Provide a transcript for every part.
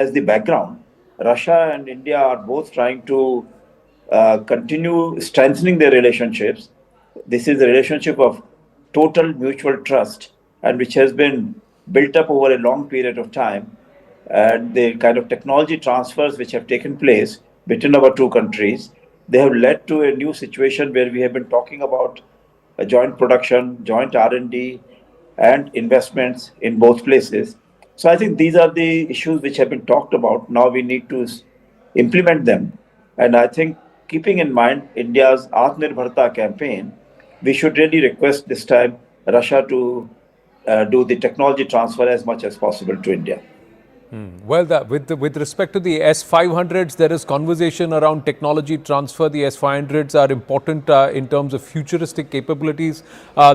as the background, Russia and India are both trying to continue strengthening their relationships. This is a relationship of total mutual trust and which has been built up over a long period of time. And the kind of technology transfers which have taken place between our two countries, they have led to a new situation where we have been talking about a joint production, joint R&D, and investments in both places. So I think these are the issues which have been talked about. Now we need to implement them. And I think keeping in mind India's Atmanirbharta campaign, we should really request this time Russia to do the technology transfer as much as possible to India. Well, with respect to the S-500s, there is conversation around technology transfer. The S-500s are important in terms of futuristic capabilities.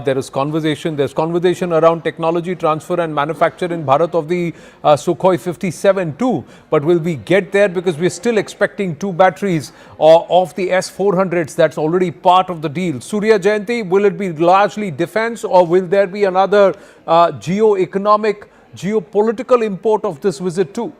There's conversation around technology transfer and manufacture in Bharat of the Sukhoi 57 too. But will we get there? Because we're still expecting 2 batteries of the S-400s. That's already part of the deal. Surya Jayanti, will it be largely defense or will there be another geopolitical import of this visit too?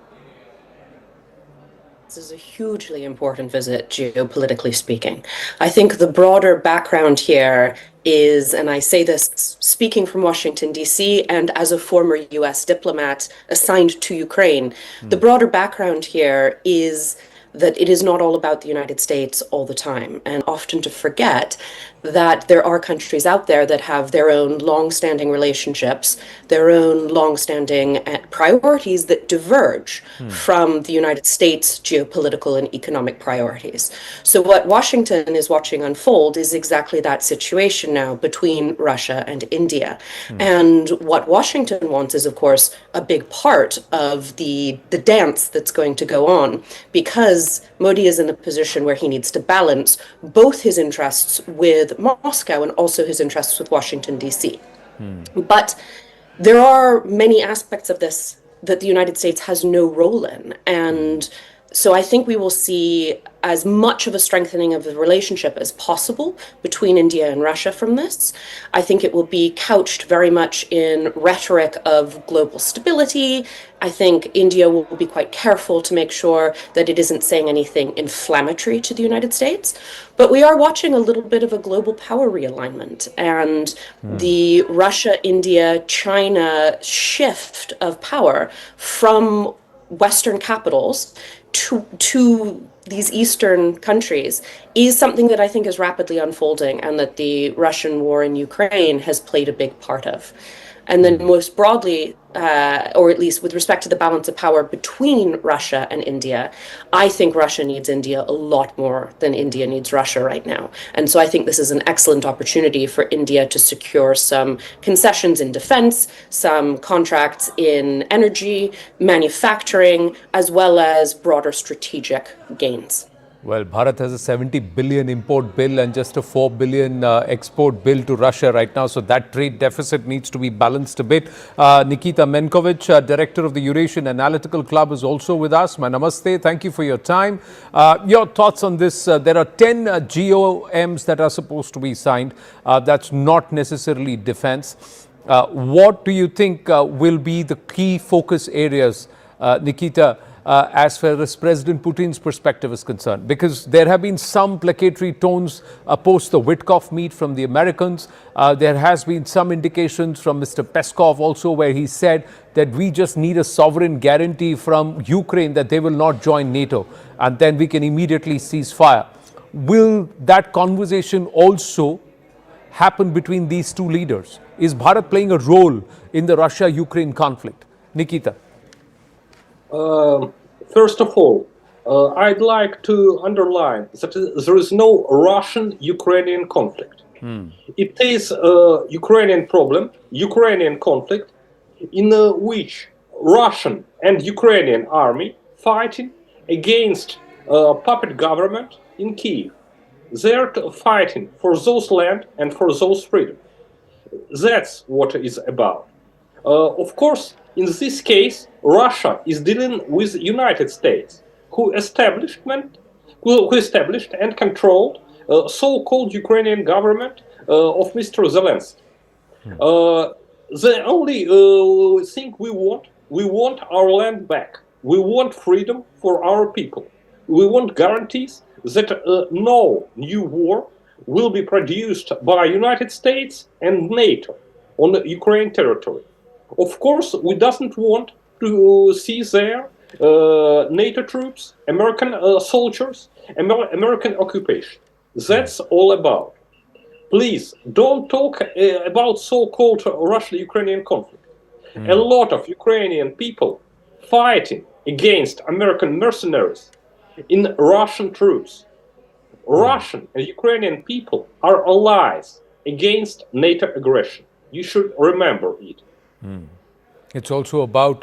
This is a hugely important visit, geopolitically speaking. I think the broader background here is, and I say this speaking from Washington, D.C., and as a former U.S. diplomat assigned to Ukraine, the broader background here is that it is not all about the United States all the time, and often to forget that there are countries out there that have their own long-standing relationships, their own long-standing priorities that diverge from the United States' geopolitical and economic priorities. So what Washington is watching unfold is exactly that situation now between Russia and India. And what Washington wants is, of course, a big part of the dance that's going to go on, because Modi is in a position where he needs to balance both his interests with Moscow and also his interests with Washington, D.C. But there are many aspects of this that the United States has no role in. And so I think we will see as much of a strengthening of the relationship as possible between India and Russia from this. I think it will be couched very much in rhetoric of global stability. I think India will be quite careful to make sure that it isn't saying anything inflammatory to the United States. But we are watching a little bit of a global power realignment, and the Russia-India-China shift of power from Western capitals to these Eastern countries is something that I think is rapidly unfolding, and that the Russian war in Ukraine has played a big part of. And then most broadly, or at least with respect to the balance of power between Russia and India, I think Russia needs India a lot more than India needs Russia right now. And so I think this is an excellent opportunity for India to secure some concessions in defense, some contracts in energy, manufacturing, as well as broader strategic gains. Well, Bharat has a 70 billion import bill and just a 4 billion export bill to Russia right now. So that trade deficit needs to be balanced a bit. Nikita Menkovich, director of the Eurasian Analytical Club, is also with us. My namaste. Thank you for your time. Your thoughts on this? There are 10 GOMs that are supposed to be signed. That's not necessarily defense. What do you think will be the key focus areas, Nikita, as far as President Putin's perspective is concerned? Because there have been some placatory tones post the Witkoff meet from the Americans. There has been some indications from Mr. Peskov also, where he said that we just need a sovereign guarantee from Ukraine that they will not join NATO, and then we can immediately cease fire. Will that conversation also happen between these two leaders? Is Bharat playing a role in the Russia-Ukraine conflict? Nikita. First of all, I'd like to underline that there is no Russian-Ukrainian conflict. It is a Ukrainian problem, Ukrainian conflict, in which Russian and Ukrainian army fighting against puppet government in Kiev. They're fighting for those land and for those freedom. That's what it is about. Of course, in this case, Russia is dealing with the United States, who established and controlled so-called Ukrainian government of Mr. Zelensky. The only thing we want our land back. We want freedom for our people. We want guarantees that no new war will be produced by United States and NATO on the Ukraine territory. Of course, we doesn't want to see there NATO troops, American soldiers, American occupation. That's all about. Please don't talk about so-called Russo-Ukrainian conflict. A lot of Ukrainian people fighting against American mercenaries in Russian troops. Russian and Ukrainian people are allies against NATO aggression. You should remember it. It's also about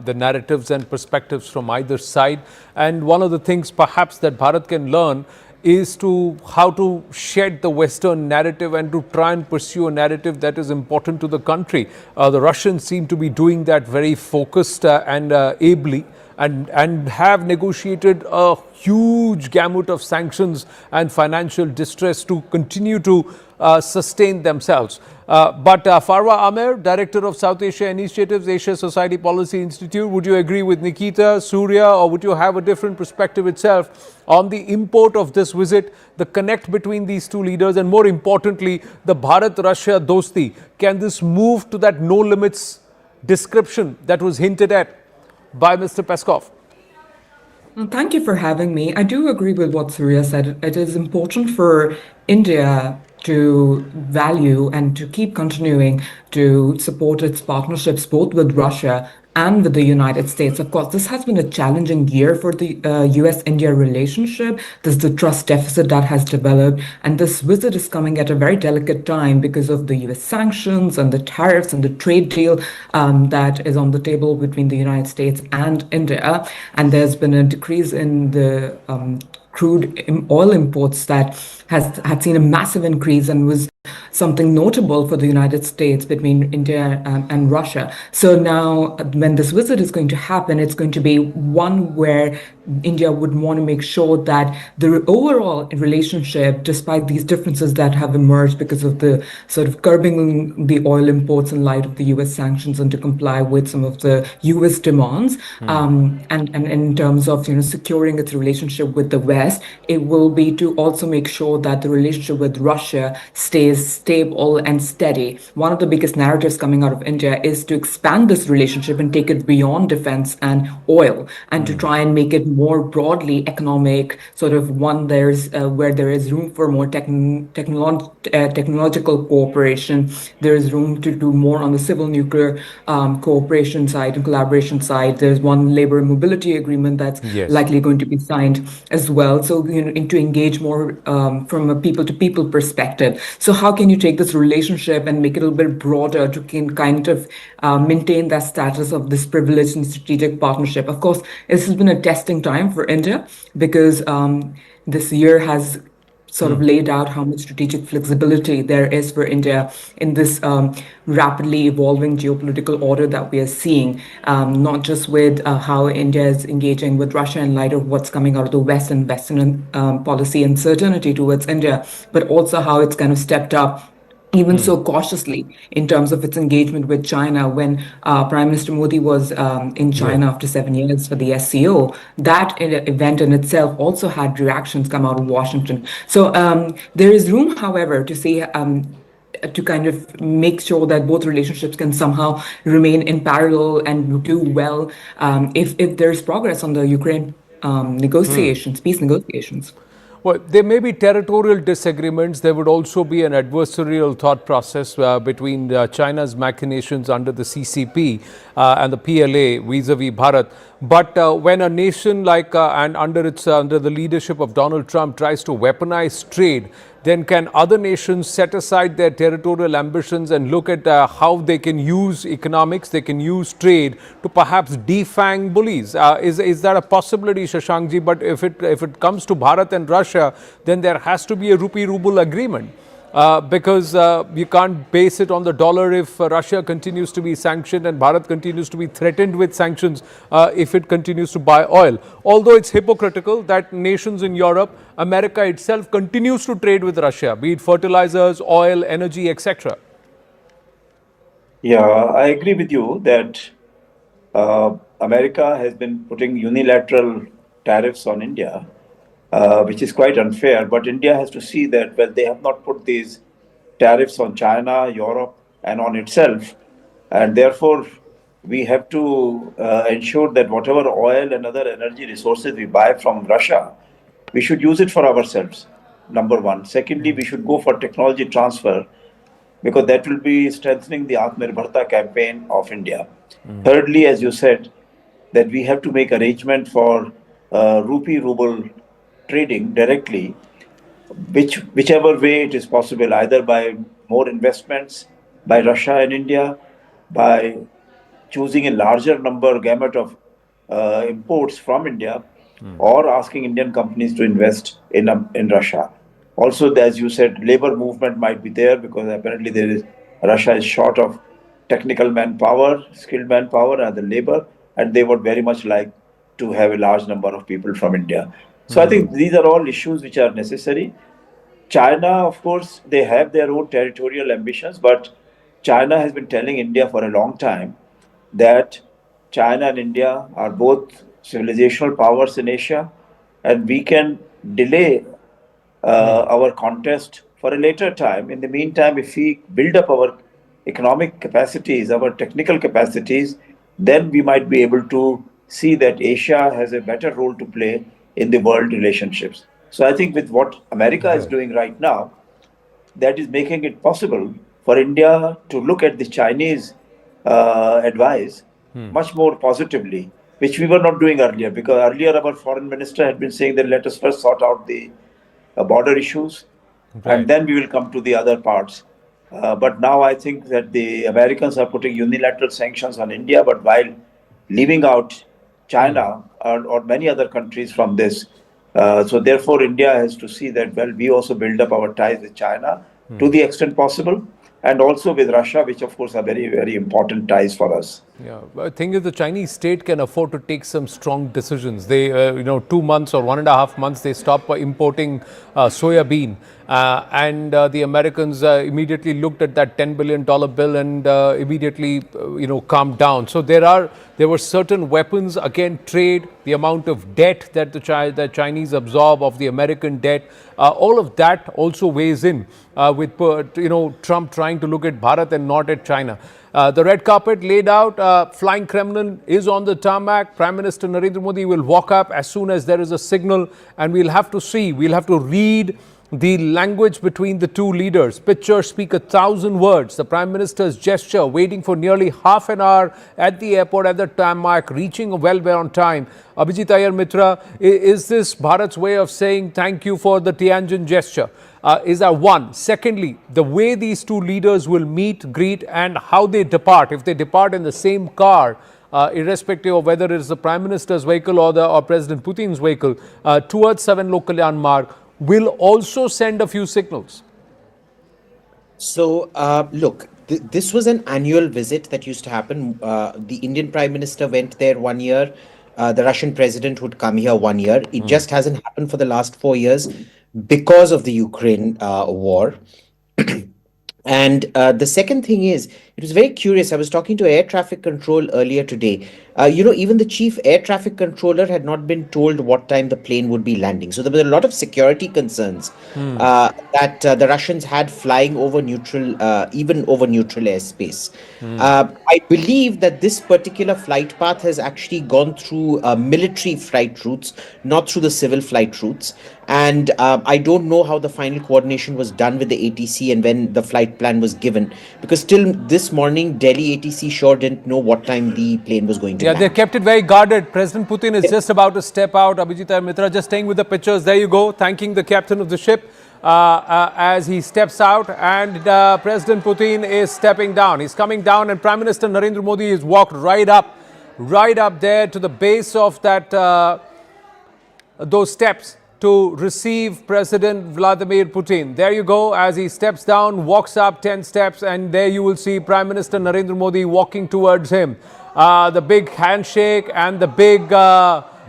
the narratives and perspectives from either side. And one of the things perhaps that Bharat can learn is to how to shed the Western narrative and to try and pursue a narrative that is important to the country. The Russians seem to be doing that very focused and ably, and have negotiated a huge gamut of sanctions and financial distress to continue to sustain themselves. But Farwa Amer, Director of South Asia Initiatives, Asia Society Policy Institute, would you agree with Nikita, Surya, or would you have a different perspective itself on the import of this visit, the connect between these two leaders, and more importantly, the Bharat-Russia dosti? Can this move to that no limits description that was hinted at by Mr. Peskov? Thank you for having me. I do agree with what Surya said. It is important for India to value and to keep continuing to support its partnerships both with Russia and with the United States. Of course, this has been a challenging year for the US-India relationship. There's the trust deficit that has developed, and this visit is coming at a very delicate time because of the US sanctions and the tariffs and the trade deal that is on the table between the United States and India. And there's been a decrease in the crude oil imports that had seen a massive increase and was something notable for the United States between India and Russia. So now when this visit is going to happen, it's going to be one where India would want to make sure that the overall relationship, despite these differences that have emerged because of the sort of curbing the oil imports in light of the US sanctions and to comply with some of the US demands, and in terms of securing its relationship with the West, it will be to also make sure that the relationship with Russia stays stable and steady. One of the biggest narratives coming out of India is to expand this relationship and take it beyond defense and oil, and to try and make it more broadly economic, sort of one where there is room for more technological cooperation. There is room to do more on the civil nuclear cooperation side and collaboration side. There's one labor mobility agreement that's likely going to be signed as well. So, to engage more from a people-to-people perspective. So how can you take this relationship and make it a little bit broader to kind of maintain that status of this privileged and strategic partnership? Of course, this has been a testing time for India because this year has sort of laid out how much strategic flexibility there is for India in this rapidly evolving geopolitical order that we are seeing, not just with how India is engaging with Russia in light of what's coming out of the West and Western policy uncertainty towards India, but also how it's kind of stepped up even so cautiously in terms of its engagement with China. When Prime Minister Modi was in China after 7 years for the SCO, that event in itself also had reactions come out of Washington. So there is room, however, to see to kind of make sure that both relationships can somehow remain in parallel and do well if there's progress on the Ukraine negotiations, peace negotiations. Well, there may be territorial disagreements. There would also be an adversarial thought process between China's machinations under the CCP and the PLA vis-a-vis Bharat. But when a nation like and under the leadership of Donald Trump tries to weaponize trade, then can other nations set aside their territorial ambitions and look at how they can use economics, they can use trade to perhaps defang bullies? Is that a possibility, Shashankji? But if it comes to Bharat and Russia, then there has to be a rupee-ruble agreement. Because you can't base it on the dollar if Russia continues to be sanctioned and Bharat continues to be threatened with sanctions if it continues to buy oil. Although it's hypocritical that nations in Europe, America itself continues to trade with Russia, be it fertilizers, oil, energy, etc. Yeah, I agree with you that America has been putting unilateral tariffs on India, which is quite unfair. But India has to see that, well, they have not put these tariffs on China, Europe, and on itself. And therefore, we have to ensure that whatever oil and other energy resources we buy from Russia, we should use it for ourselves, number one. Secondly, we should go for technology transfer because that will be strengthening the Atmanirbharta campaign of India. Thirdly, as you said, that we have to make arrangement for rupee ruble trading directly, whichever way it is possible, either by more investments by Russia and India, by choosing a larger gamut of imports from India, or asking Indian companies to invest in Russia. Also, as you said, labor movement might be there because apparently Russia is short of technical manpower, skilled manpower, and the labor, and they would very much like to have a large number of people from India. So I think these are all issues which are necessary. China, of course, they have their own territorial ambitions, but China has been telling India for a long time that China and India are both civilizational powers in Asia, and we can delay our contest for a later time. In the meantime, if we build up our economic capacities, our technical capacities, then we might be able to see that Asia has a better role to play in the world relationships. So I think with what America is doing right now, that is making it possible for India to look at the Chinese advice much more positively, which we were not doing earlier, because earlier our foreign minister had been saying that let us first sort out the border issues, and then we will come to the other parts. But now I think that the Americans are putting unilateral sanctions on India, but while leaving out China or many other countries from this. So therefore, India has to see that, well, we also build up our ties with China to the extent possible, and also with Russia, which of course are very, very important ties for us. Yeah, I think if the Chinese state can afford to take some strong decisions, they, 2 months or 1.5 months, they stop importing soya bean. And the Americans immediately looked at that $10 billion bill and immediately, calmed down. So there were certain weapons, again, trade, the amount of debt that the Chinese absorb of the American debt, all of that also weighs in with, Trump trying to look at Bharat and not at China. The red carpet laid out, flying Kremlin is on the tarmac. Prime Minister Narendra Modi will walk up as soon as there is a signal, and we'll have to read the language between the two leaders. Pictures speak 1,000 words. The Prime Minister's gesture, waiting for nearly half an hour at the airport at the tarmac, reaching well on time. Abhijit Iyer Mitra, is this Bharat's way of saying thank you for the Tianjin gesture? Is that one? Secondly, the way these two leaders will meet, greet, and how they depart. If they depart in the same car, irrespective of whether it is the Prime Minister's vehicle or President Putin's vehicle, towards 7 Lok Kalyan Marg, will also send a few signals. So, look, this was an annual visit that used to happen. The Indian Prime Minister went there 1 year. The Russian president would come here 1 year. It just hasn't happened for the last 4 years because of the Ukraine war. And the second thing is, it was very curious. I was talking to air traffic control earlier today. Even the chief air traffic controller had not been told what time the plane would be landing. So there were a lot of security concerns that the Russians had flying over neutral, even over neutral airspace. I believe that this particular flight path has actually gone through military flight routes, not through the civil flight routes. And I don't know how the final coordination was done with the ATC and when the flight plan was given, because till this morning, Delhi ATC sure didn't know what time the plane was going to land. They kept it very guarded. President Putin is just about to step out. Abhijit Iyer Mitra, just staying with the pictures. There you go, thanking the captain of the ship as he steps out. And President Putin is stepping down. He's coming down, and Prime Minister Narendra Modi has walked right up there to the base of those steps to receive President Vladimir Putin. There you go, as he steps down, walks up 10 steps, and there you will see Prime Minister Narendra Modi walking towards him. The big handshake and the big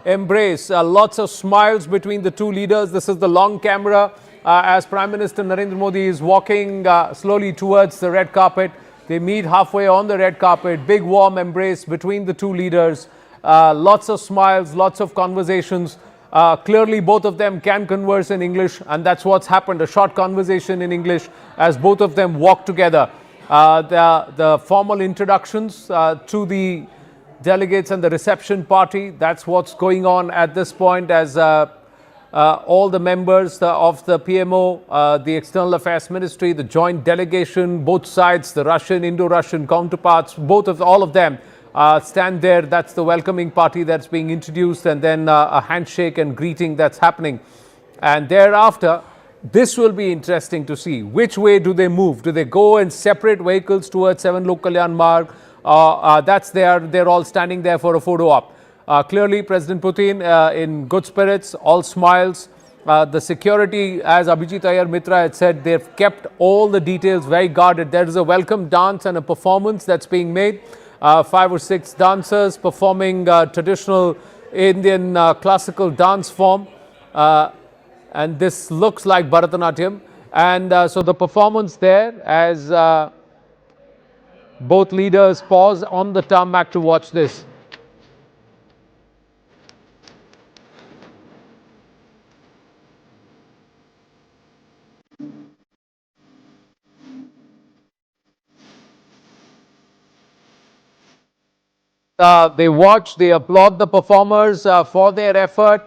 embrace. Lots of smiles between the two leaders. This is the long camera as Prime Minister Narendra Modi is walking slowly towards the red carpet. They meet halfway on the red carpet, big warm embrace between the two leaders, lots of smiles, lots of conversations. Clearly, both of them can converse in English, and that's what's happened, a short conversation in English as both of them walk together. The formal introductions to the delegates and the reception party, that's what's going on at this point as all the members of the PMO, the External Affairs Ministry, the joint delegation, both sides, the Russian, Indo-Russian counterparts, all of them stand there. That's the welcoming party that's being introduced, and then a handshake and greeting that's happening. And thereafter, this will be interesting to see. Which way do they move? Do they go in separate vehicles towards 7 Lok Kalyan Marg? They're all standing there for a photo op. Clearly, President Putin in good spirits, all smiles. The security, as Abhijit Iyer Mitra had said, they've kept all the details very guarded. There is a welcome dance and a performance that's being made. 5 or 6 dancers performing traditional Indian classical dance form. And this looks like Bharatanatyam. And so the performance there as both leaders pause on the tarmac to watch this. They watch, they applaud the performers for their effort.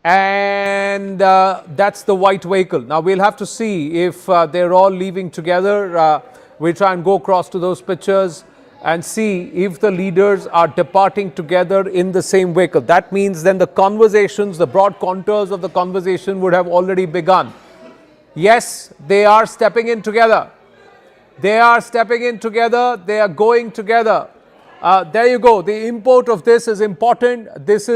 And that's the white vehicle. Now we'll have to see if they're all leaving together. We'll try and go across to those pictures and see if the leaders are departing together in the same vehicle. That means then the conversations, the broad contours of the conversation would have already begun. Yes, they are stepping in together. They are stepping in together. They are going together. There you go. The import of this is important. This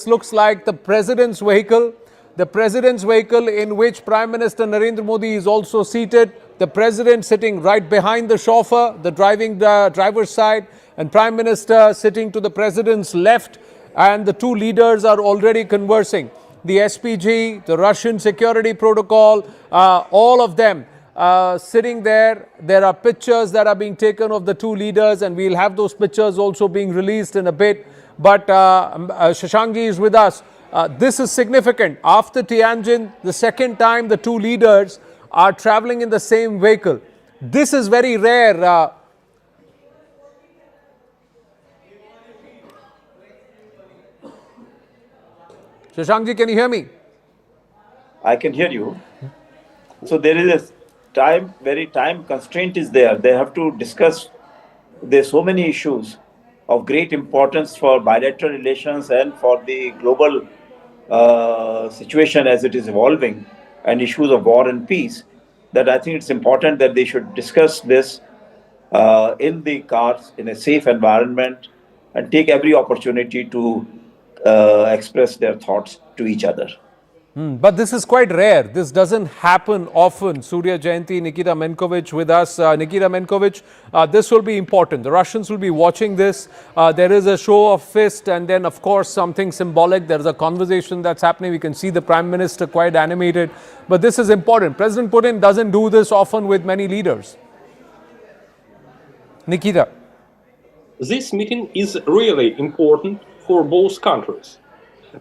looks like the president's vehicle. The president's vehicle in which Prime Minister Narendra Modi is also seated. The president sitting right behind the chauffeur, the driver's side, and Prime Minister sitting to the president's left. And the two leaders are already conversing. The SPG, the Russian security protocol, all of them sitting there. There are pictures that are being taken of the two leaders, and we'll have those pictures also being released in a bit. But Shashankji is with us. This is significant. After Tianjin, the second time the two leaders are traveling in the same vehicle. This is very rare. Shashankji, can you hear me? I can hear you. So there is a very time constraint is there. They have to discuss. There's so many issues of great importance for bilateral relations and for the global situation as it is evolving, and issues of war and peace, that I think it's important that they should discuss this in the cars in a safe environment and take every opportunity to express their thoughts to each other. But this is quite rare. This doesn't happen often. Surya Jayanti, Nikita Menkovich with us. Nikita Menkovich, this will be important. The Russians will be watching this. There is a show of fist, and then, of course, something symbolic. There is a conversation that's happening. We can see the Prime Minister quite animated. But this is important. President Putin doesn't do this often with many leaders. Nikita. This meeting is really important for both countries.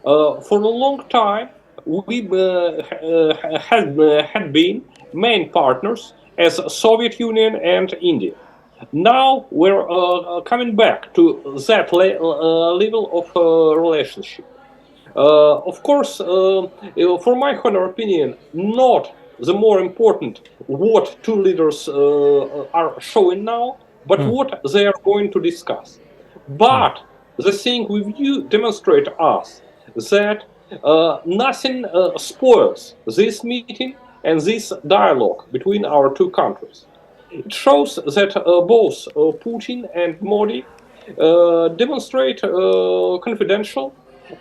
For a long time, we had been main partners as Soviet Union and India. Now we're coming back to that level of relationship. Of course, for my honor opinion, not the more important what two leaders are showing now, but what they are going to discuss. But the thing with you demonstrate us that nothing spoils this meeting and this dialogue between our two countries. It shows that both Putin and Modi demonstrate confidential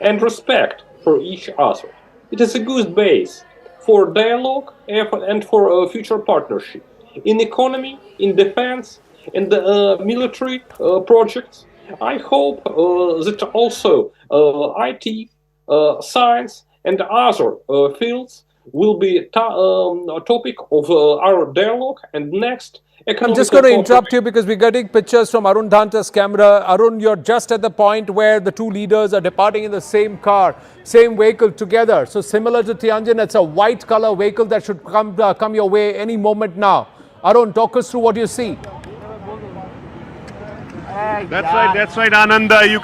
and respect for each other. It is a good base for dialogue and for future partnership in economy, in defense, in the military projects. I hope that also IT, science, and other fields will be a topic of our dialogue. And next, I'm just going to interrupt you because we're getting pictures from Arun Dhanta's camera. Arun, you're just at the point where the two leaders are departing in the same car, same vehicle together. So similar to Tianjin, it's a white color vehicle that should come your way any moment now. Arun, talk us through what you see. That's right, Anand. You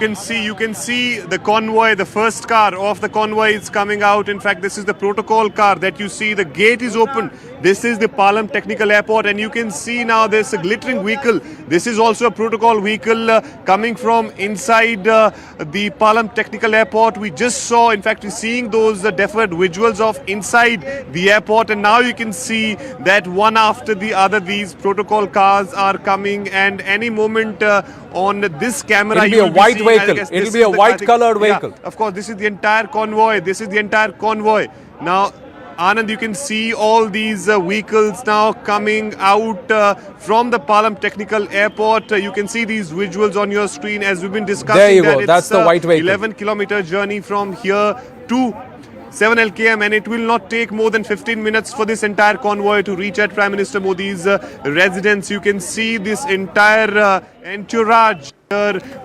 can see the convoy, the first car of the convoy is coming out. In fact, this is the protocol car that you see. The gate is open. This is the Palam Technical Airport, and you can see now there's a glittering vehicle. This is also a protocol vehicle coming from inside the Palam Technical Airport. We just saw, in fact, we're seeing those deferred visuals of inside the airport, and now you can see that one after the other, these protocol cars are coming, and any moment on this camera, it'll be a white vehicle. It'll be a white colored vehicle. Yeah, of course, this is the entire convoy. Now, Anand, you can see all these vehicles now coming out from the Palam Technical Airport. You can see these visuals on your screen as we've been discussing. There you go. That's the white vehicle. 11-kilometer journey from here to 7 LKM, and it will not take more than 15 minutes for this entire convoy to reach at Prime Minister Modi's residence. You can see this entire entourage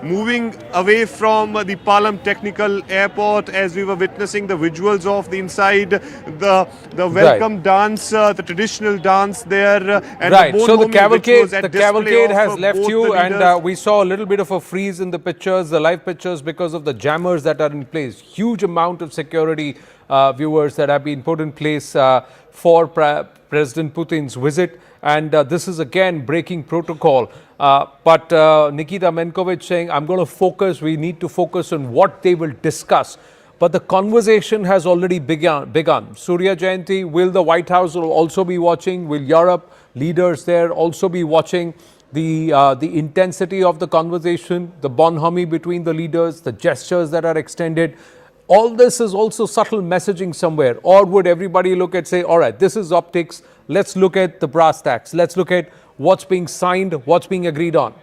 moving away from the Palam Technical Airport as we were witnessing the visuals of the inside, the welcome dance, the traditional dance there. And right, so the cavalcade has left you, and we saw a little bit of a freeze in the pictures, the live pictures, because of the jammers that are in place. Huge amount of security, viewers, that have been put in place for President Putin's visit. And this is again breaking protocol. But Nikita Menkovich saying, I'm going to focus, we need to focus on what they will discuss. But the conversation has already begun. Surya Jayanti, will the White House also be watching? Will Europe leaders there also be watching the intensity of the conversation, the bonhomie between the leaders, the gestures that are extended? All this is also subtle messaging somewhere. Or would everybody look at, say, all right, this is optics. Let's look at the brass tacks. Let's look at what's being signed, what's being agreed on.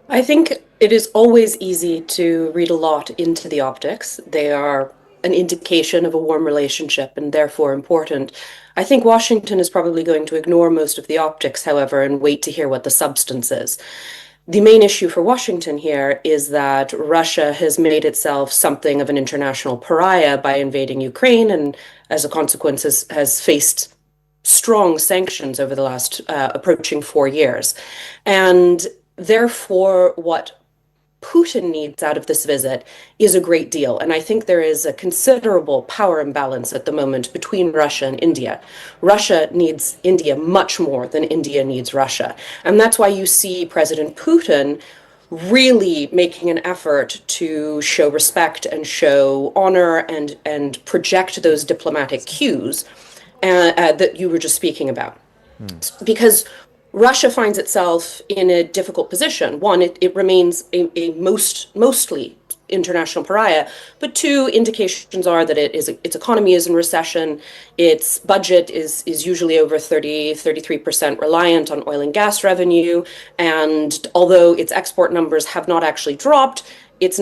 I think it is always easy to read a lot into the optics. They are an indication of a warm relationship and therefore important. I think Washington is probably going to ignore most of the optics, however, and wait to hear what the substance is. The main issue for Washington here is that Russia has made itself something of an international pariah by invading Ukraine, and as a consequence has faced strong sanctions over the last approaching 4 years. And therefore, what Putin needs out of this visit is a great deal. And I think there is a considerable power imbalance at the moment between Russia and India. Russia needs India much more than India needs Russia. And that's why you see President Putin really making an effort to show respect and show honor and project those diplomatic cues that you were just speaking about. Because Russia finds itself in a difficult position. One, it remains a mostly international pariah, but two, indications are that its economy is in recession, its budget is usually over 33% reliant on oil and gas revenue, and although its export numbers have not actually dropped, its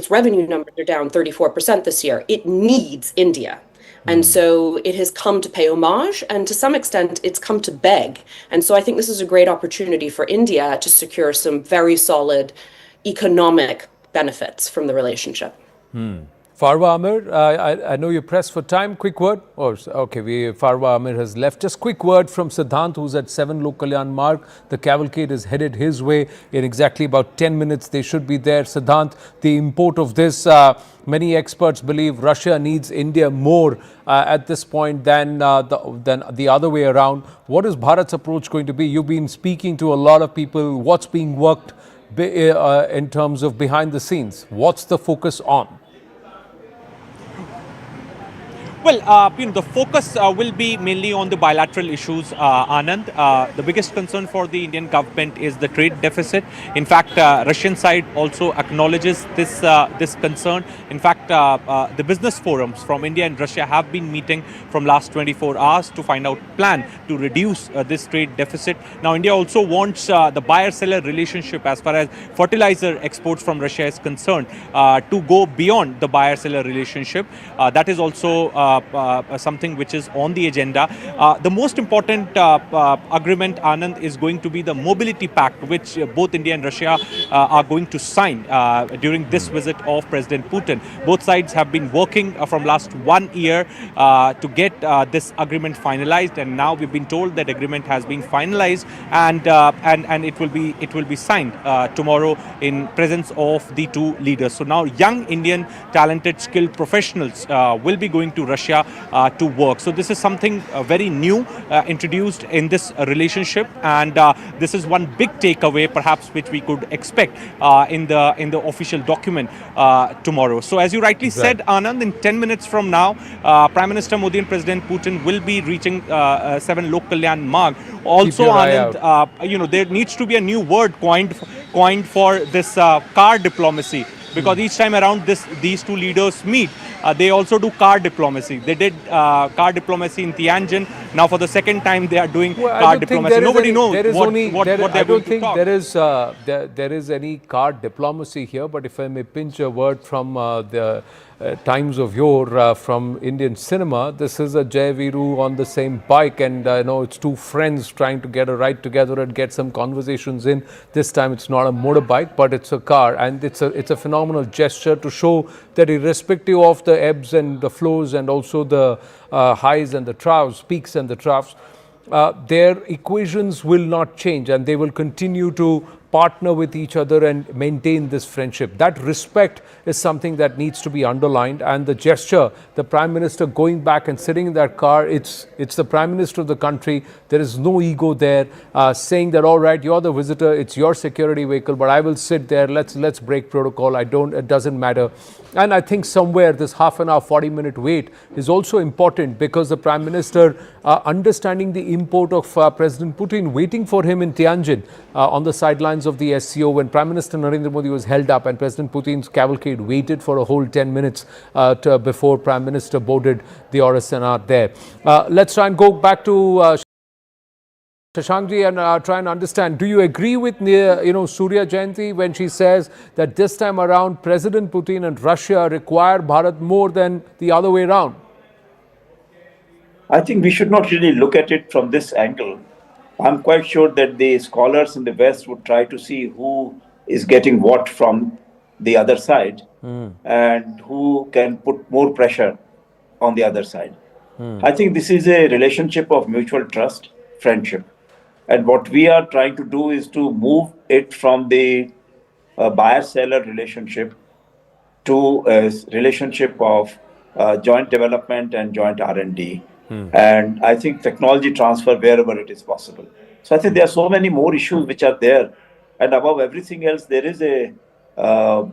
revenue numbers are down 34% this year. It needs India. And so it has come to pay homage, and to some extent, it's come to beg. And so I think this is a great opportunity for India to secure some very solid economic benefits from the relationship. Farwa Amir, I know you're pressed for time. Quick word. Farwa Amir has left. Just quick word from Siddhant, who's at 7 Lok Kalyan Marg. The cavalcade is headed his way. In exactly about 10 minutes, they should be there. Siddhant, the import of this, many experts believe Russia needs India more at this point than the other way around. What is Bharat's approach going to be? You've been speaking to a lot of people. What's being worked in terms of behind the scenes? What's the focus on? Well, the focus will be mainly on the bilateral issues, Anand. The biggest concern for the Indian government is the trade deficit. In fact, Russian side also acknowledges this concern. In fact, the business forums from India and Russia have been meeting from last 24 hours to find out plan to reduce this trade deficit. Now, India also wants the buyer-seller relationship as far as fertilizer exports from Russia is concerned to go beyond the buyer-seller relationship. That is also something which is on the agenda. The most important agreement, Anand, is going to be the mobility pact, which both India and Russia are going to sign during this visit of President Putin. Both sides have been working from last 1 year to get this agreement finalized, and now we've been told that agreement has been finalized, and it will be signed tomorrow in presence of the two leaders. So now young Indian talented skilled professionals will be going to Russia to work. So this is something very new introduced in this relationship, and this is one big takeaway perhaps which we could expect in the official document tomorrow. So as you rightly said, Anand, in 10 minutes from now, Prime Minister Modi and President Putin will be reaching 7 Lok Kalyan Marg. Also, Anand, there needs to be a new word coined for this car diplomacy, because each time around these two leaders meet, they also do car diplomacy. They did car diplomacy in Tianjin. Now for the second time they are doing car diplomacy. Nobody knows what they're going to talk. I don't think there is any car diplomacy here, but if I may pinch a word from the times of yore from Indian cinema, this is a Jai Viru on the same bike, and I know it's two friends trying to get a ride together and get some conversations in. This time it's not a motorbike, but it's a car, and it's a phenomenal gesture to show that irrespective of the ebbs and the flows and also the highs and the troughs, peaks and the troughs, their equations will not change, and they will continue to partner with each other and maintain this friendship. That respect is something that needs to be underlined, and the gesture, the Prime Minister going back and sitting in that car, it's the Prime Minister of the country. There is no ego there, saying that, all right, you're the visitor, it's your security vehicle, but I will sit there, let's break protocol, it doesn't matter. And I think somewhere this half an hour, 40-minute wait is also important, because the Prime Minister understanding the import of President Putin, waiting for him in Tianjin on the sidelines of the SCO when Prime Minister Narendra Modi was held up, and President Putin's cavalcade waited for a whole 10 minutes before Prime Minister boarded the RSNR there. Let's try and go back to Shashankji and try and understand. Do you agree with Surya Jayanti when she says that this time around President Putin and Russia require Bharat more than the other way around? I think we should not really look at it from this angle. I'm quite sure that the scholars in the West would try to see who is getting what from the other side and who can put more pressure on the other side. I think this is a relationship of mutual trust, friendship. And what we are trying to do is to move it from the buyer-seller relationship to a relationship of joint development and joint R&D. And I think technology transfer wherever it is possible. So I think there are so many more issues which are there. And above everything else, there is our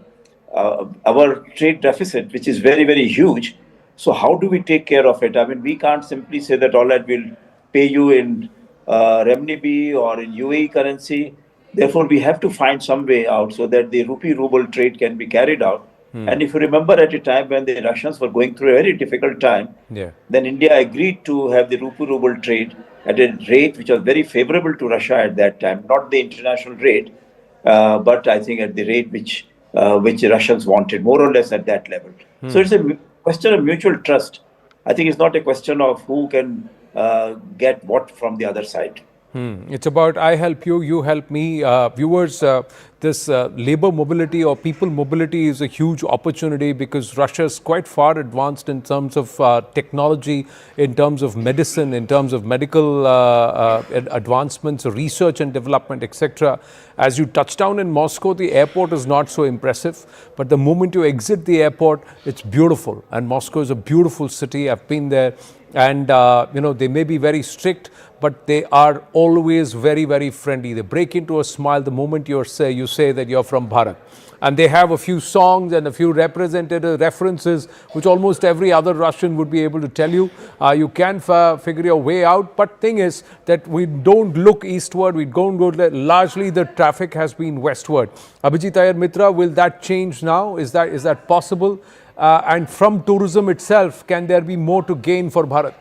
trade deficit, which is very, very huge. So how do we take care of it? I mean, we can't simply say that, all right, we'll pay you in renminbi or in UAE currency. Therefore, we have to find some way out so that the rupee-ruble trade can be carried out. And if you remember, at a time when the Russians were going through a very difficult time, then India agreed to have the rupee-ruble trade at a rate which was very favorable to Russia at that time, not the international rate, but I think at the rate which the Russians wanted, more or less at that level. So it's a question of mutual trust. I think it's not a question of who can get what from the other side. It's about I help you, you help me. Viewers, this labor mobility or people mobility is a huge opportunity, because Russia is quite far advanced in terms of technology, in terms of medicine, in terms of medical advancements, research and development, etc. As you touch down in Moscow, the airport is not so impressive, but the moment you exit the airport, it's beautiful. And Moscow is a beautiful city. I've been there. And, they may be very strict, but they are always very, very friendly. They break into a smile the moment you say that you're from Bharat. And they have a few songs and a few representative references, which almost every other Russian would be able to tell you. You can figure your way out. But thing is that we don't look eastward. We don't go, largely the traffic has been westward. Abhijit Iyer Mitra, will that change now? Is that possible? And from tourism itself, can there be more to gain for Bharat?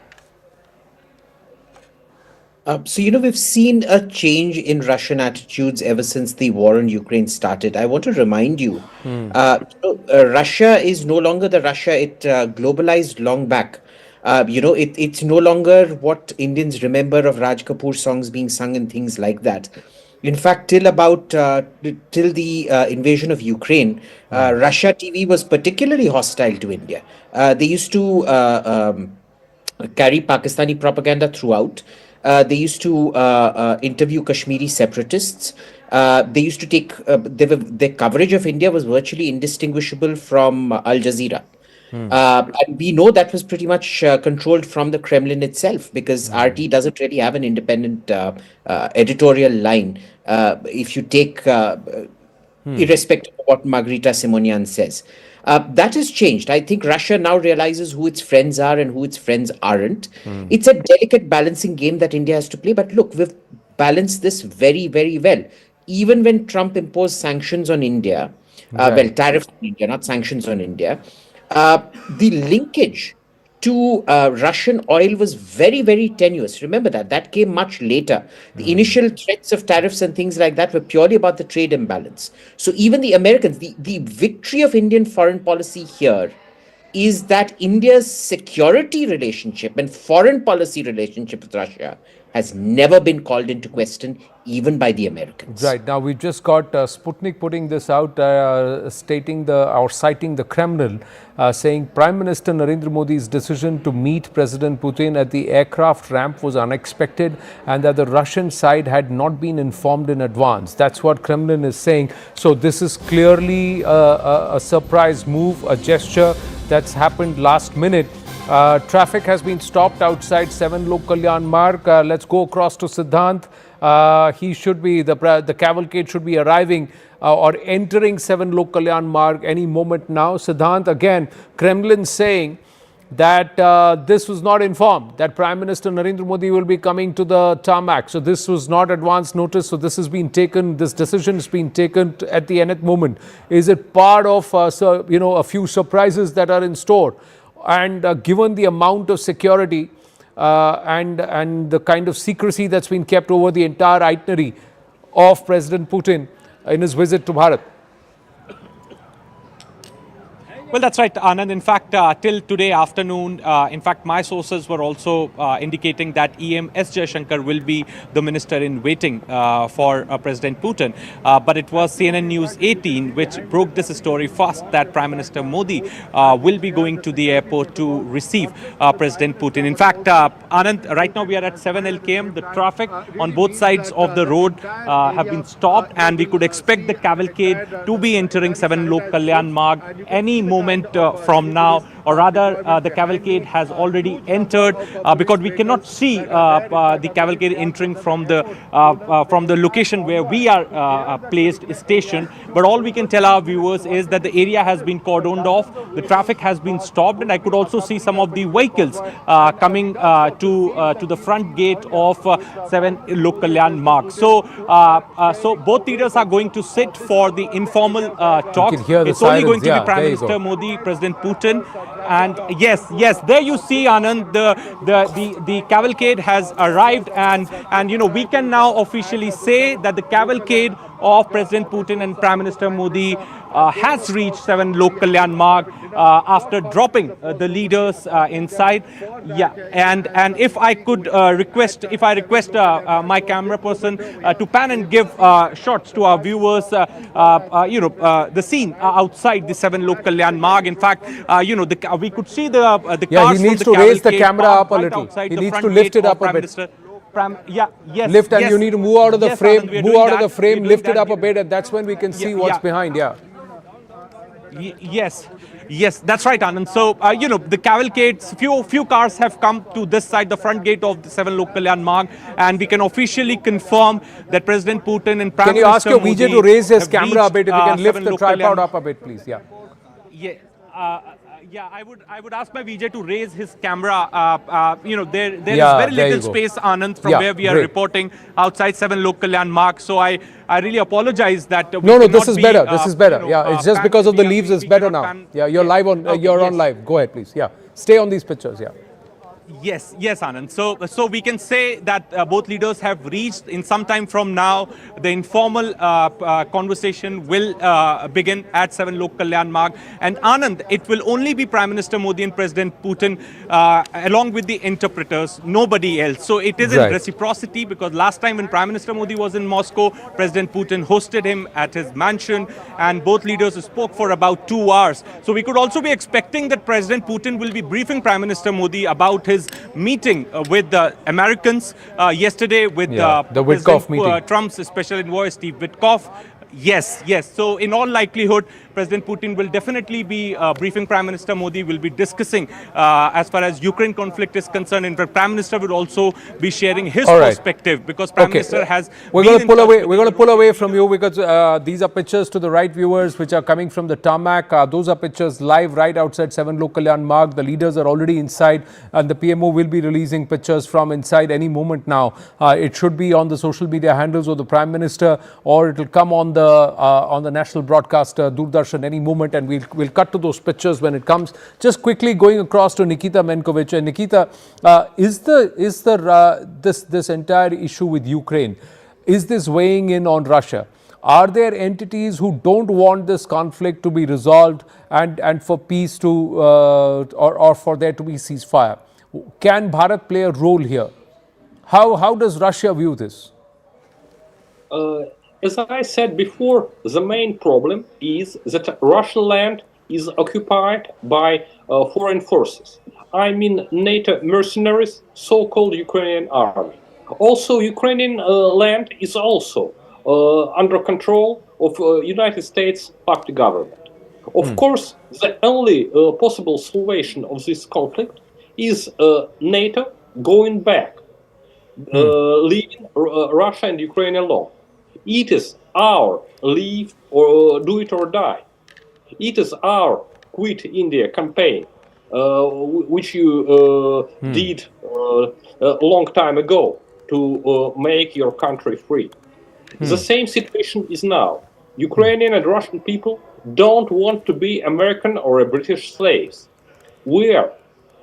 We've seen a change in Russian attitudes ever since the war in Ukraine started. I want to remind you, Russia is no longer the Russia it globalized long back. It's no longer what Indians remember of Raj Kapoor songs being sung and things like that. In fact, till the invasion of Ukraine, Russia TV was particularly hostile to India. They used to carry Pakistani propaganda throughout. They used to interview Kashmiri separatists. They used to take their coverage of India was virtually indistinguishable from Al Jazeera. And we know that was pretty much controlled from the Kremlin itself, because RT doesn't really have an independent editorial line. If you take, irrespective of what Margarita Simonian says. That has changed. I think Russia now realizes who its friends are and who its friends aren't. It's a delicate balancing game that India has to play. But look, we've balanced this very, very well. Even when Trump imposed sanctions on India, tariffs on India, not sanctions on India, the linkage to Russian oil was very, very tenuous. Remember that. That came much later. The initial threats of tariffs and things like that were purely about the trade imbalance. So even the Americans, the victory of Indian foreign policy here is that India's security relationship and foreign policy relationship with Russia has never been called into question, even by the Americans. Right. Now, we've just got Sputnik putting this out, citing the Kremlin, saying Prime Minister Narendra Modi's decision to meet President Putin at the aircraft ramp was unexpected, and that the Russian side had not been informed in advance. That's what Kremlin is saying. So this is clearly a surprise move, a gesture that's happened last minute. Traffic has been stopped outside 7 Lok Kalyan Marg. Let's go across to Siddhant. The cavalcade should be arriving or entering 7 Lok Kalyan Marg any moment now. Siddhant, again, Kremlin saying that this was not informed, that Prime Minister Narendra Modi will be coming to the tarmac. So this was not advance notice. So this decision has been taken at the nth moment. Is it part of, a few surprises that are in store? And given the amount of security and the kind of secrecy that's been kept over the entire itinerary of President Putin in his visit to Bharat? Well, that's right, Anand. In fact, till today afternoon, my sources were also indicating that EM S. Jaishankar will be the minister in waiting for President Putin. But it was CNN News 18 which broke this story first, that Prime Minister Modi will be going to the airport to receive President Putin. In fact, Anand, right now we are at 7 LKM. The traffic on both sides of the road have been stopped, and we could expect the cavalcade to be entering 7 Lok Kalyan Marg any moment from now, or rather the cavalcade has already entered, because we cannot see the cavalcade entering from the location where we are placed stationed. But all we can tell our viewers is that the area has been cordoned off, the traffic has been stopped, and I could also see some of the vehicles coming to the front gate of 7 Lok Kalyan Marg. So both leaders are going to sit for the informal talks. It's only going to be Prime Minister Modi, President Putin, and yes, there you see, Anand, the cavalcade has arrived, and we can now officially say that the cavalcade of President Putin and Prime Minister Modi has reached 7 Lok Kalyan Marg after dropping the leaders inside. Yeah, and if I could request my camera person to pan and give shots to our viewers, the scene outside the 7 Lok Kalyan Marg. In fact, we could see the cars. He needs from the to raise the cavalcade camera up a right little. outside He the needs front to lift gate it up of a bit. Lift, and you need to move out of the frame. Anand, we are move doing out of the that. frame, We're lift doing it up that. a bit, and that's when we can see what's behind. Yes, that's right, Anand. So, the cavalcades, few cars have come to this side, the front gate of the 7 Lok Kalyan Marg, and we can officially confirm that President Putin and Prime Can you Minister ask your VJ Modi to raise his have camera a bit? If you can reached, lift 7 the Lok tripod Kalyan- up a bit, please. I would ask my VJ to raise his camera. There is very there little you go. space, Anand, from Yeah, where we are great. reporting outside 7 Lok Kalyan Marg. So I really apologize that. No, this is better. This is better. It's just because of the leaves. It's better now. You're live on. You're on live. Go ahead, please. Stay on these pictures. Yes, Anand. So we can say that both leaders have reached in some time from now. The informal conversation will begin at 7 Lok Kalyan Marg. And Anand, it will only be Prime Minister Modi and President Putin along with the interpreters, nobody else. So it is in Right. reciprocity, because last time when Prime Minister Modi was in Moscow, President Putin hosted him at his mansion and both leaders spoke for about 2 hours. So we could also be expecting that President Putin will be briefing Prime Minister Modi about his meeting with the Americans yesterday with the Witkoff meeting. Trump's special envoy Steve Witkoff. Yes. So in all likelihood, President Putin will definitely be briefing Prime Minister Modi, will be discussing as far as Ukraine conflict is concerned. In fact, Prime Minister will also be sharing his All right. perspective, because Prime Minister has We're been going to in pull touch away. with We're going to the pull away from you, because these are pictures to the right, viewers, which are coming from the tarmac. Those are pictures live right outside 7 Lok Kalyan Marg. The leaders are already inside, and the PMO will be releasing pictures from inside any moment now. It should be on the social media handles of the Prime Minister, or it will come on the national broadcaster Doordarshan any moment, and we'll cut to those pictures when it comes. Just quickly going across to Nikita Menkovich. And Nikita, this entire issue with Ukraine, is this weighing in on Russia? Are there entities who don't want this conflict to be resolved and for peace to or for there to be ceasefire? Can Bharat play a role here? How does Russia view this? As I said before, the main problem is that Russian land is occupied by foreign forces. I mean NATO mercenaries, so-called Ukrainian army. Also, Ukrainian land is also under control of United States puppet government. Of course, the only possible solution of this conflict is NATO going back, leaving Russia and Ukraine alone. It is our leave or do it or die. It is our quit India campaign, which you did a long time ago to make your country free. The same situation is now. Ukrainian and Russian people don't want to be American or British slaves. We are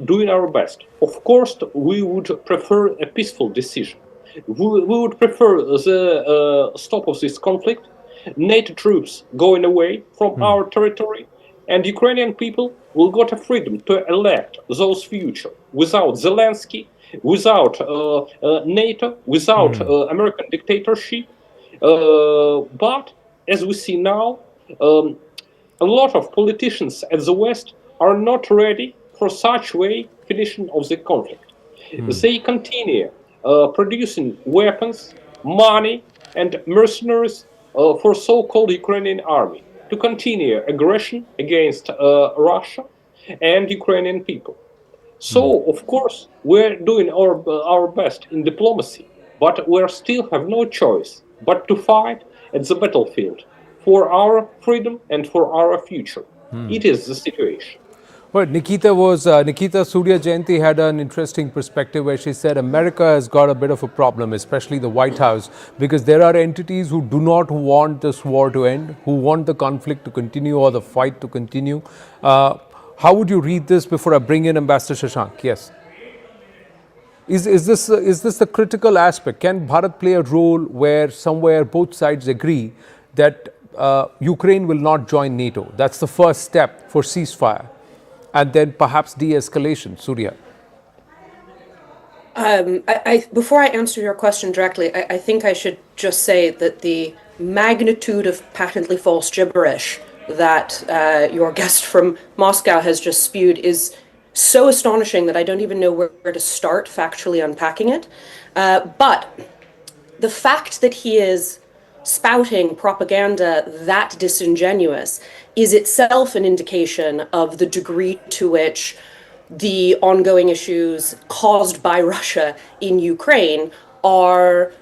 doing our best. Of course, we would prefer a peaceful decision. We would prefer the stop of this conflict, NATO troops going away from our territory, and Ukrainian people will get a freedom to elect those future without Zelensky, without NATO, without American dictatorship. But as we see now, a lot of politicians at the West are not ready for such way finishing of the conflict. They continue producing weapons, money, and mercenaries for so-called Ukrainian army to continue aggression against Russia and Ukrainian people. So, of course, we're doing our best in diplomacy, but we still have no choice but to fight at the battlefield for our freedom and for our future. It is the situation. Well, Nikita Surya Jayanti had an interesting perspective where she said America has got a bit of a problem, especially the White House, because there are entities who do not want this war to end, who want the conflict to continue or the fight to continue. How would you read this before I bring in Ambassador Shashank? Yes. Is this the critical aspect? Can Bharat play a role where somewhere both sides agree that Ukraine will not join NATO? That's the first step for ceasefire. And then perhaps de-escalation. Surya. Before I answer your question directly, I think I should just say that the magnitude of patently false gibberish that your guest from Moscow has just spewed is so astonishing that I don't even know where to start factually unpacking it. But the fact that he is spouting propaganda that disingenuous is itself an indication of the degree to which the ongoing issues caused by Russia in Ukraine are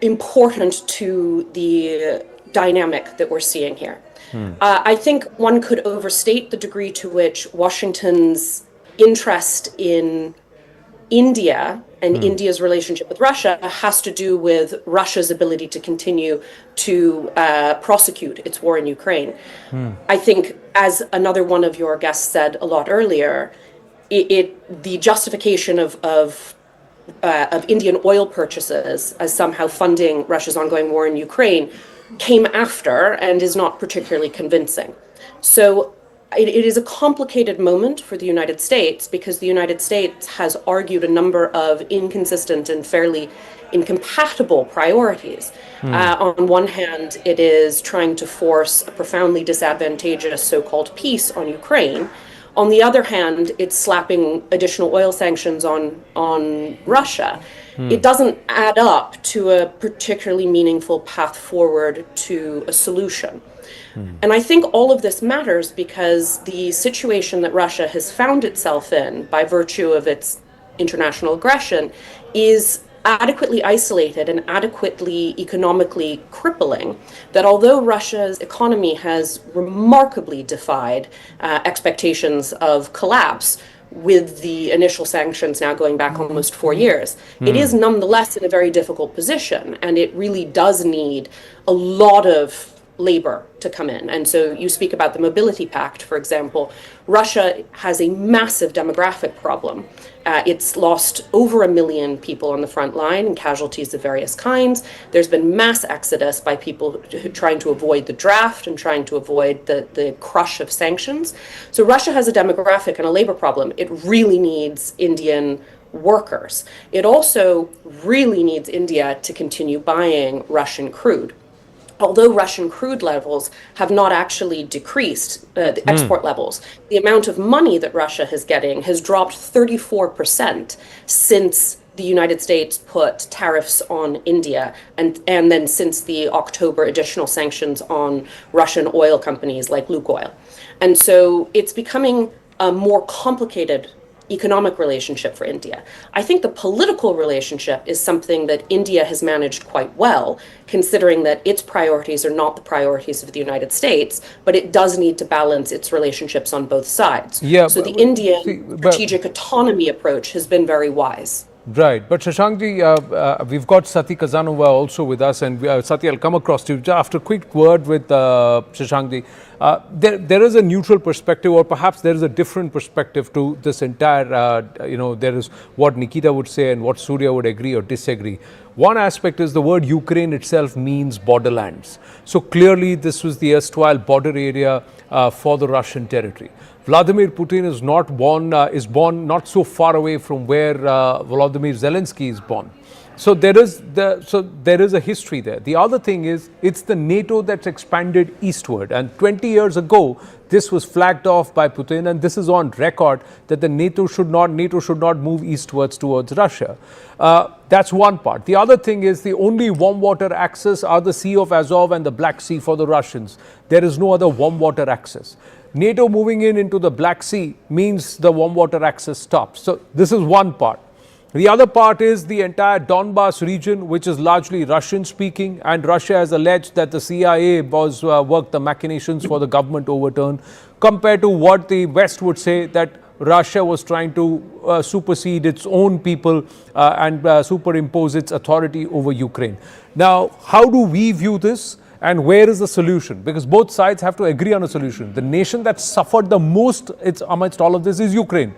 important to the dynamic that we're seeing here. I think one could overstate the degree to which Washington's interest in India and India's relationship with Russia has to do with Russia's ability to continue to prosecute its war in Ukraine. I think, as another one of your guests said a lot earlier, the justification of Indian oil purchases as somehow funding Russia's ongoing war in Ukraine came after and is not particularly convincing. So it is a complicated moment for the United States because the United States has argued a number of inconsistent and fairly incompatible priorities. On one hand, it is trying to force a profoundly disadvantageous so-called peace on Ukraine. On the other hand, it's slapping additional oil sanctions on Russia. It doesn't add up to a particularly meaningful path forward to a solution. And I think all of this matters because the situation that Russia has found itself in by virtue of its international aggression is adequately isolated and adequately economically crippling that although Russia's economy has remarkably defied expectations of collapse with the initial sanctions now going back almost 4 years, it is nonetheless in a very difficult position, and it really does need a lot of labor to come in. And so you speak about the Mobility Pact, for example. Russia has a massive demographic problem. It's lost over 1 million people on the front line and casualties of various kinds. There's been mass exodus by people trying to avoid the draft and trying to avoid the crush of sanctions. So Russia has a demographic and a labor problem. It really needs Indian workers. It also really needs India to continue buying Russian crude. Although Russian crude levels have not actually decreased, the export levels, the amount of money that Russia is getting has dropped 34% since the United States put tariffs on India and then since the October additional sanctions on Russian oil companies like Lukoil. And so it's becoming a more complicated economic relationship for India. I think the political relationship is something that India has managed quite well, considering that its priorities are not the priorities of the United States, but it does need to balance its relationships on both sides. Yeah, so the Indian strategic autonomy approach has been very wise. Right, but Shashankji, we've got Sati Kazanova also with us, and Sati, I'll come across to you after a quick word with Shashankji. There is a neutral perspective, or perhaps there is a different perspective to this entire, there is what Nikita would say and what Surya would agree or disagree. One aspect is the word Ukraine itself means borderlands. So clearly this was the erstwhile border area for the Russian territory. Vladimir Putin is born not so far away from where Volodymyr Zelensky is born. So there is a history there. The other thing is it's the NATO that's expanded eastward, and 20 years ago this was flagged off by Putin, and this is on record that the NATO should not move eastwards towards Russia. That's one part. The other thing is the only warm water access are the Sea of Azov and the Black Sea for the Russians. There is no other warm water access. NATO moving into the Black Sea means the warm water access stops. So this is one part. The other part is the entire Donbas region, which is largely Russian speaking, and Russia has alleged that the CIA was worked the machinations for the government overturn, compared to what the West would say that Russia was trying to supersede its own people and superimpose its authority over Ukraine. Now, how do we view this? And where is the solution? Because both sides have to agree on a solution. The nation that suffered the most amidst all of this is Ukraine.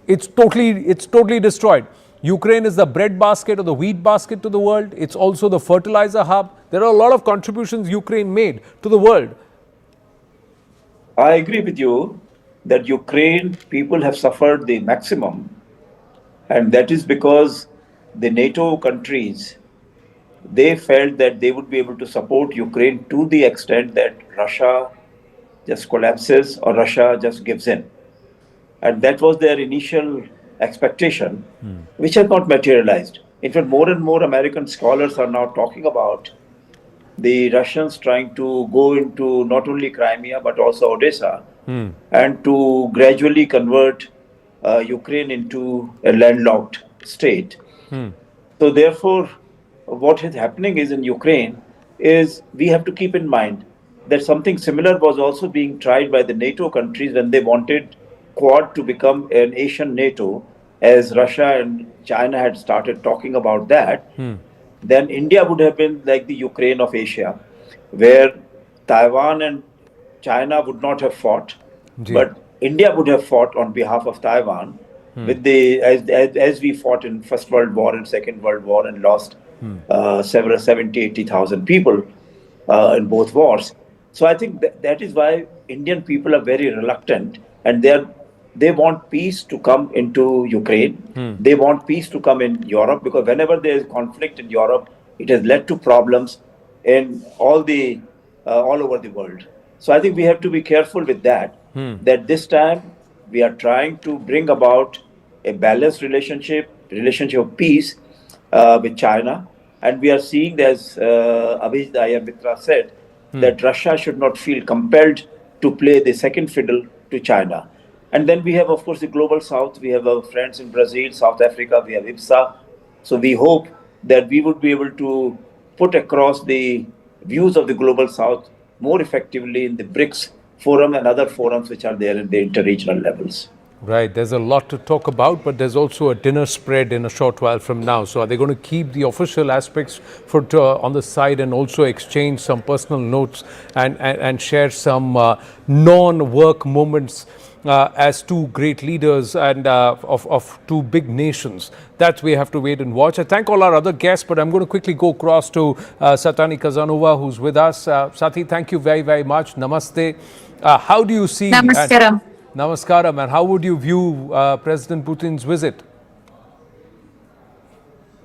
It's totally destroyed. Ukraine is the bread basket or the wheat basket to the world. It's also the fertilizer hub. There are a lot of contributions Ukraine made to the world. I agree with you that Ukraine people have suffered the maximum, and that is because the NATO countries, they felt that they would be able to support Ukraine to the extent that Russia just collapses or Russia just gives in. And that was their initial expectation, which has not materialized. In fact, more and more American scholars are now talking about the Russians trying to go into not only Crimea but also Odessa and to gradually convert Ukraine into a landlocked state. So therefore, what is happening is in Ukraine is we have to keep in mind that something similar was also being tried by the NATO countries when they wanted Quad to become an Asian NATO, as Russia and China had started talking about that. Then India would have been like the Ukraine of Asia, where Taiwan and China would not have fought, but India would have fought on behalf of Taiwan with the as we fought in First World War and Second World War and lost several 70,000-80,000 people in both wars. So I think that is why Indian people are very reluctant, and they want peace to come into Ukraine. They want peace to come in Europe, because whenever there is conflict in Europe, it has led to problems in all over the world. So I think we have to be careful with that. That this time we are trying to bring about a balanced relationship of peace with China, and we are seeing, as Abhijit Iyer Mitra said, that Russia should not feel compelled to play the second fiddle to China. And then we have, of course, the global south. We have our friends in Brazil, South Africa, we have IPSA. So we hope that we would be able to put across the views of the global south more effectively in the BRICS forum and other forums which are there in the inter-regional levels. Right, there's a lot to talk about, but there's also a dinner spread in a short while from now. So are they going to keep the official aspects on the side and also exchange some personal notes and share some non-work moments as two great leaders and of two big nations? That we have to wait and watch. I thank all our other guests, but I'm going to quickly go across to Satani Kazanova, who's with us. Sati, thank you very, very much. Namaste. How do you see... Namaskaram. Namaskaram. And how would you view President Putin's visit?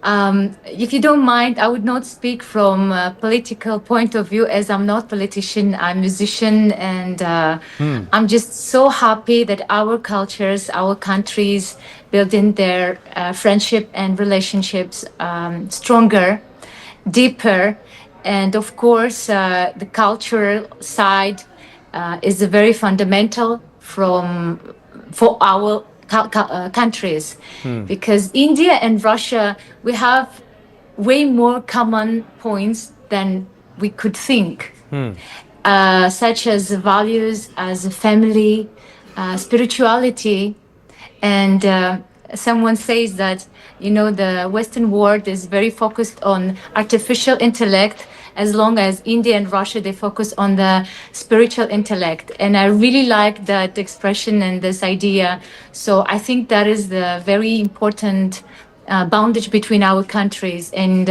If you don't mind, I would not speak from a political point of view, as I'm not politician, I'm musician, and I'm just so happy that our cultures, our countries building their friendship and relationships stronger, deeper, and of course the cultural side is very fundamental for our countries, because India and Russia, we have way more common points than we could think, such as values, as a family, spirituality, and someone says that, you know, the Western world is very focused on artificial intellect, as long as India and Russia, they focus on the spiritual intellect. And I really like that expression and this idea. So I think that is the very important boundary between our countries. And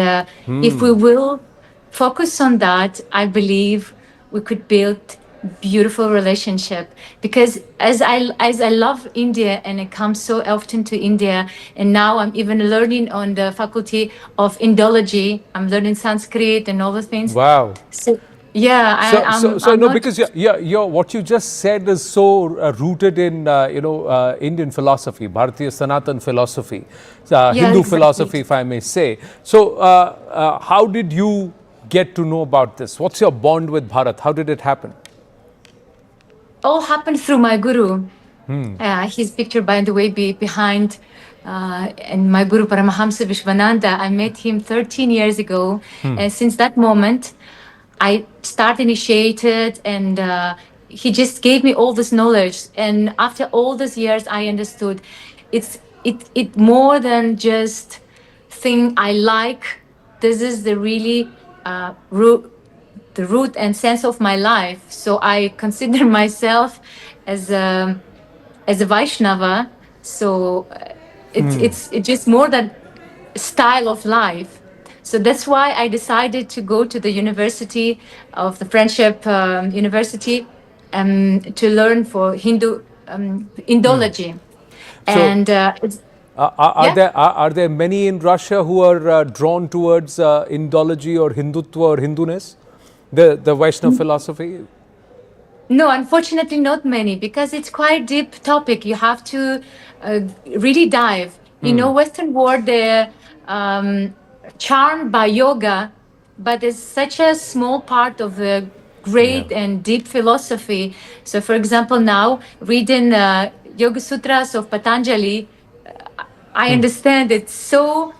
if we will focus on that, I believe we could build beautiful relationship, because as I love India and I come so often to India, and now I'm even learning on the faculty of Indology. I'm learning Sanskrit and all the things. Wow. So yeah, I'm no, because what you just said is so rooted in Indian philosophy, Bharatiya Sanatan philosophy, Hindu philosophy, if I may say. So how did you get to know about this? What's your bond with Bharat? How did it happen? All happened through my guru. His picture, by the way, behind, and my guru Paramahamsa Vishwananda. I met him 13 years ago, and since that moment, I started initiated, and he just gave me all this knowledge. And after all these years, I understood it more than just thing I like. This is the really root and sense of my life. So I consider myself as a Vaishnava. So it's just more than style of life. So that's why I decided to go to the University of the Friendship University to learn for Hindu Indology. And are there many in Russia who are drawn towards Indology or Hindutva or Hinduness? The Vaishnava philosophy? No, unfortunately not many, because it's quite deep topic. You have to really dive. You know, Western world, they're charmed by yoga, but it's such a small part of the great and deep philosophy. So for example, now reading Yoga Sutras of Patanjali, I understand it's so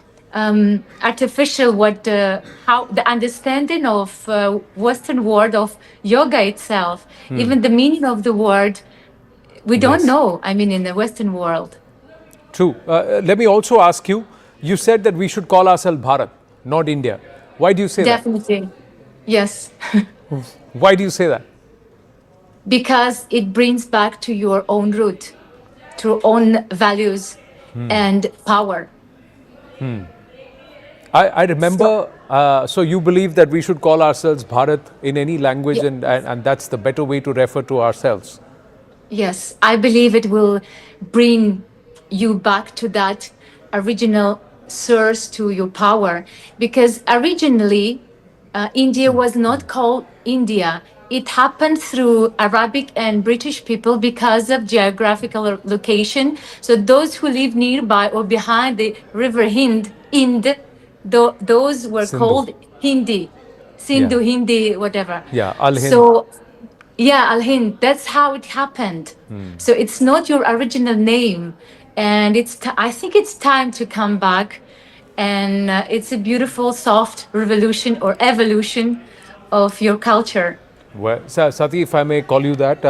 artificial how the understanding of Western world of yoga itself, even the meaning of the word, we don't know. I mean, in the Western world. True. Let me also ask you. You said that we should call ourselves Bharat, not India. Why do you say Definitely. that? Yes. Why do you say that? because it brings back to your own root, to own values and power. I remember, so you believe that we should call ourselves Bharat in any language, and that's the better way to refer to ourselves. Yes, I believe it will bring you back to that original source, to your power, because originally India was not called India. It happened through Arabic and British people because of geographical location. So those who live nearby or behind the river Hind, those were Sindhu. called Hindi, Sindhu, Hindi, whatever. Yeah, Al Hind. So, yeah, Al Hind. That's how it happened. So it's not your original name, and I think it's time to come back, and it's a beautiful, soft revolution or evolution of your culture. Well, Sati, if I may call you that,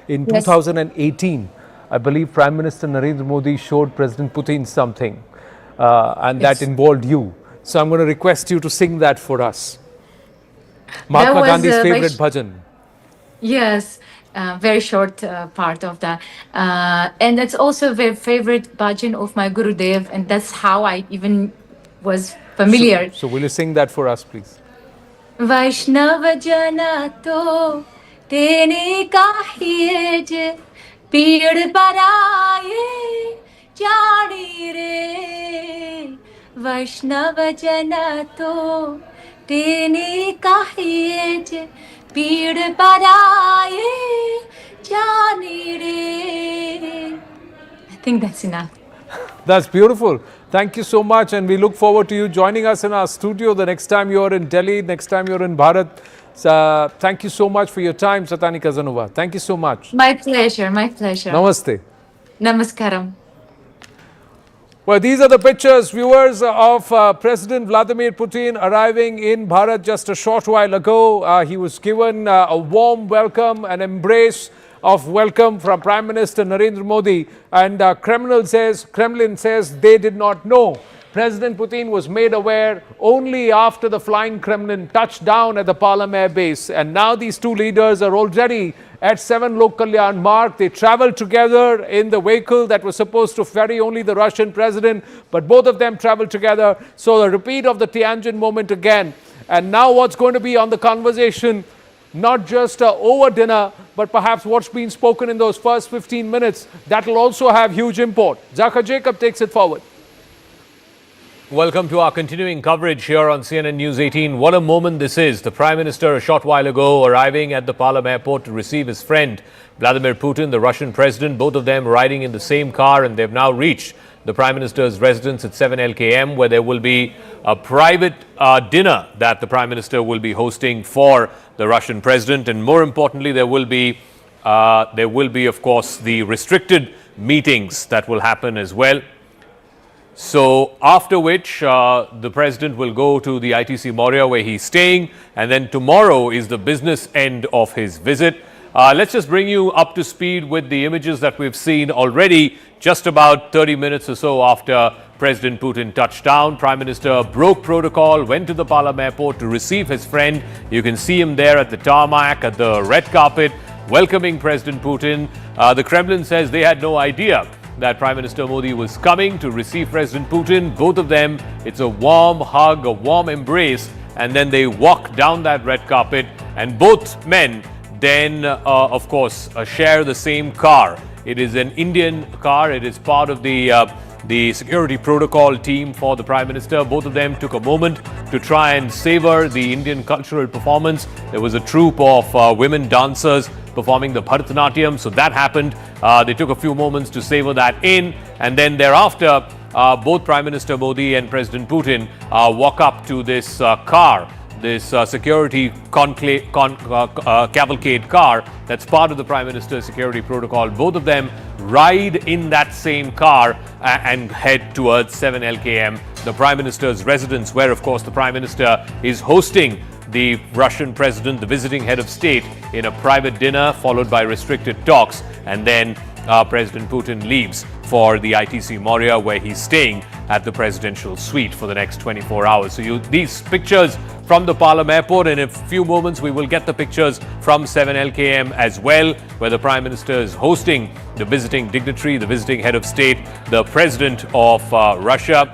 in Yes. 2018, I believe Prime Minister Narendra Modi showed President Putin something, and that Yes. involved you. So I'm going to request you to sing that for us. Mahatma was, Gandhi's very favorite bhajan. Yes, very short part of that. And that's also the favorite bhajan of my Gurudev, and that's how I even was familiar. So will you sing that for us, please? वैष्णव जना तो तेने काहिए जे पीड़ पराए जानी रे वैष्णव जना तो तेने काहिए जे पीड़ पराए जानी रे. I think that's enough. That's beautiful. Thank you so much, and we look forward to you joining us in our studio the next time you're in Delhi, next time you're in Bharat. Thank you so much for your time, Satani Kazanova. Thank you so much. My pleasure, my pleasure. Namaste. Namaskaram. Well, these are the pictures, viewers, of President Vladimir Putin arriving in Bharat just a short while ago. He was given a warm welcome, an embrace of welcome from Prime Minister Narendra Modi, and Kremlin says they did not know. President Putin was made aware only after the flying Kremlin touched down at the Palam Air Base, and now these two leaders are already at 7 Lok Kalyan mark. They traveled together in the vehicle that was supposed to ferry only the Russian president, but both of them traveled together. So a repeat of the Tianjin moment again. And now what's going to be on the conversation, not just over dinner, but perhaps what's been spoken in those first 15 minutes, that will also have huge import. Zaka Jacob takes it forward. Welcome to our continuing coverage here on CNN News 18. What a moment this is. The Prime Minister a short while ago arriving at the Palam airport to receive his friend Vladimir Putin, the Russian president, both of them riding in the same car, and they've now reached the Prime Minister's residence at 7 LKM, where there will be a private dinner that the Prime Minister will be hosting for the Russian president. And more importantly, there will be, of course, the restricted meetings that will happen as well. So after which the president will go to the ITC Maurya where he's staying, and then tomorrow is the business end of his visit. Let's just bring you up to speed with the images that we've seen already. Just about 30 minutes or so after President Putin touched down, Prime Minister broke protocol, went to the Palam airport to receive his friend. You can see him there at the tarmac, at the red carpet, welcoming President Putin. The Kremlin says they had no idea that Prime Minister Modi was coming to receive President Putin. Both of them, it's a warm hug, a warm embrace, and then they walk down that red carpet, and both men then, of course, share the same car. It is an Indian car. It is part of the security protocol team for the Prime Minister. Both of them took a moment to try and savor the Indian cultural performance. There was a troupe of women dancers performing the Bharatanatyam, so that happened. They took a few moments to savor that in, and then thereafter, both Prime Minister Modi and President Putin walk up to this car, this security cavalcade car that's part of the Prime Minister's security protocol. Both of them ride in that same car and head towards 7 LKM, the Prime Minister's residence, where, of course, the Prime Minister is hosting the Russian president, the visiting head of state, in a private dinner followed by restricted talks, and then President Putin leaves for the ITC Maurya where he's staying at the presidential suite for the next 24 hours. So these pictures from the Palam airport, and in a few moments we will get the pictures from 7LKM as well, where the Prime Minister is hosting the visiting dignitary, the visiting head of state, the President of Russia.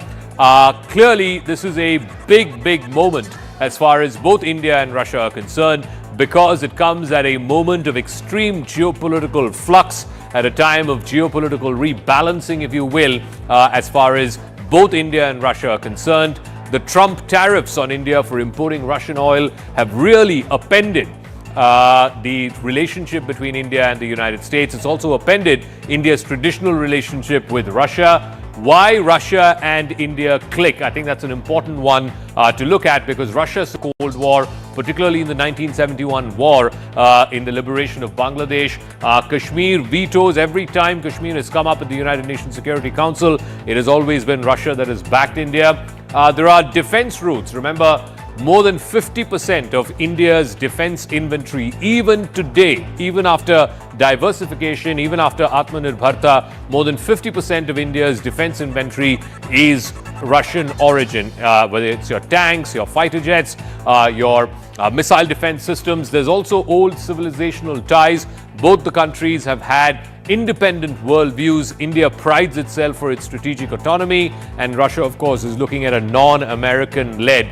Clearly, this is a big moment as far as both India and Russia are concerned, because it comes at a moment of extreme geopolitical flux, at a time of geopolitical rebalancing, if you will, as far as both India and Russia are concerned. The Trump tariffs on India for importing Russian oil have really upended the relationship between India and the United States. It's also upended India's traditional relationship with Russia. Why Russia and India click? I think that's an important one to look at, because Russia's Cold War, particularly in the 1971 war, in the liberation of Bangladesh, Kashmir vetoes. Every time Kashmir has come up at the United Nations Security Council, it has always been Russia that has backed India. There are defense routes. Remember, more than 50% of India's defense inventory, even today, even after diversification, even after Atmanirbharta, more than 50% of India's defense inventory is Russian origin, whether it's your tanks, your fighter jets, your missile defense systems. There's also old civilizational ties. Both the countries have had independent worldviews. India prides itself for its strategic autonomy, and Russia, of course, is looking at a non-American led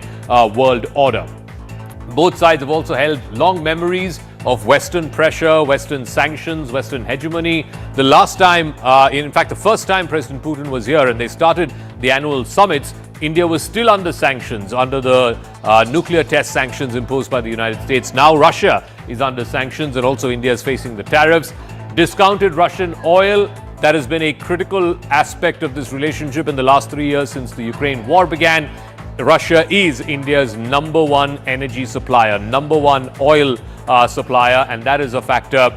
world order. Both sides have also held long memories of Western pressure, Western sanctions, Western hegemony. The last time, in fact, the first time President Putin was here and they started the annual summits, India was still under sanctions, under the nuclear test sanctions imposed by the United States. Now Russia is under sanctions, and also India is facing the tariffs. Discounted Russian oil, that has been a critical aspect of this relationship in the last 3 years since the Ukraine war began. Russia is India's number one energy supplier, number one oil supplier, and that is a factor.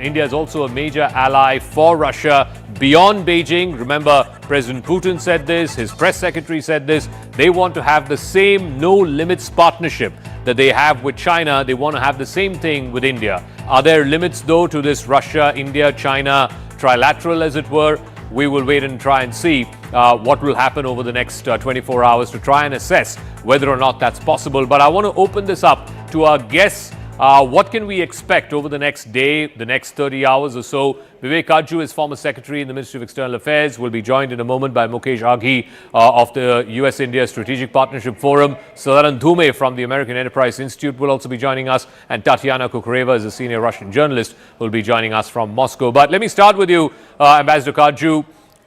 India is also a major ally for Russia beyond Beijing. Remember, President Putin said this, his press secretary said this. They want to have the same no limits partnership that they have with China. They want to have the same thing with India. Are there limits, though, to this Russia, India, China trilateral, as it were? We will wait and try and see what will happen over the next 24 hours to try and assess whether or not that's possible. But I want to open this up to our guests. What can we expect over the next day, the next 30 hours or so? Vivek Kajju is former secretary in the Ministry of External Affairs, will be joined in a moment by Mukesh Aghi of the US-India Strategic Partnership Forum. Sadaran Dhume from the American Enterprise Institute will also be joining us, and Tatiana Kukureva is a senior Russian journalist who will be joining us from Moscow. But let me start with you, Ambassador Kajju.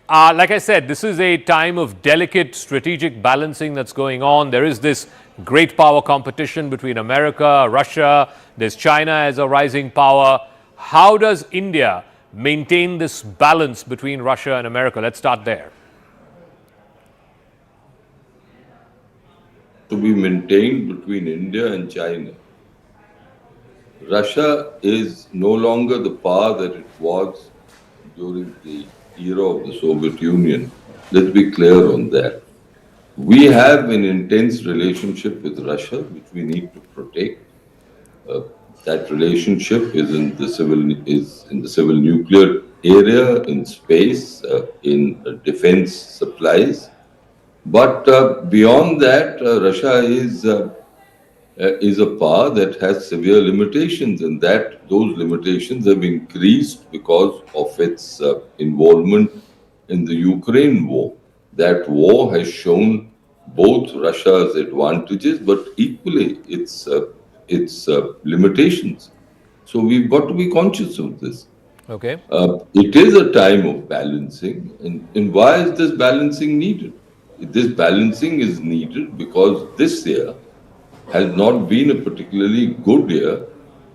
Like I said, this is a time of delicate strategic balancing that's going on. There is this great power competition between America, Russia. There's China as a rising power. How does India maintain this balance between Russia and America? Let's start there. To be maintained between India and China. Russia is no longer the power that it was during the era of the Soviet Union. Let's be clear on that. We have an intense relationship with Russia, which we need to protect. That relationship is in the civil nuclear area, in space, in defense supplies. But beyond that, Russia is a power that has severe limitations, and that those limitations have increased because of its involvement in the Ukraine war. That war has shown both Russia's advantages, but equally its limitations. So we've got to be conscious of this. Okay. It is a time of balancing, and why is this balancing needed? This balancing is needed because this year has not been a particularly good year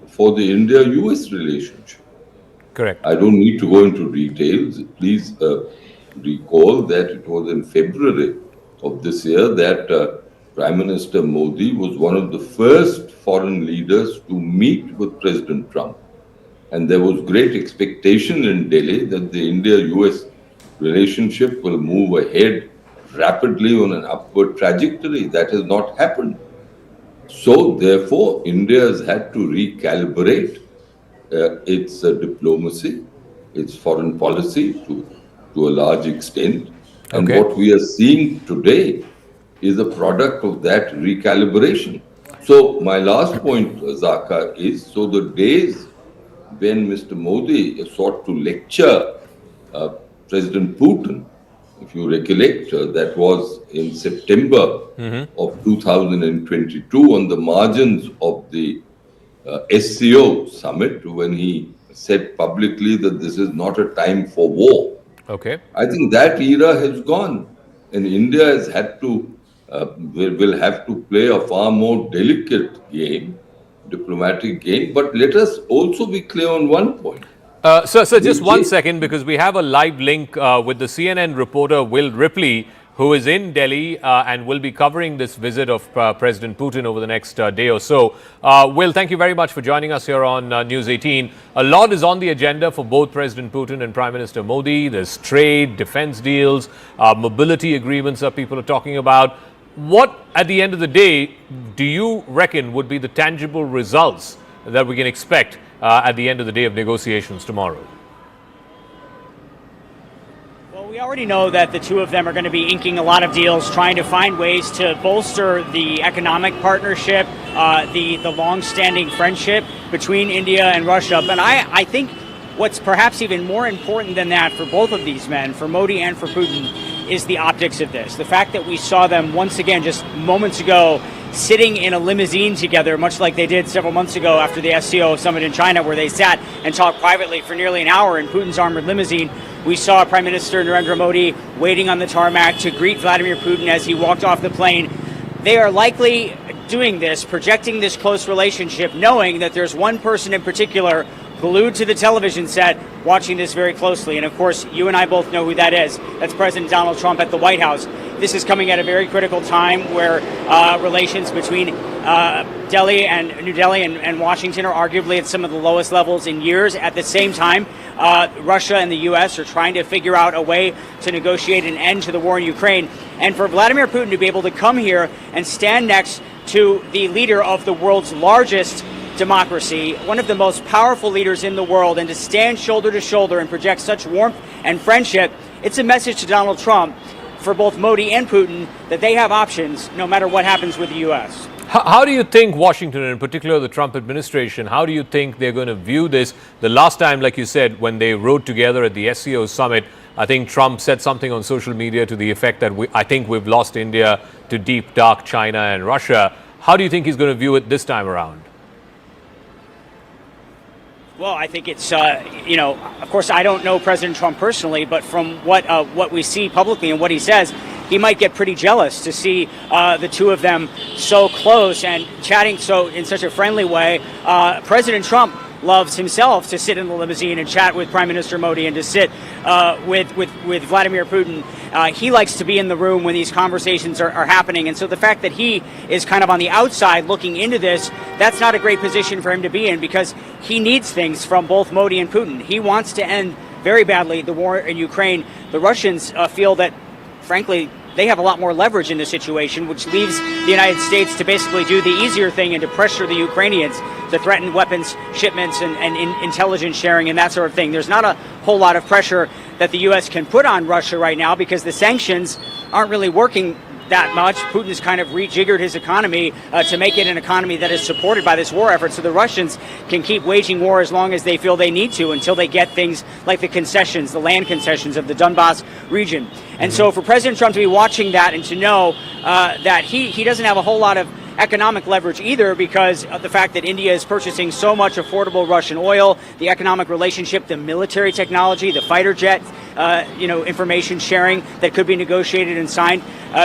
for the India-US relationship. Correct. I don't need to go into details. Please recall that it was in February of this year that Prime Minister Modi was one of the first foreign leaders to meet with President Trump. And there was great expectation in Delhi that the India-US relationship will move ahead rapidly on an upward trajectory. That has not happened. So, therefore, India has had to recalibrate its diplomacy, its foreign policy to a large extent. And Okay. what we are seeing today is a product of that recalibration. So my last point, Zaka, is so the days when Mr. Modi sought to lecture uh, President Putin, if you recollect, that was in September of 2022 on the margins of the SCO summit when he said publicly that this is not a time for war. Okay. I think that era has gone, and India has had to will have to play a far more delicate game, diplomatic game. But let us also be clear on one point. Sir, just one We- second, because we have a live link with the CNN reporter Will Ripley, who is in Delhi and will be covering this visit of President Putin over the next day or so. Will, thank you very much for joining us here on News 18. A lot is on the agenda for both President Putin and Prime Minister Modi. There's trade, defense deals, mobility agreements that people are talking about. What, at the end of the day, do you reckon would be the tangible results that we can expect at the end of the day of negotiations tomorrow? Well, we already know that the two of them are going to be inking a lot of deals, trying to find ways to bolster the economic partnership, the long-standing friendship between India and Russia. But I think what's perhaps even more important than that for both of these men, for Modi and for Putin, is the optics of this. The fact that we saw them once again just moments ago sitting in a limousine together, much like they did several months ago after the SCO summit in China, where they sat and talked privately for nearly an hour in Putin's armored limousine. We saw Prime Minister Narendra Modi waiting on the tarmac to greet Vladimir Putin as he walked off the plane. They are likely doing this, projecting this close relationship, knowing that there's one person in particular glued to the television set watching this very closely. And of course, you and I both know who that is. That's President Donald Trump at the White House. This is coming at a very critical time where relations between Delhi and New Delhi and Washington are arguably at some of the lowest levels in years. At the same time, Russia and the U.S. are trying to figure out a way to negotiate an end to the war in Ukraine. And for Vladimir Putin to be able to come here and stand next to the leader of the world's largest democracy, one of the most powerful leaders in the world, and to stand shoulder to shoulder and project such warmth and friendship, it's a message to Donald Trump, for both Modi and Putin, that they have options no matter what happens with the U.S. How do you think Washington, and in particular the Trump administration, how do you think they're going to view this? The last time, like you said, when they rode together at the SCO summit, I think Trump said something on social media to the effect that I think we've lost India to deep, dark China and Russia. How do you think he's going to view it this time around? Well, I think it's, of course, I don't know President Trump personally, but from what we see publicly and what he says, he might get pretty jealous to see the two of them so close and chatting so in such a friendly way. President Trump loves himself to sit in the limousine and chat with Prime Minister Modi and to sit with Vladimir Putin. He likes to be in the room when these conversations are happening. And so the fact that he is kind of on the outside looking into this, that's not a great position for him to be in, because he needs things from both Modi and Putin. He wants to end very badly the war in Ukraine. The Russians feel that, frankly, they have a lot more leverage in the situation, which leaves the United States to basically do the easier thing and to pressure the Ukrainians to threaten weapons shipments and intelligence sharing and that sort of thing. There's not a whole lot of pressure that the U.S. can put on Russia right now because the sanctions aren't really working that much. Putin's kind of rejiggered his economy to make it an economy that is supported by this war effort, so the Russians can keep waging war as long as they feel they need to, until they get things like the concessions, the land concessions of the Donbas region. And so for President Trump to be watching that and to know that he doesn't have a whole lot of economic leverage either, because of the fact that India is purchasing so much affordable Russian oil, the economic relationship, the military technology, the fighter jet, information sharing that could be negotiated and signed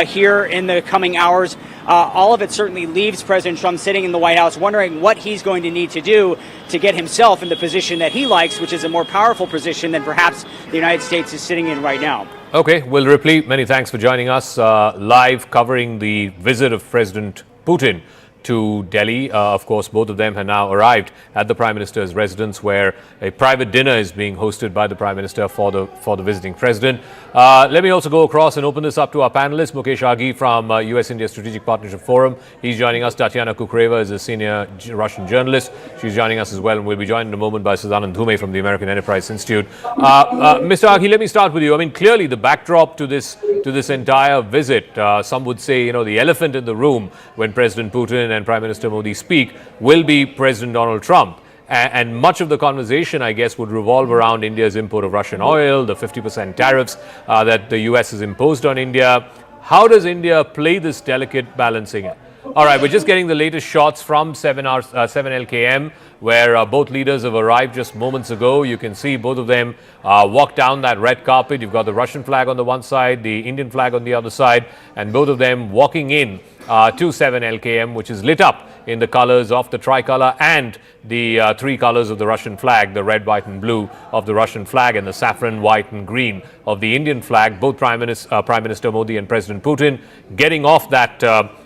here in the coming hours. All of it certainly leaves President Trump sitting in the White House wondering what he's going to need to do to get himself in the position that he likes, which is a more powerful position than perhaps the United States is sitting in right now. Okay, Will Ripley, many thanks for joining us live covering the visit of President Putin to Delhi. Of course, both of them have now arrived at the Prime Minister's residence, where a private dinner is being hosted by the Prime Minister for the visiting president. Let me also go across and open this up to our panelists. Mukesh Aghi from US-India Strategic Partnership Forum. He's joining us. Tatiana Kukreva is a senior Russian journalist. She's joining us as well, and we'll be joined in a moment by Suzanne Dhume from the American Enterprise Institute. Mr. Aghi, let me start with you. I mean, clearly the backdrop to this entire visit, some would say, the elephant in the room when President Putin and Prime Minister Modi speak will be President Donald Trump. And much of the conversation, I guess, would revolve around India's import of Russian oil, the 50% tariffs that the US has imposed on India. How does India play this delicate balancing act? All right, we're just getting the latest shots from 7 LKM, where both leaders have arrived just moments ago. You can see both of them walk down that red carpet. You've got the Russian flag on the one side, the Indian flag on the other side, and both of them walking in to 7 LKM, which is lit up in the colors of the tricolor and the three colors of the Russian flag, the red, white and blue of the Russian flag and the saffron, white and green of the Indian flag. Both Prime Minister Modi and President Putin getting off that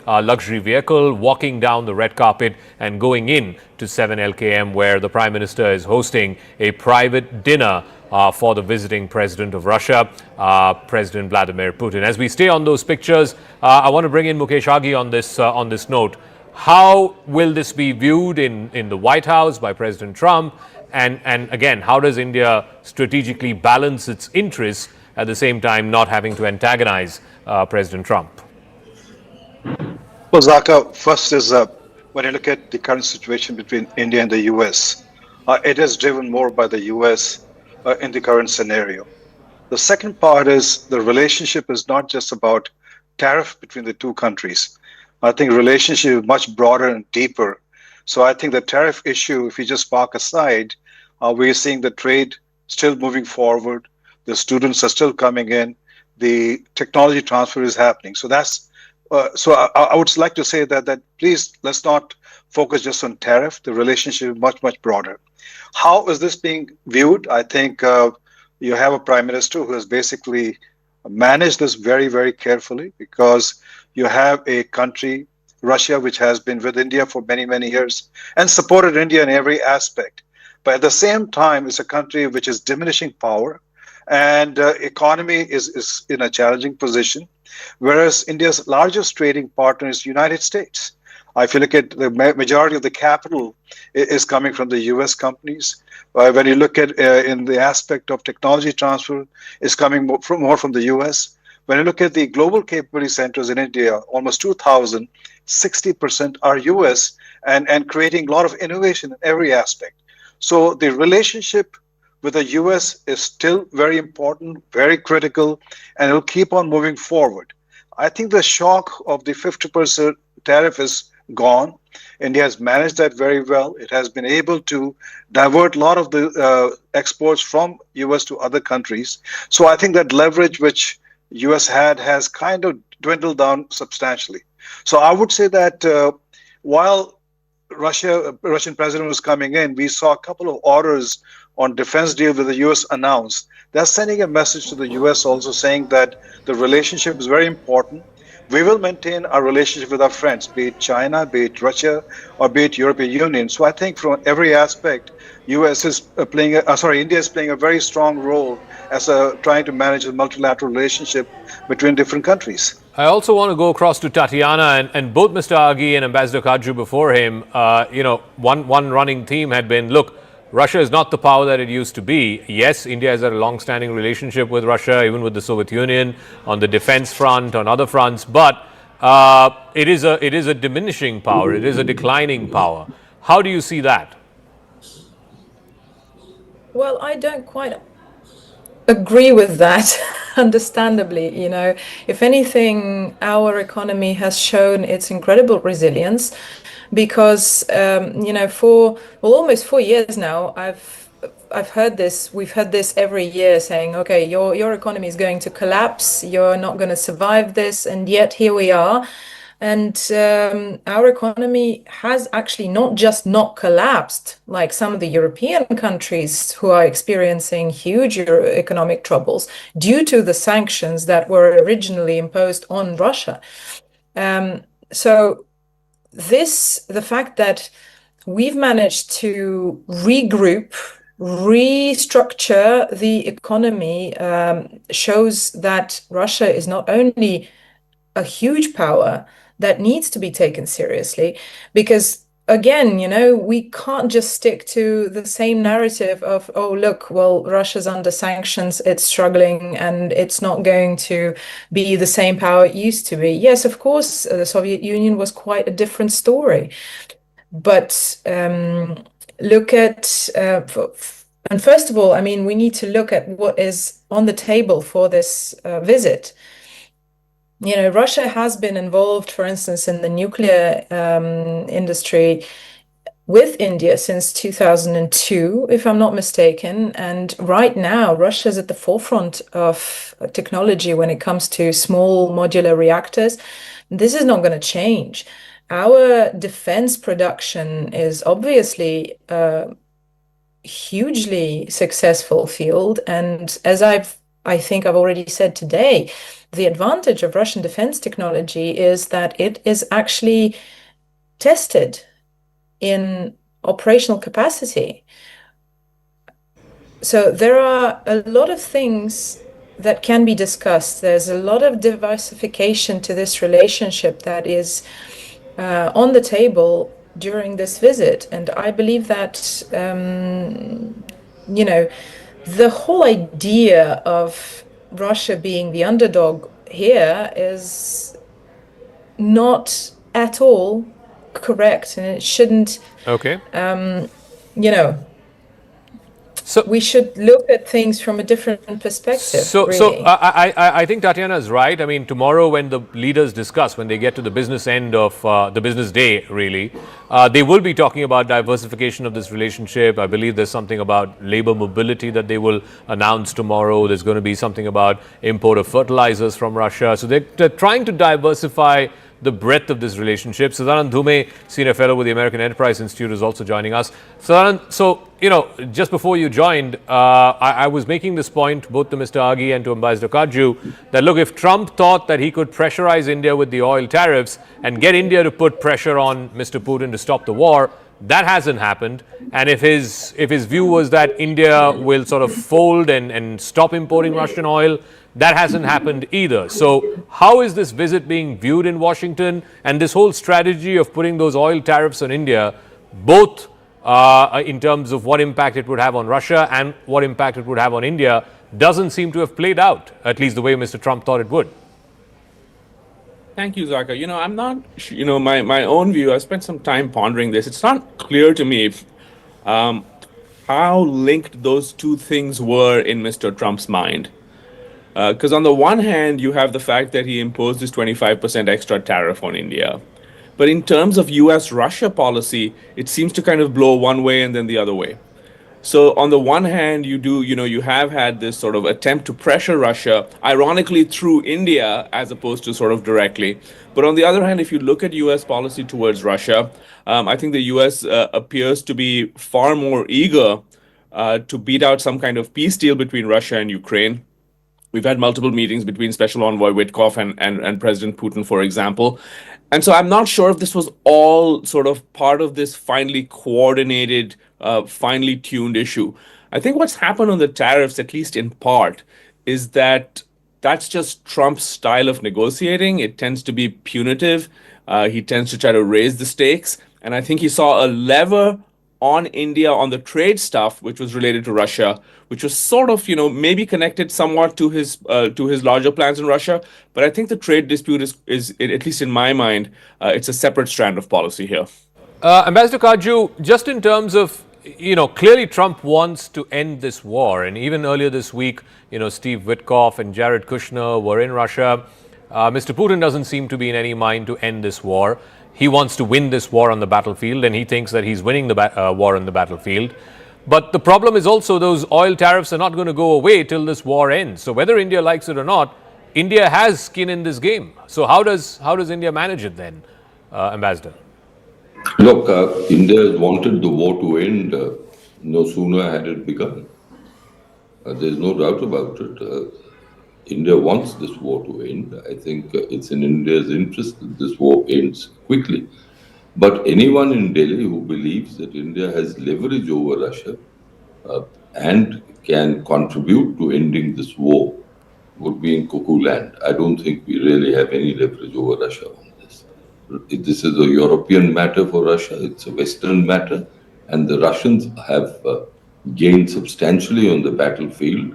luxury vehicle, walking down the red carpet and going in to 7 LKM, where the Prime Minister is hosting a private dinner for the visiting President of Russia, President Vladimir Putin. As we stay on those pictures, I want to bring in Mukesh Aghi on this note. How will this be viewed in the White House by President Trump? And again, how does India strategically balance its interests at the same time not having to antagonize President Trump? Well, Zaka, first is when you look at the current situation between India and the US, it is driven more by the US in the current scenario. The second part is the relationship is not just about tariff between the two countries. I think relationship is much broader and deeper. So I think the tariff issue, if you just park aside, we're seeing the trade still moving forward. The students are still coming in. The technology transfer is happening. So that's so I would like to say that please let's not focus just on tariff. The relationship is much broader. How is this being viewed? I think you have a prime minister who has basically managed this very carefully, because you have a country, Russia, which has been with India for many years and supported India in every aspect. But at the same time, it's a country which is diminishing power, and economy is in a challenging position, whereas India's largest trading partner is the United States. If you look at the majority of the capital is coming from the US companies. When you look at in the aspect of technology transfer, it's coming more from the US. When you look at the global capability centers in India, almost 2,000, 60% are US, and creating a lot of innovation in every aspect. So the relationship with the US is still very important, very critical, and it will keep on moving forward. I think the shock of the 50% tariff is gone. India has managed that very well. It has been able to divert a lot of the exports from US to other countries. So I think that leverage which US had has kind of dwindled down substantially. So I would say that while Russian president was coming in, we saw a couple of orders on defense deal with the US announced. They're sending a message to the US also saying that the relationship is very important. We will maintain our relationship with our friends, be it China, be it Russia, or be it European Union. So I think from every aspect, India is playing a very strong role as trying to manage a multilateral relationship between different countries. I also want to go across to Tatiana, and both Mr. Aghi and Ambassador Kaju before him, one running theme had been, look, Russia is not the power that it used to be. Yes, India has had a long-standing relationship with Russia, even with the Soviet Union, on the defense front, on other fronts, but it is a diminishing power. It is a declining power. How do you see that? Well, I don't quite agree with that, understandably. If anything, our economy has shown its incredible resilience, because for almost 4 years now, I've heard this. We've heard this every year, saying, "Okay, your economy is going to collapse. You're not going to survive this," and yet here we are. And our economy has actually not just not collapsed, like some of the European countries who are experiencing huge economic troubles due to the sanctions that were originally imposed on Russia. So the fact that we've managed to regroup, restructure the economy, shows that Russia is not only a huge power that needs to be taken seriously, because again, we can't just stick to the same narrative of, oh, look, well, Russia's under sanctions, it's struggling, and it's not going to be the same power it used to be. Yes, of course, the Soviet Union was quite a different story. But look at, and first of all, I mean, we need to look at what is on the table for this visit. Russia has been involved, for instance, in the nuclear industry with India since 2002, if I'm not mistaken. And right now, Russia is at the forefront of technology when it comes to small modular reactors. This is not going to change. Our defense production is obviously a hugely successful field. And as I think I've already said today, the advantage of Russian defense technology is that it is actually tested in operational capacity. So there are a lot of things that can be discussed. There's a lot of diversification to this relationship that is on the table during this visit. And I believe that, the whole idea of Russia being the underdog here is not at all correct, and it shouldn't. Okay. So we should look at things from a different perspective. So I think Tatiana is right. I mean, tomorrow when the leaders discuss, when they get to the business end of the business day, really, they will be talking about diversification of this relationship. I believe there's something about labor mobility that they will announce tomorrow. There's going to be something about import of fertilizers from Russia. So they're trying to diversify the breadth of this relationship. Sadanand Dhume, senior fellow with the American Enterprise Institute, is also joining us. Sadanand, so, just before you joined, I was making this point both to Mr. Aghi and to Ambassador Kaju that, look, if Trump thought that he could pressurize India with the oil tariffs and get India to put pressure on Mr. Putin to stop the war, that hasn't happened. And if his view was that India will sort of fold and stop importing Russian oil, that hasn't happened either. So how is this visit being viewed in Washington, and this whole strategy of putting those oil tariffs on India, both in terms of what impact it would have on Russia and what impact it would have on India, doesn't seem to have played out, at least the way Mr. Trump thought it would? Thank you, Zaka. I'm not, my own view, I spent some time pondering this. It's not clear to me if, how linked those two things were in Mr. Trump's mind. Because on the one hand, you have the fact that he imposed this 25% extra tariff on India. But in terms of US-Russia policy, it seems to kind of blow one way and then the other way. So on the one hand, you have had this sort of attempt to pressure Russia, ironically through India, as opposed to sort of directly. But on the other hand, if you look at US policy towards Russia, I think the US appears to be far more eager to beat out some kind of peace deal between Russia and Ukraine. We've had multiple meetings between Special Envoy Witkoff and President Putin, for example. And so I'm not sure if this was all sort of part of this finely coordinated, finely tuned issue. I think what's happened on the tariffs, at least in part, is that that's just Trump's style of negotiating. It tends to be punitive. He tends to try to raise the stakes. And I think he saw a lever on India on the trade stuff, which was related to Russia, which was sort of, maybe connected somewhat to his larger plans in Russia. But I think the trade dispute is at least in my mind, it's a separate strand of policy here. Ambassador Kaju, just in terms of, clearly Trump wants to end this war. And even earlier this week, Steve Witkoff and Jared Kushner were in Russia. Mr. Putin doesn't seem to be in any mind to end this war. He wants to win this war on the battlefield, and he thinks that he's winning the war on the battlefield. But the problem is also those oil tariffs are not going to go away till this war ends. So whether India likes it or not, India has skin in this game. So how does India manage it then, Ambassador? Look, India has wanted the war to end no sooner had it begun. There's no doubt about it. India wants this war to end. I think it's in India's interest that this war ends quickly. But anyone in Delhi who believes that India has leverage over Russia and can contribute to ending this war would be in cuckoo land. I don't think we really have any leverage over Russia on this. This is a European matter for Russia, it's a Western matter, and the Russians have gained substantially on the battlefield.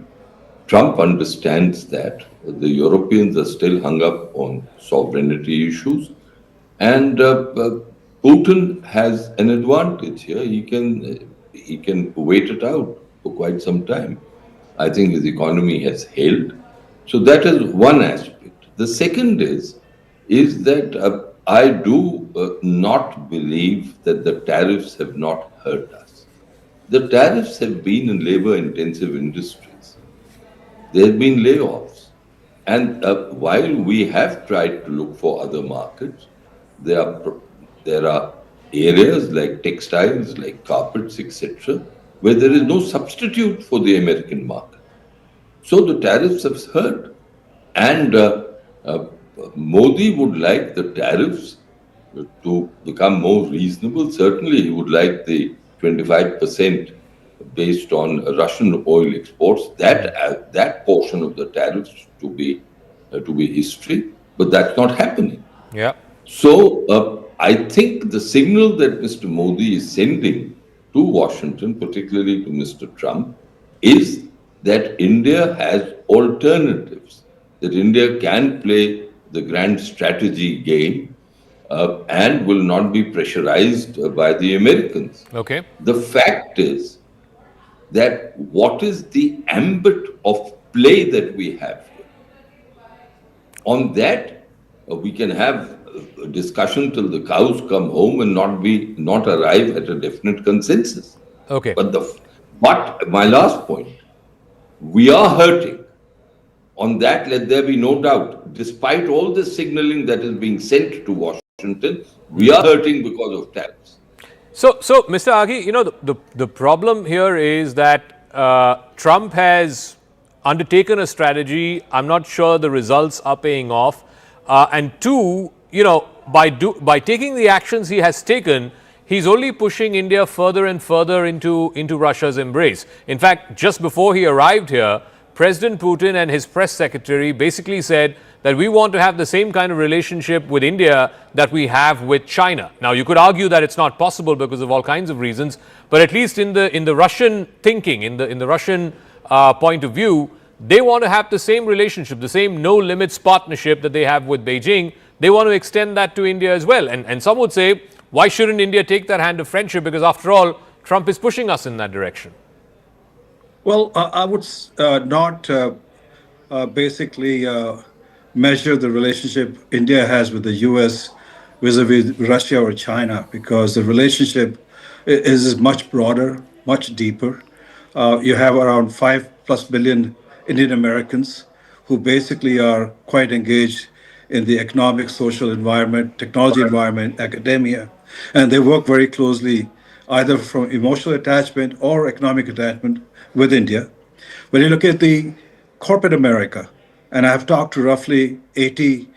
Trump understands that. The Europeans are still hung up on sovereignty issues, and Putin has an advantage here. He can wait it out for quite some time. I think his economy has held. So that is one aspect. The second is that I do not believe that the tariffs have not hurt us. The tariffs have been in labor-intensive industries. There have been layoffs. And while we have tried to look for other markets, there are areas like textiles, like carpets, etc., where there is no substitute for the American market. So the tariffs have hurt. And Modi would like the tariffs to become more reasonable. Certainly, he would like the 25% based on Russian oil exports, that portion of the tariffs to be history, but that's not happening. Yeah. So I think the signal that Mr. Modi is sending to Washington, particularly to Mr. Trump, is that India has alternatives, that India can play the grand strategy game and will not be pressurized by the Americans. Okay. The fact is that what is the ambit of play that we have here? On that, we can have a discussion till the cows come home and not arrive at a definite consensus. Okay. But my last point, we are hurting. On that, let there be no doubt. Despite all the signaling that is being sent to Washington, we are hurting because of tariffs. So Mr. Aghi, the problem here is that Trump has undertaken a strategy. I'm not sure the results are paying off. And two, by taking the actions he has taken, he's only pushing India further and further into Russia's embrace. In fact, just before he arrived here, President Putin and his press secretary basically said that we want to have the same kind of relationship with India that we have with China. Now, you could argue that it's not possible because of all kinds of reasons, but at least in the Russian thinking, in the Russian point of view, they want to have the same relationship, the same no limits partnership that they have with Beijing. They want to extend that to India as well. And some would say, why shouldn't India take that hand of friendship? Because after all, Trump is pushing us in that direction. Well, I would not basically measure the relationship India has with the US vis-a-vis Russia or China, because the relationship is much broader, much deeper. You have around 5+ billion Indian Americans who basically are quite engaged in the economic, social environment, technology environment, academia, and they work very closely either from emotional attachment or economic attachment with India. When you look at the corporate America, and I've talked to roughly 80+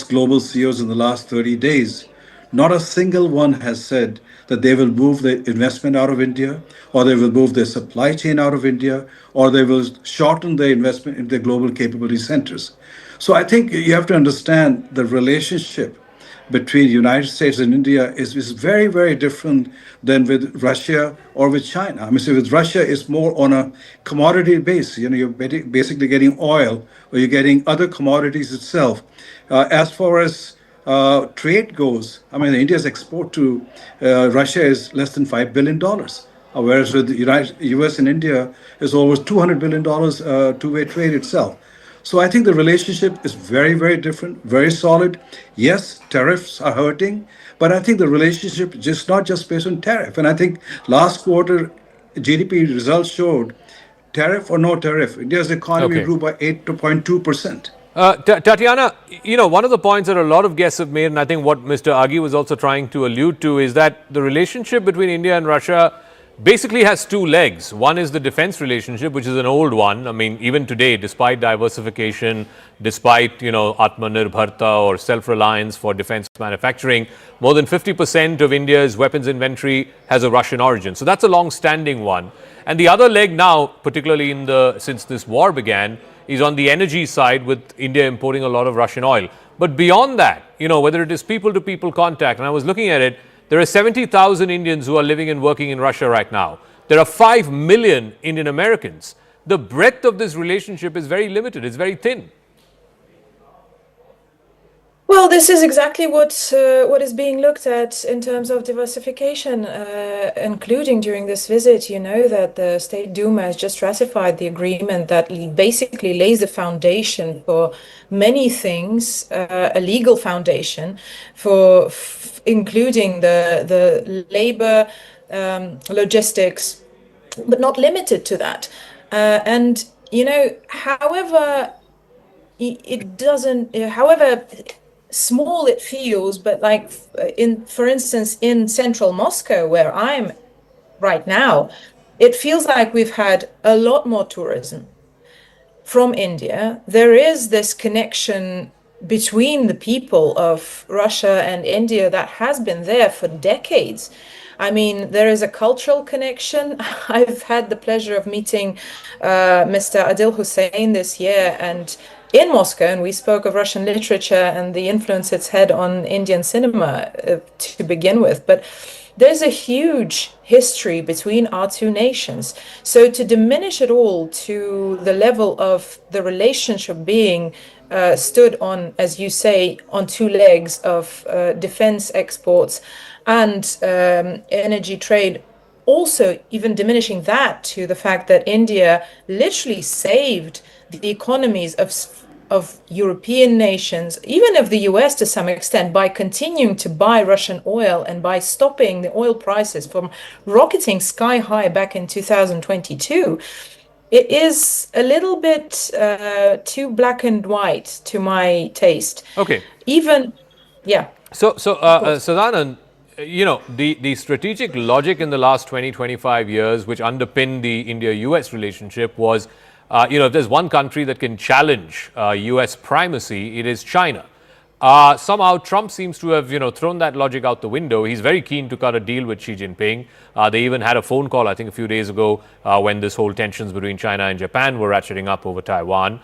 global CEOs in the last 30 days, not a single one has said that they will move the investment out of India, or they will move their supply chain out of India, or they will shorten their investment in their global capability centers. So I think you have to understand the relationship between the United States and India is very, very different than with Russia or with China. I mean, so with Russia, it's more on a commodity base. You're basically getting oil, or you're getting other commodities itself. As far as trade goes, I mean, India's export to Russia is less than $5 billion. Whereas with the US and India is over $200 billion two-way trade itself. So I think the relationship is very, very different, very solid. Yes, tariffs are hurting, but I think the relationship is just not just based on tariff. And I think last quarter GDP results showed tariff or no tariff, India's economy grew by 8.2%. Tatiana, one of the points that a lot of guests have made, and I think what Mr. Aghi was also trying to allude to, is that the relationship between India and Russia basically has two legs. One is the defense relationship, which is an old one. I mean, even today, despite diversification, despite, Atmanirbharta or self-reliance for defense manufacturing, more than 50% of India's weapons inventory has a Russian origin. So that's a long-standing one. And the other leg now, particularly since this war began, is on the energy side, with India importing a lot of Russian oil. But beyond that, whether it is people-to-people contact, and I was looking at it, there are 70,000 Indians who are living and working in Russia right now. There are 5 million Indian Americans. The breadth of this relationship is very limited. It's very thin. Well, this is exactly what is being looked at in terms of diversification, including during this visit. You know that the State Duma has just ratified the agreement that basically lays the foundation for many things, a legal foundation for including the labor, logistics, but not limited to that. And however it doesn't, however small it feels, but for instance, in central Moscow, where I'm right now, it feels like we've had a lot more tourism from India. There is this connection between the people of Russia and India that has been there for decades. I mean, there is a cultural connection. I've had the pleasure of meeting Mr. Adil Hussein this year and in Moscow, and we spoke of Russian literature and the influence it's had on Indian cinema to begin with. But there's a huge history between our two nations. So to diminish it all to the level of the relationship being stood on, as you say, on two legs of defense exports and energy trade, also even diminishing that to the fact that India literally saved the economies of European nations, even of the US to some extent, by continuing to buy Russian oil and by stopping the oil prices from rocketing sky high back in 2022, it is a little bit too black and white to my taste. Okay. So Sadanand, the strategic logic in the last 20-25 years, which underpinned the India-US relationship was, if there's one country that can challenge US primacy, it is China. Somehow Trump seems to have, thrown that logic out the window. He's very keen to cut a deal with Xi Jinping. They even had a phone call, I think, a few days ago when this whole tensions between China and Japan were ratcheting up over Taiwan.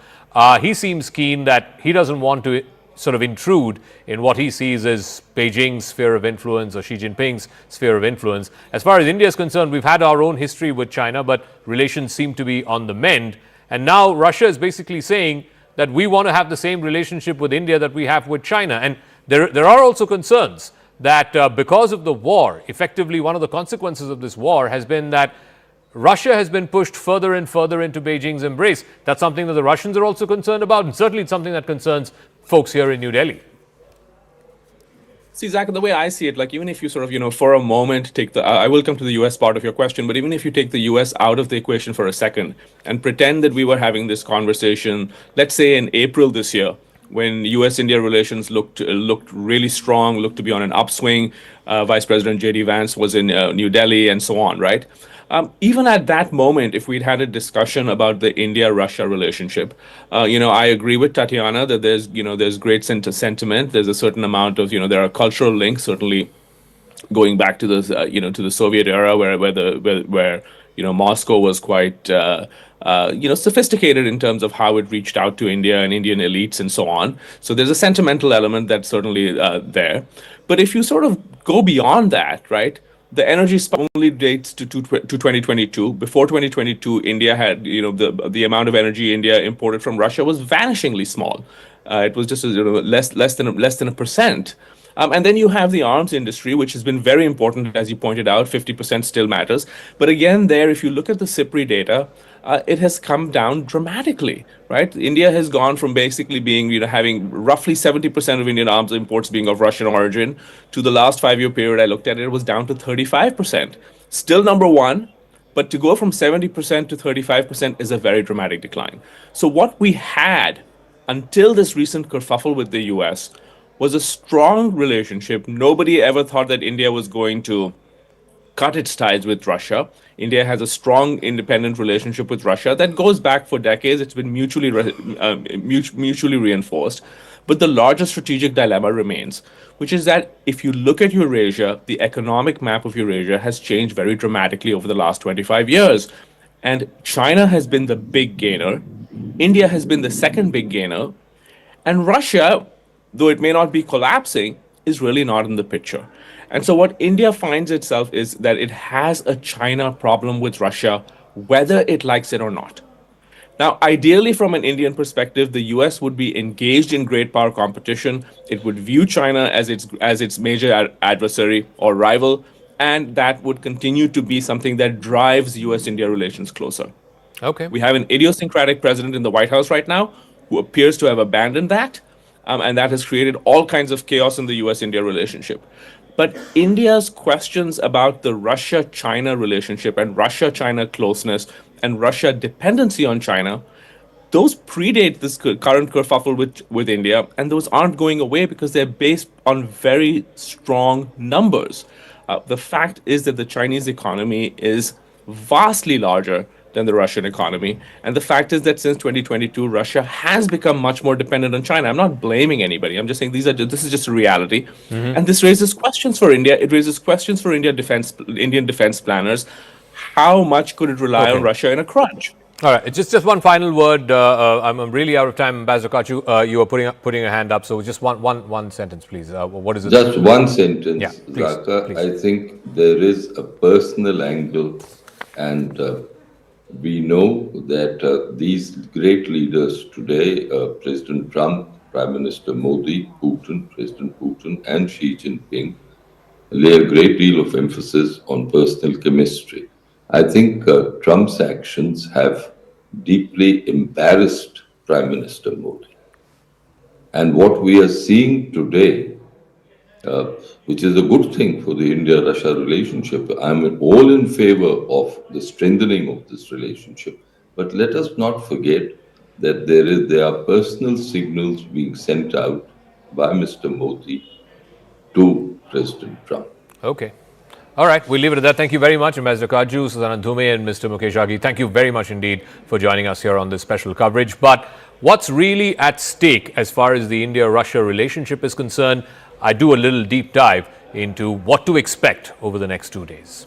He seems keen that he doesn't want to sort of intrude in what he sees as Beijing's sphere of influence or Xi Jinping's sphere of influence. As far as India is concerned, we've had our own history with China, but relations seem to be on the mend. And now Russia is basically saying that we want to have the same relationship with India that we have with China. And there are also concerns that because of the war, effectively one of the consequences of this war has been that Russia has been pushed further and further into Beijing's embrace. That's something that the Russians are also concerned about, and certainly it's something that concerns folks here in New Delhi. See, Zach, the way I see it, even if you sort of, for a moment take I will come to the US part of your question, but even if you take the US out of the equation for a second and pretend that we were having this conversation, let's say in April this year, when US-India relations looked really strong, looked to be on an upswing, Vice President J.D. Vance was in New Delhi and so on, right? Even at that moment, if we'd had a discussion about the India-Russia relationship, I agree with Tatiana that there's great sentiment. There's a certain amount of, there are cultural links, certainly going back to the, to the Soviet era where Moscow was quite, sophisticated in terms of how it reached out to India and Indian elites and so on. So there's a sentimental element that's certainly there. But if you sort of go beyond that, right? The energy spike only dates to 2022. Before 2022, India had, the amount of energy India imported from Russia was vanishingly small. It was just less than a percent. And then you have the arms industry, which has been very important, as you pointed out. 50% still matters. But again, if you look at the CIPRI data, it has come down dramatically, right? India has gone from basically being, having roughly 70% of Indian arms imports being of Russian origin to the last 5-year period I looked at, it was down to 35%. Still number one, but to go from 70% to 35% is a very dramatic decline. So what we had until this recent kerfuffle with the US was a strong relationship. Nobody ever thought that India was going to cut its ties with Russia. India has a strong independent relationship with Russia that goes back for decades. It's been mutually reinforced. But the larger strategic dilemma remains, which is that if you look at Eurasia, the economic map of Eurasia has changed very dramatically over the last 25 years. And China has been the big gainer. India has been the second big gainer. And Russia, though it may not be collapsing, is really not in the picture. And so what India finds itself is that it has a China problem with Russia, whether it likes it or not. Now, ideally, from an Indian perspective, the US would be engaged in great power competition. It would view China as its major adversary or rival, and that would continue to be something that drives US-India relations closer. Okay. We have an idiosyncratic president in the White House right now who appears to have abandoned that, and that has created all kinds of chaos in the US-India relationship. But India's questions about the Russia-China relationship and Russia-China closeness and Russia dependency on China, those predate this current kerfuffle with India, and those aren't going away because they're based on very strong numbers. The fact is that the Chinese economy is vastly larger than the Russian economy. And the fact is that since 2022, Russia has become much more dependent on China. I'm not blaming anybody. I'm just saying this is just a reality. And this raises questions for India. It raises questions for Indian defense planners. How much could it rely on Russia in a crunch? All right, just one final word. I'm really out of time, Ambassador Kachu. You were putting a hand up, so just one sentence, please. What is it? Just one sentence, yeah, please, Zaka. please. I think there is a personal angle, and we know that these great leaders today, President Trump, Prime Minister Modi, President Putin, and Xi Jinping, lay a great deal of emphasis on personal chemistry. I think Trump's actions have deeply embarrassed Prime Minister Modi. And what we are seeing today, which is a good thing for the India-Russia relationship, I'm all in favor of the strengthening of this relationship. But let us not forget that there are personal signals being sent out by Mr. Modi to President Trump. Okay. All right, we'll leave it at that. Thank you very much, Ambassador Kaju, Susanna Dhume, and Mr. Mukesh Aghi. Thank you very much indeed for joining us here on this special coverage. But what's really at stake as far as the India-Russia relationship is concerned, I do a little deep dive into what to expect over the next 2 days.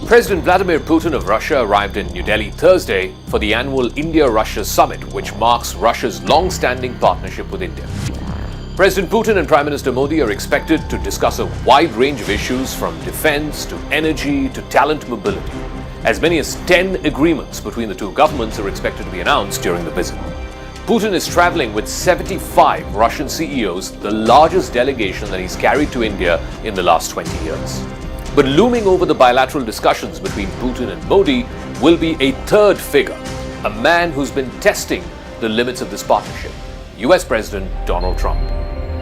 President Vladimir Putin of Russia arrived in New Delhi Thursday for the annual India-Russia summit, which marks Russia's long-standing partnership with India. President Putin and Prime Minister Modi are expected to discuss a wide range of issues from defense to energy to talent mobility. As many as 10 agreements between the two governments are expected to be announced during the visit. Putin is traveling with 75 Russian CEOs, the largest delegation that he's carried to India in the last 20 years. But looming over the bilateral discussions between Putin and Modi will be a third figure, a man who's been testing the limits of this partnership, US President Donald Trump.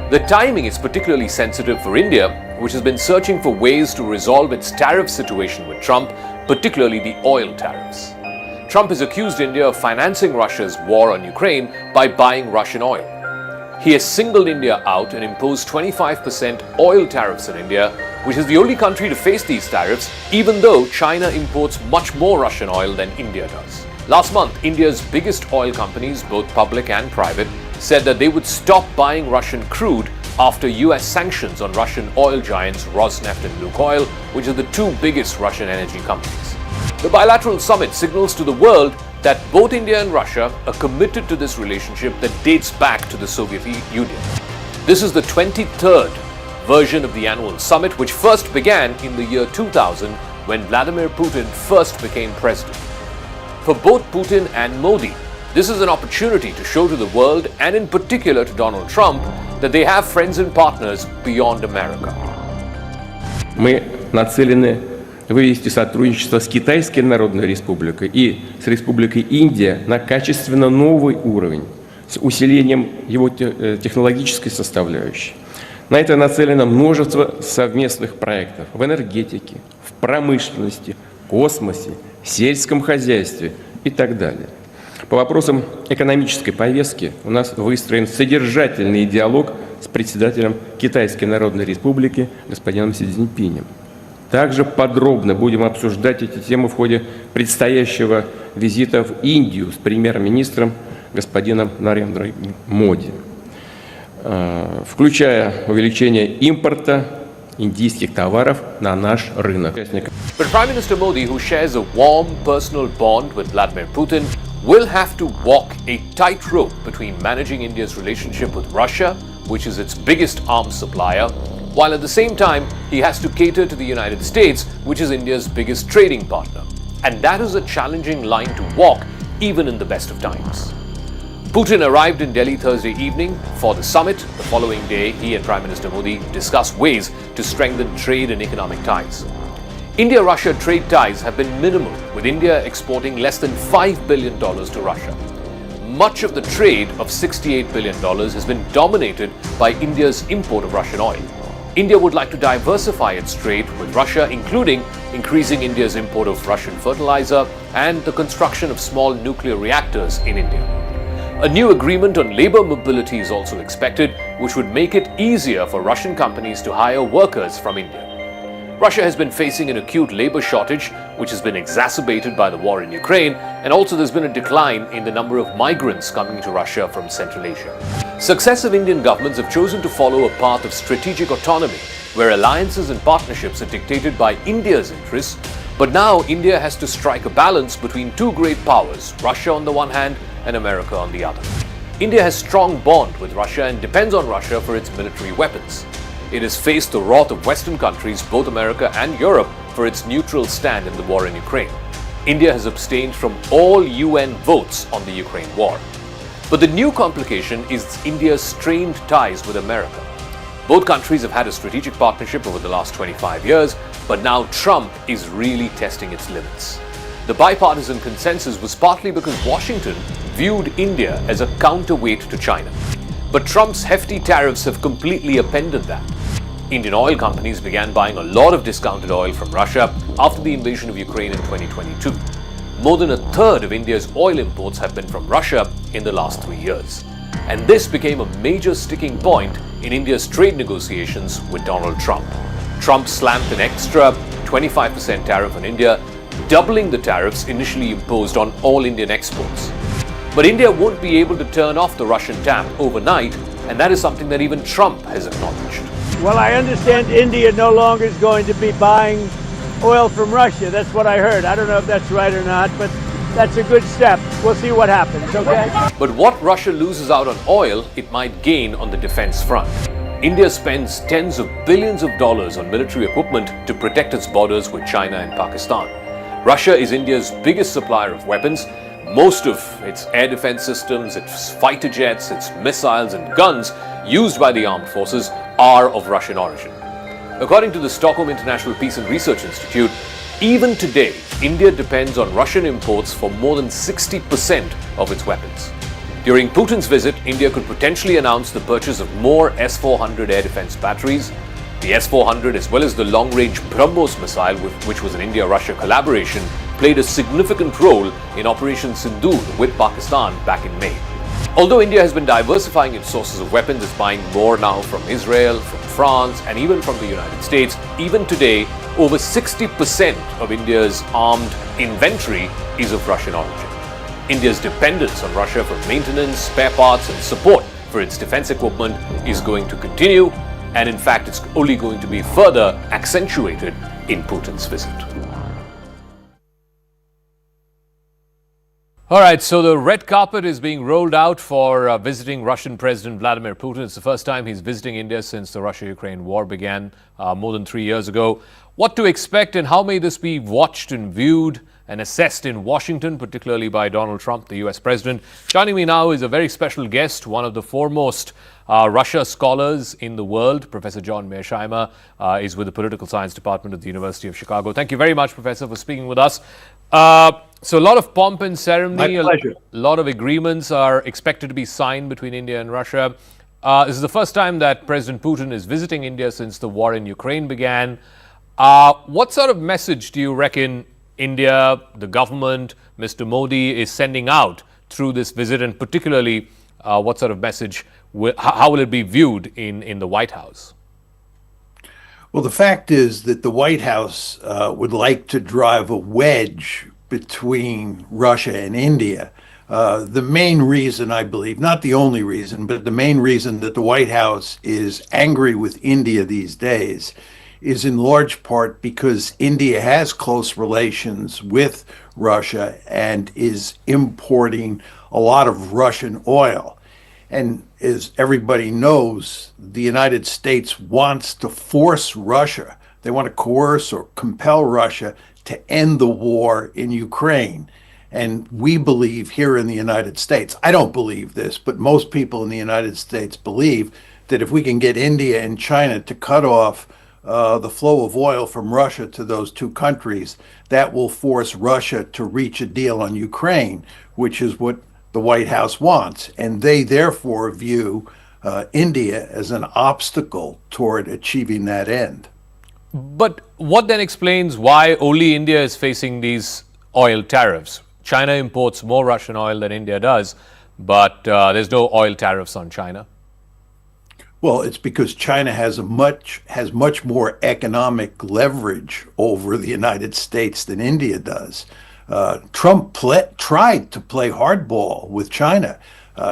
The timing is particularly sensitive for India, which has been searching for ways to resolve its tariff situation with Trump, particularly the oil tariffs. Trump has accused India of financing Russia's war on Ukraine by buying Russian oil. He has singled India out and imposed 25% oil tariffs on India, which is the only country to face these tariffs, even though China imports much more Russian oil than India does. Last month, India's biggest oil companies, both public and private, said that they would stop buying Russian crude after US sanctions on Russian oil giants Rosneft and Lukoil, which are the two biggest Russian energy companies. The bilateral summit signals to the world that both India and Russia are committed to this relationship that dates back to the Soviet Union. This is the 23rd version of the annual summit, which first began in the year 2000 when Vladimir Putin first became president. For both Putin and Modi, this is an opportunity to show to the world, and in particular to Donald Trump, that they have friends and partners beyond America. Мы нацелены вывести сотрудничество с Китайской Народной Республикой и с Республикой Индия на качественно новый уровень с усилением его технологической составляющей. На это нацелено множество совместных проектов в энергетике, в промышленности, космосе, сельском хозяйстве и так далее. По вопросам экономической повестки у нас выстроен содержательный диалог с председателем Китайской Народной Республики господином Си Цзиньпинем. Также подробно будем обсуждать эти темы в ходе предстоящего визита в Индию с премьер-министром господином Нарендрой Моди, включая увеличение импорта индийских товаров на наш рынок. But Prime Minister Modi, who shares a warm personal bond with Vladimir Putin, will have to walk a tightrope between managing India's relationship with Russia, which is its biggest arms supplier, while at the same time he has to cater to the United States, which is India's biggest trading partner. And that is a challenging line to walk, even in the best of times. Putin arrived in Delhi Thursday evening for the summit. The following day, he and Prime Minister Modi discussed ways to strengthen trade and economic ties. India-Russia trade ties have been minimal, with India exporting less than $5 billion to Russia. Much of the trade of $68 billion has been dominated by India's import of Russian oil. India would like to diversify its trade with Russia, including increasing India's import of Russian fertilizer and the construction of small nuclear reactors in India. A new agreement on labor mobility is also expected, which would make it easier for Russian companies to hire workers from India. Russia has been facing an acute labor shortage, which has been exacerbated by the war in Ukraine, and also there's been a decline in the number of migrants coming to Russia from Central Asia. Successive Indian governments have chosen to follow a path of strategic autonomy, where alliances and partnerships are dictated by India's interests, but now India has to strike a balance between two great powers, Russia on the one hand and America on the other. India has strong bond with Russia and depends on Russia for its military weapons. It has faced the wrath of Western countries, both America and Europe, for its neutral stand in the war in Ukraine. India has abstained from all UN votes on the Ukraine war. But the new complication is India's strained ties with America. Both countries have had a strategic partnership over the last 25 years, but now Trump is really testing its limits. The bipartisan consensus was partly because Washington viewed India as a counterweight to China. But Trump's hefty tariffs have completely upended that. Indian oil companies began buying a lot of discounted oil from Russia after the invasion of Ukraine in 2022. More than a third of India's oil imports have been from Russia in the last 3 years. And this became a major sticking point in India's trade negotiations with Donald Trump. Trump slammed an extra 25% tariff on India, doubling the tariffs initially imposed on all Indian exports. But India won't be able to turn off the Russian tap overnight, and that is something that even Trump has acknowledged. Well, I understand India no longer is going to be buying oil from Russia. That's what I heard. I don't know if that's right or not, but that's a good step. We'll see what happens, okay? But what Russia loses out on oil, it might gain on the defense front. India spends tens of billions of dollars on military equipment to protect its borders with China and Pakistan. Russia is India's biggest supplier of weapons. Most of its air defense systems, its fighter jets, its missiles and guns used by the armed forces are of Russian origin. According to the Stockholm International Peace and Research Institute, even today, India depends on Russian imports for more than 60% of its weapons. During Putin's visit, India could potentially announce the purchase of more S-400 air defense batteries. The S-400, as well as the long-range BrahMos missile, which was an India-Russia collaboration, played a significant role in Operation Sindoor with Pakistan back in May. Although India has been diversifying its sources of weapons, it's buying more now from Israel, from France, and even from the United States. Even today, over 60% of India's armed inventory is of Russian origin. India's dependence on Russia for maintenance, spare parts, and support for its defense equipment is going to continue, and in fact, it's only going to be further accentuated in Putin's visit. All right, so the red carpet is being rolled out for visiting Russian President Vladimir Putin. It's the first time he's visiting India since the Russia-Ukraine war began more than 3 years ago. What to expect and how may this be watched and viewed and assessed in Washington, particularly by Donald Trump, the US president? Joining me now is a very special guest, one of the foremost Russia scholars in the world. Professor John Mearsheimer is with the Political Science Department at the University of Chicago. Thank you very much, Professor, for speaking with us. So a lot of pomp and ceremony, a lot of agreements are expected to be signed between India and Russia. This is the first time that President Putin is visiting India since the war in Ukraine began. What sort of message do you reckon India, the government, Mr. Modi is sending out through this visit, and particularly what sort of message, how will it be viewed in the White House? Well, the fact is that the White House would like to drive a wedge between Russia and India. The main reason, I believe, not the only reason, but the main reason that the White House is angry with India these days is in large part because India has close relations with Russia and is importing a lot of Russian oil. And as everybody knows, the United States wants to force Russia. They want to coerce or compel Russia to end the war in Ukraine. And we believe here in the United States, I don't believe this, but most people in the United States believe that if we can get India and China to cut off the flow of oil from Russia to those two countries, that will force Russia to reach a deal on Ukraine, which is what the White House wants. And they therefore view India as an obstacle toward achieving that end. But what then explains why only India is facing these oil tariffs? China imports more Russian oil than India does, but there's no oil tariffs on China. Well, it's because China has much more economic leverage over the United States than India does. Trump tried to play hardball with China.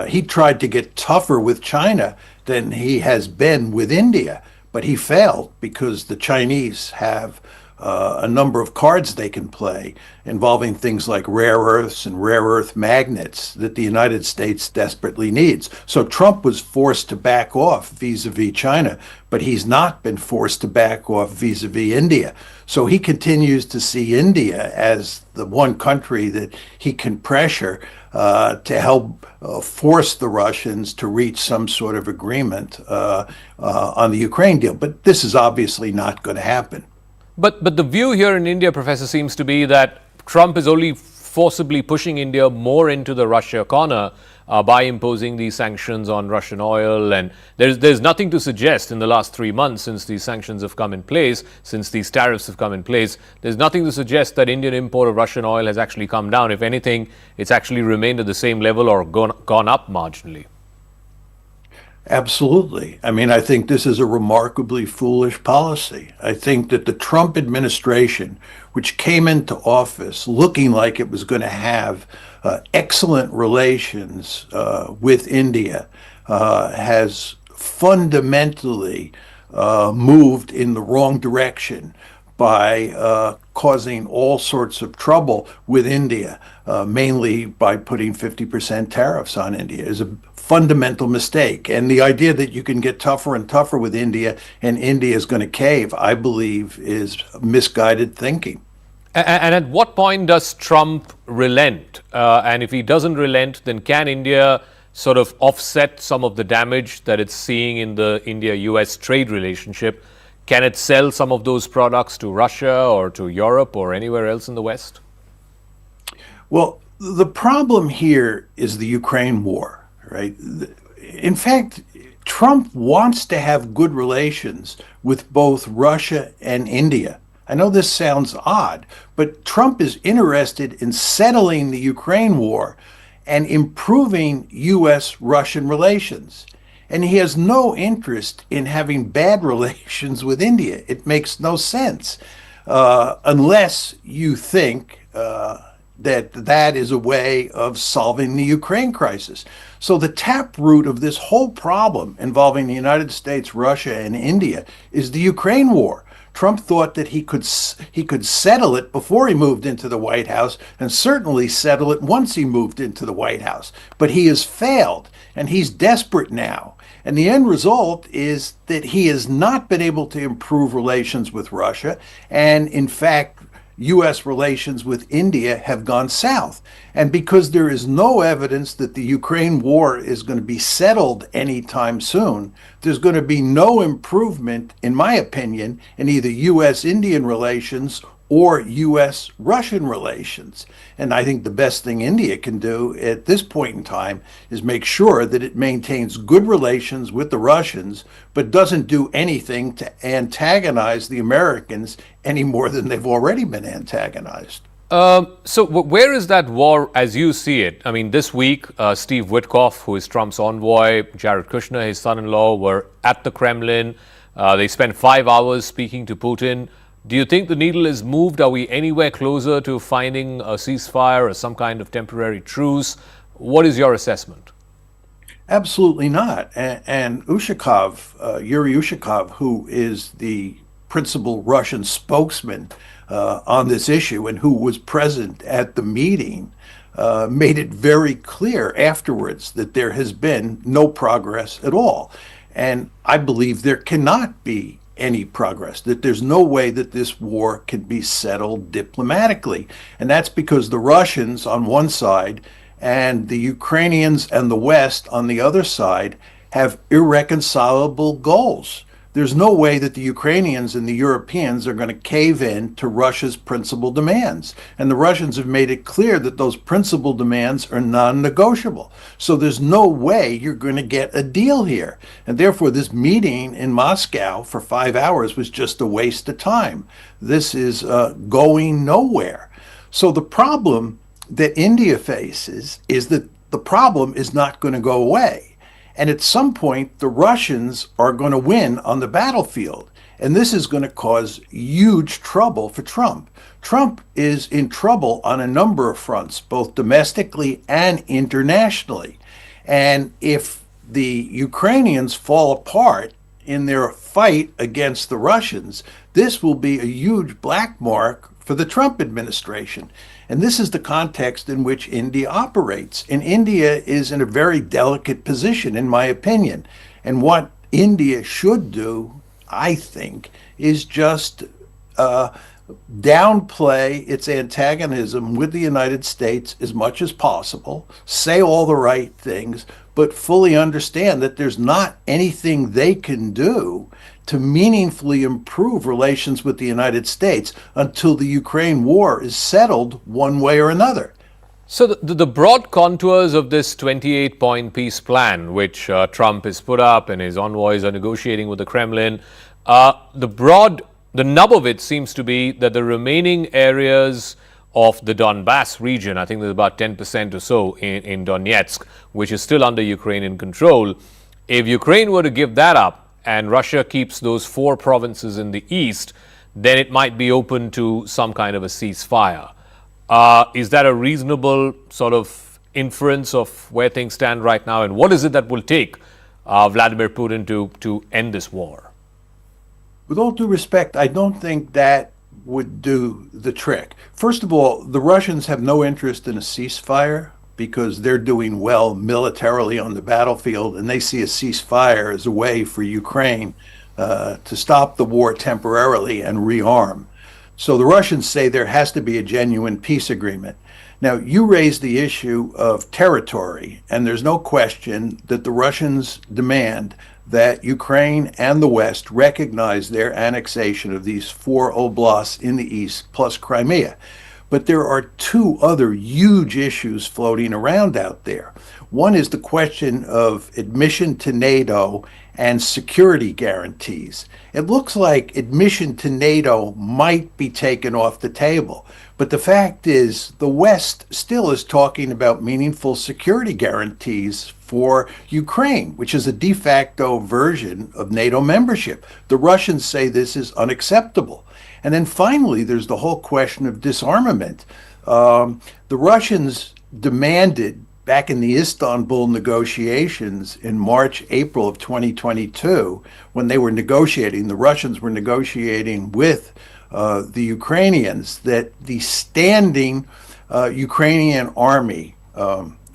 He tried to get tougher with China than he has been with India, but he failed because the Chinese have a number of cards they can play involving things like rare earths and rare earth magnets that the United States desperately needs. So Trump was forced to back off vis-a-vis China, but he's not been forced to back off vis-a-vis India. So he continues to see India as the one country that he can pressure to help force the Russians to reach some sort of agreement on the Ukraine deal. But this is obviously not going to happen. But the view here in India, Professor, seems to be that Trump is only forcibly pushing India more into the Russia corner by imposing these sanctions on Russian oil. And there's nothing to suggest in the last 3 months since these sanctions have come in place, since these tariffs have come in place, there's nothing to suggest that Indian import of Russian oil has actually come down. If anything, it's actually remained at the same level or gone up marginally. Absolutely. I mean, I think this is a remarkably foolish policy. I think that the Trump administration, which came into office looking like it was going to have excellent relations with India, has fundamentally moved in the wrong direction by causing all sorts of trouble with India, mainly by putting 50% tariffs on India, is a fundamental mistake. And the idea that you can get tougher and tougher with India and India is going to cave, I believe, is misguided thinking. And at what point does Trump relent? And if he doesn't relent, then can India sort of offset some of the damage that it's seeing in the India-US trade relationship? Can it sell some of those products to Russia or to Europe or anywhere else in the West? Well, the problem here is the Ukraine war, right? In fact, Trump wants to have good relations with both Russia and India. I know this sounds odd, but Trump is interested in settling the Ukraine war and improving U.S.-Russian relations. And he has no interest in having bad relations with India. It makes no sense unless you think that is a way of solving the Ukraine crisis. So the taproot of this whole problem involving the United States, Russia, and India is the Ukraine war. Trump thought that he could settle it before he moved into the White House, and certainly settle it once he moved into the White House. But he has failed, and he's desperate now. And the end result is that he has not been able to improve relations with Russia, and in fact, U.S. relations with India have gone south. And because there is no evidence that the Ukraine war is going to be settled anytime soon, there's going to be no improvement, in my opinion, in either U.S.-Indian relations or U.S. Russian relations. And I think the best thing India can do at this point in time is make sure that it maintains good relations with the Russians, but doesn't do anything to antagonize the Americans any more than they've already been antagonized. Where is that war as you see it? I mean, this week, Steve Witkoff, who is Trump's envoy, Jared Kushner, his son-in-law, were at the Kremlin. They spent 5 hours speaking to Putin. Do you think the needle is moved? Are we anywhere closer to finding a ceasefire or some kind of temporary truce? What is your assessment? Absolutely not. And Ushakov, Yuri Ushakov, who is the principal Russian spokesman on this issue and who was present at the meeting, made it very clear afterwards that there has been no progress at all. And I believe there cannot be any progress, that there's no way that this war can be settled diplomatically. And that's because the Russians on one side and the Ukrainians and the West on the other side have irreconcilable goals. There's no way that the Ukrainians and the Europeans are going to cave in to Russia's principal demands. And the Russians have made it clear that those principal demands are non-negotiable. So there's no way you're going to get a deal here. And therefore, this meeting in Moscow for 5 hours was just a waste of time. This is going nowhere. So the problem that India faces is that the problem is not going to go away. And at some point, the Russians are going to win on the battlefield. And this is going to cause huge trouble for Trump. Trump is in trouble on a number of fronts, both domestically and internationally. And if the Ukrainians fall apart in their fight against the Russians, this will be a huge black mark for the Trump administration. And this is the context in which India operates. And India is in a very delicate position, in my opinion. And what India should do, I think, is just downplay its antagonism with the United States as much as possible, say all the right things, but fully understand that there's not anything they can do to meaningfully improve relations with the United States until the Ukraine war is settled one way or another. So the broad contours of this 28-point peace plan, which Trump has put up and his envoys are negotiating with the Kremlin, the nub of it seems to be that the remaining areas of the Donbass region, I think there's about 10% or so in Donetsk, which is still under Ukrainian control. If Ukraine were to give that up, and Russia keeps those 4 provinces in the east, then it might be open to some kind of a ceasefire. Is that a reasonable sort of inference of where things stand right now? And what is it that will take Vladimir Putin to end this war? With all due respect, I don't think that would do the trick. First of all, the Russians have no interest in a ceasefire because they're doing well militarily on the battlefield, and they see a ceasefire as a way for Ukraine to stop the war temporarily and rearm. So the Russians say there has to be a genuine peace agreement. Now, you raised the issue of territory, and there's no question that the Russians demand that Ukraine and the West recognize their annexation of these 4 oblasts in the east, plus Crimea. But there are 2 other huge issues floating around out there. One is the question of admission to NATO and security guarantees. It looks like admission to NATO might be taken off the table. But the fact is, the West still is talking about meaningful security guarantees for Ukraine, which is a de facto version of NATO membership. The Russians say this is unacceptable. And then finally, there's the whole question of disarmament. The Russians demanded back in the Istanbul negotiations in March, April of 2022, when they were negotiating, the Russians were negotiating with the Ukrainians, that the standing Ukrainian army,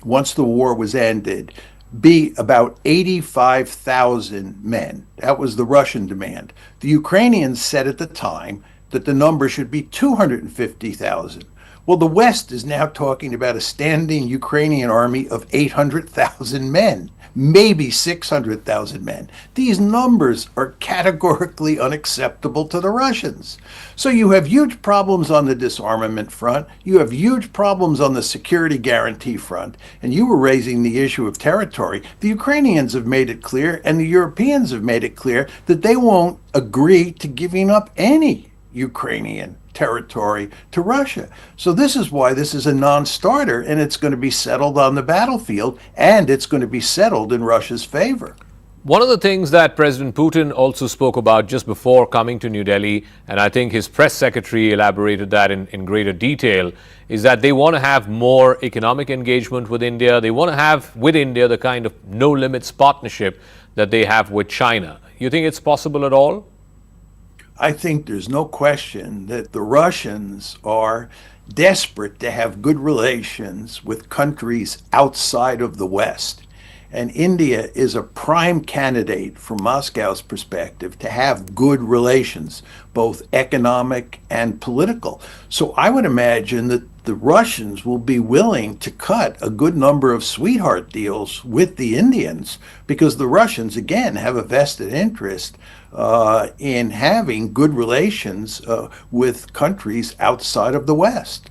once the war was ended, be about 85,000 men. That was the Russian demand. The Ukrainians said at the time that the number should be 250,000. Well, the West is now talking about a standing Ukrainian army of 800,000 men. maybe 600,000 men. These numbers are categorically unacceptable to the Russians. So you have huge problems on the disarmament front, you have huge problems on the security guarantee front, and you were raising the issue of territory. The Ukrainians have made it clear, and the Europeans have made it clear, that they won't agree to giving up any Ukrainian territory to Russia. So this is why this is a non-starter, and it's going to be settled on the battlefield, and it's going to be settled in Russia's favor. One of the things that President Putin also spoke about just before coming to New Delhi, and I think his press secretary elaborated that in greater detail, is that they want to have more economic engagement with India. They want to have with India the kind of no limits partnership that they have with China. You think it's possible at all? I think there's no question that the Russians are desperate to have good relations with countries outside of the West. And India is a prime candidate from Moscow's perspective to have good relations, both economic and political. So I would imagine that the Russians will be willing to cut a good number of sweetheart deals with the Indians, because the Russians, again, have a vested interest in having good relations with countries outside of the West.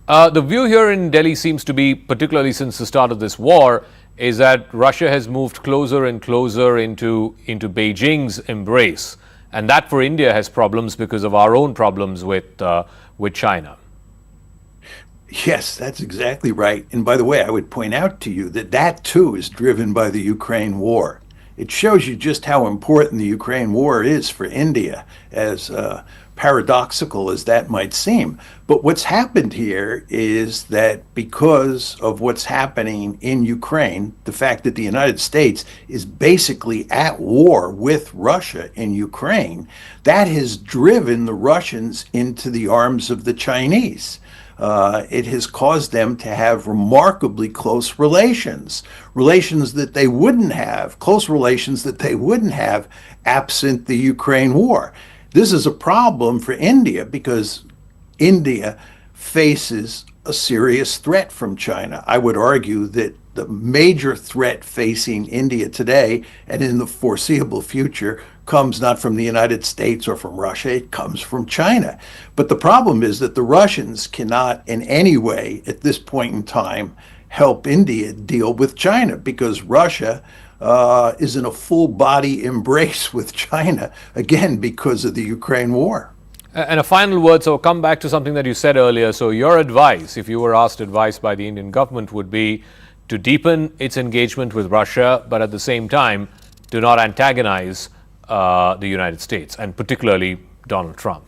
The view here in Delhi seems to be, particularly since the start of this war, is that Russia has moved closer and closer into Beijing's embrace. And that for India has problems because of our own problems with China. Yes, that's exactly right. And by the way, I would point out to you that that too is driven by the Ukraine war. It shows you just how important the Ukraine war is for India, as paradoxical as that might seem. But what's happened here is that because of what's happening in Ukraine, the fact that the United States is basically at war with Russia in Ukraine, that has driven the Russians into the arms of the Chinese. It has caused them to have remarkably close relations that they wouldn't have, close relations that they wouldn't have absent the Ukraine war. This is a problem for India because India faces a serious threat from China. I would argue that the major threat facing India today and in the foreseeable future comes not from the United States or from Russia, it comes from China. But the problem is that the Russians cannot in any way at this point in time help India deal with China, because Russia is in a full body embrace with China, again, because of the Ukraine war. And a final word, so I'll come back to something that you said earlier. So your advice, if you were asked advice by the Indian government, would be to deepen its engagement with Russia, but at the same time, do not antagonize the United States, and particularly Donald Trump.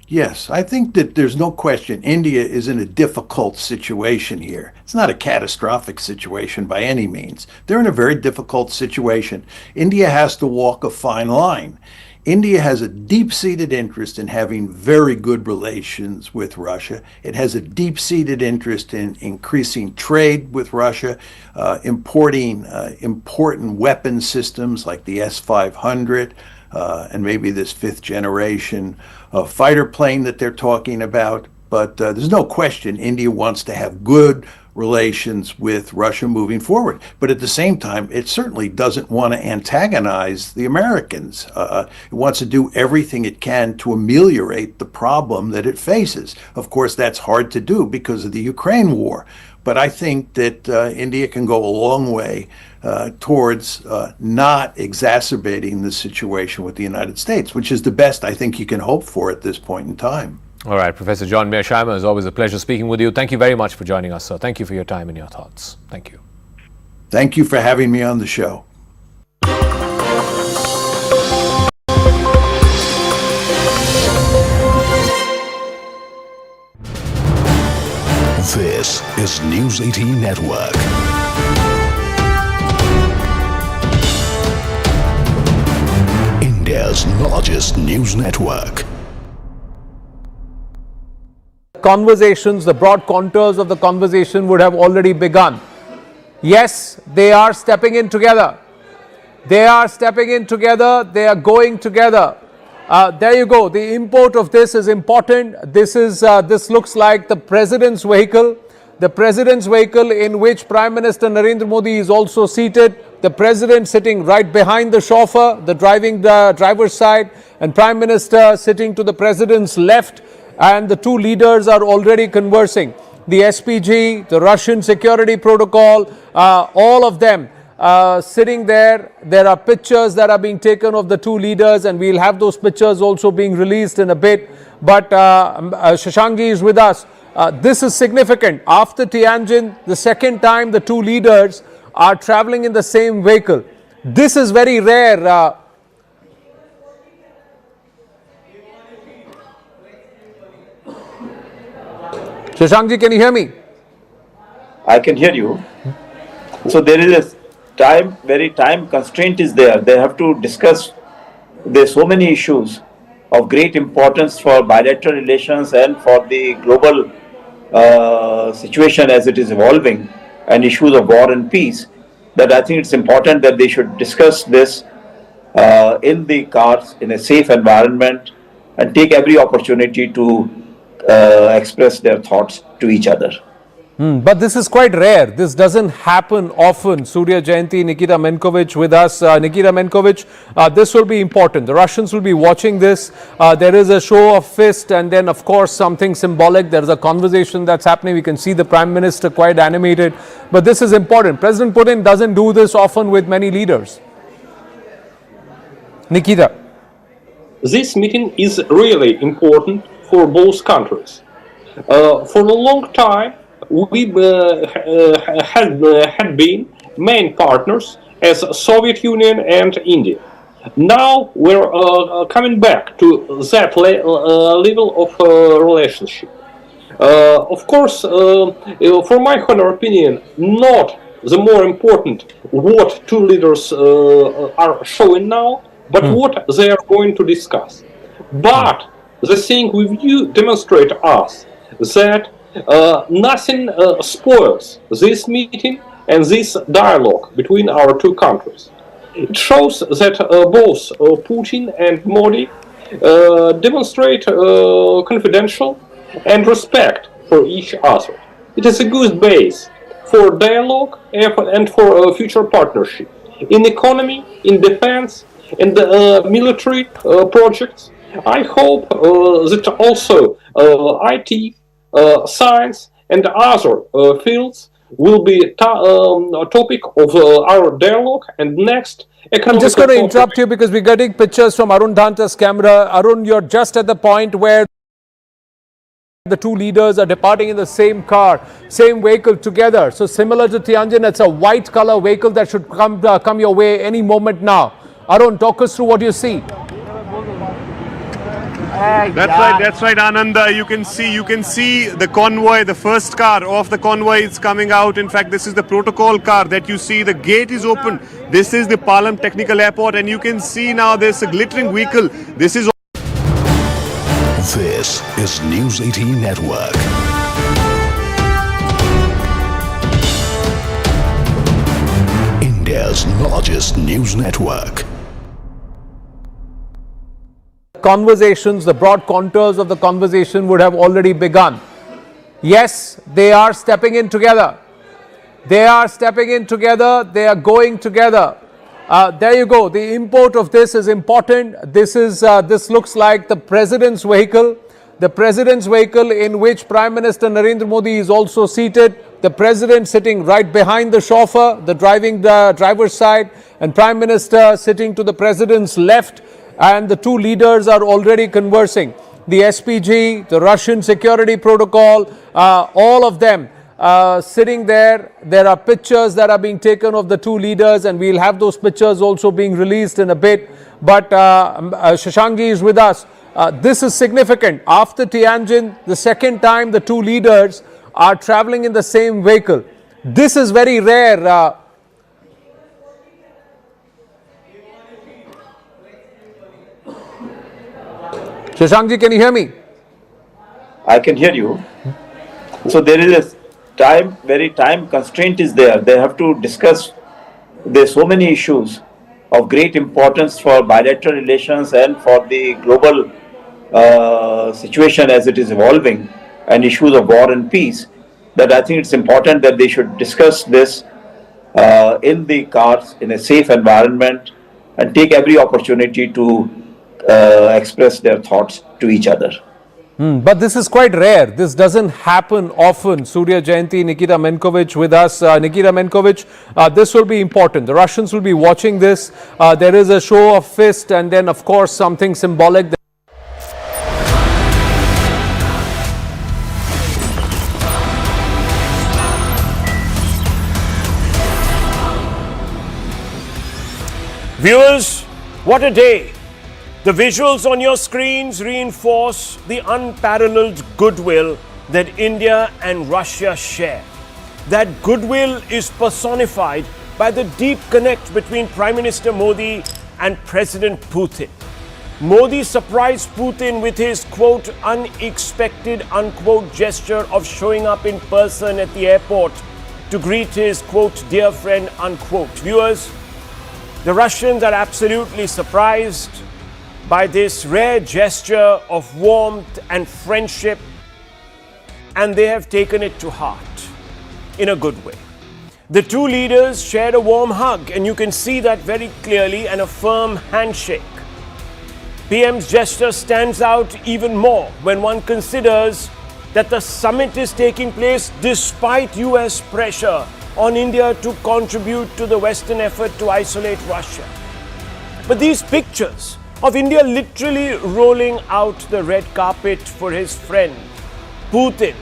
Yes, I think that there's no question India is in a difficult situation here. It's not a catastrophic situation by any means. They're in a very difficult situation. India has to walk a fine line. India has a deep-seated interest in having very good relations with Russia. It has a deep-seated interest in increasing trade with Russia, importing important weapon systems like the S-500, and maybe this fifth generation fighter plane that they're talking about. But there's no question India wants to have good relations with Russia moving forward. But at the same time, it certainly doesn't want to antagonize the Americans. It wants to do everything it can to ameliorate the problem that it faces. Of course, that's hard to do because of the Ukraine war. But I think that India can go a long way towards not exacerbating the situation with the United States, which is the best I think you can hope for at this point in time. All right, Professor John Mearsheimer, it's always a pleasure speaking with you. Thank you very much for joining us, sir. Thank you for your time and your thoughts. Thank you. Thank you for having me on the show. This is News 18 Network. India's largest news network. Conversations, the broad contours of the conversation would have already begun. Yes, they are stepping in together. They are stepping in together. They are going together. There you go. The import of this is important. This looks like the president's vehicle. the president's vehicle in which Prime Minister Narendra Modi is also seated, the president sitting right behind the chauffeur, the driver's side, and Prime Minister sitting to the president's left, and the two leaders are already conversing. The SPG, the Russian security protocol, all of them sitting there. There are pictures that are being taken of the two leaders, and we'll have those pictures also being released in a bit. But Shashankji is with us. This is significant. After Tianjin, the second time the two leaders are traveling in the same vehicle. This is very rare. Shashankji, can you hear me? I can hear you. So there is a very time constraint is there. They have to discuss. There's so many issues of great importance for bilateral relations and for the global situation as it is evolving, and issues of war and peace, that I think it's important that they should discuss this in the cars in a safe environment and take every opportunity to express their thoughts to each other. But this is quite rare. This doesn't happen often. Surya Jayanti, Nikita Menkovich with us. Nikita Menkovich, this will be important. The Russians will be watching this. There is a show of fist and then, of course, something symbolic. There is a conversation that's happening. We can see the Prime Minister quite animated. But this is important. President Putin doesn't do this often with many leaders. Nikita. This meeting is really important for both countries. For a long time, we had been main partners as Soviet Union and India. Now we're coming back to that level of relationship. Of course, for my honor opinion, not the more important what two leaders are showing now, but what they are going to discuss. But the thing with you demonstrate us that nothing spoils this meeting and this dialogue between our two countries. It shows that both Putin and Modi demonstrate confidential and respect for each other. It is a good base for dialogue and for future partnership in economy, in defense, and military projects. I hope that also IT, science and other fields will be a topic of our dialogue and next economic. I'm just going to interrupt you because we're getting pictures from Arun Danta's camera. Arun, you're just at the point where the two leaders are departing in the same car, same vehicle together. So similar to Tianjin, it's a white color vehicle that should come your way any moment now. Arun, talk us through what you see. That's right, Anand. You can see the convoy, the first car of the convoy is coming out. In fact, this is the protocol car that you see. The gate is open. This is the Palam Technical Airport, and you can see now there's a glittering vehicle. This is News 18 Network. India's largest news network. Conversations, the broad contours of the conversation would have already begun. Yes, they are stepping in together. They are stepping in together. They are going together. There you go. The import of this is important. This looks like the president's vehicle. The president's vehicle in which Prime Minister Narendra Modi is also seated. The president sitting right behind the chauffeur, the driver's side, and Prime Minister sitting to the president's left. And the two leaders are already conversing. The SPG, the Russian security protocol, all of them sitting there. There are pictures that are being taken of the two leaders, and we'll have those pictures also being released in a bit. But Shashankji is with us. This is significant. After Tianjin, the second time the two leaders are traveling in the same vehicle. This is very rare. Shashankji, can you hear me? I can hear you. So there is a very time constraint is there. They have to discuss. There's so many issues of great importance for bilateral relations and for the global situation as it is evolving, and issues of war and peace, that I think it's important that they should discuss this in the cars in a safe environment and take every opportunity to express their thoughts to each other. But this is quite rare. This doesn't happen often. Surya Jayanti, Nikita Menkovich with us. Nikita Menkovich, this will be important. The Russians will be watching this. There is a show of fist and then, of course, something symbolic. Viewers, what a day. The visuals on your screens reinforce the unparalleled goodwill that India and Russia share. That goodwill is personified by the deep connect between Prime Minister Modi and President Putin. Modi surprised Putin with his, quote, unexpected, unquote, gesture of showing up in person at the airport to greet his, quote, dear friend, unquote. Viewers, the Russians are absolutely surprised by this rare gesture of warmth and friendship, and they have taken it to heart in a good way. The two leaders shared a warm hug, and you can see that very clearly, and a firm handshake. PM's gesture stands out even more when one considers that the summit is taking place despite US pressure on India to contribute to the Western effort to isolate Russia. But these pictures of India literally rolling out the red carpet for his friend Putin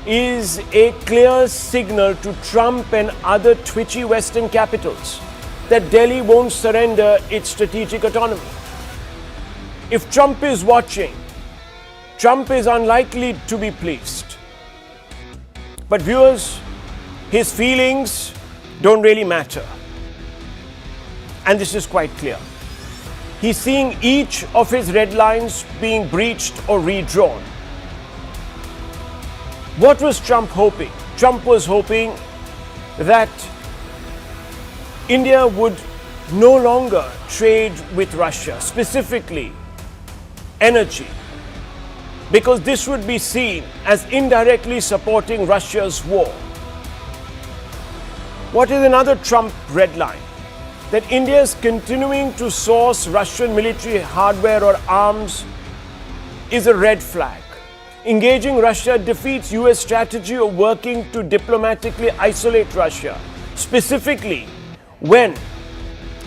is a clear signal to Trump and other twitchy Western capitals that Delhi won't surrender its strategic autonomy. If Trump is watching, Trump is unlikely to be pleased. But viewers, his feelings don't really matter. And this is quite clear. He's seeing each of his red lines being breached or redrawn. What was Trump hoping? Trump was hoping that India would no longer trade with Russia, specifically energy, because this would be seen as indirectly supporting Russia's war. What is another Trump red line? That India is continuing to source Russian military hardware or arms is a red flag. Engaging Russia defeats US strategy of working to diplomatically isolate Russia, specifically when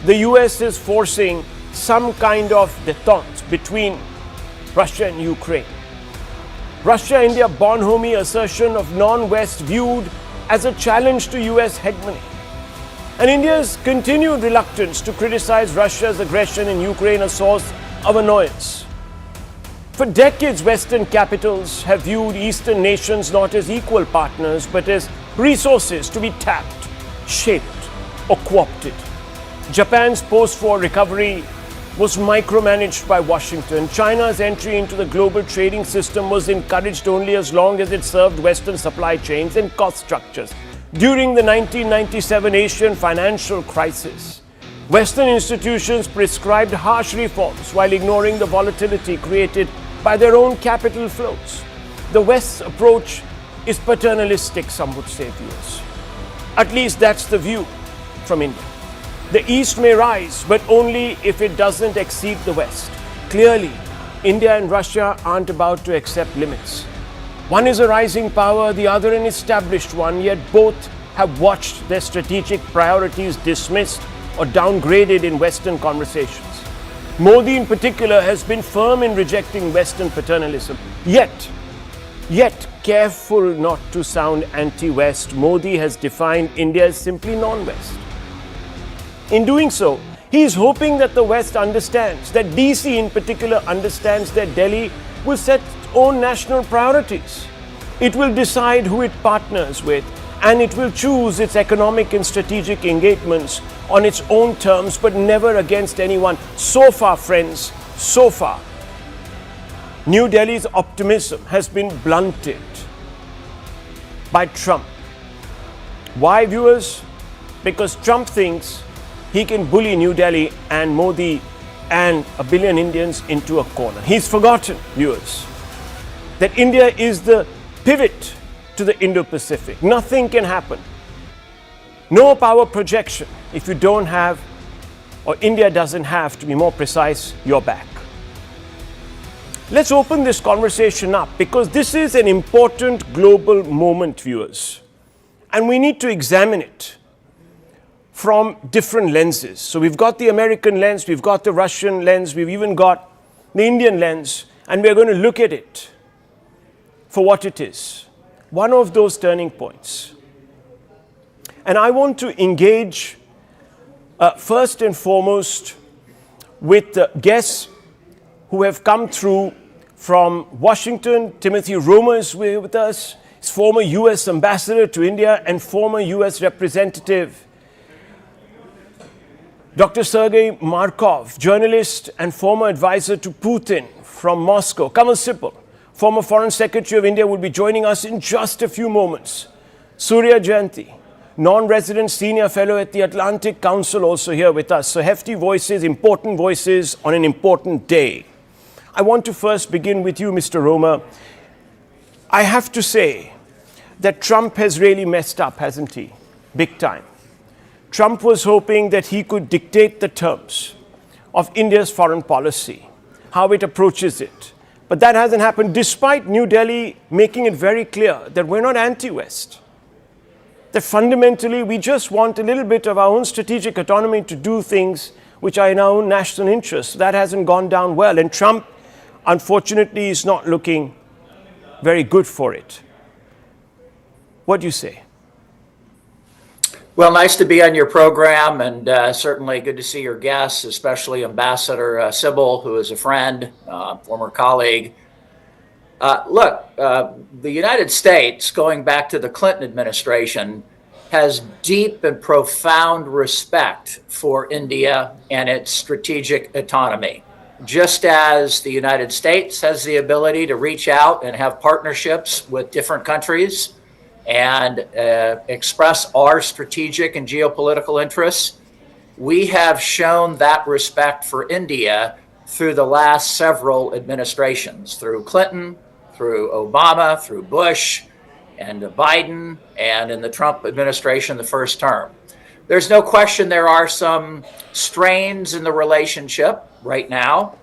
the US is forcing some kind of détente between Russia and Ukraine. Russia-India bonhomie assertion of non-West viewed as a challenge to US hegemony. And India's continued reluctance to criticize Russia's aggression in Ukraine a source of annoyance. For decades, Western capitals have viewed Eastern nations not as equal partners, but as resources to be tapped, shaped, or co-opted. Japan's post-war recovery was micromanaged by Washington. China's entry into the global trading system was encouraged only as long as it served Western supply chains and cost structures. During the 1997 Asian financial crisis, Western institutions prescribed harsh reforms while ignoring the volatility created by their own capital flows. The West's approach is paternalistic, some would say, viewers. At least that's the view from India. The East may rise, but only if it doesn't exceed the West. Clearly, India and Russia aren't about to accept limits. One is a rising power, the other an established one, yet both have watched their strategic priorities dismissed or downgraded in Western conversations. Modi in particular has been firm in rejecting Western paternalism. Yet careful not to sound anti-West, Modi has defined India as simply non-West. In doing so, he is hoping that the West understands, that DC in particular understands that Delhi will set its own national priorities. It will decide who it partners with, and it will choose its economic and strategic engagements on its own terms, but never against anyone. So far, friends, so far, New Delhi's optimism has been blunted by Trump. Why, viewers? Because Trump thinks he can bully New Delhi and Modi and a billion Indians into a corner. He's forgotten, viewers, that India is the pivot to the Indo-Pacific. Nothing can happen. No power projection if you don't have, or India doesn't have, to be more precise, your back. Let's open this conversation up because this is an important global moment, viewers. And we need to examine it from different lenses. So we've got the American lens, we've got the Russian lens, we've even got the Indian lens, and we're going to look at it for what it is. One of those turning points. And I want to engage first and foremost with the guests who have come through from Washington. Timothy Roma is with us. He's former US ambassador to India and former US representative. Dr. Sergei Markov, journalist and former advisor to Putin from Moscow. Kamal Sipal, former Foreign Secretary of India, will be joining us in just a few moments. Surya Jayanti, non-resident senior fellow at the Atlantic Council, also here with us. So hefty voices, important voices on an important day. I want to first begin with you, Mr. Roma. I have to say that Trump has really messed up, hasn't he? Big time. Trump was hoping that he could dictate the terms of India's foreign policy, how it approaches it. But that hasn't happened, despite New Delhi making it very clear that we're not anti-West. That fundamentally we just want a little bit of our own strategic autonomy to do things which are in our own national interests. That hasn't gone down well. And Trump, unfortunately, is not looking very good for it. What do you say? Well, nice to be on your program, and certainly good to see your guests, especially Ambassador Sybil, who is a friend, former colleague. The United States, going back to the Clinton administration, has deep and profound respect for India and its strategic autonomy. Just as the United States has the ability to reach out and have partnerships with different countries and express our strategic and geopolitical interests, we have shown that respect for India through the last several administrations, through Clinton, through Obama, through Bush, and Biden, and in the Trump administration, the first term. There's no question there are some strains in the relationship right now,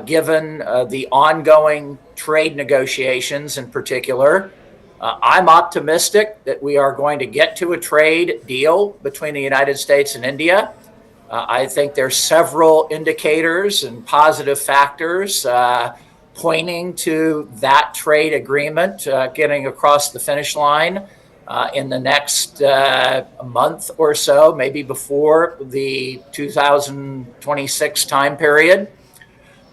given the ongoing trade negotiations in particular. I'm optimistic that we are going to get to a trade deal between the United States and India. I think there's several indicators and positive factors pointing to that trade agreement getting across the finish line in the next month or so, maybe before the 2026 time period.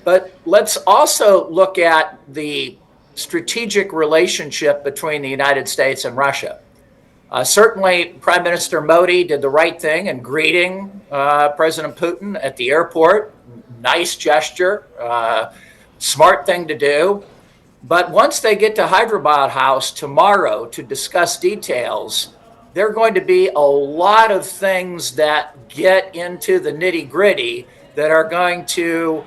But let's also look at the strategic relationship between the United States and Russia. Certainly, Prime Minister Modi did the right thing in greeting President Putin at the airport. Nice gesture, smart thing to do. But once they get to Hyderabad House tomorrow to discuss details, there are going to be a lot of things that get into the nitty-gritty that are going to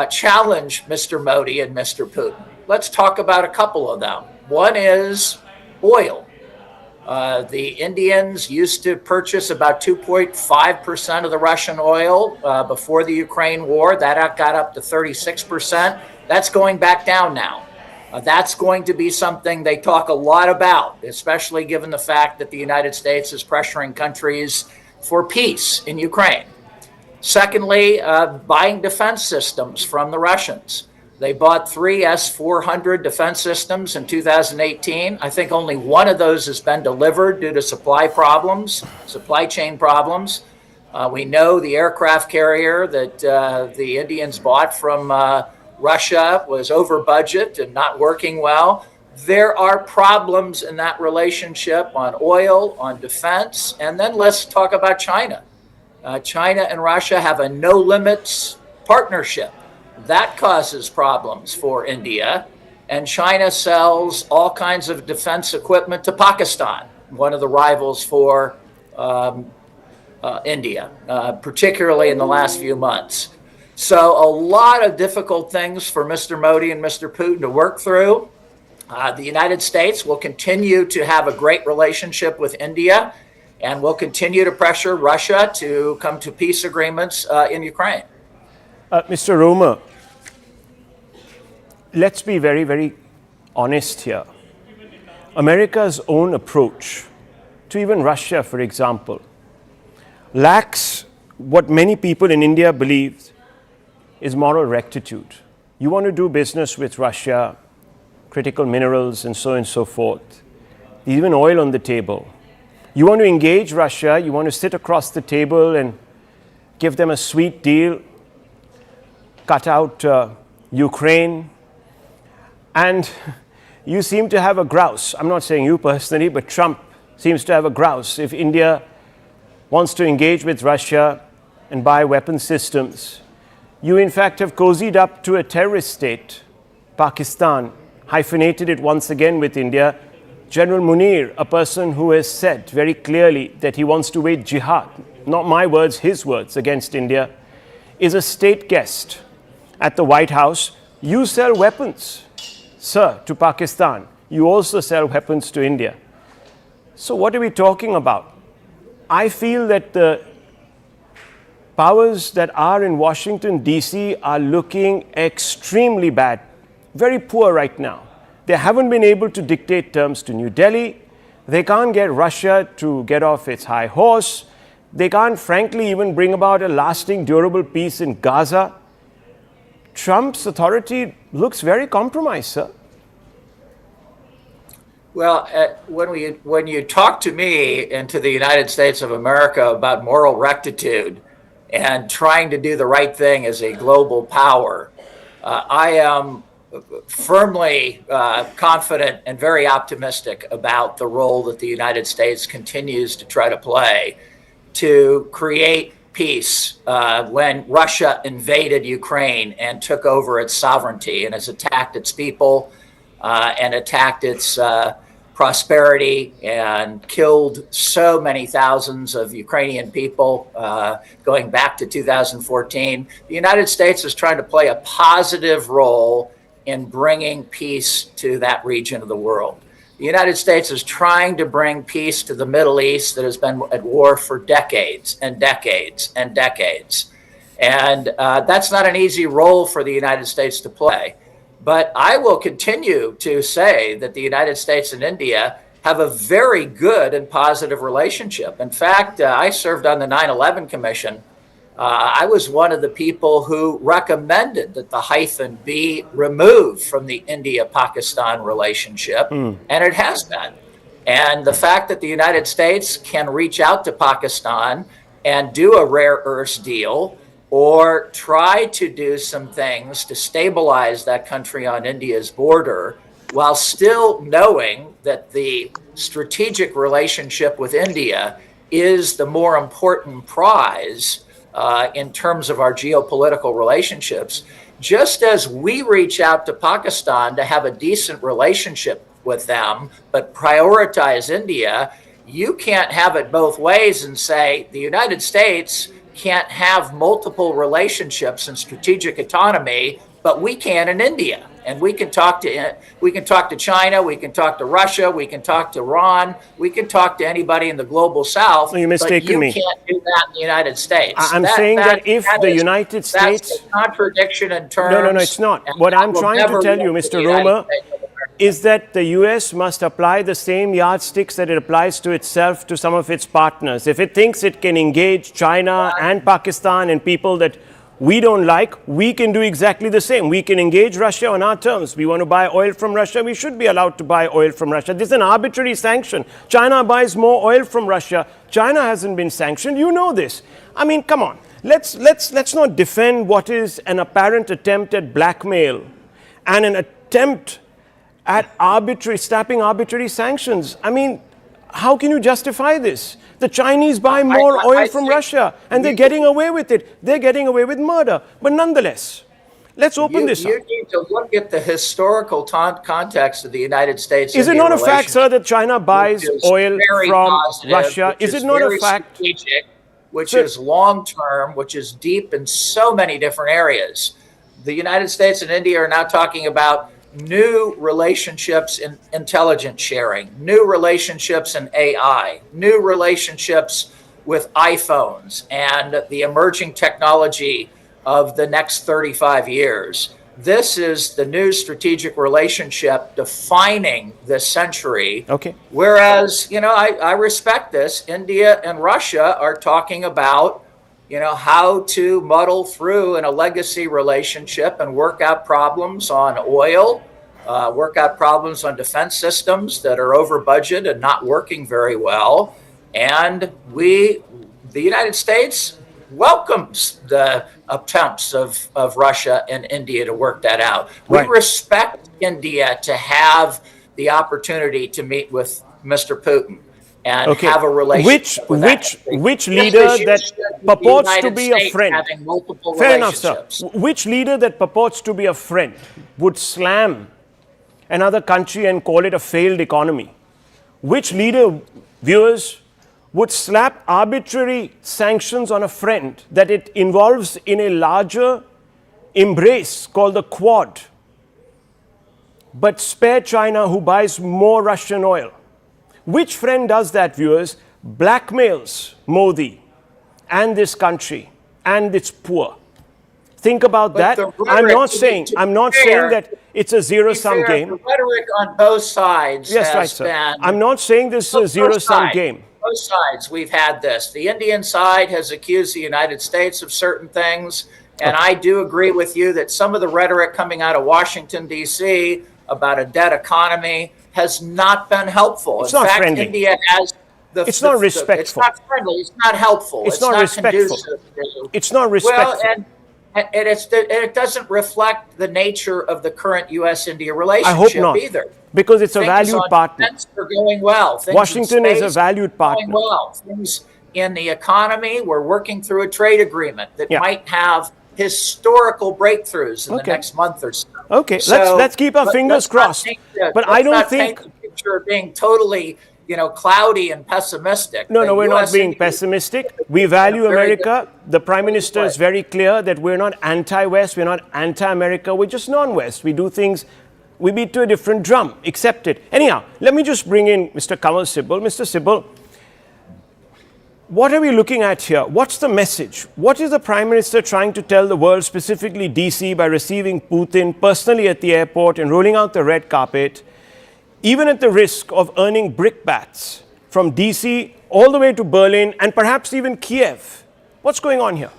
challenge Mr. Modi and Mr. Putin. Let's talk about a couple of them. One is oil. The Indians used to purchase about 2.5% of the Russian oil before the Ukraine war. That got up to 36%. That's going back down now. That's going to be something they talk a lot about, especially given the fact that the United States is pressuring countries for peace in Ukraine. Secondly, buying defense systems from the Russians. They bought 3 S-400 defense systems in 2018. I think only one of those has been delivered due to supply chain problems. We know the aircraft carrier that the Indians bought from Russia was over budget and not working well. There are problems in that relationship on oil, on defense, and then let's talk about China. China and Russia have a no-limits partnership. That causes problems for India, and China sells all kinds of defense equipment to Pakistan, one of the rivals for India, particularly in the last few months. So a lot of difficult things for Mr. Modi and Mr. Putin to work through. The United States will continue to have a great relationship with India, and will continue to pressure Russia to come to peace agreements in Ukraine. Mr. Romer, let's be very, very honest here. America's own approach to even Russia, for example, lacks what many people in India believe is moral rectitude. You want to do business with Russia, critical minerals and so forth, even oil on the table. You want to engage Russia, you want to sit across the table and give them a sweet deal, cut out Ukraine, and you seem to have a grouse. I'm not saying you personally, but Trump seems to have a grouse. If India wants to engage with Russia and buy weapon systems, you in fact have cozied up to a terrorist state, Pakistan, hyphenated it once again with India. General Munir, a person who has said very clearly that he wants to wage jihad, not my words, his words, against India, is a state guest at the White House. You sell weapons, sir, to Pakistan. You also sell weapons to India. So what are we talking about? I feel that the powers that are in Washington, D.C. are looking extremely bad, very poor right now. They haven't been able to dictate terms to New Delhi. They can't get Russia to get off its high horse. They can't, frankly, even bring about a lasting, durable peace in Gaza. Trump's authority looks very compromised, sir. Well, when you talk to me and to the United States of America about moral rectitude and trying to do the right thing as a global power, I am firmly confident and very optimistic about the role that the United States continues to try to play to create peace when Russia invaded Ukraine and took over its sovereignty and has attacked its people and attacked its prosperity and killed so many thousands of Ukrainian people going back to 2014. The United States is trying to play a positive role in bringing peace to that region of the world. The United States is trying to bring peace to the Middle East that has been at war for decades and decades and decades. And that's not an easy role for the United States to play. But I will continue to say that the United States and India have a very good and positive relationship. In fact, I served on the 9/11 Commission. I was one of the people who recommended that the hyphen be removed from the India-Pakistan relationship, and it has been. And the fact that the United States can reach out to Pakistan and do a rare earths deal or try to do some things to stabilize that country on India's border while still knowing that the strategic relationship with India is the more important prize in terms of our geopolitical relationships. Just as we reach out to Pakistan to have a decent relationship with them, but prioritize India, you can't have it both ways and say the United States can't have multiple relationships and strategic autonomy, but we can in India. And we can talk to China, we can talk to Russia, we can talk to Iran, we can talk to anybody in the global South. No, you're mistaking me. But you can't do that in the United States. I'm saying that if the United States... That's a contradiction in terms... No, it's not. What I'm trying to tell you, Mr. Romer, is that the US must apply the same yardsticks that it applies to itself to some of its partners. If it thinks it can engage China and Pakistan and people that we don't like, we can do exactly the same. We can engage Russia on our terms. We want to buy oil from Russia. We should be allowed to buy oil from Russia. This is an arbitrary sanction. China buys more oil from Russia. China hasn't been sanctioned. You know this. I mean, come on. Let's not defend what is an apparent attempt at blackmail and an attempt at slapping arbitrary sanctions. I mean, how can you justify this? The Chinese buy more oil from Russia, and they're getting away with it. They're getting away with murder. But nonetheless, let's open this up. You need to look at the historical context of the United States. Is it not a fact, sir, that China buys oil from Russia? Is it not a fact? Which is long-term, which is deep in so many different areas. The United States and India are now talking about new relationships in intelligence sharing, new relationships in AI, new relationships with iPhones and the emerging technology of the next 35 years. This is the new strategic relationship defining this century. Okay. Whereas, I respect this. India and Russia are talking about, how to muddle through in a legacy relationship and work out problems on oil, work out problems on defense systems that are over budget and not working very well. And the United States welcomes the attempts of Russia and India to work that out. We respect India to have the opportunity to meet with Mr. Putin and have a relationship with which leader that purports to be a friend, fair enough, sir, which leader that purports to be a friend would slam another country and call it a failed economy? Which leader, viewers, would slap arbitrary sanctions on a friend that it involves in a larger embrace called the Quad, but spare China, who buys more Russian oil? Which friend does that, viewers? Blackmails Modi and this country and its poor. Think about that. I'm not saying that it's a zero-sum game. The rhetoric on both sides has been... I'm not saying this is a zero-sum game. Both sides, we've had this. The Indian side has accused the United States of certain things, and I do agree with you that some of the rhetoric coming out of Washington, D.C. about a debt economy has not been helpful. It's not friendly. India has it's not respectful. It's not friendly. It's not helpful. It's not respectful. It's not respectful. Well, and it doesn't reflect the nature of the current U.S.-India relationship I hope not, either. Because it's a valued partner. Things are going well. Things Washington is a valued partner. Going well. Things in the economy, we're working through a trade agreement that might have historical breakthroughs in the next month or so. Okay, let's keep our fingers crossed. But I don't think the picture of being totally, cloudy and pessimistic. No, we're not being pessimistic. We value America. The Prime Minister is very clear that we're not anti-West, we're not anti-America, we're just non-West. We do things, we beat to a different drum. Accept it. Anyhow, let me just bring in Mr. Kamal Sibal. Mr. Sibal, what are we looking at here? What's the message? What is the Prime Minister trying to tell the world, specifically DC, by receiving Putin personally at the airport and rolling out the red carpet, even at the risk of earning brickbats from DC all the way to Berlin and perhaps even Kiev? What's going on here?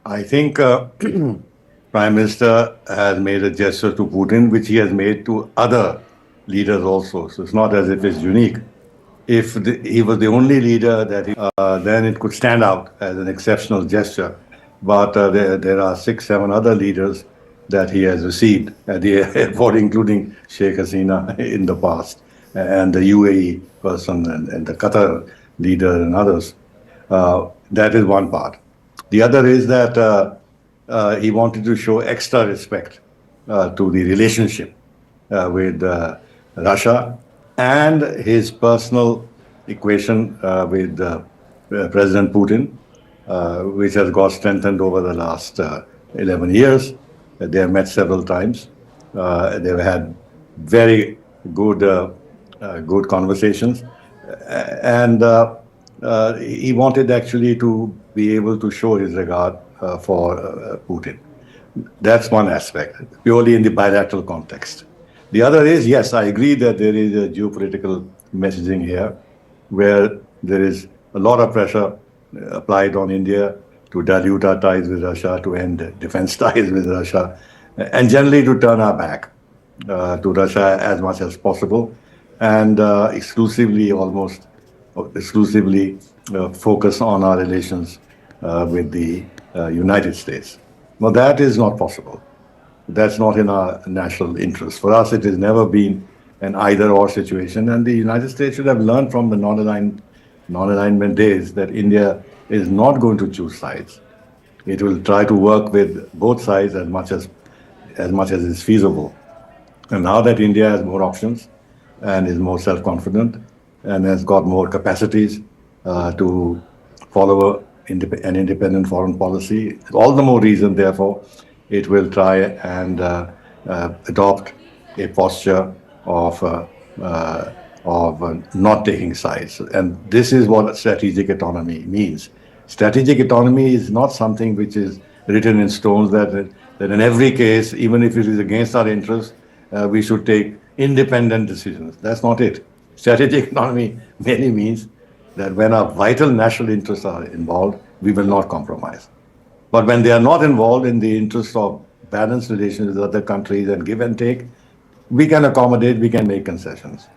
I think Prime Minister has made a gesture to Putin, which he has made to other leaders also. So it's not as if it's unique. If he was the only leader that then it could stand out as an exceptional gesture. But there are 6-7 other leaders that he has received at the airport, including Sheikh Hasina in the past, and the UAE person and the Qatar leader and others. That is one part. The other is that he wanted to show extra respect to the relationship with Russia and his personal equation with President Putin, which has got strengthened over the last 11 years. They have met several times. They've had very good conversations. And he wanted actually to be able to show his regard for Putin. That's one aspect, purely in the bilateral context. The other is, yes, I agree that there is a geopolitical messaging here where there is a lot of pressure applied on India to dilute our ties with Russia, to end defense ties with Russia, and generally to turn our back to Russia as much as possible, and almost exclusively focus on our relations with the United States. Well, that is not possible. That's not in our national interest. For us, it has never been an either-or situation, and the United States should have learned from the non-alignment days that India is not going to choose sides. It will try to work with both sides as much as is feasible. And now that India has more options and is more self-confident and has got more capacities to follow an independent foreign policy, all the more reason, therefore, it will try and adopt a posture of not taking sides. And this is what strategic autonomy means. Strategic autonomy is not something which is written in stones that in every case, even if it is against our interests, we should take independent decisions. That's not it. Strategic autonomy merely means that when our vital national interests are involved, we will not compromise. But when they are not involved in the interest of balanced relations with other countries and give and take, we can accommodate, we can make concessions.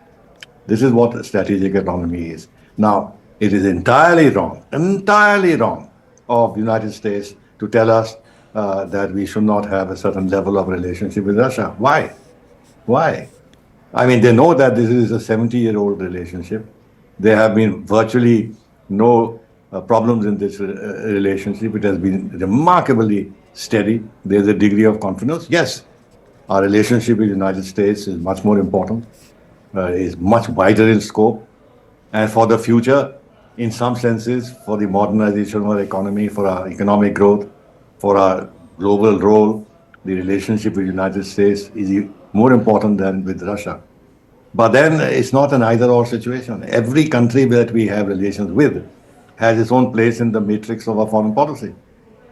This is what strategic autonomy is. Now, it is entirely wrong of the United States to tell us that we should not have a certain level of relationship with Russia. Why? Why? I mean, they know that this is a 70-year-old relationship. There have been virtually no problems in this relationship. It has been remarkably steady. There's a degree of confidence. Yes, our relationship with the United States is much more important, is much wider in scope. And for the future, in some senses, for the modernization of our economy, for our economic growth, for our global role, the relationship with the United States is more important than with Russia. But then it's not an either-or situation. Every country that we have relations with has its own place in the matrix of our foreign policy.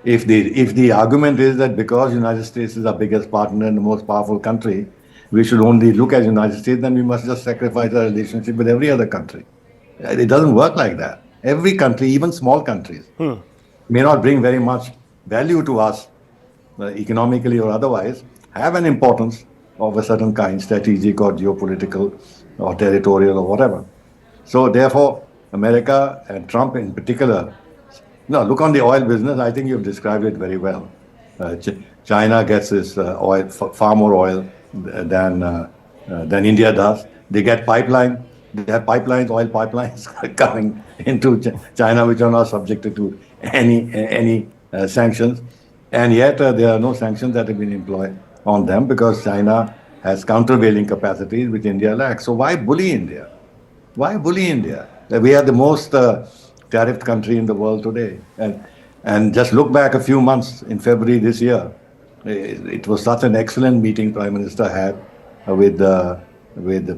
If the argument is that because the United States is our biggest partner and the most powerful country, we should only look at the United States, then we must just sacrifice our relationship with every other country. It doesn't work like that. Every country, even small countries, may not bring very much value to us, economically or otherwise, have an importance of a certain kind, strategic or geopolitical or territorial or whatever. So therefore, America and Trump in particular, no, look on the oil business, I think you've described it very well. China gets its oil, far more oil than India does. They get pipeline. They have pipelines, oil pipelines coming into China, which are not subjected to any sanctions. And yet there are no sanctions that have been employed on them because China has countervailing capacities which India lacks. So why bully India? Why bully India? We are the most tariffed country in the world today. And just look back a few months in February this year. It was such an excellent meeting Prime Minister had with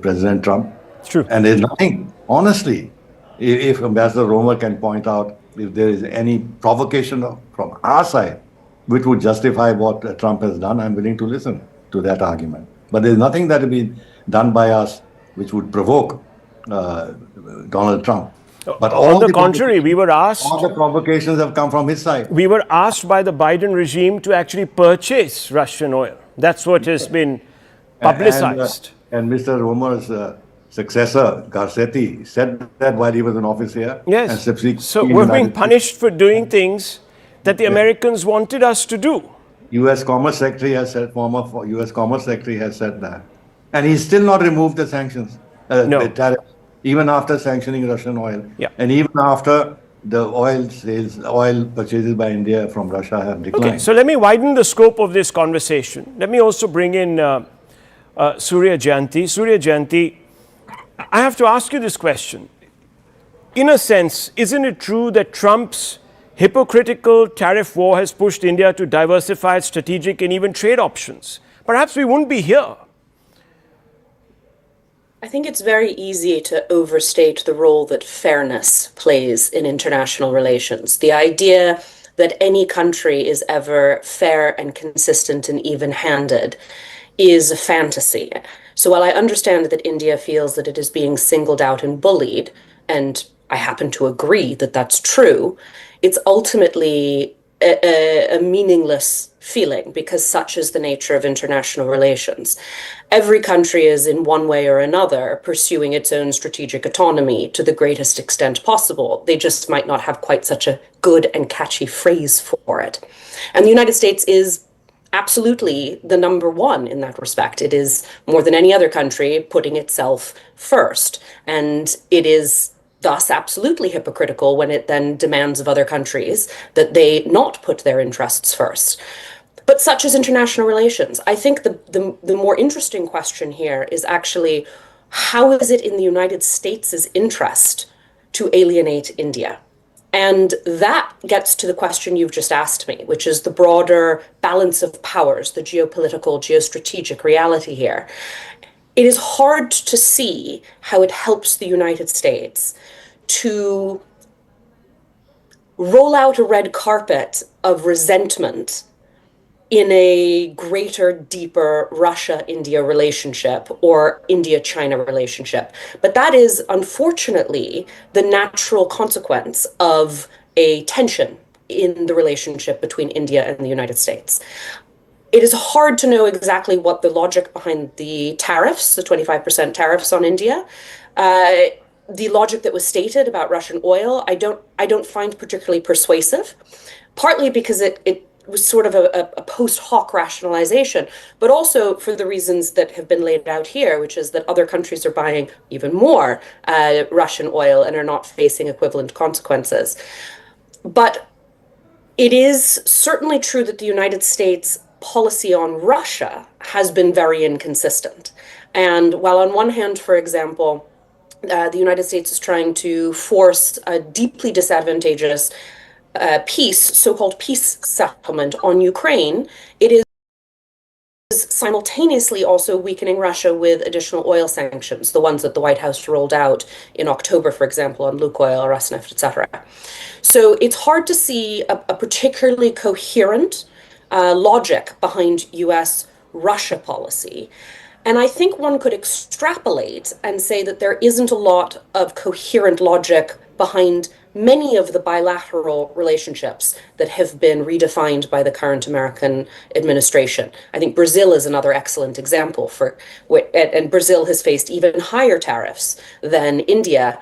President Trump. It's true. And there's nothing, honestly, if Ambassador Romer can point out if there is any provocation from our side which would justify what Trump has done, I'm willing to listen to that argument. But there's nothing that has been done by us which would provoke Donald Trump. But on the contrary, we were asked... All the provocations have come from his side. We were asked by the Biden regime to actually purchase Russian oil. That's what has been publicized. And Mr. Romer's successor, Garcetti, said that while he was in office here. Yes. And so we're being punished for doing things that the Americans wanted us to do. U.S. Commerce Secretary has said, former U.S. Commerce Secretary has said that. And he's still not removed the sanctions, the tariff, even after sanctioning Russian oil. Yeah. And even after the oil purchases by India from Russia have declined. Okay, so let me widen the scope of this conversation. Let me also bring in Surya Jayanti. Surya Jayanti, I have to ask you this question. In a sense, isn't it true that Trump's hypocritical tariff war has pushed India to diversify its strategic and even trade options? Perhaps we wouldn't be here. I think it's very easy to overstate the role that fairness plays in international relations. The idea that any country is ever fair and consistent and even-handed is a fantasy. So while I understand that India feels that it is being singled out and bullied, and I happen to agree that that's true, it's ultimately a meaningless feeling because such is the nature of international relations. Every country is in one way or another pursuing its own strategic autonomy to the greatest extent possible. They just might not have quite such a good and catchy phrase for it. And the United States is absolutely the number one in that respect. It is, more than any other country, putting itself first. And it is thus absolutely hypocritical when it then demands of other countries that they not put their interests first. But such is international relations. I think the more interesting question here is actually, how is it in the United States' interest to alienate India? And that gets to the question you've just asked me, which is the broader balance of powers, the geopolitical, geostrategic reality here. It is hard to see how it helps the United States to roll out a red carpet of resentment in a greater, deeper Russia-India relationship or India-China relationship. But that is, unfortunately, the natural consequence of a tension in the relationship between India and the United States. It is hard to know exactly what the logic behind the tariffs, the 25% tariffs on India, the logic that was stated about Russian oil, I don't find particularly persuasive, partly because it was sort of a post hoc rationalization, but also for the reasons that have been laid out here, which is that other countries are buying even more Russian oil and are not facing equivalent consequences. But it is certainly true that the United States policy on Russia has been very inconsistent. And while on one hand, for example, the United States is trying to force a deeply disadvantageous peace, so-called peace settlement on Ukraine, it is simultaneously also weakening Russia with additional oil sanctions, the ones that the White House rolled out in October, for example, on Lukoil, Rosneft, etc. So it's hard to see a particularly coherent logic behind US-Russia policy. And I think one could extrapolate and say that there isn't a lot of coherent logic behind many of the bilateral relationships that have been redefined by the current American administration. I think Brazil is another excellent example and Brazil has faced even higher tariffs than India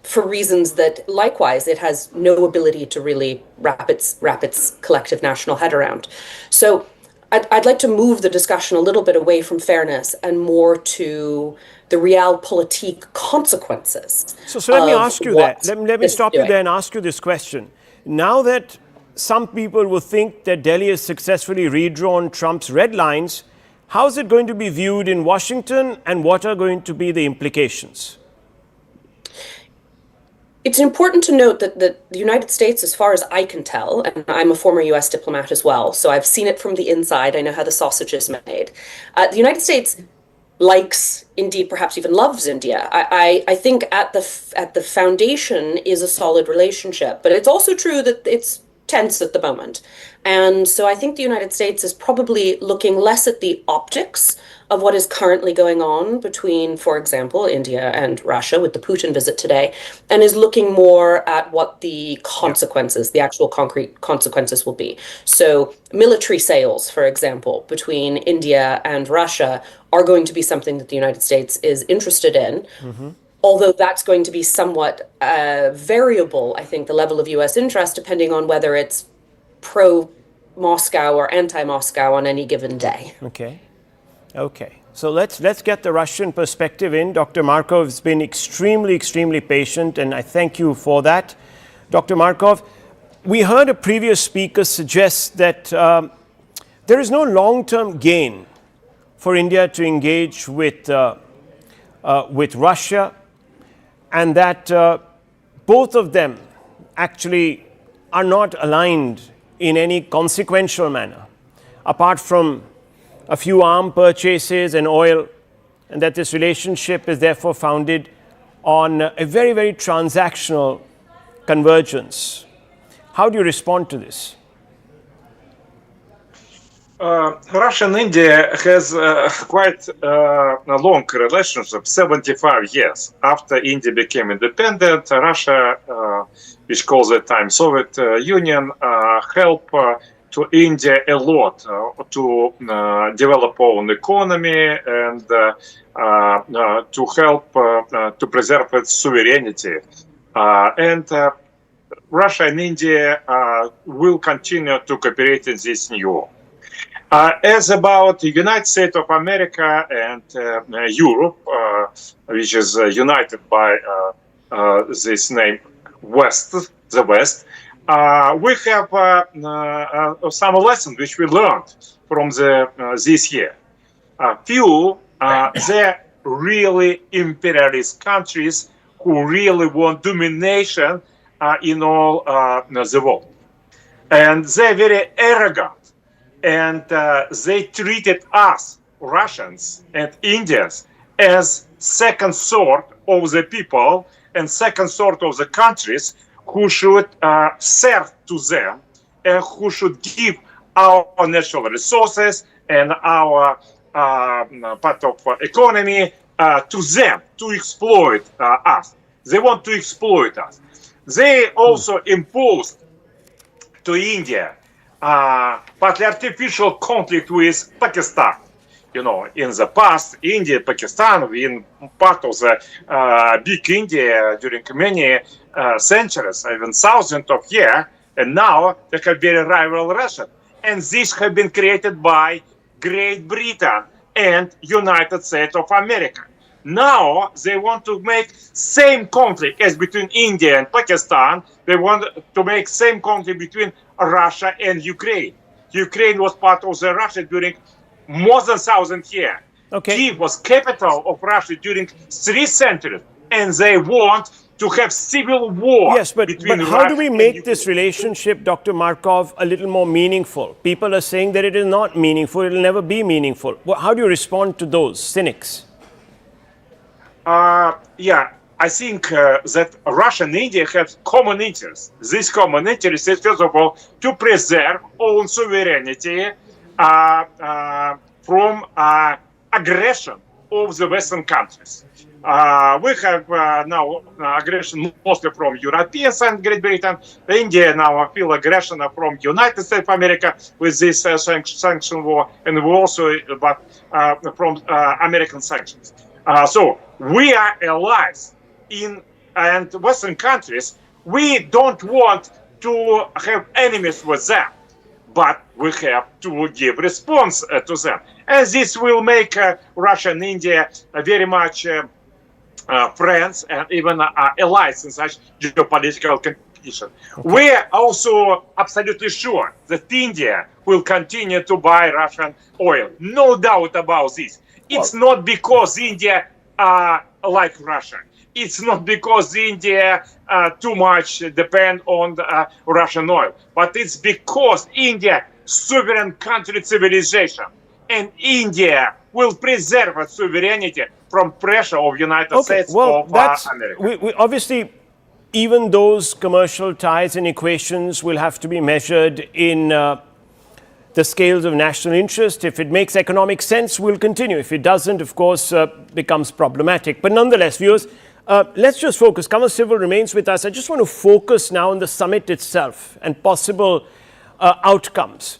for reasons that, likewise, it has no ability to really wrap its collective national head around. So I'd like to move the discussion a little bit away from fairness and more to the realpolitik consequences. So let me ask you that. Let me stop you there and ask you this question. Now that some people will think that Delhi has successfully redrawn Trump's red lines, how is it going to be viewed in Washington and what are going to be the implications? It's important to note that the United States, as far as I can tell, and I'm a former US diplomat as well, so I've seen it from the inside, I know how the sausage is made. The United States likes, indeed perhaps even loves India. I think at the foundation is a solid relationship, but it's also true that it's tense at the moment. And so I think the United States is probably looking less at the optics of what is currently going on between, for example, India and Russia with the Putin visit today, and is looking more at what the consequences, the actual concrete consequences will be. So military sales, for example, between India and Russia are going to be something that the United States is interested in. Mm-hmm. Although that's going to be somewhat variable, I think, the level of US interest, depending on whether it's pro-Moscow or anti-Moscow on any given day. Okay. So let's get the Russian perspective in. Dr. Markov has been extremely patient, and I thank you for that. Dr. Markov, we heard a previous speaker suggest that there is no long-term gain for India to engage with Russia, and that both of them actually are not aligned in any consequential manner, apart from a few arms purchases and oil, and that this relationship is therefore founded on a very transactional convergence. How do you respond to this? Russia and India has quite a long relationship, 75 years. After India became independent, Russia, which calls at the time Soviet Union, helped to India a lot to develop own economy and to help to preserve its sovereignty. And Russia and India will continue to cooperate in this new. As about the United States of America and Europe, which is united by this name West, the West, we have some lessons which we learned from this year. Few, they're really imperialist countries who really want domination in all the world. And they're very arrogant, and they treated us, Russians and Indians, as second sort of the people and second sort of the countries who should serve to them and who should give our natural resources and our part of economy to them to exploit us. They want to exploit us. They also imposed to India partly artificial conflict with Pakistan. You know, in the past, India, Pakistan, been part of the big India during many centuries, even thousands of years, and now they have been rival Russia. And this has been created by Great Britain and United States of America. Now they want to make same conflict as between India and Pakistan. They want to make same conflict between Russia and Ukraine. Ukraine was part of the Russia during more than 1,000 years. Okay. Kiev was capital of Russia during 3 centuries, and they want to have civil war. Yes, but how do we make this relationship, Dr. Markov, a little more meaningful? People are saying that it is not meaningful, it will never be meaningful. How do you respond to those cynics? Yeah, I think that Russia and India have common interests. This common interest is, first of all, to preserve own sovereignty from aggression of the Western countries. We have now aggression mostly from Europeans and Great Britain. India now feel aggression from United States of America with this sanction war, and we also from American sanctions. So we are allies and Western countries. We don't want to have enemies with them, but we have to give response to them. And this will make Russia and India very much friends and even allies in such geopolitical competition. Okay. We are also absolutely sure that India will continue to buy Russian oil. No doubt about this. It's not because India like Russia. It's not because India too much depend on Russian oil, but it's because India sovereign country civilization, and India will preserve its sovereignty from pressure of United States of America. We obviously, even those commercial ties and equations will have to be measured in the scales of national interest. If it makes economic sense, we'll continue. If it doesn't, of course, becomes problematic. But nonetheless, viewers, let's just focus. Kamal Sibal remains with us. I just want to focus now on the summit itself and possible outcomes.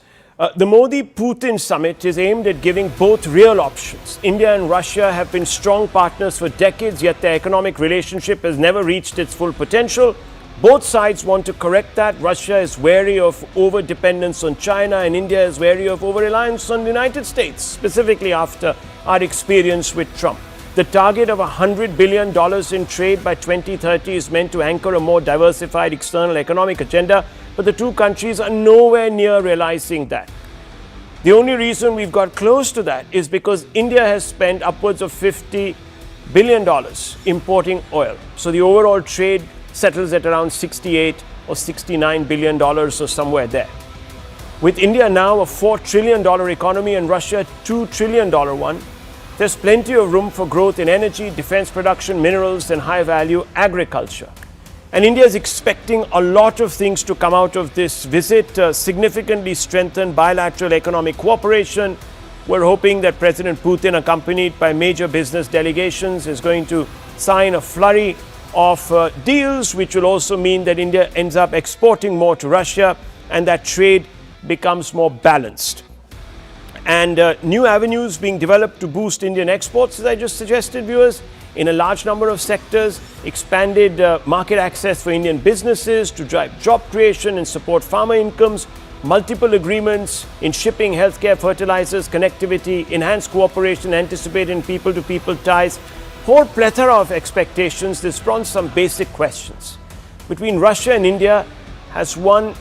The Modi-Putin summit is aimed at giving both real options. India and Russia have been strong partners for decades, yet their economic relationship has never reached its full potential. Both sides want to correct that. Russia is wary of over-dependence on China, and India is wary of over-reliance on the United States, specifically after our experience with Trump. The target of $100 billion in trade by 2030 is meant to anchor a more diversified external economic agenda, but the two countries are nowhere near realizing that. The only reason we've got close to that is because India has spent upwards of $50 billion importing oil. So the overall trade settles at around $68 or $69 billion or somewhere there. With India now a $4 trillion economy and Russia a $2 trillion one, there's plenty of room for growth in energy, defense production, minerals, and high-value agriculture. And India is expecting a lot of things to come out of this visit, significantly strengthened bilateral economic cooperation. We're hoping that President Putin, accompanied by major business delegations, is going to sign a flurry of deals, which will also mean that India ends up exporting more to Russia and that trade becomes more balanced. And new avenues being developed to boost Indian exports, as I just suggested, viewers, in a large number of sectors, expanded market access for Indian businesses to drive job creation and support farmer incomes, multiple agreements in shipping, healthcare, fertilizers, connectivity, enhanced cooperation anticipated in people-to-people ties, whole plethora of expectations. This prompts some basic questions. Between Russia and India, has one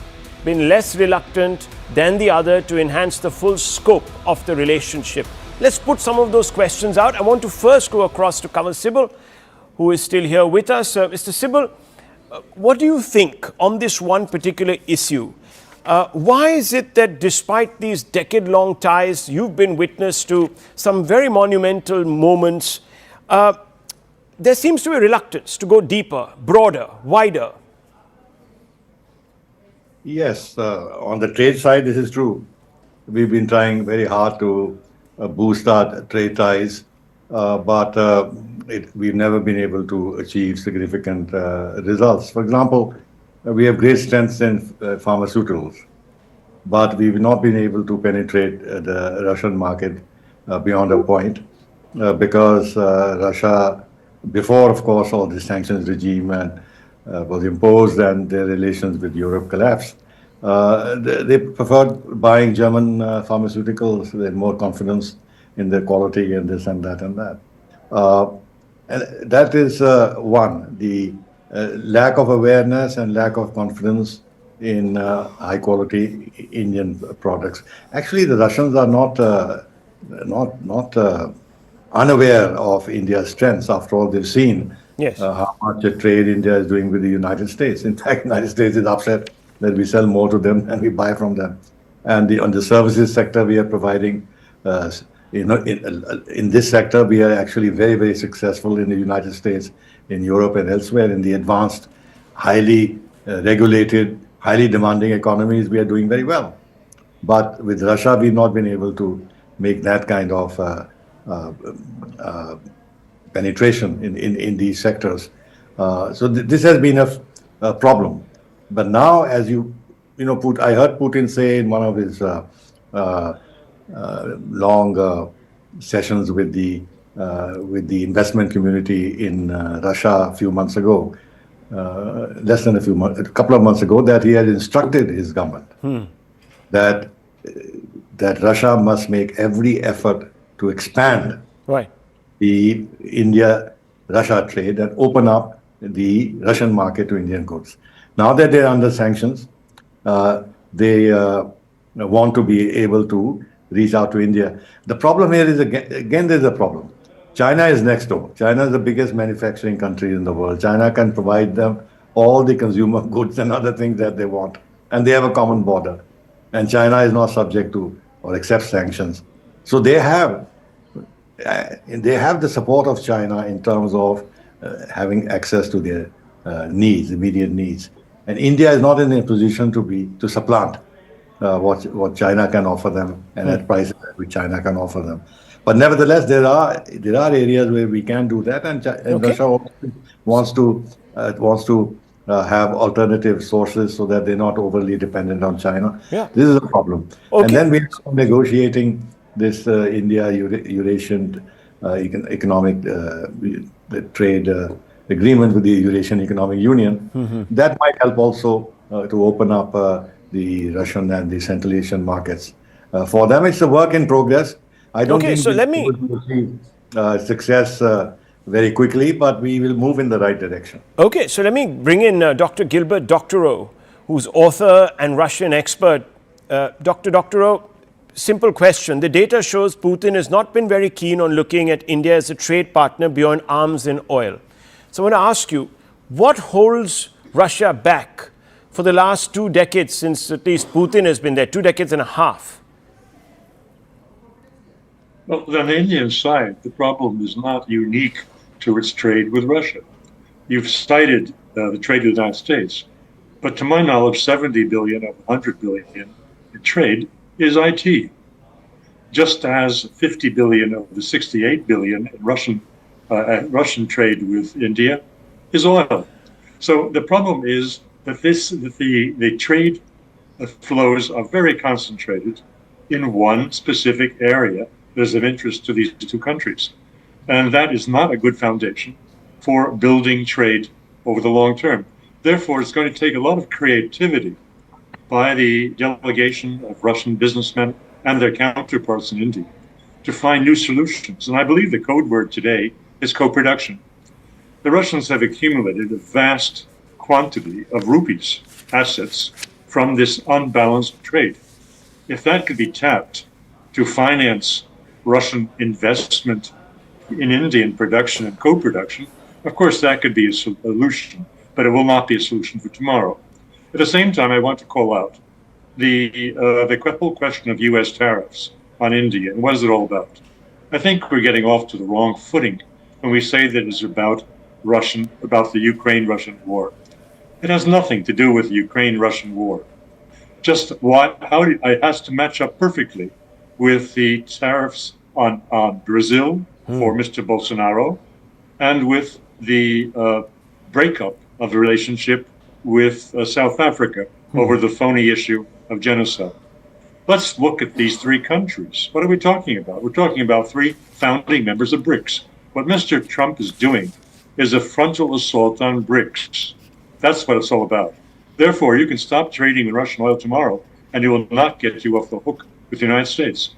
been less reluctant than the other to enhance the full scope of the relationship? Let's put some of those questions out. I want to first go across to Kamal Sibal, who is still here with us. Mr. Sibal, what do you think on this one particular issue? Why is it that despite these decade-long ties, you've been witness to some very monumental moments, there seems to be a reluctance to go deeper, broader, wider? Yes, on the trade side, this is true. We've been trying very hard to boost our trade ties, but we've never been able to achieve significant results. For example, we have great strengths in pharmaceuticals, but we've not been able to penetrate the Russian market beyond a point because Russia, before, of course, all the sanctions regime was imposed and their relations with Europe collapsed. They preferred buying German pharmaceuticals. They had more confidence in their quality and this and that and that. And that is one, the lack of awareness and lack of confidence in high quality Indian products. Actually, the Russians are not unaware of India's strengths. After all, they've seen how much trade India is doing with the United States. In fact, the United States is upset that we sell more to them than we buy from them. And on the services sector, we are providing, in this sector, we are actually very, very successful in the United States, in Europe and elsewhere. In the advanced, highly regulated, highly demanding economies, we are doing very well. But with Russia, we've not been able to make that kind of penetration in these sectors. So this has been a problem. But now, as I heard Putin say in one of his long sessions with the investment community in Russia a few months ago, a couple of months ago, that he had instructed his government that Russia must make every effort to expand the India-Russia trade and open up the Russian market to Indian goods. Now that they're under sanctions, they want to be able to reach out to India. The problem here is, again, there's a problem. China is next door. China is the biggest manufacturing country in the world. China can provide them all the consumer goods and other things that they want. And they have a common border. And China is not subject to or accepts sanctions. So they have the support of China in terms of having access to their immediate needs. And India is not in a position to supplant what China can offer them and at prices which China can offer them. But nevertheless, there are areas where we can do that, and Russia wants to have alternative sources so that they're not overly dependent on China. Yeah. This is a problem. Okay. And then we're negotiating this India-Eurasian economic trade agreement with the Eurasian Economic Union. That might help also to open up the Russian and the Central Asian markets. For them, it's a work in progress. I don't think we will achieve success very quickly, but we will move in the right direction. Okay, so let me bring in Dr. Gilbert Doctorow, who's author and Russian expert. Dr. Doctorow, simple question. The data shows Putin has not been very keen on looking at India as a trade partner beyond arms and oil. So I want to ask you, what holds Russia back for the last 2 decades, since at least Putin has been there, 2 decades and a half? Well, on the Indian side, the problem is not unique to its trade with Russia. You've cited the trade with the United States, but to my knowledge, 70 billion of 100 billion in trade is IT, just as 50 billion of the 68 billion in Russian trade with India is oil. So the problem is that the trade flows are very concentrated in one specific area that is of interest to these two countries. And that is not a good foundation for building trade over the long term. Therefore, it's going to take a lot of creativity by the delegation of Russian businessmen and their counterparts in India to find new solutions. And I believe the code word today is co-production. The Russians have accumulated a vast quantity of rupees, assets, from this unbalanced trade. If that could be tapped to finance Russian investment in Indian production and co-production, of course, that could be a solution. but it will not be a solution for tomorrow. At the same time, I want to call out the whole question of U.S. tariffs on India and what is it all about. I think we're getting off to the wrong footing when we say that it's about the Ukraine-Russian war. It has nothing to do with the Ukraine-Russian war. It has to match up perfectly with the tariffs on Brazil for Mr. Bolsonaro and with the breakup of the relationship with South Africa over the phony issue of genocide. Let's look at these three countries. What are we talking about? We're talking about three founding members of BRICS. What Mr. Trump is doing is a frontal assault on BRICS. That's what it's all about. Therefore, you can stop trading in Russian oil tomorrow, and it will not get you off the hook with the United States.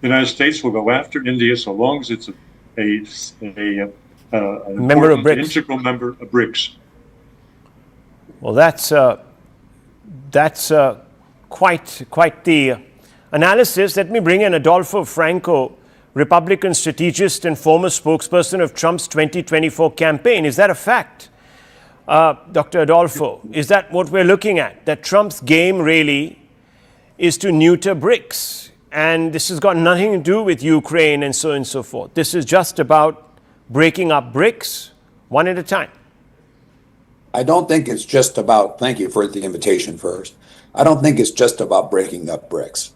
The United States will go after India so long as it's an member of BRICS. Integral member of BRICS. Well, that's quite the analysis. Let me bring in Adolfo Franco, Republican strategist and former spokesperson of Trump's 2024 campaign. Is that a fact, Dr. Adolfo? Is that what we're looking at? That Trump's game really is to neuter BRICS, and this has got nothing to do with Ukraine and so on and so forth. This is just about breaking up BRICS one at a time. I don't think it's just about, thank you for the invitation first. I don't think it's just about breaking up BRICS.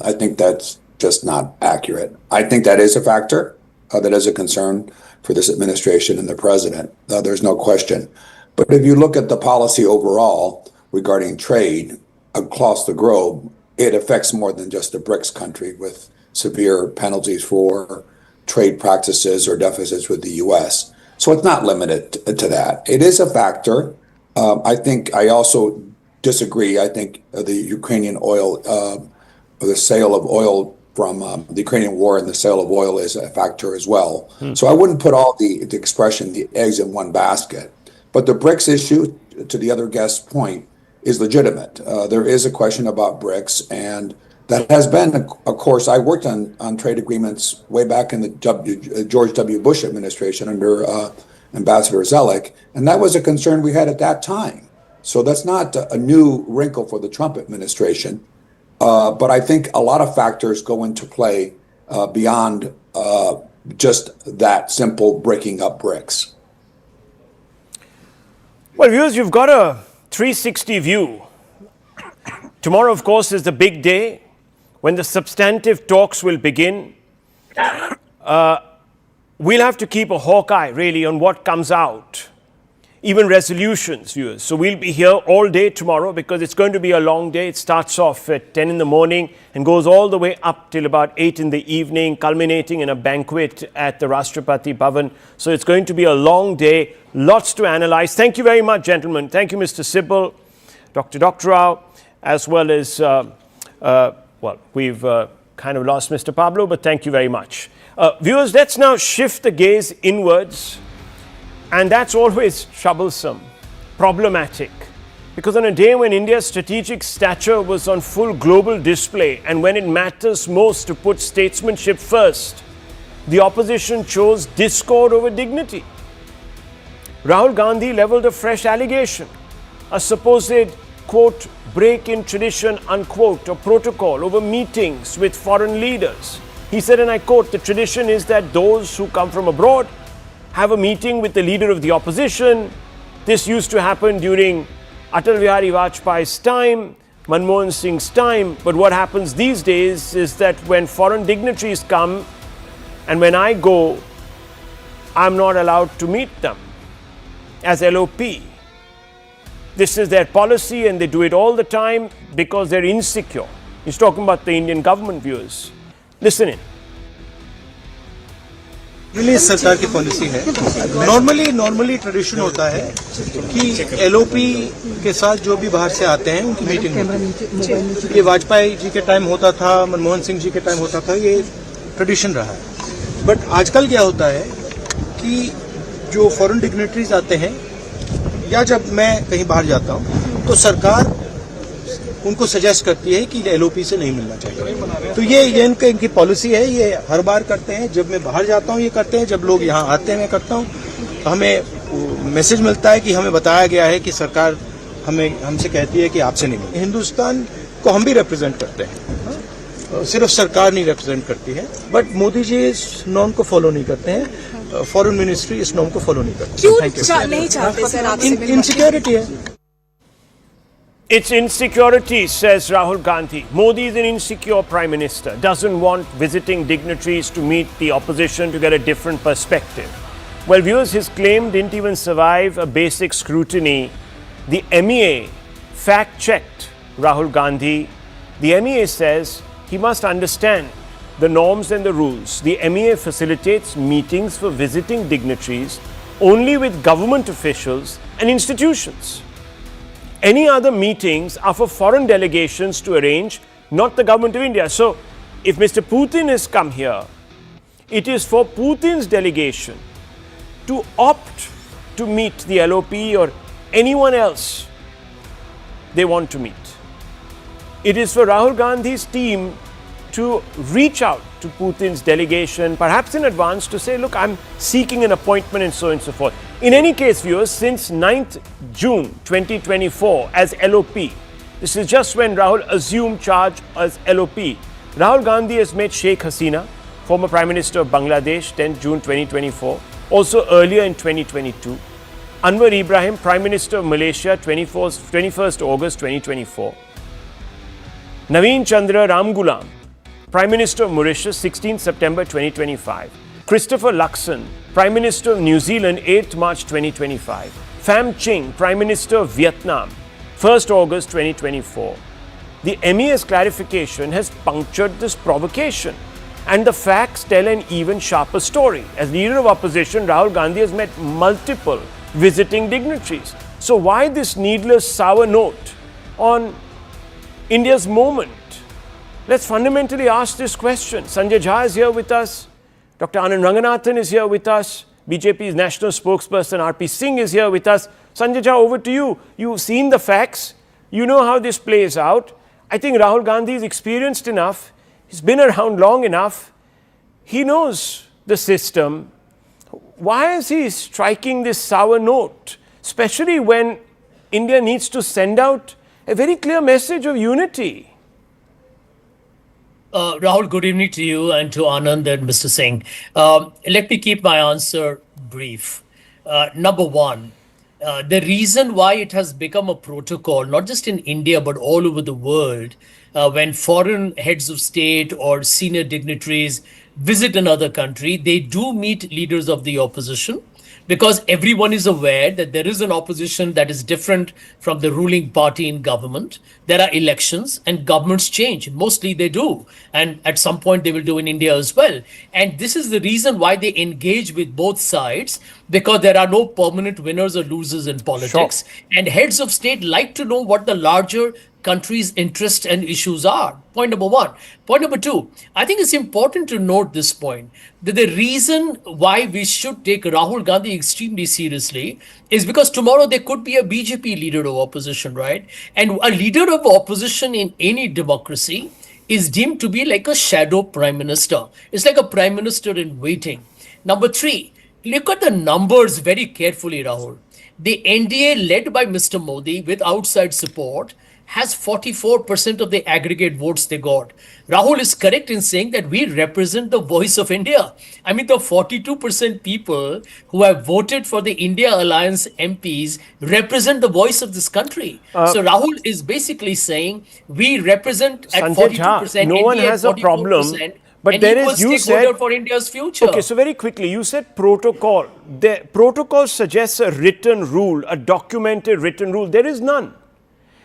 I think that's just not accurate. I think that is a factor, that is a concern for this administration and the president. There's no question. But if you look at the policy overall regarding trade across the globe, it affects more than just a BRICS country with severe penalties for trade practices or deficits with the U.S. So it's not limited to that. It is a factor. I think I also disagree. I think the Ukrainian oil, the sale of oil from the Ukrainian war and the sale of oil is a factor as well. So I wouldn't put all the expression, the eggs in one basket. But the BRICS issue, to the other guest's point, is legitimate. There is a question about BRICS, and that has been, of course, I worked on trade agreements way back in the George W. Bush administration under Ambassador Zellick, and that was a concern we had at that time. So that's not a new wrinkle for the Trump administration, but I think a lot of factors go into play beyond just that simple breaking up BRICS. Well, viewers, you've got a 360 view. Tomorrow, of course, is the big day when the substantive talks will begin. We'll have to keep a hawk eye, really, on what comes out, even resolutions, viewers. So we'll be here all day tomorrow because it's going to be a long day. It starts off at 10 in the morning and goes all the way up till about 8 in the evening, culminating in a banquet at the Rashtrapati Bhavan. So it's going to be a long day, lots to analyze. Thank you very much, gentlemen. Thank you, Mr. Sibal, Dr. Rao, as well as, well, we've kind of lost Mr. Pablo, but thank you very much. Viewers, let's now shift the gaze inwards. And that's always troublesome, problematic, because on a day when India's strategic stature was on full global display and when it matters most to put statesmanship first, the opposition chose discord over dignity. Rahul Gandhi leveled a fresh allegation, a supposed, quote, break in tradition, unquote, or protocol over meetings with foreign leaders. He said, and I quote, the tradition is that those who come from abroad have a meeting with the leader of the opposition. This used to happen during Atal Bihari Vajpayee's time, Manmohan Singh's time. But what happens these days is that when foreign dignitaries come and when I go, I'm not allowed to meet them as LOP. This is their policy and they do it all the time because they're insecure. He's talking about the Indian government, viewers. Listen in. ये सरकार की policy है। Normally tradition होता है कि LOP के साथ जो भी बाहर से आते हैं उनकी मीटिंग होती है। ये वाजपेयी जी के टाइम होता था, मनमोहन सिंह जी के टाइम होता था, ये ट्रेडिशन रहा है। बट आजकल क्या होता है कि जो फॉरेन डिग्नेटरीज आते हैं या जब मैं कहीं बाहर जाता हूँ तो सरकार उनको सजेस्ट करती है कि एलओपी से नहीं मिलना चाहिए। तो ये इनकी पॉलिसी है, ये हर बार करते हैं। जब मैं बाहर जाता हूँ ये करते हैं, जब लोग यहाँ आते हैं मैं करता हूँ। हमें मैसेज मिलता है कि हमें बताया गया है कि सरकार हमसे कहती है कि आपसे नहीं मिले। हिंदुस्तान को हम भी रिप्रेजेंट करते हैं, सिर्फ सरकार नहीं रिप्रेजेंट करती है, बट मोदी जी इस नॉर्म को फॉलो नहीं करते हैं, फॉरेन मिनिस्ट्री इस नॉर्म को फॉलो नहीं करती। क्यों नहीं चाहते सर आपसे? इनसिक्योरिटी है। It's insecurity, says Rahul Gandhi. Modi is an insecure prime minister, doesn't want visiting dignitaries to meet the opposition to get a different perspective. Well, viewers, his claim didn't even survive a basic scrutiny. The MEA fact-checked Rahul Gandhi. The MEA says he must understand the norms and the rules. The MEA facilitates meetings for visiting dignitaries only with government officials and institutions. Any other meetings are for foreign delegations to arrange, not the government of India. So, if Mr. Putin has come here, it is for Putin's delegation to opt to meet the LOP or anyone else they want to meet. It is for Rahul Gandhi's team to reach out to Putin's delegation, perhaps in advance, to say, look, I'm seeking an appointment and so forth. In any case, viewers, since 9th June 2024 as LOP, this is just when Rahul assumed charge as LOP, Rahul Gandhi has met Sheikh Hasina, former Prime Minister of Bangladesh, 10th June 2024, also earlier in 2022, Anwar Ibrahim, Prime Minister of Malaysia, 21st August 2024, Naveen Chandra Ramgulam, Prime Minister of Mauritius, 16th September 2025. Christopher Luxon, Prime Minister of New Zealand, 8th March 2025. Pham Chinh, Prime Minister of Vietnam, 1st August 2024. The MEA's clarification has punctured this provocation, and the facts tell an even sharper story. As leader of opposition, Rahul Gandhi has met multiple visiting dignitaries. So why this needless sour note on India's moment? Let's fundamentally ask this question. Sanjay Jha is here with us. Dr. Anand Ranganathan is here with us. BJP's national spokesperson RP Singh is here with us. Sanjay Jha, over to you. You've seen the facts. You know how this plays out. I think Rahul Gandhi is experienced enough. He's been around long enough. He knows the system. Why is he striking this sour note? Especially when India needs to send out a very clear message of unity. Rahul, good evening to you and to Anand and Mr. Singh. Let me keep my answer brief. Number one, the reason why it has become a protocol, not just in India, but all over the world, when foreign heads of state or senior dignitaries visit another country, they do meet leaders of the opposition, because everyone is aware that there is an opposition that is different from the ruling party in government. There are elections and governments change. Mostly they do. And at some point they will do in India as well. And this is the reason why they engage with both sides, because there are no permanent winners or losers in politics. Sure. And heads of state like to know what the larger country's interests and issues are. Point number one. Point number two, I think it's important to note this point, that the reason why we should take Rahul Gandhi extremely seriously is because tomorrow there could be a BJP leader of opposition, right? And a leader of opposition in any democracy is deemed to be like a shadow prime minister. It's like a prime minister in waiting. Number three, look at the numbers very carefully, Rahul. The NDA led by Mr. Modi with outside support has 44% of the aggregate votes they got. Rahul is correct in saying that we represent the voice of India. I mean, the 42% people who have voted for the India Alliance MPs represent the voice of this country. So Rahul is basically saying we represent at 42%. No one has a problem. But there is, you said, for India's future. Okay, so very quickly, you said protocol. The protocol suggests a written rule, a documented written rule. There is none.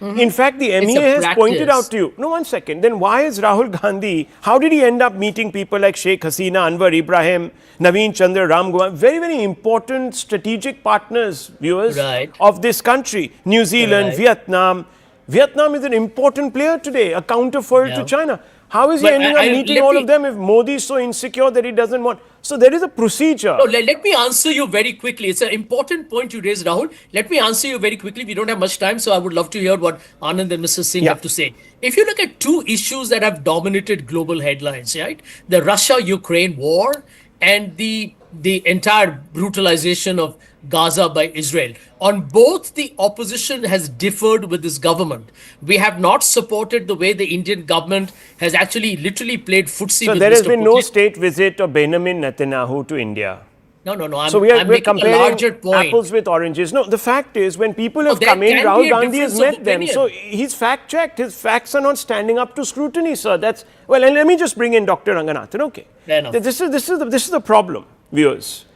Mm-hmm. In fact, the MEA has pointed out to you. No, one second. Then why is Rahul Gandhi, how did he end up meeting people like Sheikh Hasina, Anwar Ibrahim, Naveen Chandra Ramgulam, very, very important strategic partners, viewers, of this country. New Zealand, Vietnam. Vietnam is an important player today, a counterfoil to China. How is he ending up meeting all of them if Modi is so insecure that he doesn't want? So there is a procedure. No, let me answer you very quickly. It's an important point you raised, Rahul. Let me answer you very quickly. We don't have much time, so I would love to hear what Anand and Mr. Singh have to say. If you look at two issues that have dominated global headlines, right? The Russia-Ukraine war and the entire brutalization of Gaza by Israel. On both, the opposition has differed with this government. We have not supported the way the Indian government has actually literally played footsie So with there has Mr. been Putin. no state visit of Benjamin Netanyahu to India. No. So we're making a comparing larger point. apples with oranges. No, the fact is, when people have there come in, can Rahul be a Gandhi has difference of met them. opinion. So he's fact-checked. His facts are not standing up to scrutiny, sir. That's well. And let me just bring in Dr. Ranganathan. Okay, Fair enough. this is the problem, viewers.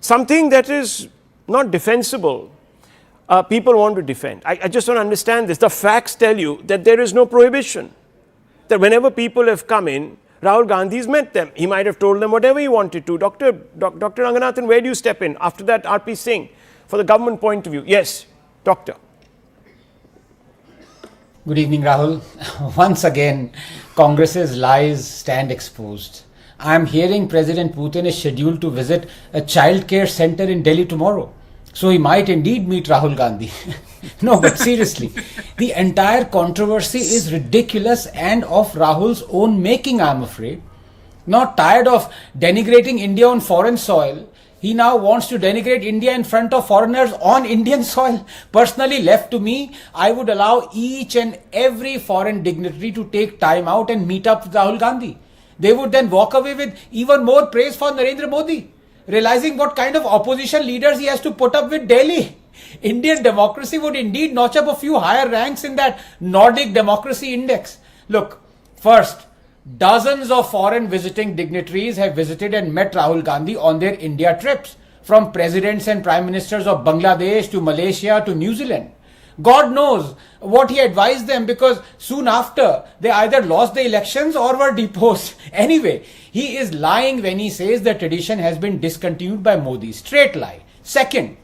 Something that is not defensible, people want to defend. I just don't understand this. The facts tell you that there is no prohibition. That whenever people have come in, Rahul Gandhi's met them. He might have told them whatever he wanted to. Dr. Ranganathan, where do you step in? After that, R.P. Singh, for the government point of view. Yes, Doctor. Good evening, Rahul. Once again, Congress's lies stand exposed. I am hearing President Putin is scheduled to visit a childcare center in Delhi tomorrow. So he might indeed meet Rahul Gandhi. No, but seriously, the entire controversy is ridiculous and of Rahul's own making, I'm afraid. Not tired of denigrating India on foreign soil, he now wants to denigrate India in front of foreigners on Indian soil. Personally, left to me, I would allow each and every foreign dignitary to take time out and meet up with Rahul Gandhi. They would then walk away with even more praise for Narendra Modi, realizing what kind of opposition leaders he has to put up with Delhi. Indian democracy would indeed notch up a few higher ranks in that Nordic democracy index. Look, first, dozens of foreign visiting dignitaries have visited and met Rahul Gandhi on their India trips, from presidents and prime ministers of Bangladesh to Malaysia to New Zealand. God knows what he advised them, because soon after they either lost the elections or were deposed. Anyway, he is lying when he says the tradition has been discontinued by Modi. Straight lie. Second,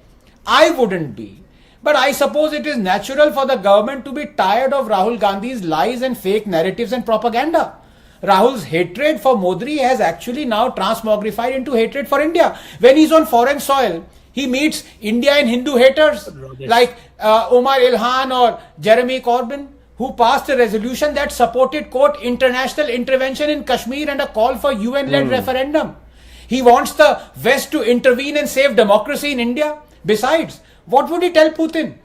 I wouldn't be, but I suppose it is natural for the government to be tired of Rahul Gandhi's lies and fake narratives and propaganda. Rahul's hatred for Modi has actually now transmogrified into hatred for India. When he's on foreign soil, he meets India and Hindu haters like Omar Ilhan or Jeremy Corbyn, who passed a resolution that supported, quote, international intervention in Kashmir and a call for UN-led referendum. He wants the West to intervene and save democracy in India. Besides, what would he tell Putin?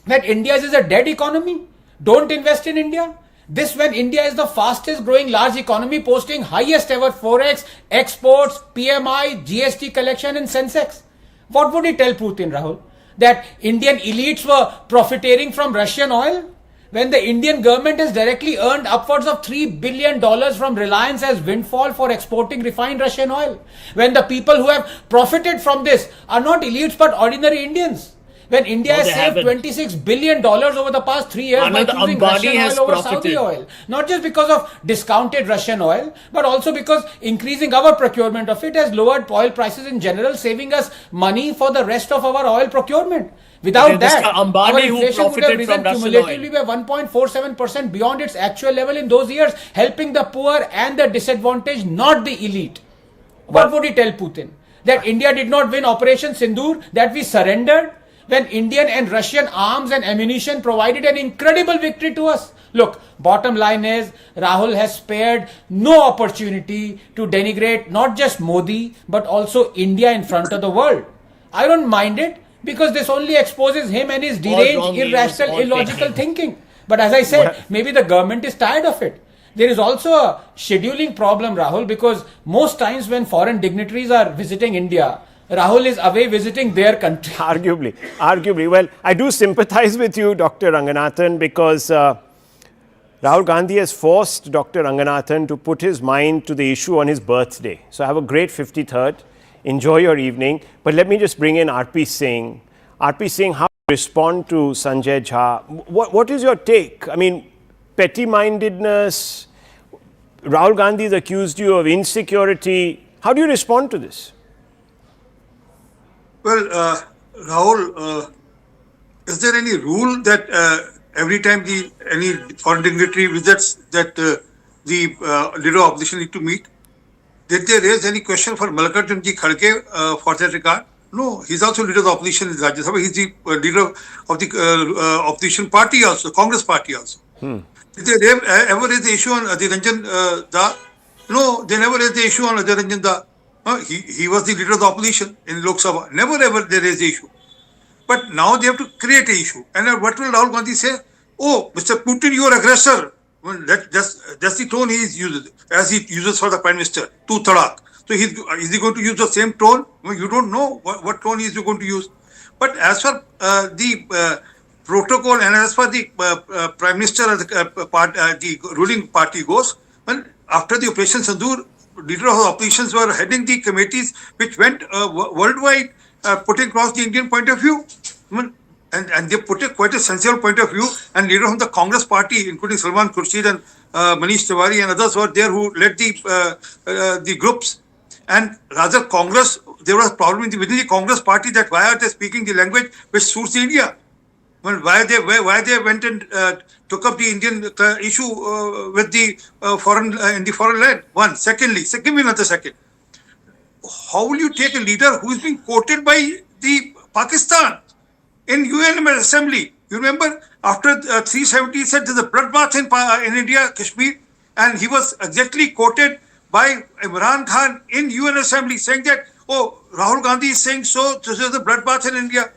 That India is a dead economy? Don't invest in India? This when India is the fastest growing large economy, posting highest ever forex, exports, PMI, GST collection and Sensex. What would he tell Putin, Rahul? That Indian elites were profiteering from Russian oil? When the Indian government has directly earned upwards of $3 billion from Reliance as windfall for exporting refined Russian oil? When the people who have profited from this are not elites but ordinary Indians? When India has saved $26 billion over the past 3 years by choosing Russian oil over Saudi oil. Not just because of discounted Russian oil, but also because increasing our procurement of it has lowered oil prices in general, saving us money for the rest of our oil procurement. Without that, our inflation would have risen cumulatively by 1.47% beyond its actual level in those years, helping the poor and the disadvantaged, not the elite. What would he tell Putin? That India did not win Operation Sindoor, that we surrendered? When Indian and Russian arms and ammunition provided an incredible victory to us. Look, bottom line is, Rahul has spared no opportunity to denigrate not just Modi, but also India in front of the world. I don't mind it, because this only exposes him and his deranged, irrational, illogical thinking. But as I said, maybe the government is tired of it. There is also a scheduling problem, Rahul, because most times when foreign dignitaries are visiting India, Rahul is away visiting their country. Arguably. Well, I do sympathize with you, Dr. Ranganathan, because Rahul Gandhi has forced Dr. Ranganathan to put his mind to the issue on his birthday. So have a great 53rd. Enjoy your evening. But let me just bring in R.P. Singh. R.P. Singh, how do you respond to Sanjay Jha? What is your take? I mean, petty-mindedness. Rahul Gandhi has accused you of insecurity. How do you respond to this? Well, Rahul, is there any rule that every time any foreign dignitary visits that the leader of opposition need to meet? Did they raise any question for Mallikarjun Ji Kharge for that regard? No, he's also leader of the opposition in Rajya Sabha. He's the leader of the opposition party also, Congress party also. Did they ever raise the issue on Adhir Ranjan Da? No, they never raised the issue on Adhir Ranjan Da. He was the leader of the opposition in Lok Sabha. Never ever they raised the issue. But now they have to create an issue. And what will Rahul Gandhi say? Oh, Mr. Putin, you are aggressor. Well, that's the tone he uses, as he uses for the Prime Minister, tu tadak. So is he going to use the same tone? Well, you don't know what tone he is going to use. But as for the protocol and as far the Prime Minister and the ruling party goes, well, after the Operation Sindoor, leader of the oppositions were heading the committees which went worldwide, putting across the Indian point of view. And they put quite a sensible point of view. And leader of the Congress party, including Salman Khurshid and Manish Tiwari and others were there who led the groups. And rather Congress, there was a problem within the Congress party that why are they speaking the language which suits India? Well, why they went and took up the Indian issue with the in the foreign land? One. Secondly, give me another second. How will you take a leader who is being quoted by the Pakistan in UN Assembly? You remember after 370 he said there's a bloodbath in India, Kashmir, and he was exactly quoted by Imran Khan in UN Assembly saying that, oh, Rahul Gandhi is saying so, this is a bloodbath in India.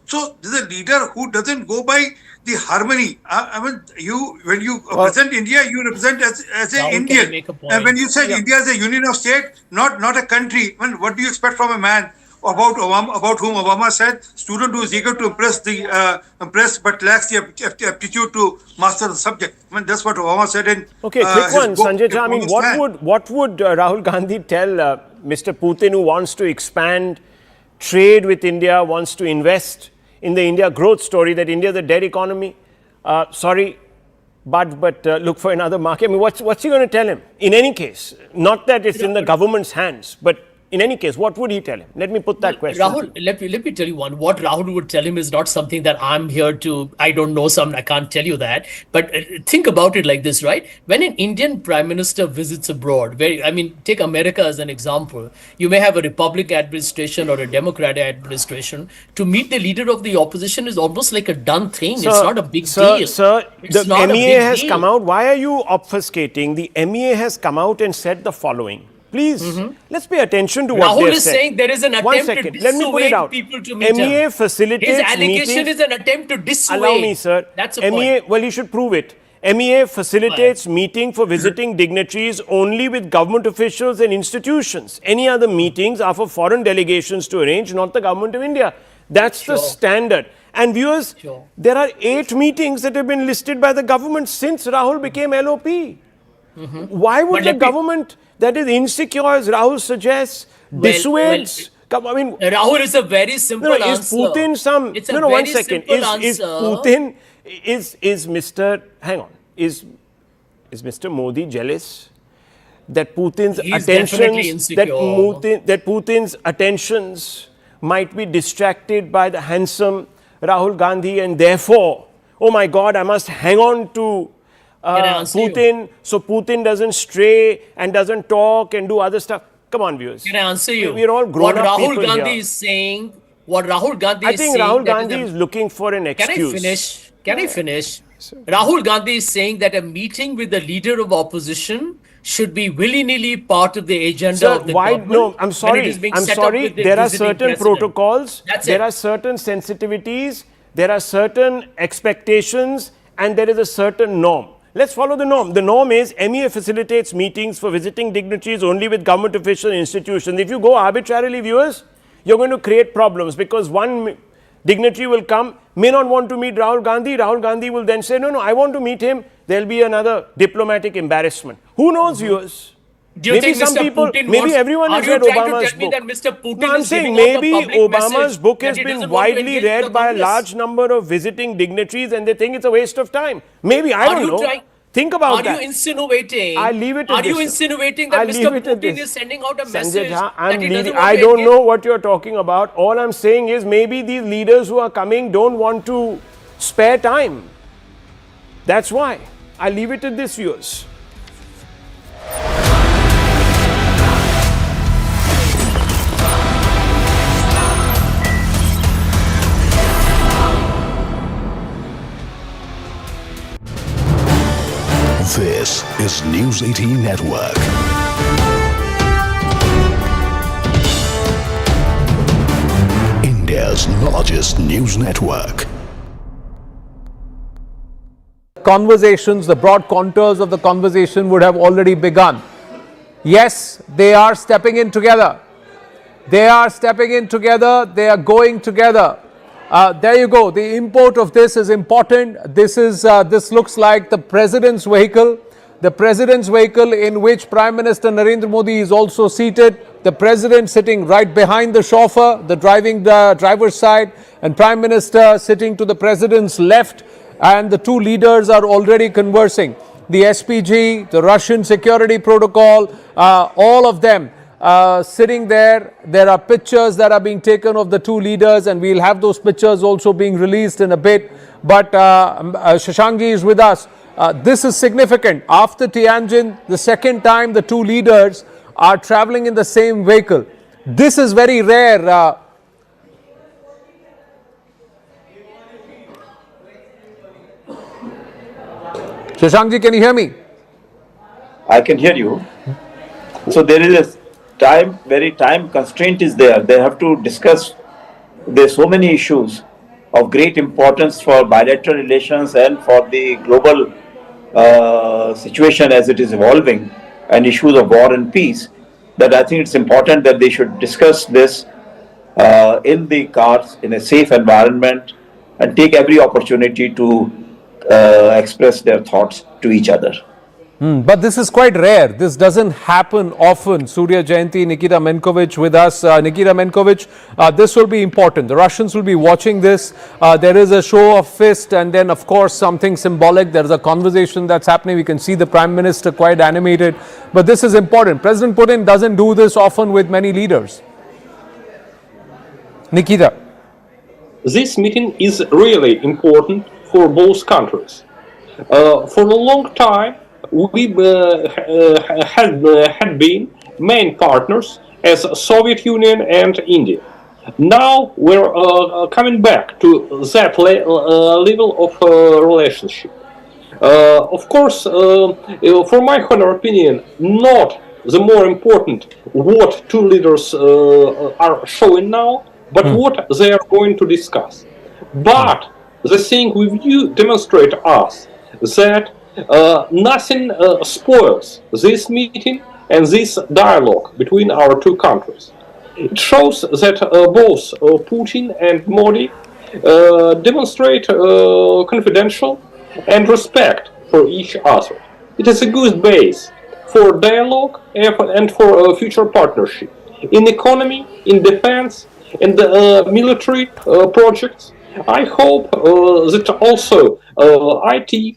So this is a leader who doesn't go by the harmony. I mean, when you represent India, you represent as an Indian. And when you say India is a union of state, not a country, I mean, what do you expect from a man about whom Obama said, student who is eager to impress but lacks the aptitude to master the subject. I mean, that's what Obama said in quick one, Sanjay. I mean, what would Rahul Gandhi tell Mr. Putin, who wants to expand trade with India, wants to invest in the India growth story, that India is a dead economy? Sorry, but look for another market. I mean, what's he going to tell him? In any case, not that it's in the government's hands, but in any case, what would he tell him? Let me put that question. Rahul, let me tell you one. What Rahul would tell him is not something that I'm here to, I don't know I can't tell you that. But think about it like this, right? When an Indian Prime Minister visits abroad, take America as an example. You may have a Republican administration or a Democratic administration. To meet the leader of the opposition is almost like a done thing. It's not a big deal. Sir, the MEA has come out. Why are you obfuscating? The MEA has come out and said the following. Please, let's pay attention to what Rahul they're is saying there is an attempt to dissuade people to meet MEA him. facilitates His allegation meetings. is an attempt to dissuade. Allow me, sir. That's a MEA, point. well, you should prove it. MEA facilitates meeting for visiting dignitaries only with government officials and institutions. Any other meetings are for foreign delegations to arrange, not the government of India. That's the standard. And viewers, there are 8 meetings that have been listed by the government since Rahul became LOP. Why would the government that is insecure, as Rahul suggests, dissuades? Rahul is a very simple answer. Is Putin some? It's a very 1 second. Is answer. Putin? Is Mr. Hang on. Is Mr. Modi jealous that Putin's Putin's attentions might be distracted by the handsome Rahul Gandhi, and therefore, oh my God, I must hang on to Putin, so Putin doesn't stray and doesn't talk and do other stuff. Come on, viewers. Can I answer you? We're all grown up people Rahul Gandhi here. is saying, what Rahul Gandhi I think Rahul Gandhi is looking for an excuse. Can I finish? Rahul Gandhi is saying that a meeting with the leader of opposition should be willy-nilly part of the agenda of the government. No, I'm sorry. There are certain protocols, there are certain sensitivities, there are certain expectations, and there is a certain norm. Let's follow the norm. The norm is MEA facilitates meetings for visiting dignitaries only with government official institutions. If you go arbitrarily, viewers, you're going to create problems, because one dignitary will come, may not want to meet Rahul Gandhi. Rahul Gandhi will then say, no, I want to meet him. There'll be another diplomatic embarrassment. Who knows, viewers? Do you think Mr. Putin maybe everyone has read Obama's book. That Mr. Putin no, I'm saying maybe Obama's book has been widely read by a large number of visiting dignitaries, and they think it's a waste of time. Maybe, I don't know. Think about that. Are you insinuating? I'll leave it at Are you this. insinuating that Mr. Putin is sending out a message that he doesn't want I to don't engage? know what you're talking about. All I'm saying is maybe these leaders who are coming don't want to spare time. That's why. I'll leave it at this, viewers. This is News 18 Network. India's largest news network. Conversations, the broad contours of the conversation would have already begun. Yes, they are stepping in together. They are stepping in together. They are going together. There you go. The import of this is important. This looks like the president's vehicle. The president's vehicle in which Prime Minister Narendra Modi is also seated. The president sitting right behind the chauffeur, the driver's side, and Prime Minister sitting to the president's left. And the two leaders are already conversing. The SPG, the Russian security protocol, all of them sitting there. There are pictures that are being taken of the two leaders, and we'll have those pictures also being released in a bit. But Shashankji is with us. This is significant. After Tianjin, the second time the two leaders are traveling in the same vehicle. This is very rare. Shashankji, can you hear me? I can hear you. So there is a very time constraint is there. They have to discuss. There's so many issues of great importance for bilateral relations and for the global situation as it is evolving, and issues of war and peace, that I think it's important that they should discuss this in the cars in a safe environment and take every opportunity to express their thoughts to each other. But this is quite rare. This doesn't happen often. Surya Jayanti, Nikita Menkovich with us. Nikita Menkovich, this will be important. The Russians will be watching this. There is a show of fist and then, of course, something symbolic. There is a conversation that's happening. We can see the Prime Minister quite animated. But this is important. President Putin doesn't do this often with many leaders. Nikita. This meeting is really important for both countries. For a long time, we had been main partners as Soviet Union and India. Now we're coming back to that level of relationship. Of course, for my honor opinion, not the more important what two leaders are showing now, but what they are going to discuss. But the thing with you demonstrate us that nothing spoils this meeting and this dialogue between our two countries. It shows that both Putin and Modi demonstrate confidential and respect for each other. It is a good base for dialogue and for future partnership in economy, in defense, in the military projects. I hope that also IT,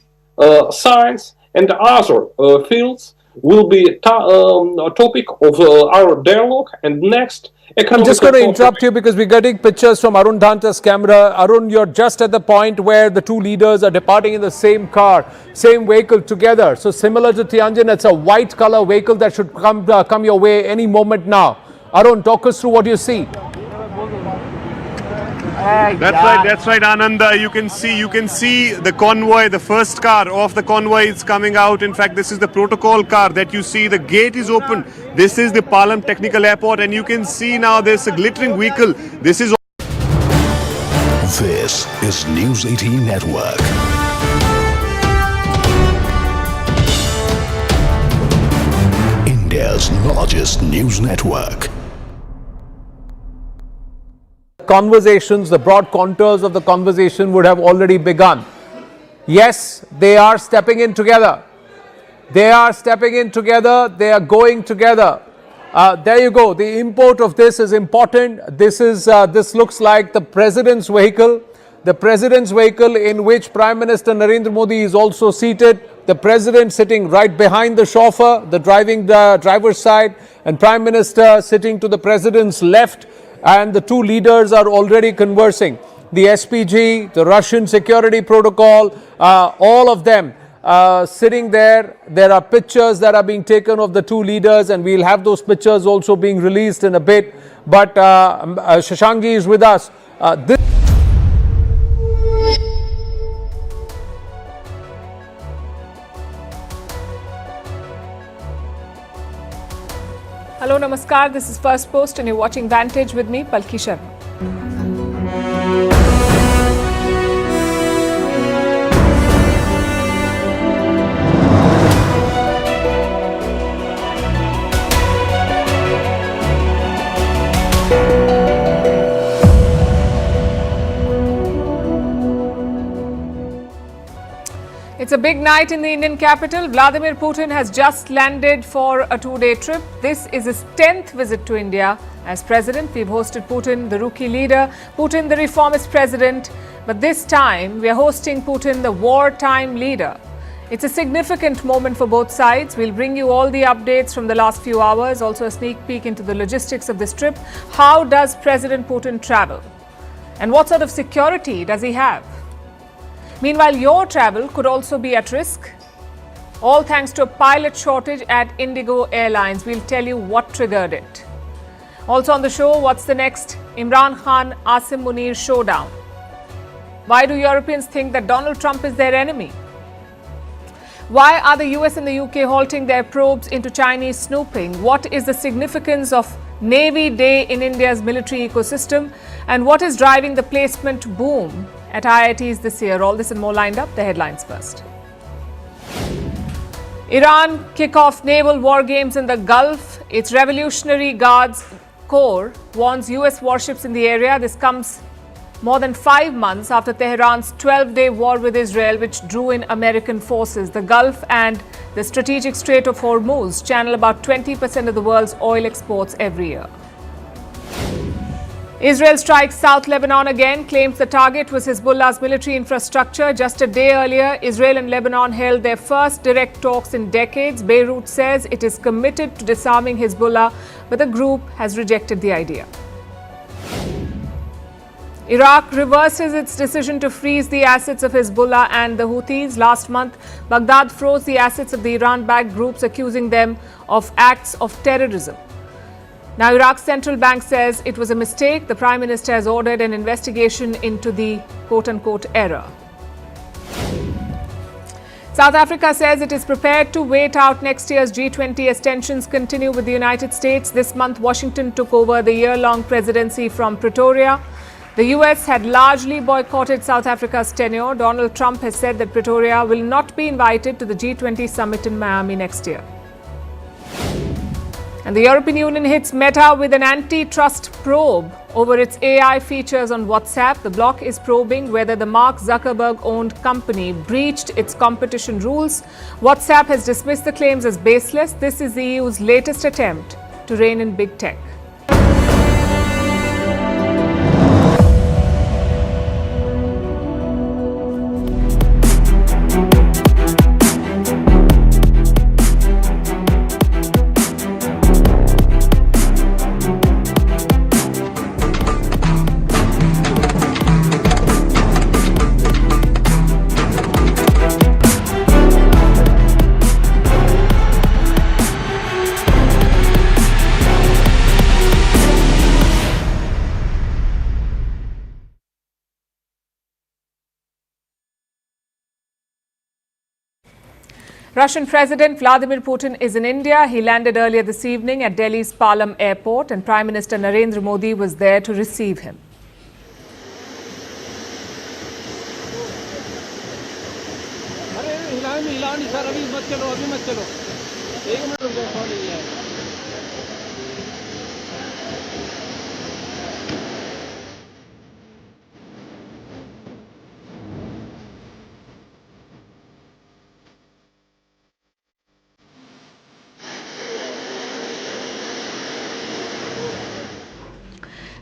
science and other fields will be a topic of our dialogue and next. I'm just going to interrupt you because we're getting pictures from Arun Dhanta's camera. Arun, you're just at the point where the two leaders are departing in the same car, same vehicle together. So similar to Tianjin, it's a white color vehicle that should come your way any moment now. Arun, talk us through what you see. That's right, Anand. You can see the convoy, the first car of the convoy is coming out. In fact, this is the protocol car that you see. The gate is open. This is the Palam Technical Airport, and you can see now there's a glittering vehicle. This is News 18 Network. India's largest news network. Conversations, the broad contours of the conversation would have already begun. Yes, they are stepping in together. They are stepping in together. They are going together. There you go. The import of this is important. This looks like the president's vehicle. The president's vehicle in which Prime Minister Narendra Modi is also seated. The president sitting right behind the chauffeur, the driver's side, and Prime Minister sitting to the president's left. And the two leaders are already conversing. The SPG, the Russian security protocol, all of them sitting there. There are pictures that are being taken of the two leaders, and we'll have those pictures also being released in a bit. But Shashankji is with us. Hello, Namaskar. This is First Post and you're watching Vantage with me, Palki Sharma. It's a big night in the Indian capital. Vladimir Putin has just landed for a two-day trip. This is his 10th visit to India as president. We've hosted Putin, the rookie leader, Putin, the reformist president. But this time, we are hosting Putin, the wartime leader. It's a significant moment for both sides. We'll bring you all the updates from the last few hours, also a sneak peek into the logistics of this trip. How does President Putin travel? And what sort of security does he have? Meanwhile, your travel could also be at risk. All thanks to a pilot shortage at Indigo Airlines. We'll tell you what triggered it. Also on the show, what's the next Imran Khan-Asim Munir showdown? Why do Europeans think that Donald Trump is their enemy? Why are the US and the UK halting their probes into Chinese snooping? What is the significance of Navy Day in India's military ecosystem? And what is driving the placement boom at IITs this year? All this and more lined up. The headlines first. Iran kick off naval war games in the Gulf. Its Revolutionary Guards Corps warns US warships in the area. This comes more than 5 months after Tehran's 12-day war with Israel, which drew in American forces. The Gulf and the strategic Strait of Hormuz channel about 20% of the world's oil exports every year. Israel strikes South Lebanon again, claims the target was Hezbollah's military infrastructure. Just a day earlier, Israel and Lebanon held their first direct talks in decades. Beirut says it is committed to disarming Hezbollah, but the group has rejected the idea. Iraq reverses its decision to freeze the assets of Hezbollah and the Houthis. Last month, Baghdad froze the assets of the Iran-backed groups, accusing them of acts of terrorism. Now, Iraq's central bank says it was a mistake. The Prime Minister has ordered an investigation into the quote-unquote error. South Africa says it is prepared to wait out next year's G20 as tensions continue with the United States. This month, Washington took over the year-long presidency from Pretoria. The US had largely boycotted South Africa's tenure. Donald Trump has said that Pretoria will not be invited to the G20 summit in Miami next year. And the European Union hits Meta with an antitrust probe over its AI features on WhatsApp. The bloc is probing whether the Mark Zuckerberg-owned company breached its competition rules. WhatsApp has dismissed the claims as baseless. This is the EU's latest attempt to rein in big tech. Russian President Vladimir Putin is in India. He landed earlier this evening at Delhi's Palam Airport, and Prime Minister Narendra Modi was there to receive him.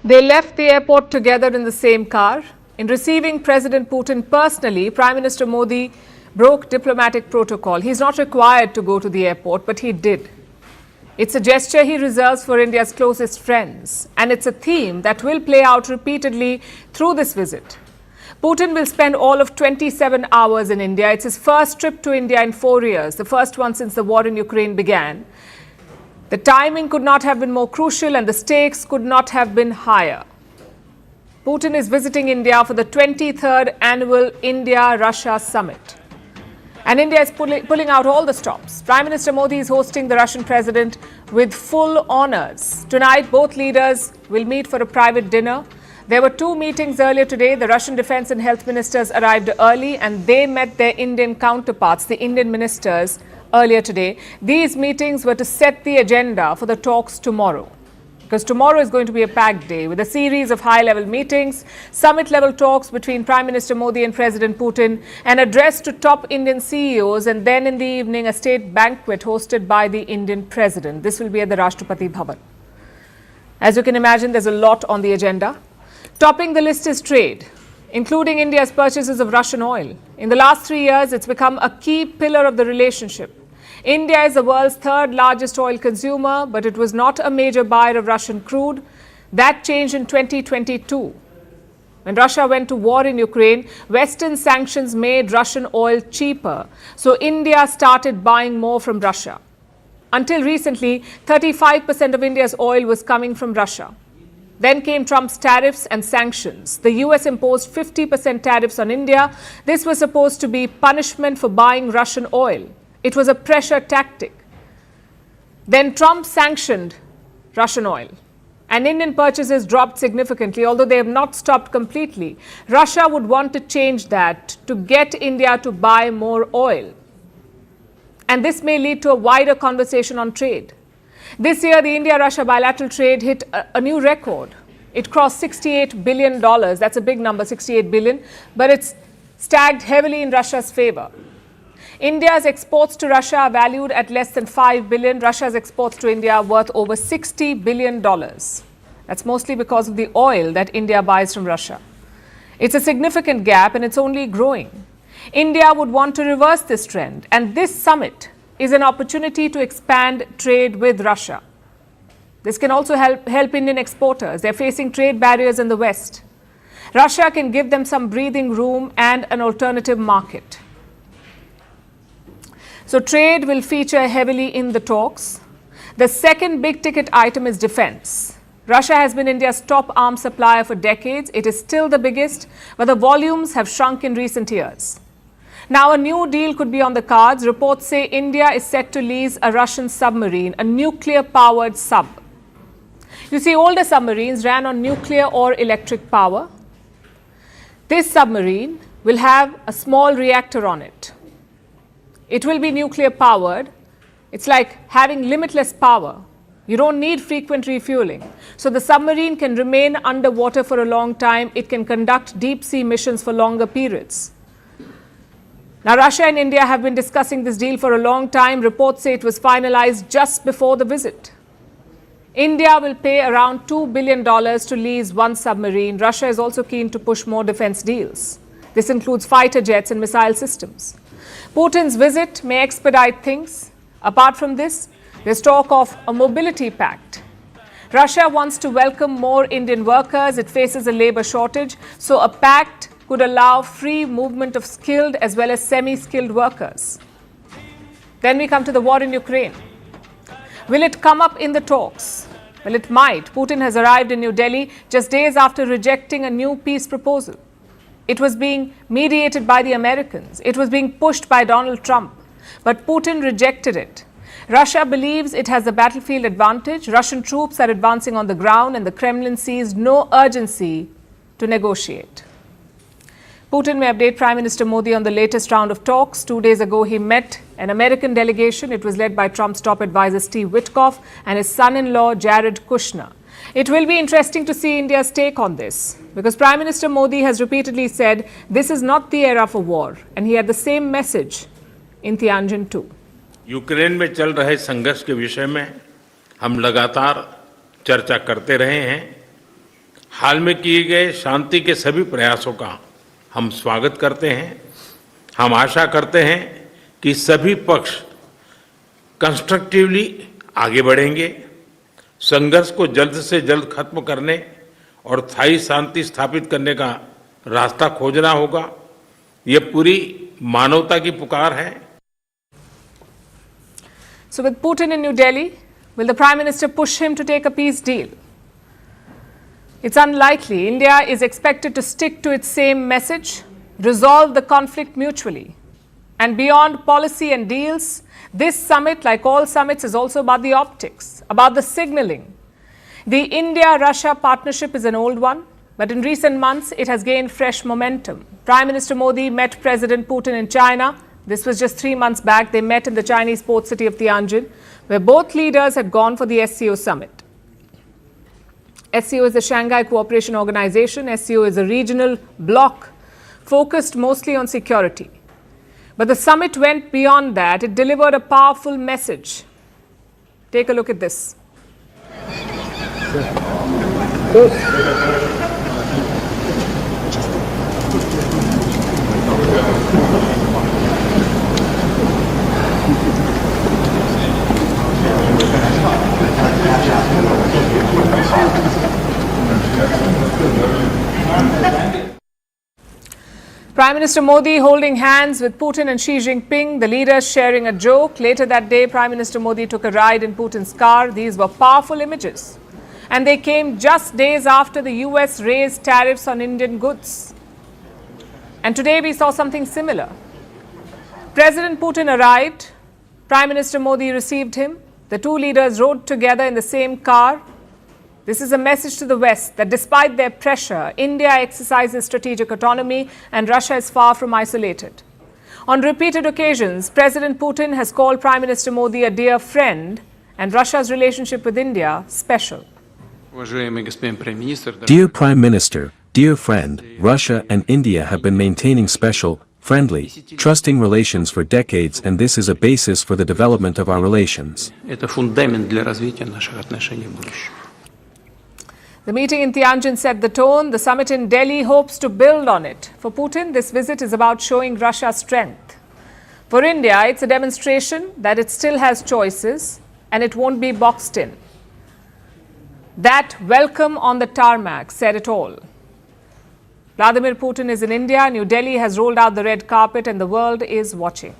They left the airport together in the same car. In receiving President Putin personally, Prime Minister Modi broke diplomatic protocol. He's not required to go to the airport, but he did. It's a gesture he reserves for India's closest friends, and it's a theme that will play out repeatedly through this visit. Putin will spend all of 27 hours in India. It's his first trip to India in 4 years, the first one since the war in Ukraine began. The timing could not have been more crucial and the stakes could not have been higher. Putin is visiting India for the 23rd annual India-Russia summit. And India is pulling out all the stops. Prime Minister Modi is hosting the Russian president with full honors. Tonight, both leaders will meet for a private dinner. There were 2 meetings earlier today. The Russian defense and health ministers arrived early and they met their Indian counterparts, the Indian ministers, earlier today. These meetings were to set the agenda for the talks tomorrow. because tomorrow is going to be a packed day with a series of high-level meetings, summit-level talks between Prime Minister Modi and President Putin, an address to top Indian CEOs, and then in the evening a state banquet hosted by the Indian President. This will be at the Rashtrapati Bhavan. As you can imagine, there's a lot on the agenda. Topping the list is trade, including India's purchases of Russian oil. In the last 3 years, it's become a key pillar of the relationship. India is the world's third largest oil consumer, but it was not a major buyer of Russian crude. That changed in 2022. When Russia went to war in Ukraine, Western sanctions made Russian oil cheaper. So India started buying more from Russia. Until recently, 35% of India's oil was coming from Russia. Then came Trump's tariffs and sanctions. The US imposed 50% tariffs on India. This was supposed to be punishment for buying Russian oil. It was a pressure tactic. Then Trump sanctioned Russian oil, and Indian purchases dropped significantly, although they have not stopped completely. Russia would want to change that to get India to buy more oil. And this may lead to a wider conversation on trade. This year, the India-Russia bilateral trade hit a new record. It crossed $68 billion. That's a big number, 68 billion, but it's stacked heavily in Russia's favor. India's exports to Russia are valued at less than 5 billion. Russia's exports to India are worth over $60 billion. That's mostly because of the oil that India buys from Russia. It's a significant gap and it's only growing. India would want to reverse this trend, and this summit is an opportunity to expand trade with Russia. This can also help Indian exporters. They're facing trade barriers in the West. Russia can give them some breathing room and an alternative market. So trade will feature heavily in the talks. The second big ticket item is defense. Russia has been India's top arms supplier for decades. It is still the biggest, but the volumes have shrunk in recent years. Now a new deal could be on the cards. Reports say India is set to lease a Russian submarine, a nuclear-powered sub. You see, older submarines ran on nuclear or electric power. This submarine will have a small reactor on it. It will be nuclear powered. It's like having limitless power. You don't need frequent refueling. So the submarine can remain underwater for a long time. It can conduct deep sea missions for longer periods. Now, Russia and India have been discussing this deal for a long time. Reports say it was finalized just before the visit. India will pay around $2 billion to lease one submarine. Russia is also keen to push more defense deals. This includes fighter jets and missile systems. Putin's visit may expedite things. Apart from this, there's talk of a mobility pact. Russia wants to welcome more Indian workers. It faces a labor shortage, so a pact could allow free movement of skilled as well as semi-skilled workers. Then we come to the war in Ukraine. Will it come up in the talks? Well, it might. Putin has arrived in New Delhi just days after rejecting a new peace proposal. It was being mediated by the Americans. It was being pushed by Donald Trump. But Putin rejected it. Russia believes it has the battlefield advantage. Russian troops are advancing on the ground, and the Kremlin sees no urgency to negotiate. Putin may update Prime Minister Modi on the latest round of talks. 2 days ago, he met an American delegation. It was led by Trump's top advisor, Steve Witkoff, and his son-in-law, Jared Kushner. It will be interesting to see India's take on this, because Prime Minister Modi has repeatedly said this is not the era for war, and he had the same message in Tianjin too. Ukraine में चल रहे संघर्ष के विषय में हम लगातार चर्चा करते रहे हैं। हाल में किए गए शांति के सभी प्रयासों का हम स्वागत करते हैं। हम आशा करते हैं कि सभी पक्ष कंस्ट्रक्टिवली आगे बढ़ेंगे, संघर्ष को जल्द से जल्द खत्म करने और स्थायी शांति स्थापित करने का रास्ता खोजना होगा। ये पूरी मानवता की पुकार है। So with Putin in New Delhi, will the Prime Minister push him to take a peace deal? It's unlikely. India is expected to stick to its same message, resolve the conflict mutually. And beyond policy and deals, this summit, like all summits, is also about the optics, about the signaling. The India-Russia partnership is an old one, but in recent months, it has gained fresh momentum. Prime Minister Modi met President Putin in China. This was just 3 months back. They met in the Chinese port city of Tianjin, where both leaders had gone for the SCO summit. SCO is the Shanghai Cooperation Organization. SCO is a regional bloc focused mostly on security. But the summit went beyond that. It delivered a powerful message. Take a look at this. Prime Minister Modi holding hands with Putin and Xi Jinping, the leaders sharing a joke. Later that day, Prime Minister Modi took a ride in Putin's car. These were powerful images. And they came just days after the US raised tariffs on Indian goods. And today we saw something similar. President Putin arrived. Prime Minister Modi received him. The two leaders rode together in the same car. This is a message to the West that despite their pressure, India exercises strategic autonomy and Russia is far from isolated. On repeated occasions, President Putin has called Prime Minister Modi a dear friend and Russia's relationship with India special. Dear Prime Minister, dear friend, Russia and India have been maintaining special, friendly, trusting relations for decades, and this is a basis for the development of our relations. The meeting in Tianjin set the tone. The summit in Delhi hopes to build on it. For Putin, this visit is about showing Russia's strength. For India, it's a demonstration that it still has choices and it won't be boxed in. That welcome on the tarmac said it all. Vladimir Putin is in India. New Delhi has rolled out the red carpet and the world is watching.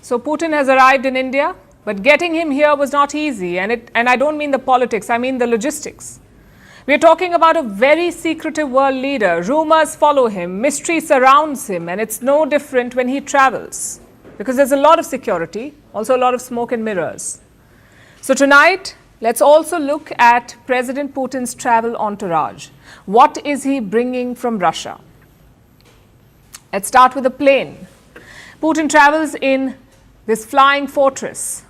So Putin has arrived in India, but getting him here was not easy. And I don't mean the politics, I mean the logistics. We're talking about a very secretive world leader. Rumors follow him, mystery surrounds him, and it's no different when he travels. Because there's a lot of security, also a lot of smoke and mirrors. So tonight, let's also look at President Putin's travel entourage. What is he bringing from Russia? Let's start with the plane. Putin travels in this flying fortress,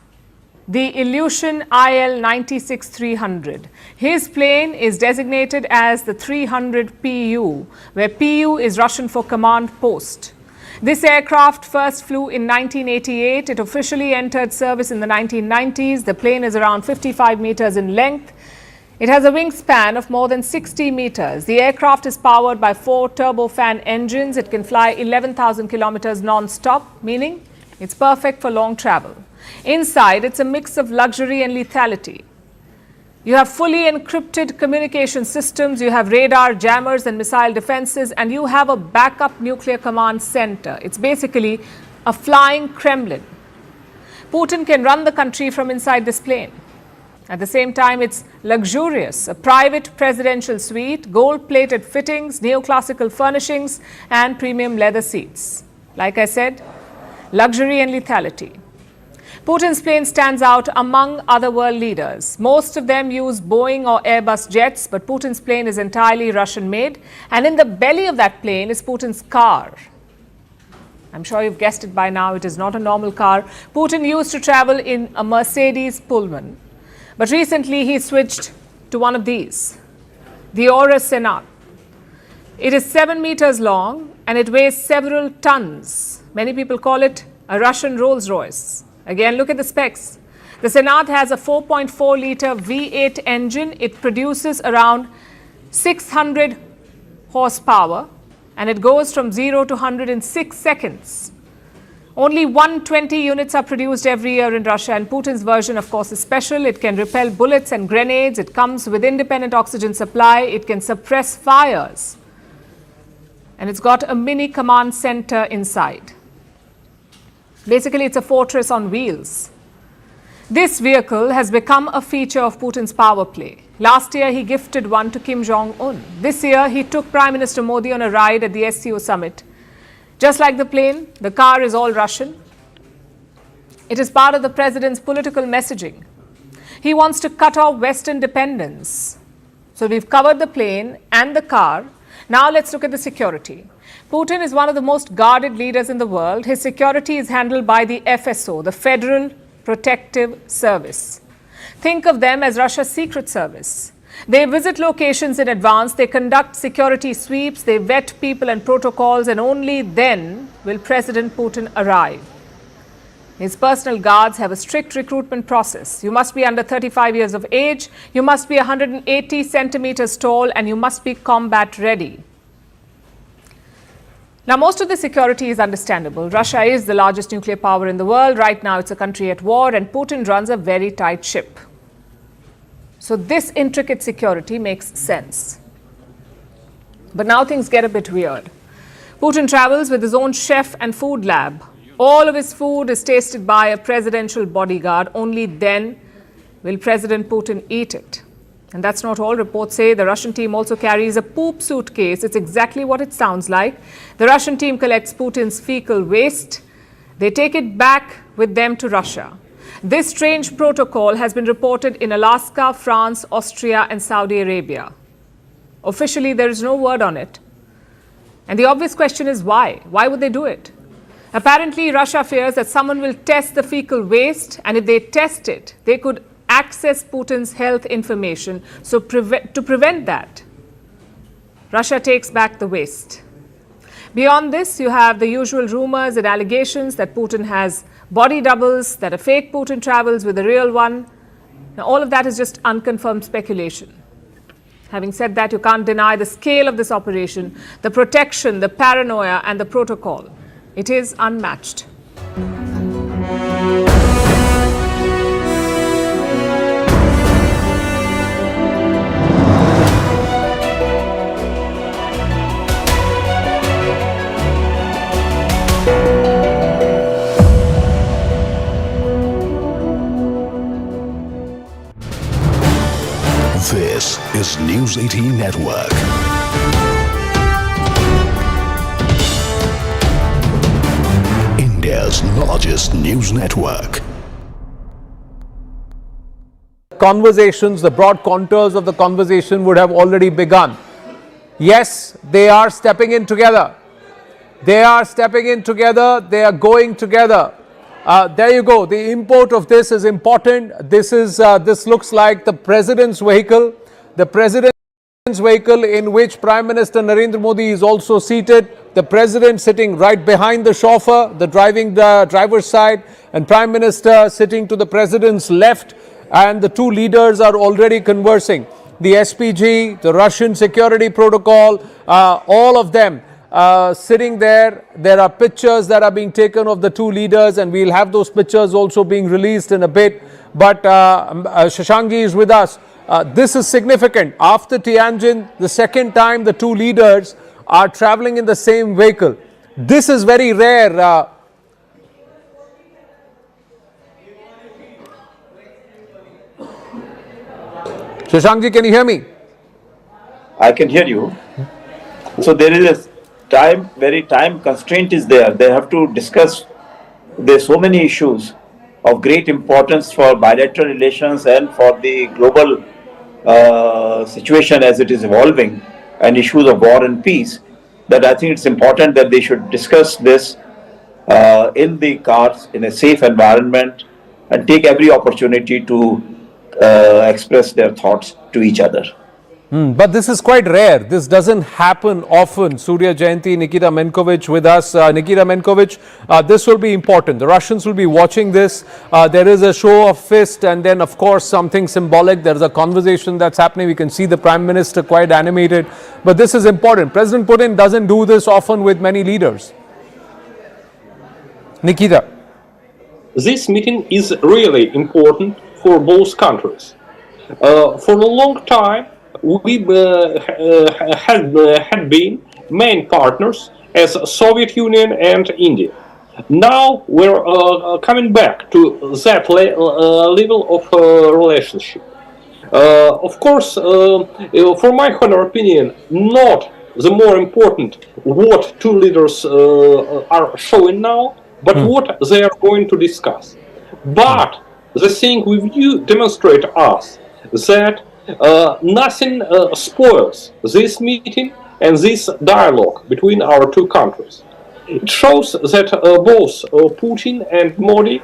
the Ilyushin IL-96-300. His plane is designated as the 300 PU, where PU is Russian for command post. This aircraft first flew in 1988. It officially entered service in the 1990s. The plane is around 55 meters in length. It has a wingspan of more than 60 meters. The aircraft is powered by 4 turbofan engines. It can fly 11,000 kilometers non-stop, meaning it's perfect for long travel. Inside, it's a mix of luxury and lethality. You have fully encrypted communication systems, you have radar, jammers and missile defenses, and you have a backup nuclear command center. It's basically a flying Kremlin. Putin can run the country from inside this plane. At the same time, it's luxurious, a private presidential suite, gold-plated fittings, neoclassical furnishings, and premium leather seats. Like I said, luxury and lethality. Putin's plane stands out among other world leaders. Most of them use Boeing or Airbus jets, but Putin's plane is entirely Russian-made. And in the belly of that plane is Putin's car. I'm sure you've guessed it by now, it is not a normal car. Putin used to travel in a Mercedes Pullman. But recently he switched to one of these, the Aura Senat. It is 7 meters long and it weighs several tons. Many people call it a Russian Rolls-Royce. Again, look at the specs. The Senat has a 4.4-liter V8 engine. It produces around 600 horsepower and it goes from 0 to 100 in 6 seconds. Only 120 units are produced every year in Russia, and Putin's version, of course, is special. It can repel bullets and grenades. It comes with independent oxygen supply. It can suppress fires. And it's got a mini command center inside. Basically, it's a fortress on wheels. This vehicle has become a feature of Putin's power play. Last year, he gifted one to Kim Jong-un. This year, he took Prime Minister Modi on a ride at the SCO summit. Just like the plane, the car is all Russian. It is part of the president's political messaging. He wants to cut off Western dependence. So we've covered the plane and the car. Now let's look at the security. Putin is one of the most guarded leaders in the world. His security is handled by the FSO, the Federal Protective Service. Think of them as Russia's secret service. They visit locations in advance, they conduct security sweeps, they vet people and protocols, and only then will President Putin arrive. His personal guards have a strict recruitment process. You must be under 35 years of age, you must be 180 centimeters tall, and you must be combat ready. Now, most of the security is understandable. Russia is the largest nuclear power in the world. Right now, it's a country at war, and Putin runs a very tight ship. So this intricate security makes sense. But now things get a bit weird. Putin travels with his own chef and food lab. All of his food is tasted by a presidential bodyguard. Only then will President Putin eat it. And that's not all. Reports say the Russian team also carries a poop suitcase. It's exactly what it sounds like. The Russian team collects Putin's fecal waste. They take it back with them to Russia. This strange protocol has been reported in Alaska, France, Austria, and Saudi Arabia. Officially, there is no word on it. And the obvious question is why? Why would they do it? Apparently, Russia fears that someone will test the fecal waste, and if they test it, they could access Putin's health information. So to prevent that, Russia takes back the waste. Beyond this, you have the usual rumors and allegations that Putin has body doubles, that a fake Putin travels with a real one. Now, all of that is just unconfirmed speculation. Having said that, you can't deny the scale of this operation, the protection, the paranoia, and the protocol. It is unmatched. This is News 18 Network. India's largest news network. Conversations, the broad contours of the conversation would have already begun. Yes, they are stepping in together. They are stepping in together. They are going together. There you go. The import of this is important. This looks like the president's vehicle. The president's vehicle in which Prime Minister Narendra Modi is also seated. The president sitting right behind the chauffeur, the driver's side, and Prime Minister sitting to the president's left. And the two leaders are already conversing. The SPG, the Russian security protocol, all of them sitting there. There are pictures that are being taken of the two leaders, and we'll have those pictures also being released in a bit. But Shashankji is with us. This is significant. After Tianjin, the second time the two leaders are traveling in the same vehicle. This is very rare. Shashankji, can you hear me? I can hear you. So there is a time constraint is there. They have to discuss. There's so many issues of great importance for bilateral relations and for the global situation as it is evolving, and issues of war and peace, that I think it's important that they should discuss this in the cars in a safe environment and take every opportunity to express their thoughts to each other. But this is quite rare. This doesn't happen often. Surya Jayanti, Nikita Menkovich with us. Nikita Menkovich, this will be important. The Russians will be watching this. There is a show of fist, and then, of course, something symbolic. There's a conversation that's happening. We can see the Prime Minister quite animated. But this is important. President Putin doesn't do this often with many leaders. Nikita. This meeting is really important for both countries. For a long time, we had been main partners as Soviet Union and India. Now we're coming back to that level of relationship. Of course, for my honor opinion, not the more important what two leaders are showing now, but what they are going to discuss. But the thing with you demonstrate us that nothing spoils this meeting and this dialogue between our two countries. It shows that both Putin and Modi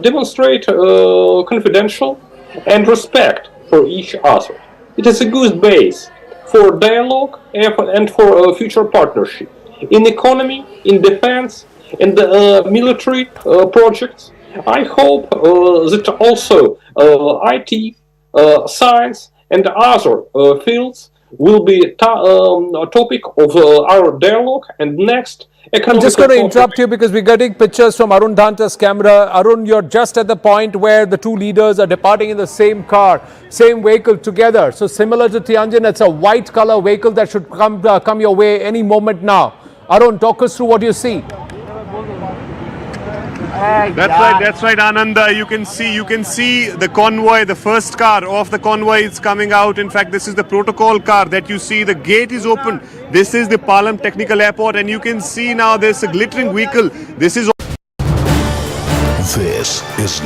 demonstrate confidential and respect for each other. It is a good base for dialogue and for future partnership in economy, in defense, in the military projects. I hope that also IT, science, and other fields will be a topic of our dialogue and next I'm just going to interrupt you because we're getting pictures from Arun Danta's camera. Arun, you're just at the point where the two leaders are departing in the same car, same vehicle together. So similar to Tianjin, it's a white color vehicle that should come your way any moment now. Arun, talk us through what you see. That's right, Anand. You can see the convoy, the first car of the convoy is coming out. In fact, this is the protocol car that you see. The gate is open. This is the Palam Technical Airport, and you can see now there's a glittering vehicle. This is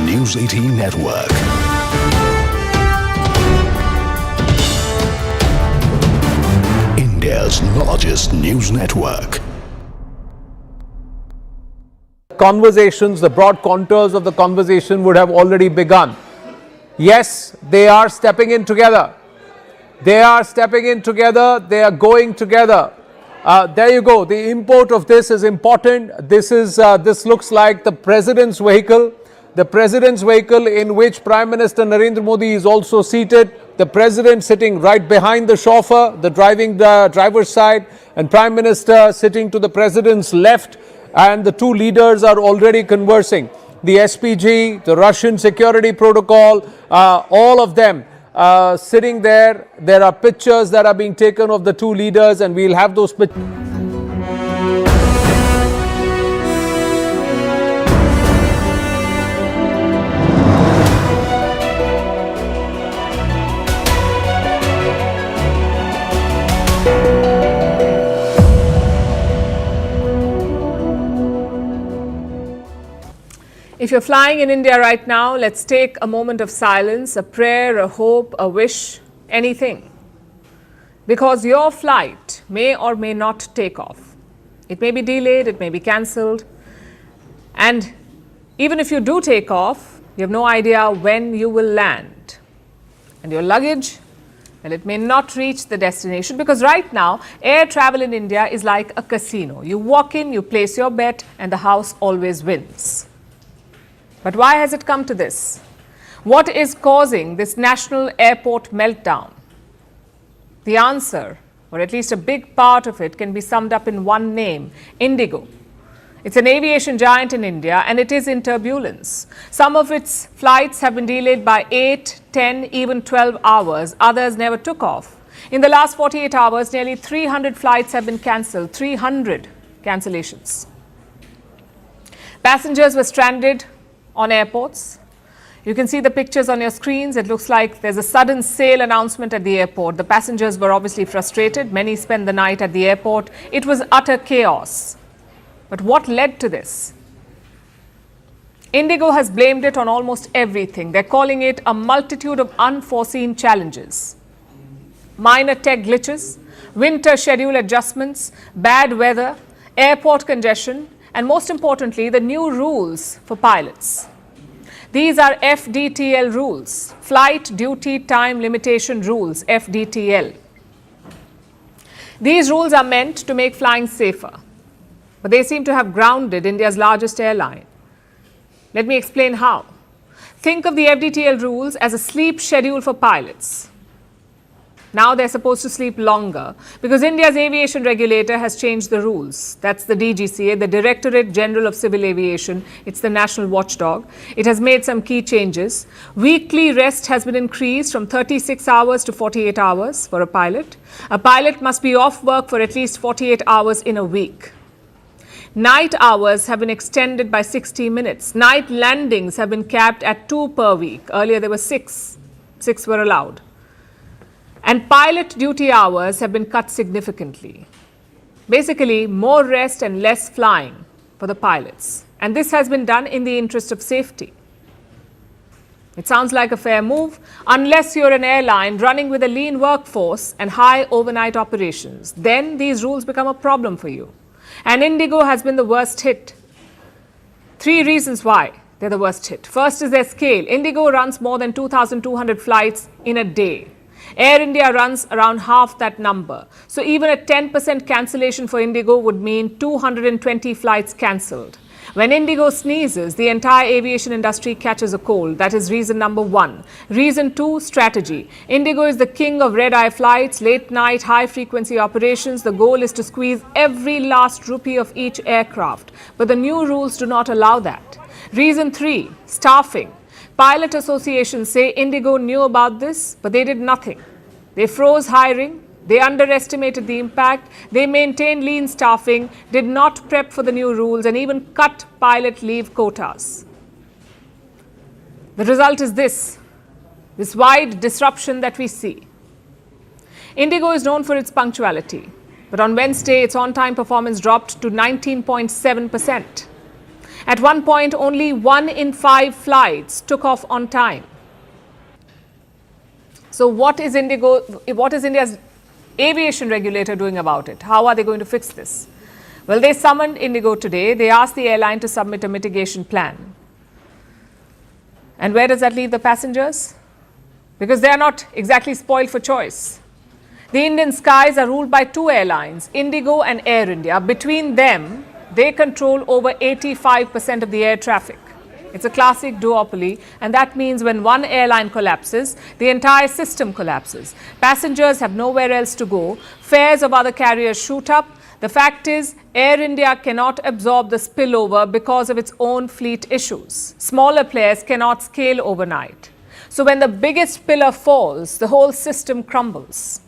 News 18 Network. India's largest news network. Conversations, the broad contours of the conversation would have already begun. Yes, they are stepping in together. They are stepping in together. They are going together. There you go. The import of this is important. This looks like the president's vehicle. The president's vehicle in which Prime Minister Narendra Modi is also seated. The president sitting right behind the chauffeur, the driver's side, and Prime Minister sitting to the president's left. And the two leaders are already conversing. The SPG, the Russian security protocol, all of them sitting there. There are pictures that are being taken of the two leaders, and we'll have those pictures. If you're flying in India right now, let's take a moment of silence, a prayer, a hope, a wish, anything. Because your flight may or may not take off. It may be delayed, it may be cancelled. And even if you do take off, you have no idea when you will land. And your luggage, well, it may not reach the destination, because right now, air travel in India is like a casino. You walk in, you place your bet, and the house always wins. But why has it come to this? What is causing this national airport meltdown? The answer, or at least a big part of it, can be summed up in one name: Indigo. It's an aviation giant in India, and it is in turbulence. Some of its flights have been delayed by 8, 10, even 12 hours. Others never took off. In the last 48 hours, nearly 300 flights have been cancelled, 300 cancellations. Passengers were stranded on airports. You can see the pictures on your screens. It looks like there's a sudden sale announcement at the airport. The passengers were obviously frustrated. Many spent the night at the airport. It was utter chaos. But what led to this? Indigo has blamed it on almost everything. They're calling it a multitude of unforeseen challenges. Minor tech glitches, winter schedule adjustments, bad weather, airport congestion, and most importantly, the new rules for pilots. These are FDTL rules, Flight Duty Time Limitation Rules, FDTL. These rules are meant to make flying safer, but they seem to have grounded India's largest airline. Let me explain how. Think of the FDTL rules as a sleep schedule for pilots. Now they're supposed to sleep longer because India's aviation regulator has changed the rules. That's the DGCA, the Directorate General of Civil Aviation. It's the national watchdog. It has made some key changes. Weekly rest has been increased from 36 hours to 48 hours for a pilot. A pilot must be off work for at least 48 hours in a week. Night hours have been extended by 60 minutes. Night landings have been capped at 2 per week. Earlier there were 6. 6 were allowed. And pilot duty hours have been cut significantly. Basically, more rest and less flying for the pilots. And this has been done in the interest of safety. It sounds like a fair move, unless you're an airline running with a lean workforce and high overnight operations. Then these rules become a problem for you. And Indigo has been the worst hit. 3 reasons why they're the worst hit. First is their scale. Indigo runs more than 2,200 flights in a day. Air India runs around half that number. So even a 10% cancellation for Indigo would mean 220 flights cancelled. When Indigo sneezes, the entire aviation industry catches a cold. That is reason number 1. Reason 2, strategy. Indigo is the king of red-eye flights, late-night, high-frequency operations. The goal is to squeeze every last rupee of each aircraft. But the new rules do not allow that. Reason 3, staffing. Pilot associations say Indigo knew about this, but they did nothing. They froze hiring. They underestimated the impact. They maintained lean staffing, did not prep for the new rules, and even cut pilot leave quotas. The result is this wide disruption that we see. Indigo is known for its punctuality, but on Wednesday, its on-time performance dropped to 19.7%. At one point, only 1 in 5 flights took off on time. So what is India's aviation regulator doing about it? How are they going to fix this? Well, they summoned Indigo today. They asked the airline to submit a mitigation plan. And where does that leave the passengers? Because they are not exactly spoiled for choice. The Indian skies are ruled by 2 airlines, Indigo and Air India. Between them, they control over 85% of the air traffic. It's a classic duopoly, and that means when one airline collapses, the entire system collapses. Passengers have nowhere else to go. Fares of other carriers shoot up. The fact is, Air India cannot absorb the spillover because of its own fleet issues. Smaller players cannot scale overnight. So when the biggest pillar falls, the whole system crumbles.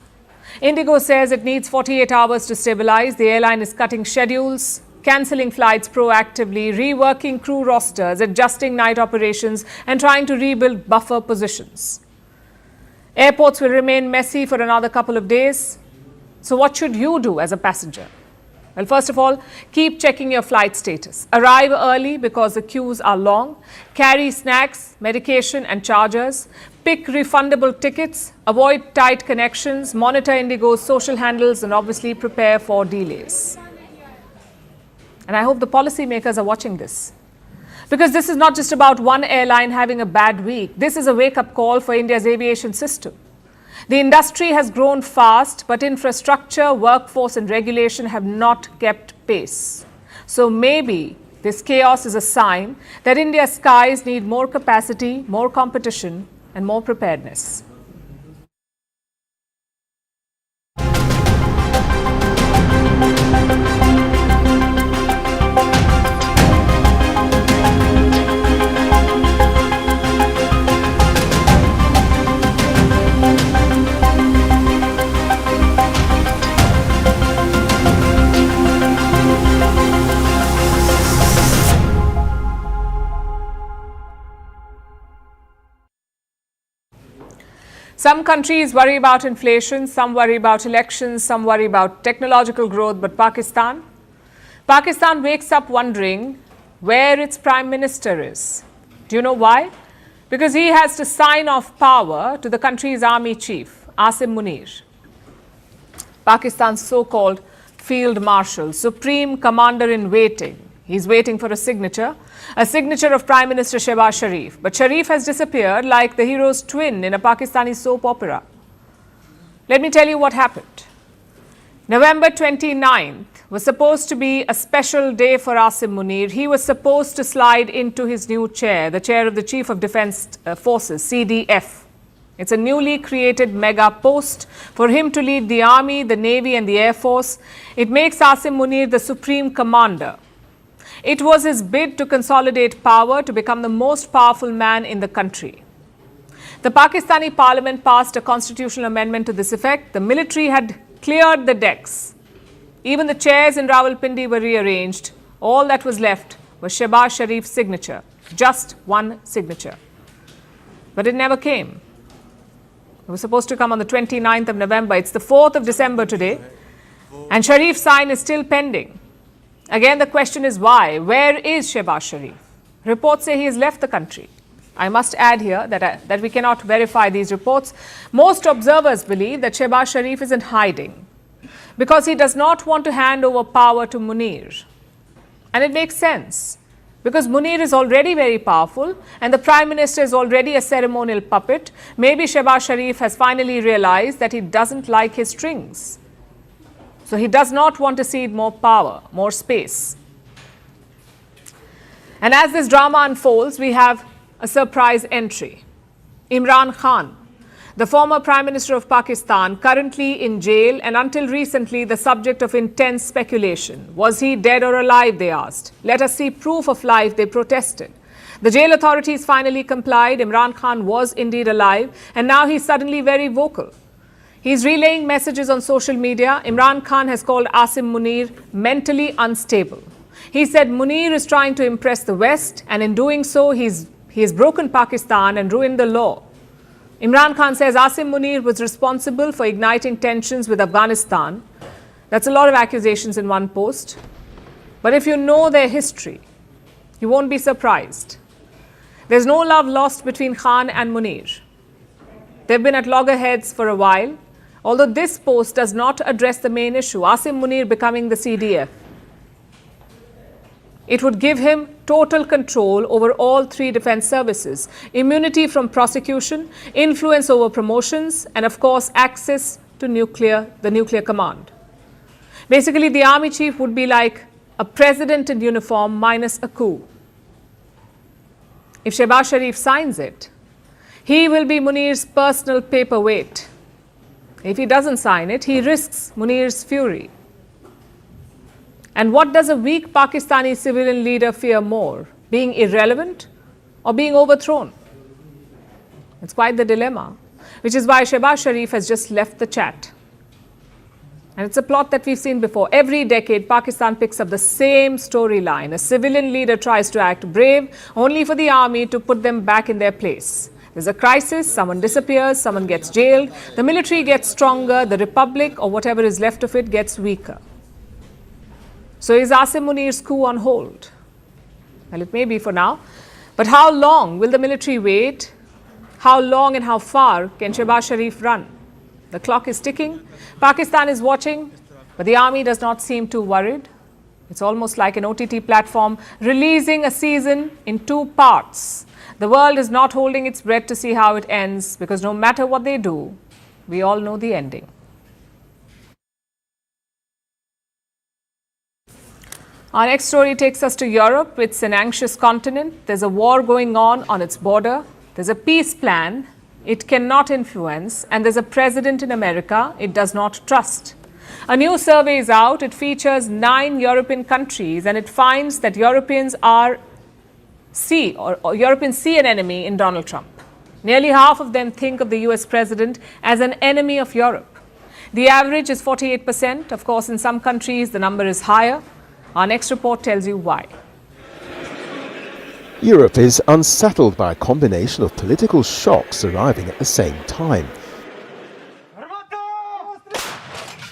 Indigo says it needs 48 hours to stabilize. The airline is cutting schedules, cancelling flights proactively, reworking crew rosters, adjusting night operations, and trying to rebuild buffer positions. Airports will remain messy for another couple of days. So what should you do as a passenger? Well, first of all, keep checking your flight status. Arrive early because the queues are long. Carry snacks, medication, and chargers. Pick refundable tickets. Avoid tight connections. Monitor Indigo's social handles, and obviously prepare for delays. And I hope the policymakers are watching this. Because this is not just about one airline having a bad week. This is a wake-up call for India's aviation system. The industry has grown fast, but infrastructure, workforce, and regulation have not kept pace. So maybe this chaos is a sign that India's skies need more capacity, more competition, and more preparedness. Some countries worry about inflation, some worry about elections, some worry about technological growth, but Pakistan wakes up wondering where its prime minister is. Do you know why? Because he has to sign off power to the country's army chief, Asim Munir. Pakistan's so-called field marshal, supreme commander in waiting. He's waiting for a signature of Prime Minister Shehbaz Sharif. But Sharif has disappeared like the hero's twin in a Pakistani soap opera. Let me tell you what happened. November 29th was supposed to be a special day for Asim Munir. He was supposed to slide into his new chair, the chair of the Chief of Defence Forces, CDF. It's a newly created mega post for him to lead the Army, the Navy and the Air Force. It makes Asim Munir the supreme commander. It was his bid to consolidate power to become the most powerful man in the country. The Pakistani parliament passed a constitutional amendment to this effect. The military had cleared the decks. Even the chairs in Rawalpindi were rearranged. All that was left was Shehbaz Sharif's signature, just one signature. But it never came. It was supposed to come on the 29th of November. It's the 4th of December today, and Sharif's sign is still pending. Again, the question is why? Where is Shehbaz Sharif? Reports say he has left the country. I must add here that we cannot verify these reports. Most observers believe that Shehbaz Sharif is in hiding because he does not want to hand over power to Munir. And it makes sense because Munir is already very powerful and the Prime Minister is already a ceremonial puppet. Maybe Shehbaz Sharif has finally realized that he doesn't like his strings. So he does not want to cede more power, more space. And as this drama unfolds, we have a surprise entry. Imran Khan, the former Prime Minister of Pakistan, currently in jail and until recently the subject of intense speculation. Was he dead or alive, they asked. Let us see proof of life, they protested. The jail authorities finally complied. Imran Khan was indeed alive, and now he's suddenly very vocal. He's relaying messages on social media. Imran Khan has called Asim Munir mentally unstable. He said Munir is trying to impress the West, and in doing so, he has broken Pakistan and ruined the law. Imran Khan says Asim Munir was responsible for igniting tensions with Afghanistan. That's a lot of accusations in one post. But if you know their history, you won't be surprised. There's no love lost between Khan and Munir. They've been at loggerheads for a while, although this post does not address the main issue, Asim Munir becoming the CDF. It would give him total control over all three defense services, immunity from prosecution, influence over promotions, and of course access to the nuclear command. Basically, the army chief would be like a president in uniform minus a coup. If Shehbaz Sharif signs it, he will be Munir's personal paperweight. If he doesn't sign it, he risks Munir's fury. And what does a weak Pakistani civilian leader fear more, being irrelevant or being overthrown? It's quite the dilemma, which is why Shehbaz Sharif has just left the chat. And it's a plot that we've seen before. Every decade, Pakistan picks up the same storyline. A civilian leader tries to act brave, only for the army to put them back in their place. There's a crisis, someone disappears, someone gets jailed, the military gets stronger, the republic or whatever is left of it gets weaker. So is Asim Munir's coup on hold? Well, it may be for now. But how long will the military wait? How long and how far can Shehbaz Sharif run? The clock is ticking. Pakistan is watching, but the army does not seem too worried. It's almost like an OTT platform releasing a season in two parts. The world is not holding its breath to see how it ends, because no matter what they do, we all know the ending. Our next story takes us to Europe. It's an anxious continent. There's a war going on its border. There's a peace plan it cannot influence. And there's a president in America it does not trust. A new survey is out. It features 9 European countries, and it finds that Europeans see an enemy in Donald Trump. Nearly half of them think of the US president as an enemy of Europe. The average is 48%. Of course, in some countries, the number is higher. Our next report tells you why. Europe is unsettled by a combination of political shocks arriving at the same time.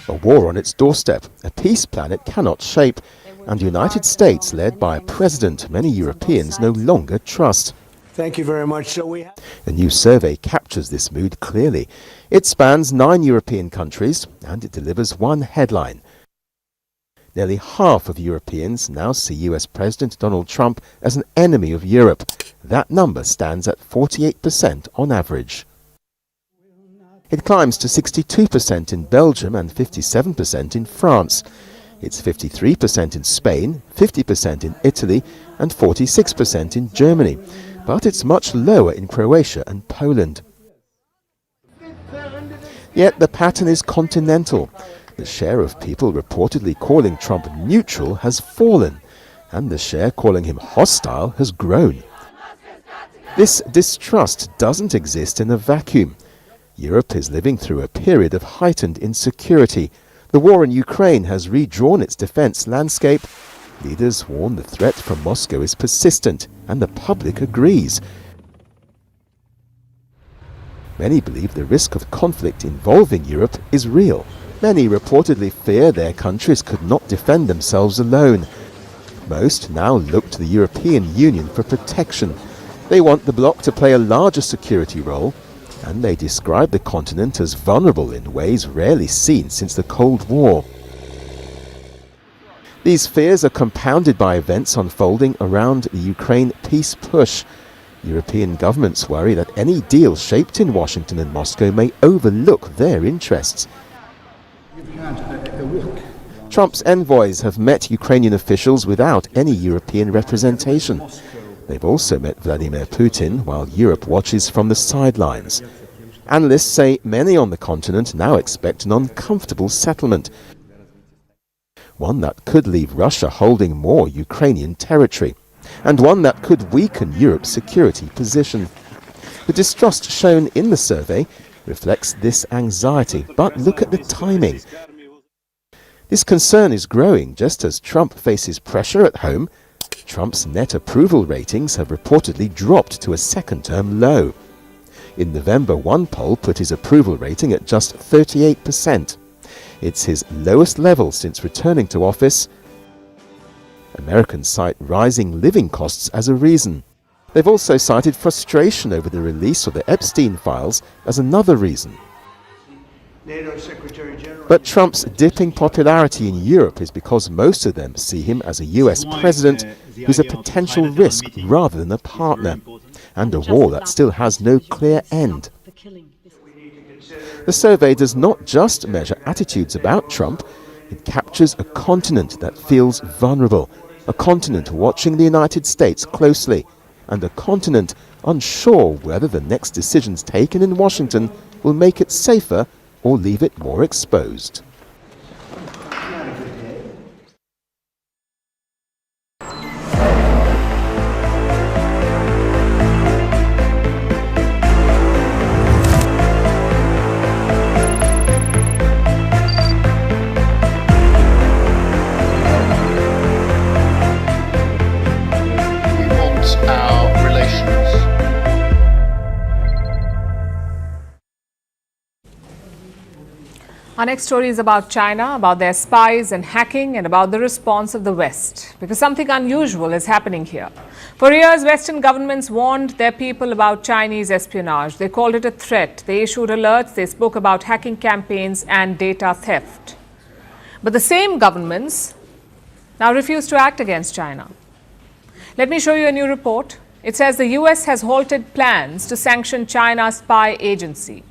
A war on its doorstep, a peace plan it cannot shape, and the United States led by a president many Europeans no longer trust. Thank you very much. A new survey captures this mood clearly. It spans 9 European countries, and it delivers one headline. Nearly half of Europeans now see US President Donald Trump as an enemy of Europe. That number stands at 48% on average. It climbs to 62% in Belgium and 57% in France. It's 53% in Spain, 50% in Italy, and 46% in Germany. But it's much lower in Croatia and Poland. Yet the pattern is continental. The share of people reportedly calling Trump neutral has fallen, and the share calling him hostile has grown. This distrust doesn't exist in a vacuum. Europe is living through a period of heightened insecurity. The war in Ukraine has redrawn its defense landscape. Leaders warn the threat from Moscow is persistent, and the public agrees. Many believe the risk of conflict involving Europe is real. Many reportedly fear their countries could not defend themselves alone. Most now look to the European Union for protection. They want the bloc to play a larger security role, and they describe the continent as vulnerable in ways rarely seen since the Cold War. These fears are compounded by events unfolding around the Ukraine peace push. European governments worry that any deal shaped in Washington and Moscow may overlook their interests. Trump's envoys have met Ukrainian officials without any European representation. They've also met Vladimir Putin while Europe watches from the sidelines. Analysts say many on the continent now expect an uncomfortable settlement, one that could leave Russia holding more Ukrainian territory, and one that could weaken Europe's security position. The distrust shown in the survey reflects this anxiety, but look at the timing. This concern is growing just as Trump faces pressure at home. Trump's net approval ratings have reportedly dropped to a second-term low. In November, one poll put his approval rating at just 38%. It's his lowest level since returning to office. Americans cite rising living costs as a reason. They've also cited frustration over the release of the Epstein files as another reason. But Trump's dipping popularity in Europe is because most of them see him as a US president who's a potential risk rather than a partner, and a war that still has no clear end. The survey does not just measure attitudes about Trump, it captures a continent that feels vulnerable, a continent watching the United States closely, and a continent unsure whether the next decisions taken in Washington will make it safer or leave it more exposed. Our next story is about China, about their spies and hacking, and about the response of the West, because something unusual is happening here. For years, Western governments warned their people about Chinese espionage. They called it a threat. They issued alerts. They spoke about hacking campaigns and data theft. But the same governments now refuse to act against China. Let me show you a new report. It says the US has halted plans to sanction China's spy agency.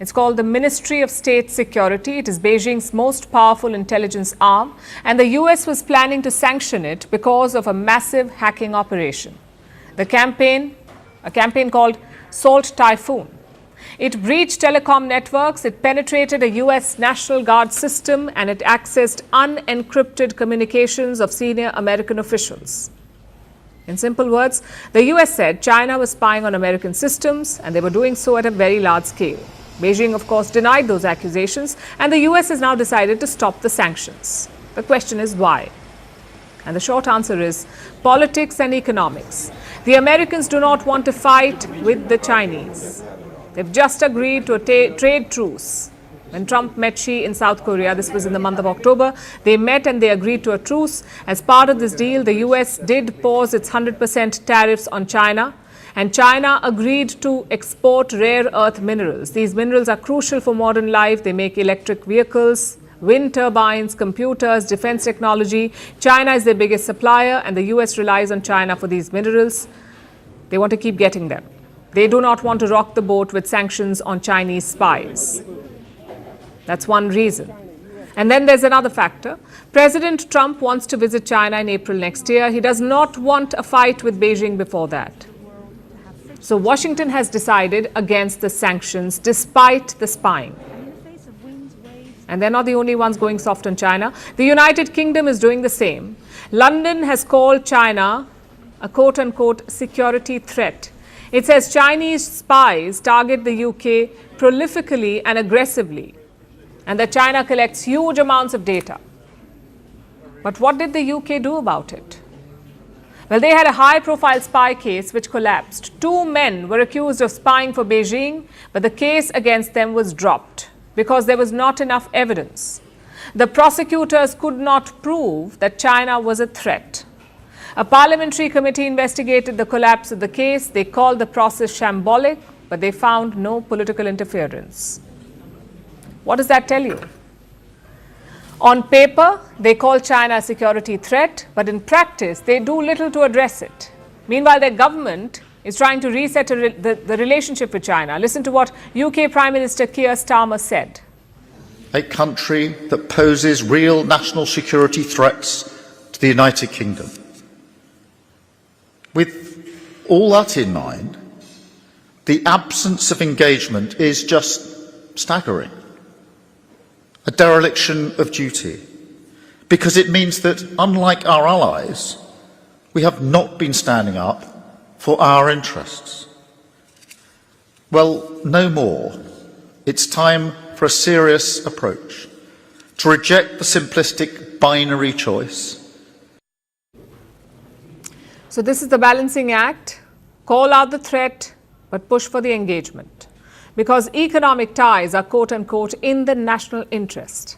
It's called the Ministry of State Security. It is Beijing's most powerful intelligence arm, and the US was planning to sanction it because of a massive hacking operation. A campaign called Salt Typhoon. It breached telecom networks, it penetrated a US National Guard system, and it accessed unencrypted communications of senior American officials. In simple words, the US said China was spying on American systems, and they were doing so at a very large scale. Beijing, of course, denied those accusations, and the US has now decided to stop the sanctions. The question is why? And the short answer is politics and economics. The Americans do not want to fight with the Chinese. They've just agreed to a trade truce. When Trump met Xi in South Korea, this was in the month of October, they met and they agreed to a truce. As part of this deal, the US did pause its 100% tariffs on China. And China agreed to export rare earth minerals. These minerals are crucial for modern life. They make electric vehicles, wind turbines, computers, defense technology. China is their biggest supplier, and the US relies on China for these minerals. They want to keep getting them. They do not want to rock the boat with sanctions on Chinese spies. That's one reason. And then there's another factor. President Trump wants to visit China in April next year. He does not want a fight with Beijing before that. So Washington has decided against the sanctions despite the spying. And they're not the only ones going soft on China. The United Kingdom is doing the same. London has called China a quote-unquote security threat. It says Chinese spies target the UK prolifically and aggressively, and that China collects huge amounts of data. But what did the UK do about it? Well, they had a high-profile spy case which collapsed. 2 men were accused of spying for Beijing, but the case against them was dropped because there was not enough evidence. The prosecutors could not prove that China was a threat. A parliamentary committee investigated the collapse of the case. They called the process shambolic, but they found no political interference. What does that tell you? On paper, they call China a security threat, but in practice, they do little to address it. Meanwhile, their government is trying to reset the relationship with China. Listen to what UK Prime Minister Keir Starmer said. A country that poses real national security threats to the United Kingdom. With all that in mind, the absence of engagement is just staggering. A dereliction of duty, because it means that, unlike our allies, we have not been standing up for our interests. Well, no more. It's time for a serious approach, to reject the simplistic binary choice. So this is the balancing act. Call out the threat, but push for the engagement. Because economic ties are quote-unquote in the national interest.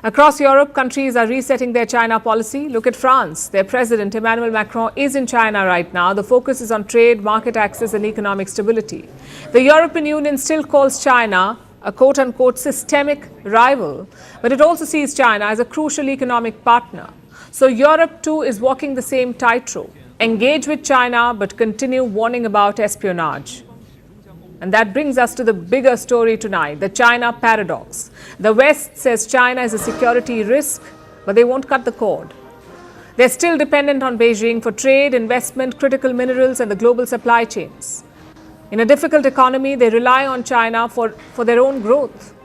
Across Europe, countries are resetting their China policy. Look at France. Their president, Emmanuel Macron, is in China right now. The focus is on trade, market access and economic stability. The European Union still calls China a quote-unquote systemic rival, but it also sees China as a crucial economic partner. So Europe too is walking the same tightrope. Engage with China, but continue warning about espionage. And that brings us to the bigger story tonight, the China paradox. The West says China is a security risk, but they won't cut the cord. They're still dependent on Beijing for trade, investment, critical minerals, and the global supply chains. In a difficult economy, they rely on China for their own growth.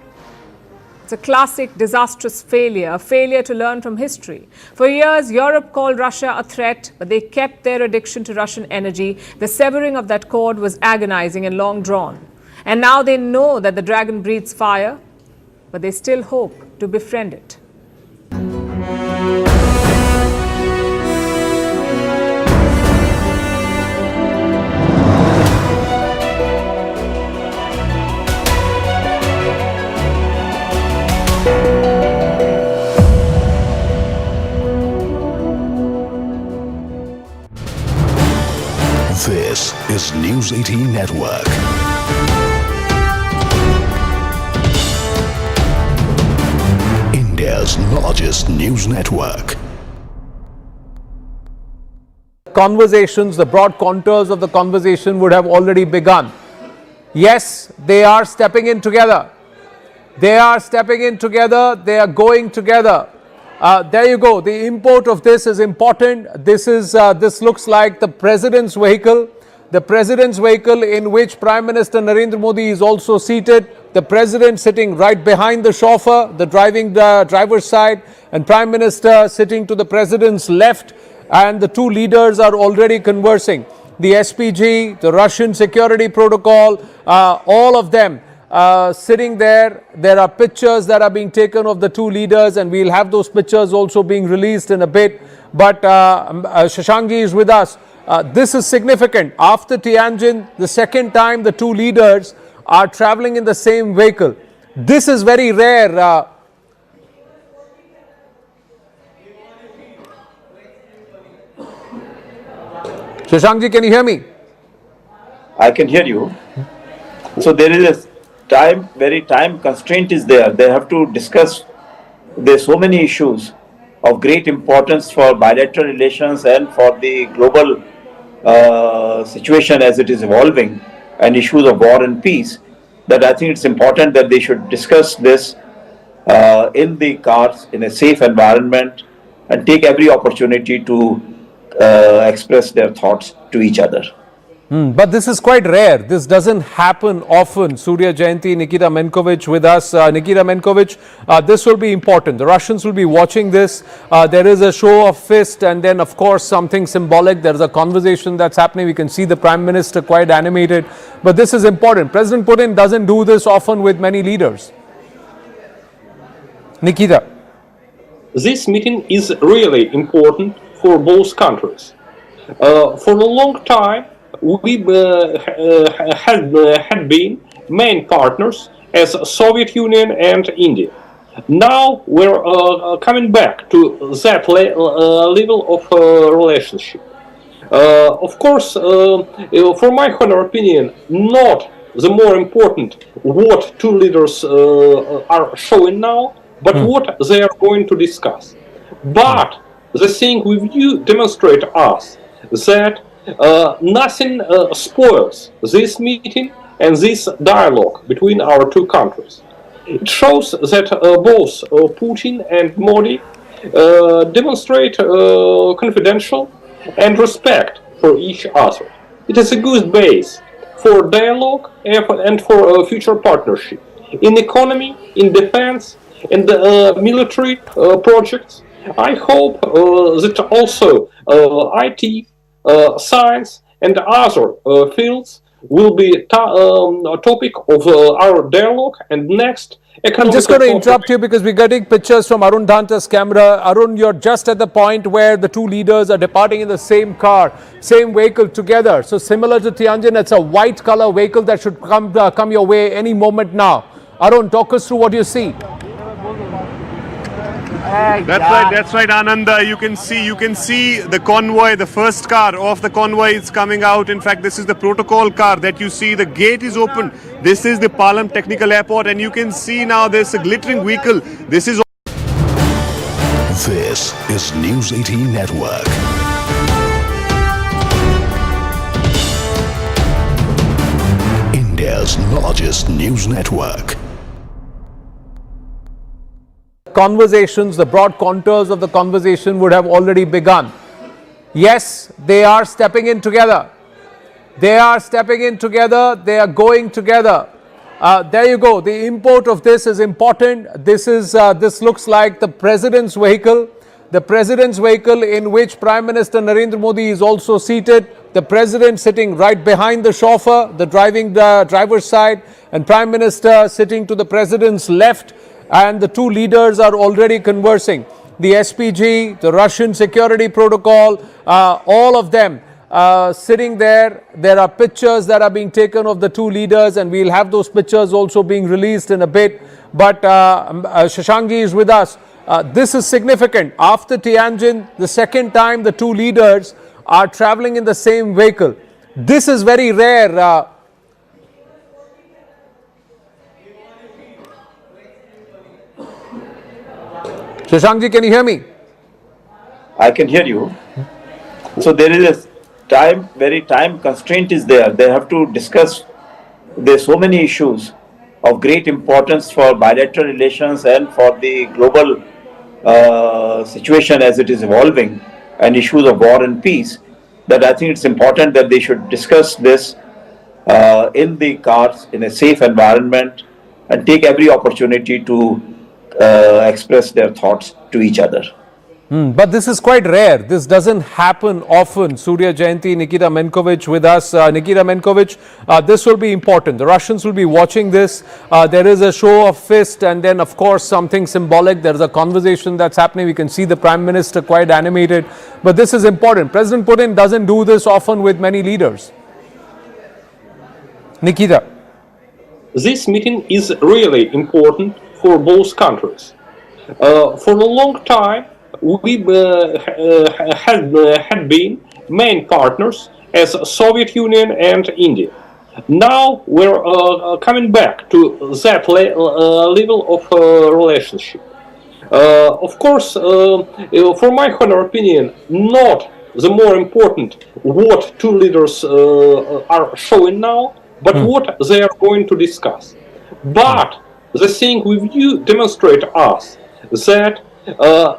It's a classic disastrous failure, a failure to learn from history. For years, Europe called Russia a threat, but they kept their addiction to Russian energy. The severing of that cord was agonizing and long drawn. And now they know that the dragon breathes fire, but they still hope to befriend it. This is News 18 Network. India's largest news network. Conversations, the broad contours of the conversation would have already begun. Yes, they are stepping in together. They are stepping in together. They are going together. There you go. The import of this is important. This looks like the president's vehicle. The president's vehicle in which Prime Minister Narendra Modi is also seated. The president sitting right behind the chauffeur, the driver's side, and Prime Minister sitting to the president's left. And the two leaders are already conversing. The SPG, the Russian security protocol, all of them sitting there. There are pictures that are being taken of the two leaders, and we'll have those pictures also being released in a bit. But Shashankji is with us. This is significant. After Tianjin, the second time the two leaders are traveling in the same vehicle. This is very rare. Shashankji, can you hear me? I can hear you. So there is a very time constraint is there. They have to discuss. There's so many issues of great importance for bilateral relations and for the global situation as it is evolving, and issues of war and peace, that I think it's important that they should discuss this in the cars in a safe environment and take every opportunity to express their thoughts to each other. But this is quite rare. This doesn't happen often. Surya Jayanti, Nikita Menkovich with us. Nikita Menkovich, this will be important. The Russians will be watching this. There is a show of fist and then, of course, something symbolic. There is a conversation that's happening. We can see the Prime Minister quite animated. But this is important. President Putin doesn't do this often with many leaders. Nikita. This meeting is really important for both countries. For a long time, we had been main partners as Soviet Union and India. Now we're coming back to that level of relationship. Of course, for my honor opinion, not the more important what two leaders are showing now, but what they are going to discuss. But the thing with you demonstrate us that nothing spoils this meeting and this dialogue between our two countries. It shows that both Putin and Modi demonstrate confidential and respect for each other. It is a good base for dialogue and for future partnership in economy, in defense, in the military projects. I hope that also IT, science, and other fields will be a topic of our dialogue and next. I'm just going to interrupt you because we're getting pictures from Arun Danta's camera. Arun, you're just at the point where the two leaders are departing in the same car, same vehicle together. So similar to Tianjin, it's a white color vehicle that should come your way any moment now. Arun, talk us through what you see. That's right, Ananda. You can see the convoy, the first car of the convoy is coming out. In fact, this is the protocol car that you see. The gate is open. This is the Palam Technical Airport, and you can see now there's a glittering vehicle. This is News 18 Network. India's largest news network. Conversations, the broad contours of the conversation would have already begun. Yes, they are stepping in together. They are stepping in together. They are going together. There you go. The import of this is important. This looks like the president's vehicle. The president's vehicle in which Prime Minister Narendra Modi is also seated. The president sitting right behind the chauffeur, the driver's side, and Prime Minister sitting to the president's left. And the two leaders are already conversing. The SPG, the Russian security protocol, all of them sitting there. There are pictures that are being taken of the two leaders, and we'll have those pictures also being released in a bit. But Shashankji is with us. This is significant. After Tianjin, the second time the two leaders are traveling in the same vehicle. This is very rare. Shashankji, can you hear me? I can hear you. So there is a very time constraint is there. They have to discuss. There's so many issues of great importance for bilateral relations and for the global situation as it is evolving, and issues of war and peace, that I think it's important that they should discuss this in the cars in a safe environment and take every opportunity to express their thoughts to each other. But this is quite rare. This doesn't happen often. Surya Jayanti, Nikita Menkovich with us. Nikita Menkovich, this will be important. The Russians will be watching this. There is a show of fist and then, of course, something symbolic. There's a conversation that's happening. We can see the Prime Minister quite animated. But this is important. President Putin doesn't do this often with many leaders. Nikita. This meeting is really important for both countries. For a long time, we had been main partners as Soviet Union and India. Now we're coming back to that level of relationship. Of course, for my honor opinion, not the more important what two leaders are showing now, but what they are going to discuss. But the thing with you demonstrate us that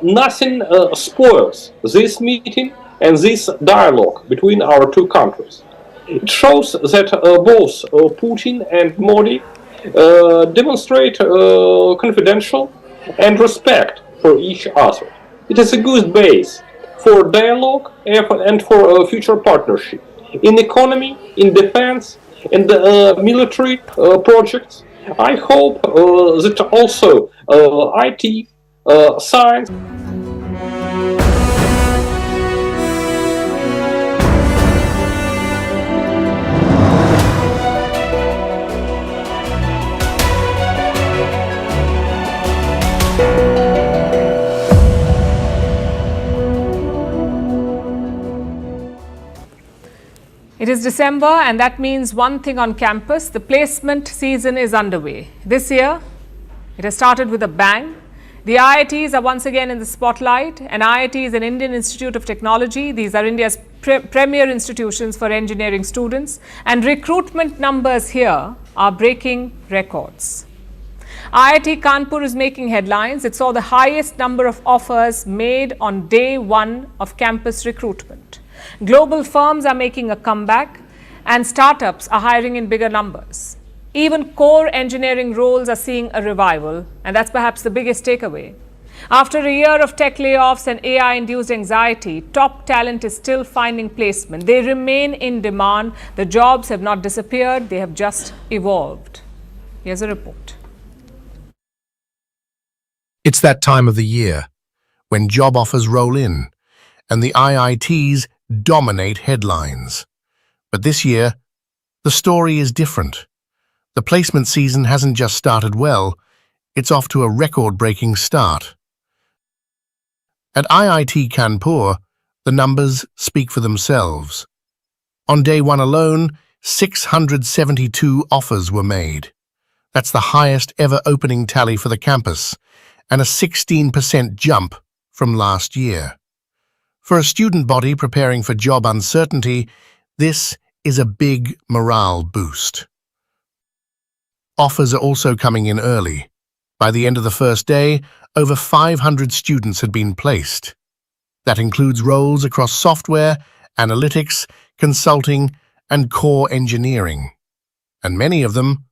nothing spoils this meeting and this dialogue between our two countries. It shows that both Putin and Modi demonstrate confidential and respect for each other. It is a good base for dialogue and for future partnership in economy, in defense, in the military projects. I hope that also IT, science. It is December, and that means one thing on campus: the placement season is underway. This year, it has started with a bang. The IITs are once again in the spotlight. An IIT is an Indian Institute of Technology. These are India's premier institutions for engineering students, and recruitment numbers here are breaking records. IIT Kanpur is making headlines. It saw the highest number of offers made on day one of campus recruitment. Global firms are making a comeback, and startups are hiring in bigger numbers. Even core engineering roles are seeing a revival, and that's perhaps the biggest takeaway. After a year of tech layoffs and AI-induced anxiety, top talent is still finding placement. They remain in demand. The jobs have not disappeared, they have just evolved. Here's a report. It's that time of the year when job offers roll in and the IITs dominate headlines. But this year, the story is different. The placement season hasn't just started well, it's off to a record-breaking start. At IIT Kanpur, the numbers speak for themselves. On day one alone, 672 offers were made. That's the highest ever opening tally for the campus, and a 16% jump from last year. For a student body preparing for job uncertainty, this is a big morale boost. Offers are also coming in early. By the end of the first day, over 500 students had been placed. That includes roles across software, analytics, consulting, and core engineering. And many of them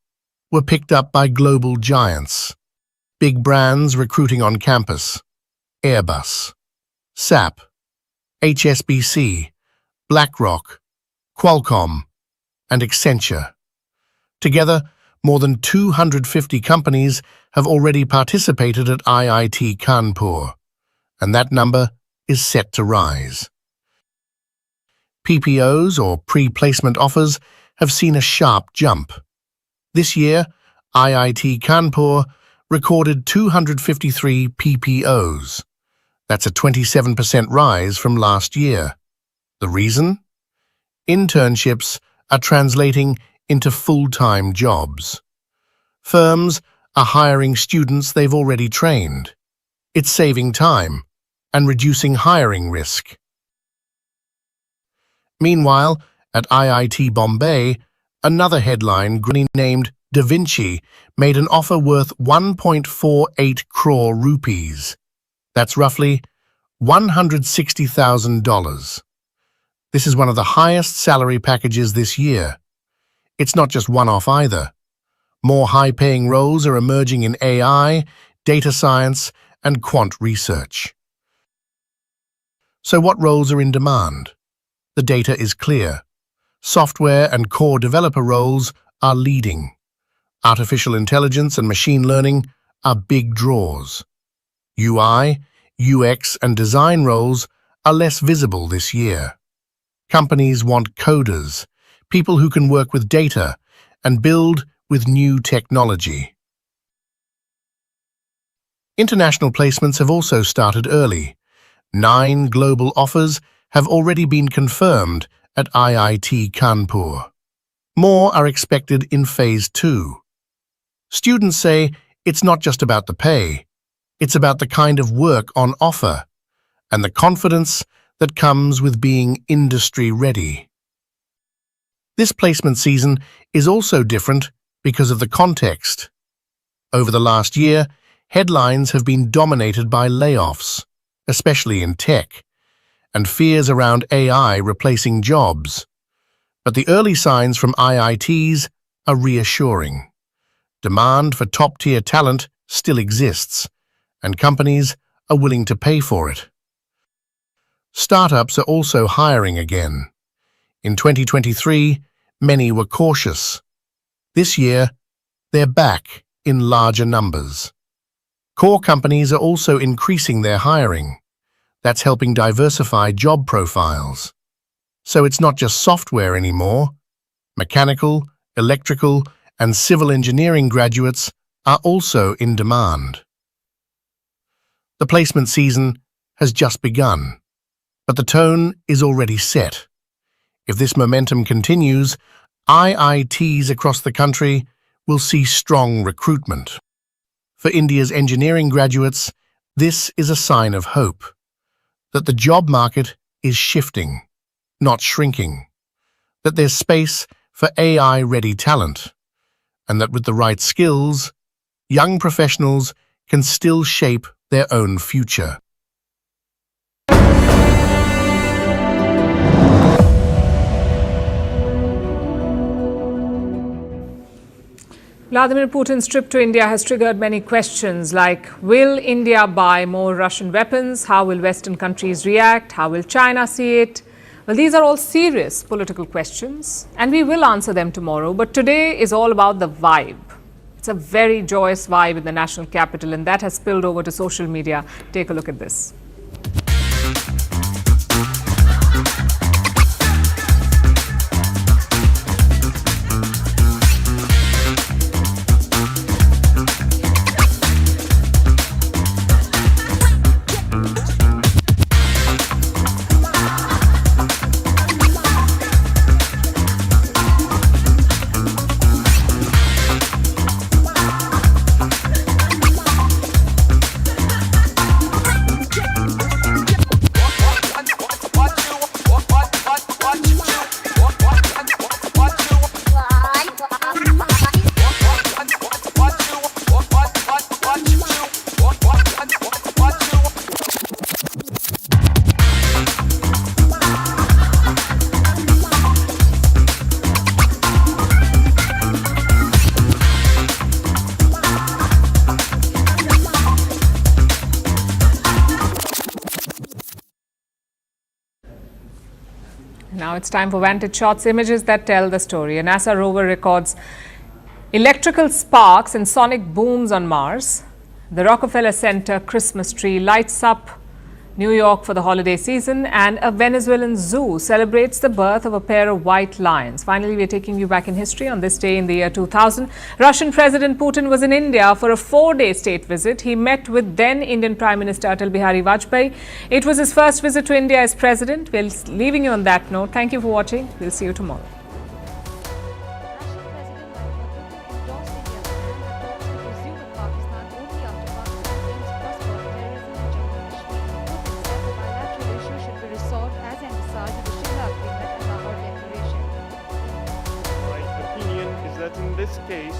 were picked up by global giants. Big brands recruiting on campus: Airbus, SAP, HSBC, BlackRock, Qualcomm, and Accenture. Together, more than 250 companies have already participated at IIT Kanpur, and that number is set to rise. PPOs, or pre-placement offers, have seen a sharp jump. This year, IIT Kanpur recorded 253 PPOs. That's a 27% rise from last year. The reason? Internships are translating into full-time jobs. Firms are hiring students they've already trained. It's saving time and reducing hiring risk. Meanwhile, at IIT Bombay, another headline named Da Vinci made an offer worth 1.48 crore rupees. That's roughly $160,000. This is one of the highest salary packages this year. It's not just one-off either. More high-paying roles are emerging in AI, data science, and quant research. So what roles are in demand? The data is clear. Software and core developer roles are leading. Artificial intelligence and machine learning are big draws. UI, UX, and design roles are less visible this year. Companies want coders, people who can work with data and build with new technology. International placements have also started early. 9 global offers have already been confirmed at IIT Kanpur. More are expected in Phase 2. Students say it's not just about the pay, it's about the kind of work on offer and the confidence that comes with being industry-ready. This placement season is also different because of the context. Over the last year, headlines have been dominated by layoffs, especially in tech, and fears around AI replacing jobs. But the early signs from IITs are reassuring. Demand for top-tier talent still exists, and companies are willing to pay for it. Startups are also hiring again. In 2023, many were cautious. This year, they're back in larger numbers. Core companies are also increasing their hiring. That's helping diversify job profiles. So it's not just software anymore. Mechanical, electrical, and civil engineering graduates are also in demand. The placement season has just begun, but the tone is already set. If this momentum continues, IITs across the country will see strong recruitment. For India's engineering graduates, this is a sign of hope, that the job market is shifting, not shrinking, that there's space for AI-ready talent, and that with the right skills, young professionals can still shape their own future. Vladimir Putin's trip to India has triggered many questions like, will India buy more Russian weapons? How will Western countries react? How will China see it? Well, these are all serious political questions, and we will answer them tomorrow. But today is all about the vibe. It's a very joyous vibe in the national capital, and that has spilled over to social media. Take a look at this. Now it's time for Vantage Shots, images that tell the story. A NASA rover records electrical sparks and sonic booms on Mars. The Rockefeller Center Christmas tree lights up New York for the holiday season, and a Venezuelan zoo celebrates the birth of a pair of white lions. Finally, we're taking you back in history. On this day in the year 2000, Russian President Putin was in India for a 4-day state visit. He met with then Indian Prime Minister Atal Bihari Vajpayee. It was his first visit to India as president. We're leaving you on that note. Thank you for watching. We'll see you tomorrow. In this case,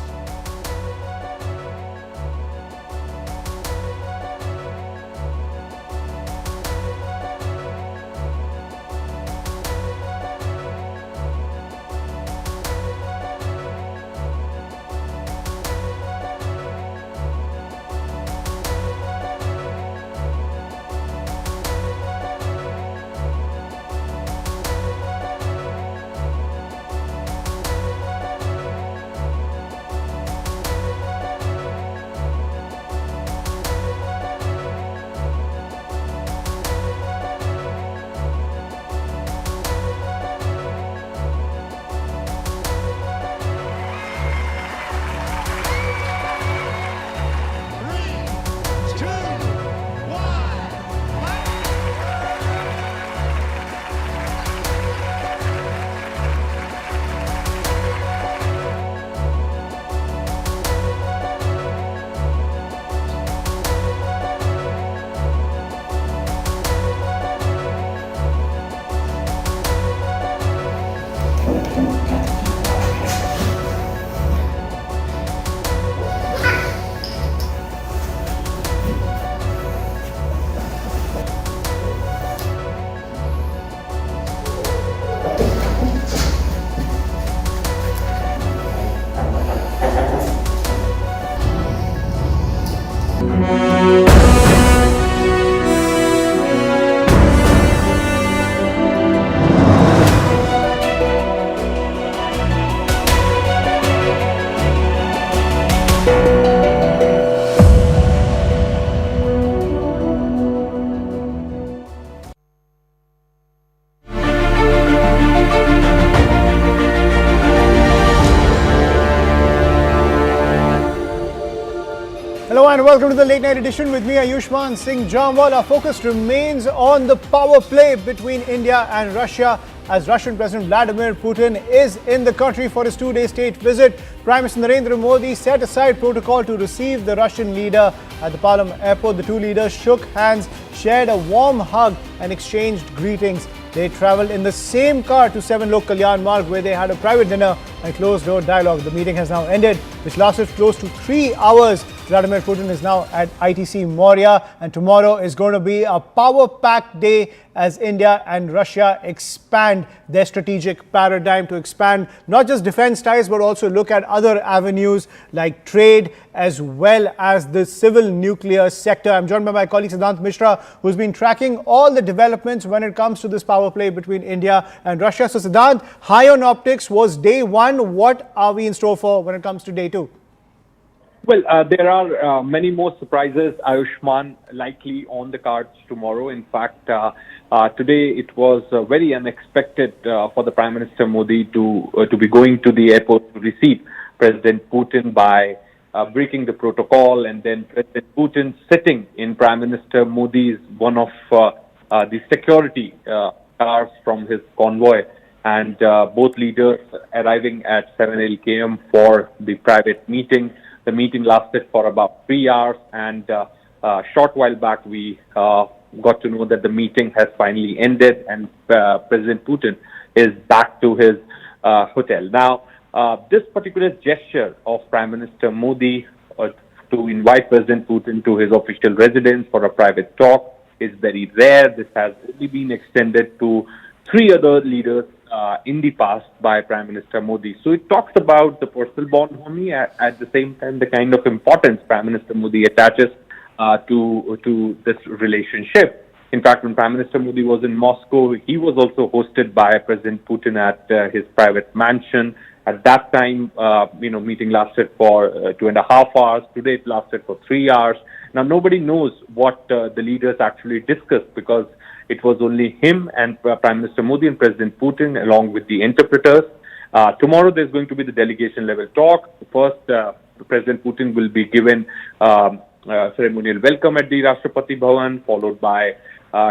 Hello and welcome to the late night edition with me, Ayushman Singh Jamwal. Our focus remains on the power play between India and Russia as Russian President Vladimir Putin is in the country for his two-day state visit. Prime Minister Narendra Modi set aside protocol to receive the Russian leader at the Palam airport. The two leaders shook hands, shared a warm hug and exchanged greetings. They travelled in the same car to 7 Lok Kalyan Marg, where they had a private dinner and closed-door dialogue. The meeting has now ended, which lasted close to 3 hours. Vladimir Putin is now at ITC Moria, and tomorrow is going to be a power-packed day as India and Russia expand their strategic paradigm to expand not just defense ties, but also look at other avenues like trade as well as the civil nuclear sector. I'm joined by my colleague Siddhant Mishra, who's been tracking all the developments when it comes to this power play between India and Russia. So Siddhant, high on optics was day one. What are we in store for when it comes to day two? Well, there are many more surprises, Ayushman, likely on the cards tomorrow. In fact, today it was very unexpected for the Prime Minister Modi to be going to the airport to receive President Putin by breaking the protocol, and then President Putin sitting in Prime Minister Modi's one of the security cars from his convoy, and both leaders arriving at 7 km for the private meeting. The meeting lasted for about 3 hours, and a short while back we got to know that the meeting has finally ended and President Putin is back to his hotel. Now, this particular gesture of Prime Minister Modi to invite President Putin to his official residence for a private talk is very rare. This has only been extended to 3 other leaders in the past by Prime Minister Modi. So it talks about the personal bond, homie, at the same time the kind of importance Prime Minister Modi attaches to this relationship. In fact, when Prime Minister Modi was in Moscow, he was also hosted by President Putin at his private mansion. At that time, meeting lasted for 2.5 hours. Today it lasted for 3 hours. Now nobody knows what the leaders actually discussed, because it was only him and Prime Minister Modi and President Putin along with the interpreters. Tomorrow there's going to be the delegation level talk. First, President Putin will be given ceremonial welcome at the Rashtrapati Bhavan, followed by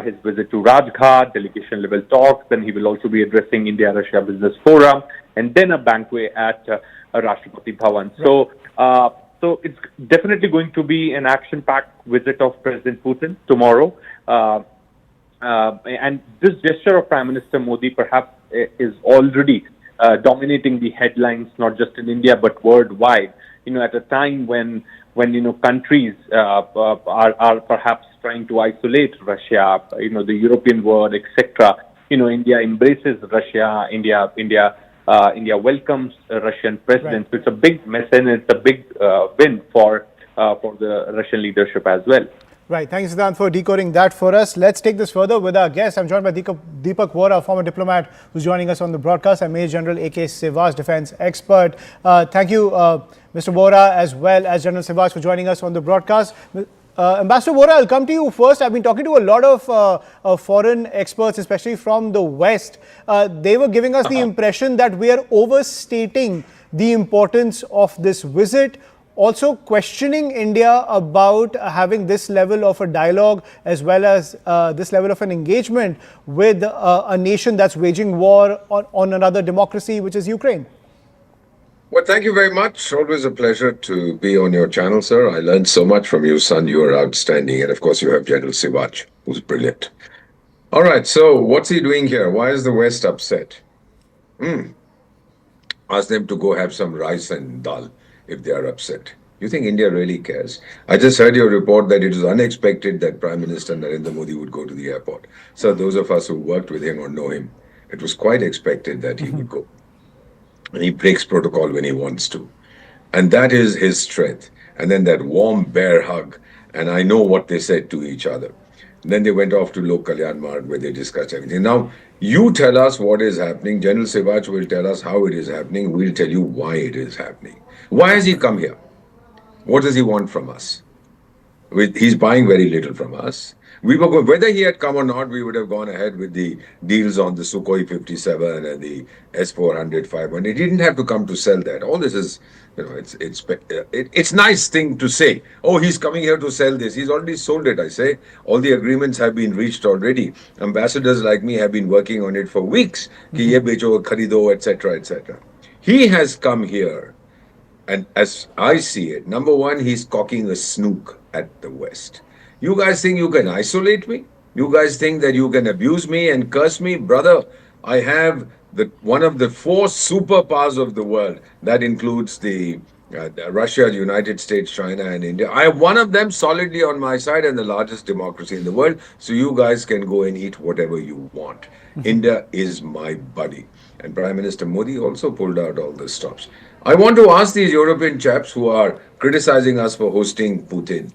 his visit to Rajghat, delegation level talks. Then he will also be addressing India-Russia Business Forum, and then a banquet at Rashtrapati Bhavan. Right. So it's definitely going to be an action-packed visit of President Putin tomorrow. And this gesture of Prime Minister Modi perhaps is already dominating the headlines, not just in India but worldwide. At a time when countries are perhaps trying to isolate Russia, the European world, etc. India embraces Russia. India welcomes a Russian president. Right. So it's a big message, and it's a big win for the Russian leadership as well. Right. Thank you, Siddhant, for decoding that for us. Let's take this further with our guest. I'm joined by Deepak Vora, former diplomat, who's joining us on the broadcast, and Major General A.K. Sehwag, defense expert. Thank you, Mr. Vora, as well as General Sehwag, for joining us on the broadcast. Ambassador Vora, I'll come to you first. I've been talking to a lot of foreign experts, especially from the West. They were giving us the impression that we are overstating the importance of this visit, also questioning India about having this level of a dialogue as well as this level of an engagement with a nation that's waging war on another democracy, which is Ukraine. Well, thank you very much. Always a pleasure to be on your channel, sir. I learned so much from you, son. You are outstanding. And of course, you have General Sehwag, who's brilliant. All right, so what's he doing here? Why is the West upset? Ask them to go have some rice and dal if they are upset. You think India really cares? I just heard your report that it was unexpected that Prime Minister Narendra Modi would go to the airport. So those of us who worked with him or know him, it was quite expected that he would go. And he breaks protocol when he wants to. And that is his strength. And then that warm bear hug. And I know what they said to each other. And then they went off to Lok Kalyan Marg, where they discussed everything. Now, you tell us what is happening. General Sehwag will tell us how it is happening. We'll tell you why it is happening. Why has he come here? What does he want from us? He's buying very little from us. We were whether he had come or not, we would have gone ahead with the deals on the Sukhoi 57 and the S-400, 500. He didn't have to come to sell that. All this is, it's nice thing to say. Oh, he's coming here to sell this. He's already sold it. I say all the agreements have been reached already. Ambassadors like me have been working on it for weeks. Ki ye becho, kharido, etc., etc. He has come here, and as I see it, number one, he's cocking a snook at the West. You guys think you can isolate me? You guys think that you can abuse me and curse me? Brother, I have one of the four superpowers of the world. That includes Russia, the United States, China, and India. I have one of them solidly on my side and the largest democracy in the world. So you guys can go and eat whatever you want. India is my buddy. And Prime Minister Modi also pulled out all the stops. I want to ask these European chaps who are criticizing us for hosting Putin.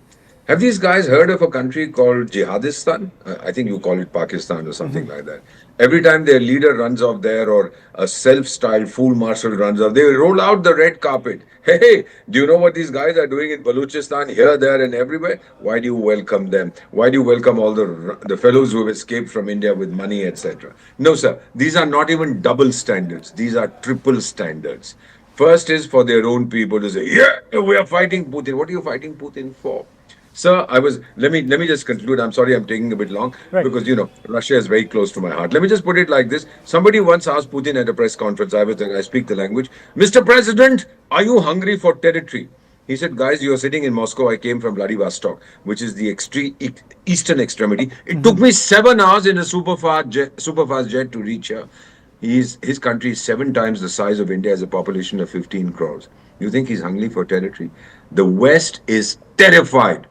Have these guys heard of a country called Jihadistan? I think you call it Pakistan or something like that. Every time their leader runs off there or a self-styled fool marshal runs off, they roll out the red carpet. Hey, do you know what these guys are doing in Balochistan, here, there and everywhere? Why do you welcome them? Why do you welcome all the fellows who have escaped from India with money, etc.? No, sir. These are not even double standards. These are triple standards. First is for their own people to say, yeah, we are fighting Putin. What are you fighting Putin for? Sir, let me just conclude. I'm sorry I'm taking a bit long because, Russia is very close to my heart. Let me just put it like this. Somebody once asked Putin at a press conference, I speak the language, Mr. President, are you hungry for territory? He said, guys, you're sitting in Moscow. I came from Vladivostok, which is the eastern extremity. It took me 7 hours in a superfast jet to reach here. His country is 7 times the size of India, has a population of 15 crores. You think he's hungry for territory? The West is terrified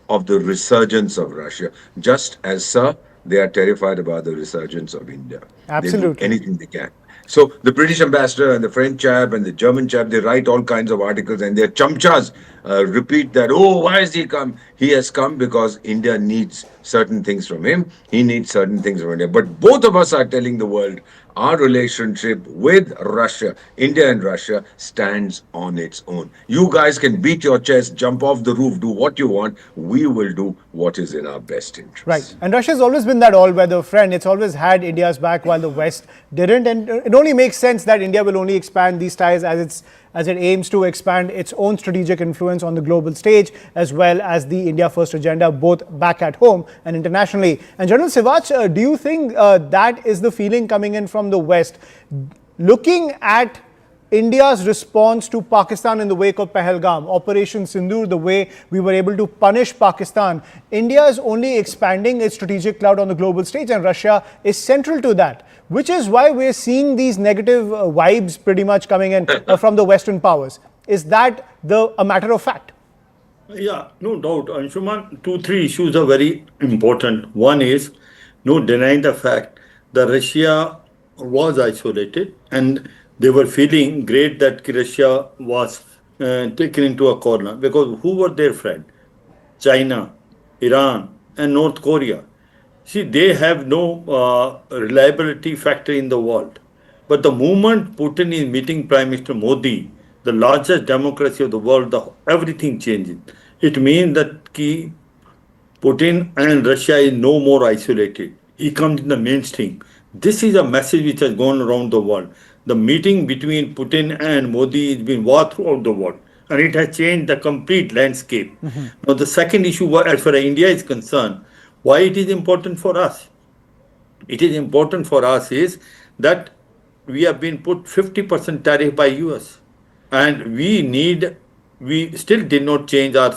of the resurgence of Russia, just as, sir, they are terrified about the resurgence of India. Absolutely. They do anything they can. So the British ambassador and the French chap and the German chap, they write all kinds of articles and their chamchas repeat that, oh, why has he come? He has come because India needs certain things from him. He needs certain things from India. But both of us are telling the world our relationship with Russia, India and Russia, stands on its own. You guys can beat your chest, jump off the roof, do what you want. We will do what is in our best interest. Right. And Russia's always been that all-weather friend. It's always had India's back while the West didn't. And it only makes sense that India will only expand these ties as it aims to expand its own strategic influence on the global stage, as well as the India First agenda, both back at home and internationally. And General Sivach, do you think that is the feeling coming in from the West? Looking at India's response to Pakistan in the wake of Pahalgam, Operation Sindoor, the way we were able to punish Pakistan, India is only expanding its strategic clout on the global stage, and Russia is central to that, which is why we're seeing these negative vibes pretty much coming in from the Western powers. Is that a matter of fact? Yeah, no doubt. Anshuman, 2-3 issues are very important. One is no denying the fact that Russia was isolated and they were feeling great that Russia was taken into a corner, because who were their friend? China, Iran and North Korea. See, they have no reliability factor in the world. But the moment Putin is meeting Prime Minister Modi, the largest democracy of the world, everything changes. It means that Putin and Russia is no more isolated. He comes in the mainstream. This is a message which has gone around the world. The meeting between Putin and Modi has been watched throughout the world, and it has changed the complete landscape. Now, the second issue, as far as India is concerned, why it is important for us? It is important for us is that we have been put 50% tariff by US, and we still did not change our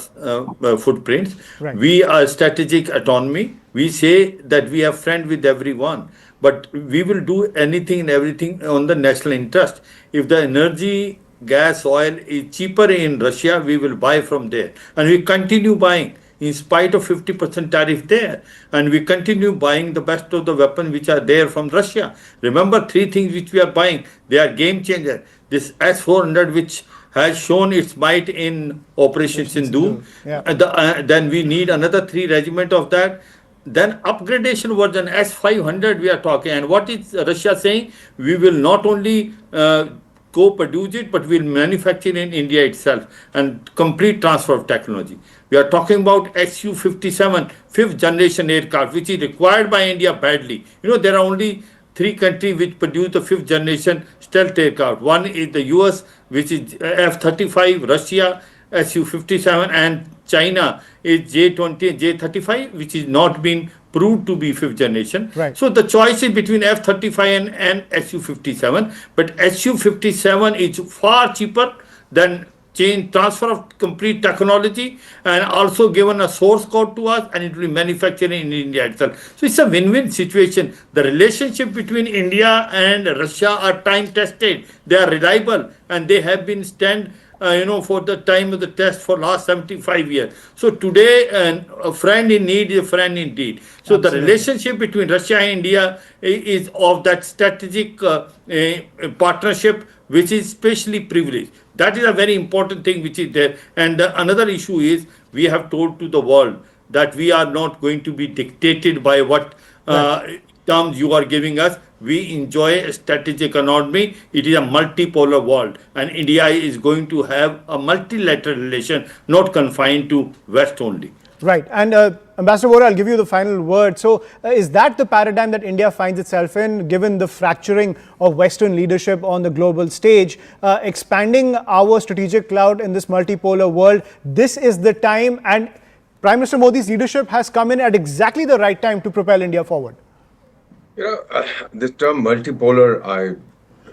footprints. Right. We are strategic autonomy. We say that we are friend with everyone, but we will do anything and everything on the national interest. If the energy, gas, oil is cheaper in Russia, we will buy from there. And we continue buying in spite of 50% tariff there. And we continue buying the best of the weapons which are there from Russia. Remember 3 things which we are buying. They are game changer. This S-400 which has shown its might in Operation Sindoor. Yeah. Then we need another 3 regiment of that. Then upgradation version S-500 we are talking. And what is Russia saying? We will not only co-produce it, but we'll manufacture in India itself and complete transfer of technology. We are talking about Su-57, fifth generation aircraft, which is required by India badly. You know, there are only 3 countries which produce the fifth generation stealth aircraft. One is the US, which is F-35, Russia, Su-57, and China is J-20 and J-35, which is not been proved to be fifth generation. Right. So the choice is between F-35 and Su-57, but Su-57 is far cheaper than transfer of complete technology, and also given a source code to us, and it will be manufactured in India itself. So it's a win-win situation. The relationship between India and Russia are time tested. They are reliable, and they have been for the time of the test for last 75 years. So today, a friend in need is a friend indeed. So the relationship between Russia and India is of that strategic partnership, which is specially privileged. That is a very important thing which is there. And another issue is we have told to the world that we are not going to be dictated by what terms you are giving us. We enjoy a strategic economy. It is a multipolar world, and India is going to have a multilateral relation, not confined to West only. Right. And Ambassador Vora, I'll give you the final word. So is that the paradigm that India finds itself in, given the fracturing of Western leadership on the global stage, expanding our strategic clout in this multipolar world? This is the time, and Prime Minister Modi's leadership has come in at exactly the right time to propel India forward. You know, this term multipolar, I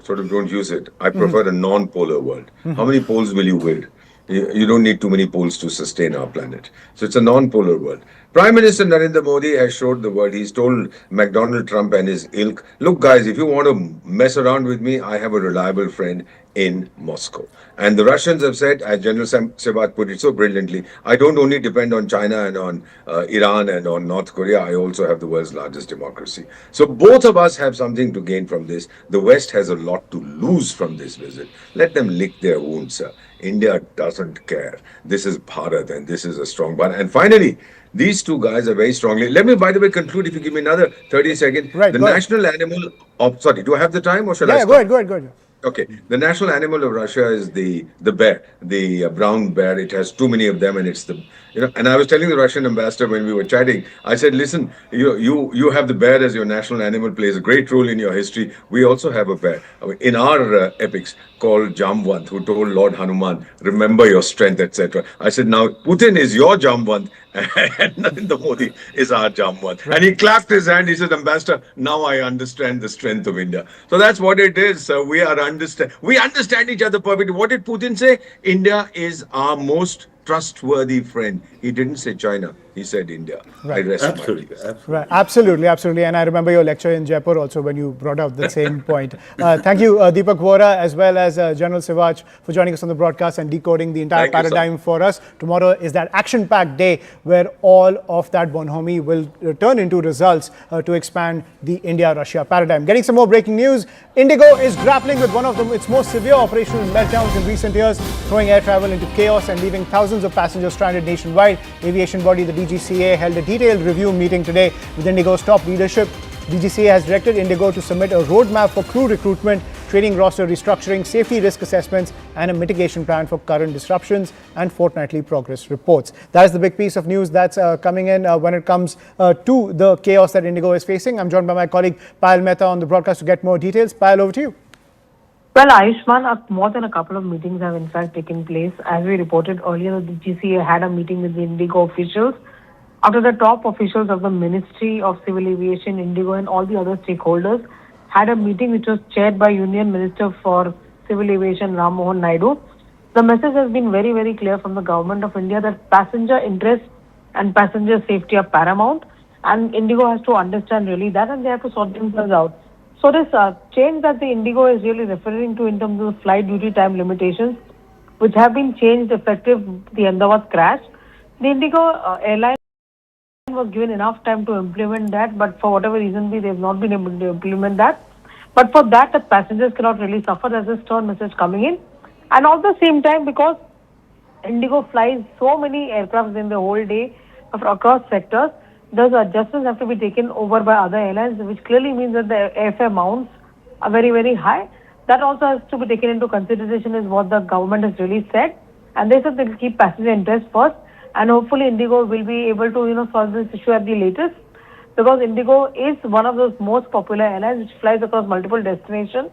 sort of don't use it. I prefer a non-polar world. How many poles will you build? You don't need too many poles to sustain our planet. So it's a non-polar world. Prime Minister Narendra Modi has showed the world. He's told McDonald Trump and his ilk, look guys, if you want to mess around with me, I have a reliable friend in Moscow. And the Russians have said, as General Sebat put it so brilliantly, I don't only depend on China and on Iran and on North Korea, I also have the world's largest democracy. So both of us have something to gain from this. The West has a lot to lose from this visit. Let them lick their wounds, sir. India doesn't care. This is Bharat, and this is a strong Bharat. And finally, these two guys are very strongly. Let me, by the way, conclude if you give me another 30 seconds. Right, the national animal of, sorry, do I have the time or shall I Yeah, stop? go ahead. Okay, the national animal of Russia is the bear, the brown bear. It has too many of them, and it's the And I was telling the Russian ambassador when we were chatting, I said, listen, you have the bear as your national animal, plays a great role in your history. We also have a bear in our epics called Jamwant, who told Lord Hanuman, remember your strength, etc. I said, now Putin is your Jamwant, and Narendra Modi is our Jamwant. Right. And he clapped his hand. He said, Ambassador, now I understand the strength of India. So that's what it is. We understand each other perfectly. What did Putin say? India is our most trustworthy friend. He didn't say China. He said India. Right. I rest Absolutely. my case. Right. Absolutely. And I remember your lecture in Jaipur also when you brought out the same point. Thank you, Deepak Vora, as well as General Sivach, for joining us on the broadcast and decoding the entire paradigm for us. Tomorrow is that action-packed day where all of that bonhomie will turn into results to expand the India-Russia paradigm. Getting some more breaking news. Indigo is grappling with one of its most severe operational meltdowns in recent years, throwing air travel into chaos and leaving thousands of passengers stranded nationwide. Aviation body, the DGCA, held a detailed review meeting today with Indigo's top leadership. DGCA has directed Indigo to submit a roadmap for crew recruitment, training roster restructuring, safety risk assessments, and a mitigation plan for current disruptions and fortnightly progress reports. That is the big piece of news that's coming in when it comes to the chaos that Indigo is facing. I'm joined by my colleague Payal Mehta on the broadcast to get more details. Payal, over to you. Well, Ayushman, more than a couple of meetings have in fact taken place. As we reported earlier, the GCA had a meeting with the Indigo officials. After the top officials of the Ministry of Civil Aviation, Indigo and all the other stakeholders had a meeting which was chaired by Union Minister for Civil Aviation Ram Mohan Naidu. The message has been very, very clear from the Government of India that passenger interests and passenger safety are paramount, and Indigo has to understand really that, and they have to sort themselves out. So this change that the Indigo is really referring to in terms of flight duty time limitations, which have been changed effective the Ahmedabad crash, the Indigo airline was given enough time to implement that, but for whatever reason they have not been able to implement that. But for that, the passengers cannot really suffer. There's a stern message coming in. And at the same time, because Indigo flies so many aircrafts in the whole day across sectors, those adjustments have to be taken over by other airlines, which clearly means that the airfare mounts are very, very high. That also has to be taken into consideration is what the government has really said. And they said they'll keep passenger interest first, and hopefully Indigo will be able to, solve this issue at the latest. Because Indigo is one of those most popular airlines which flies across multiple destinations.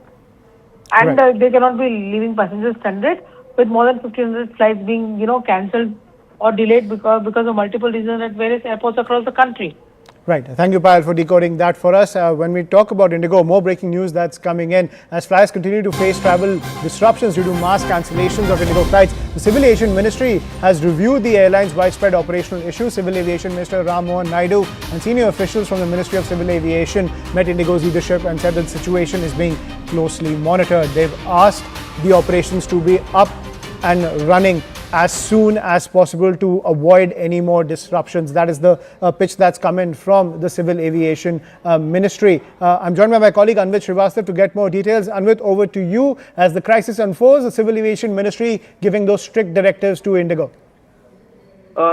And they cannot be leaving passengers stranded with more than 1,500 flights being, cancelled or delayed because of multiple reasons at various airports across the country. Right. Thank you, Payal, for decoding that for us. When we talk about Indigo, more breaking news that's coming in. As flyers continue to face travel disruptions due to mass cancellations of Indigo flights, the Civil Aviation Ministry has reviewed the airline's widespread operational issues. Civil Aviation Minister Ram Mohan Naidu and senior officials from the Ministry of Civil Aviation met Indigo's leadership and said that the situation is being closely monitored. They've asked the operations to be up and running as soon as possible to avoid any more disruptions. That is the pitch that's come in from the Civil Aviation Ministry. I'm joined by my colleague Anvit Srivastav to get more details. Anvit, over to you. As the crisis unfolds, the Civil Aviation Ministry giving those strict directives to Indigo.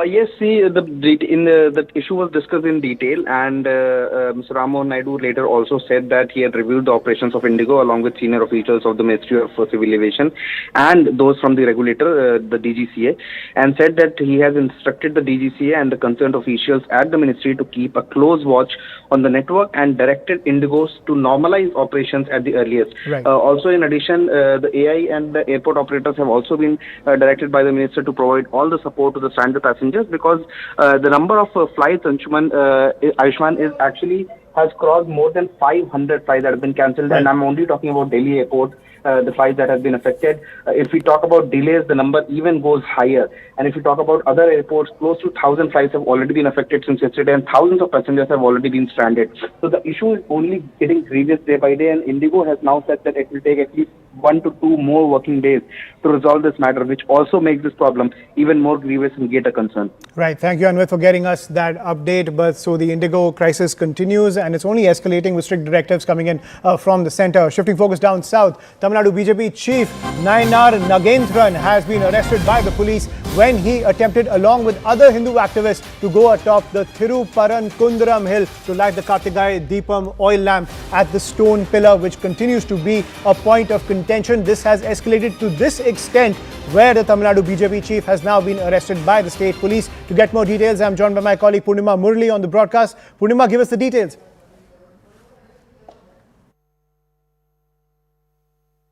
Yes, see, the issue was discussed in detail, and Mr. Ram Mohan Naidu later also said that he had reviewed the operations of Indigo along with senior officials of the Ministry of Civil Aviation and those from the regulator, the DGCA, and said that he has instructed the DGCA and the concerned officials at the ministry to keep a close watch on the network and directed Indigos to normalize operations at the earliest. Right. Also, in addition, the AI and the airport operators have also been directed by the minister to provide all the support to the stranded passengers, because the number of flights, Ayushman, is actually has crossed more than 500 flights that have been cancelled, and I'm only talking about Delhi airport, the flights that have been affected. If we talk about delays, the number even goes higher. And if we talk about other airports, close to 1,000 flights have already been affected since yesterday, and thousands of passengers have already been stranded. So the issue is only getting grievous day by day, and Indigo has now said that it will take at least 1 to 2 more working days to resolve this matter, which also makes this problem even more grievous and greater concern. Right. Thank you, Anvit, for getting us that update. But so the Indigo crisis continues, and it's only escalating with strict directives coming in from the centre. Shifting focus down south, Tamil Nadu BJP chief Nayanar Nagendran has been arrested by the police when he attempted, along with other Hindu activists, to go atop the Thiruparankundaram hill to light the Kartigai Deepam oil lamp at the stone pillar, which continues to be a point of contention. This has escalated to this extent where the Tamil Nadu BJP chief has now been arrested by the state police. To get more details, I'm joined by my colleague Purnima Murli on the broadcast. Purnima, give us the details.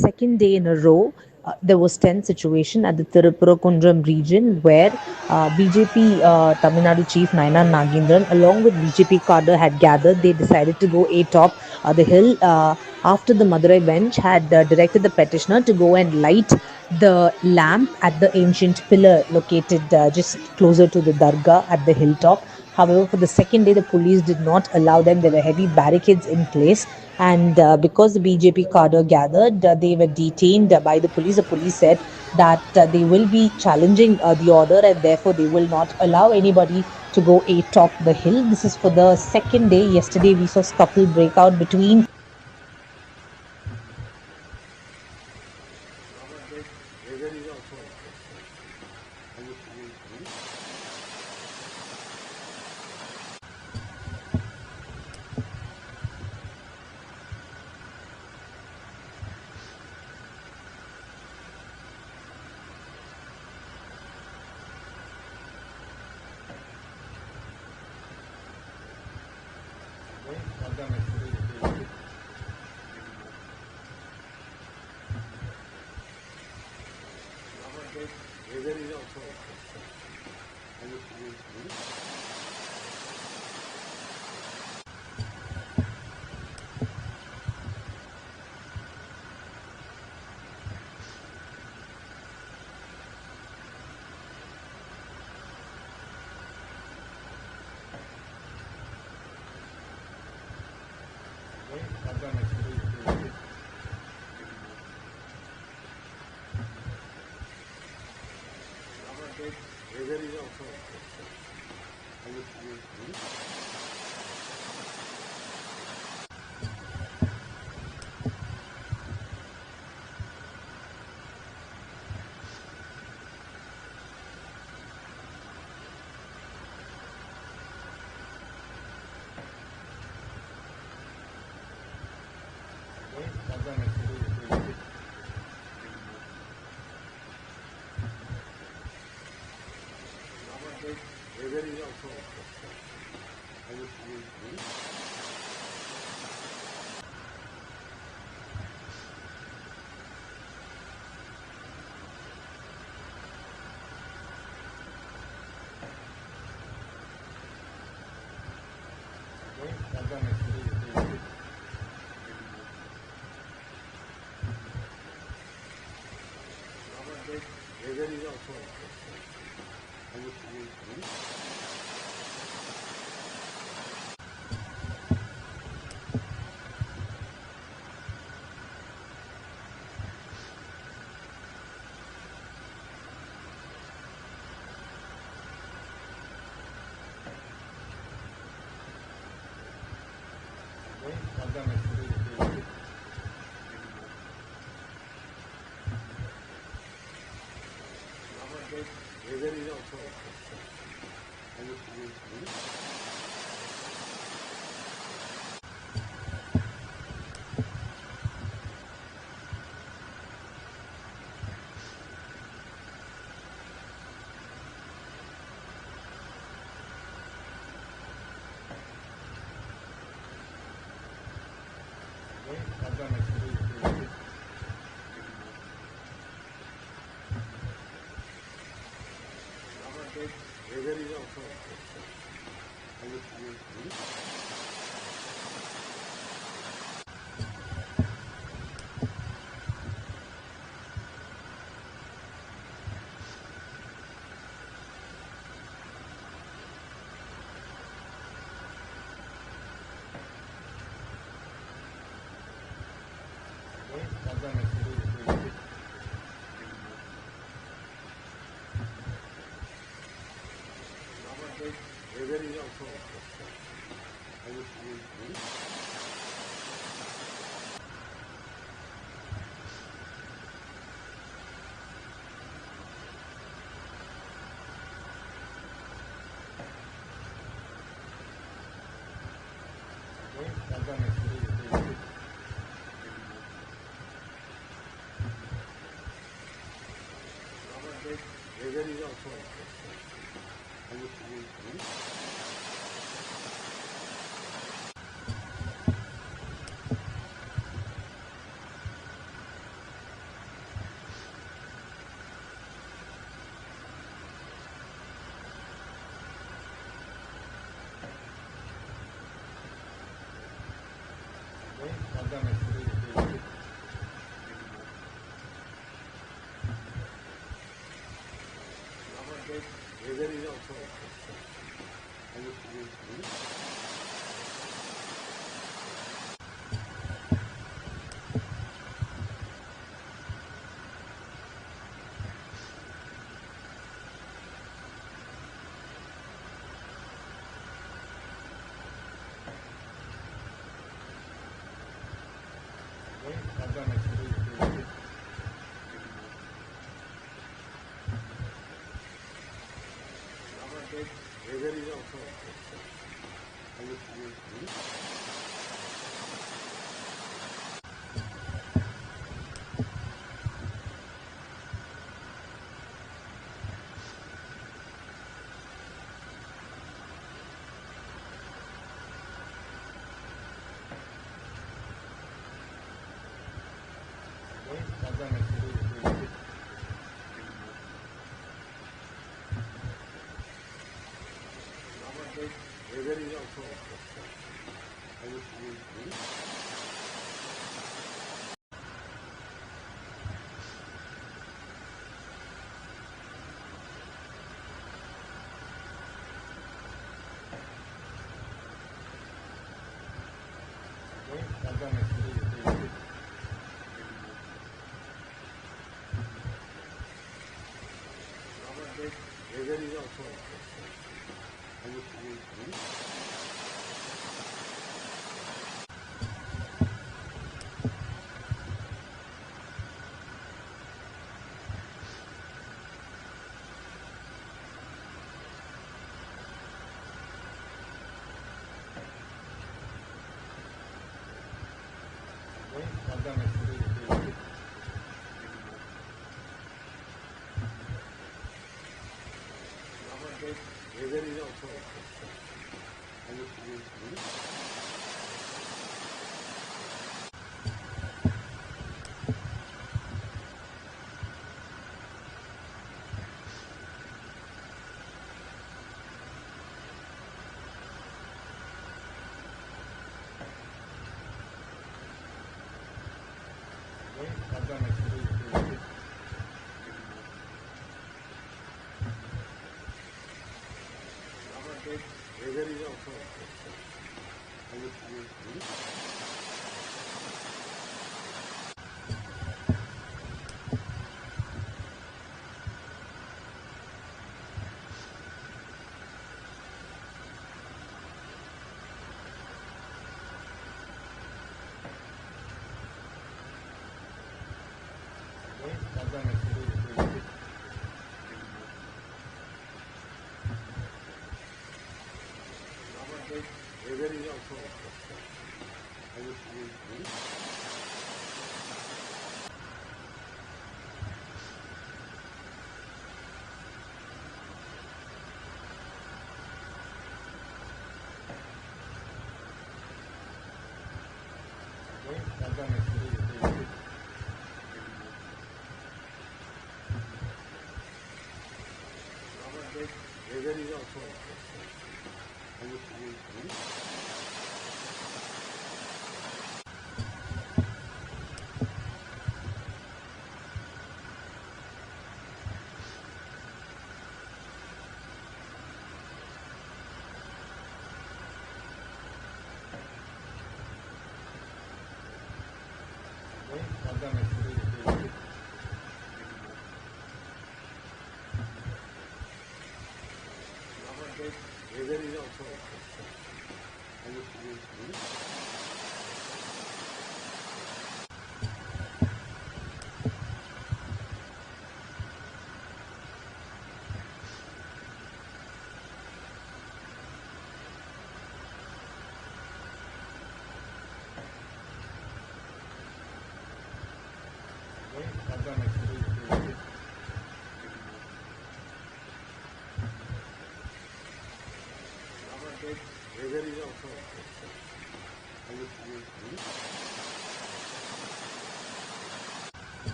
Second day in a row, there was tense situation at the Thiruparankundaram region where BJP Tamil Nadu chief Nayanar Nagendran along with BJP cadre had gathered. They decided to go atop the hill after the Madurai bench had directed the petitioner to go and light the lamp at the ancient pillar located just closer to the Dargah at the hilltop. However, for the second day, the police did not allow them. There were heavy barricades in place. And because the BJP cadre gathered, they were detained by the police. The police said that they will be challenging the order, and therefore they will not allow anybody to go atop the hill. This is for the second day. Yesterday, we saw scuffle break out between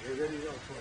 Very also.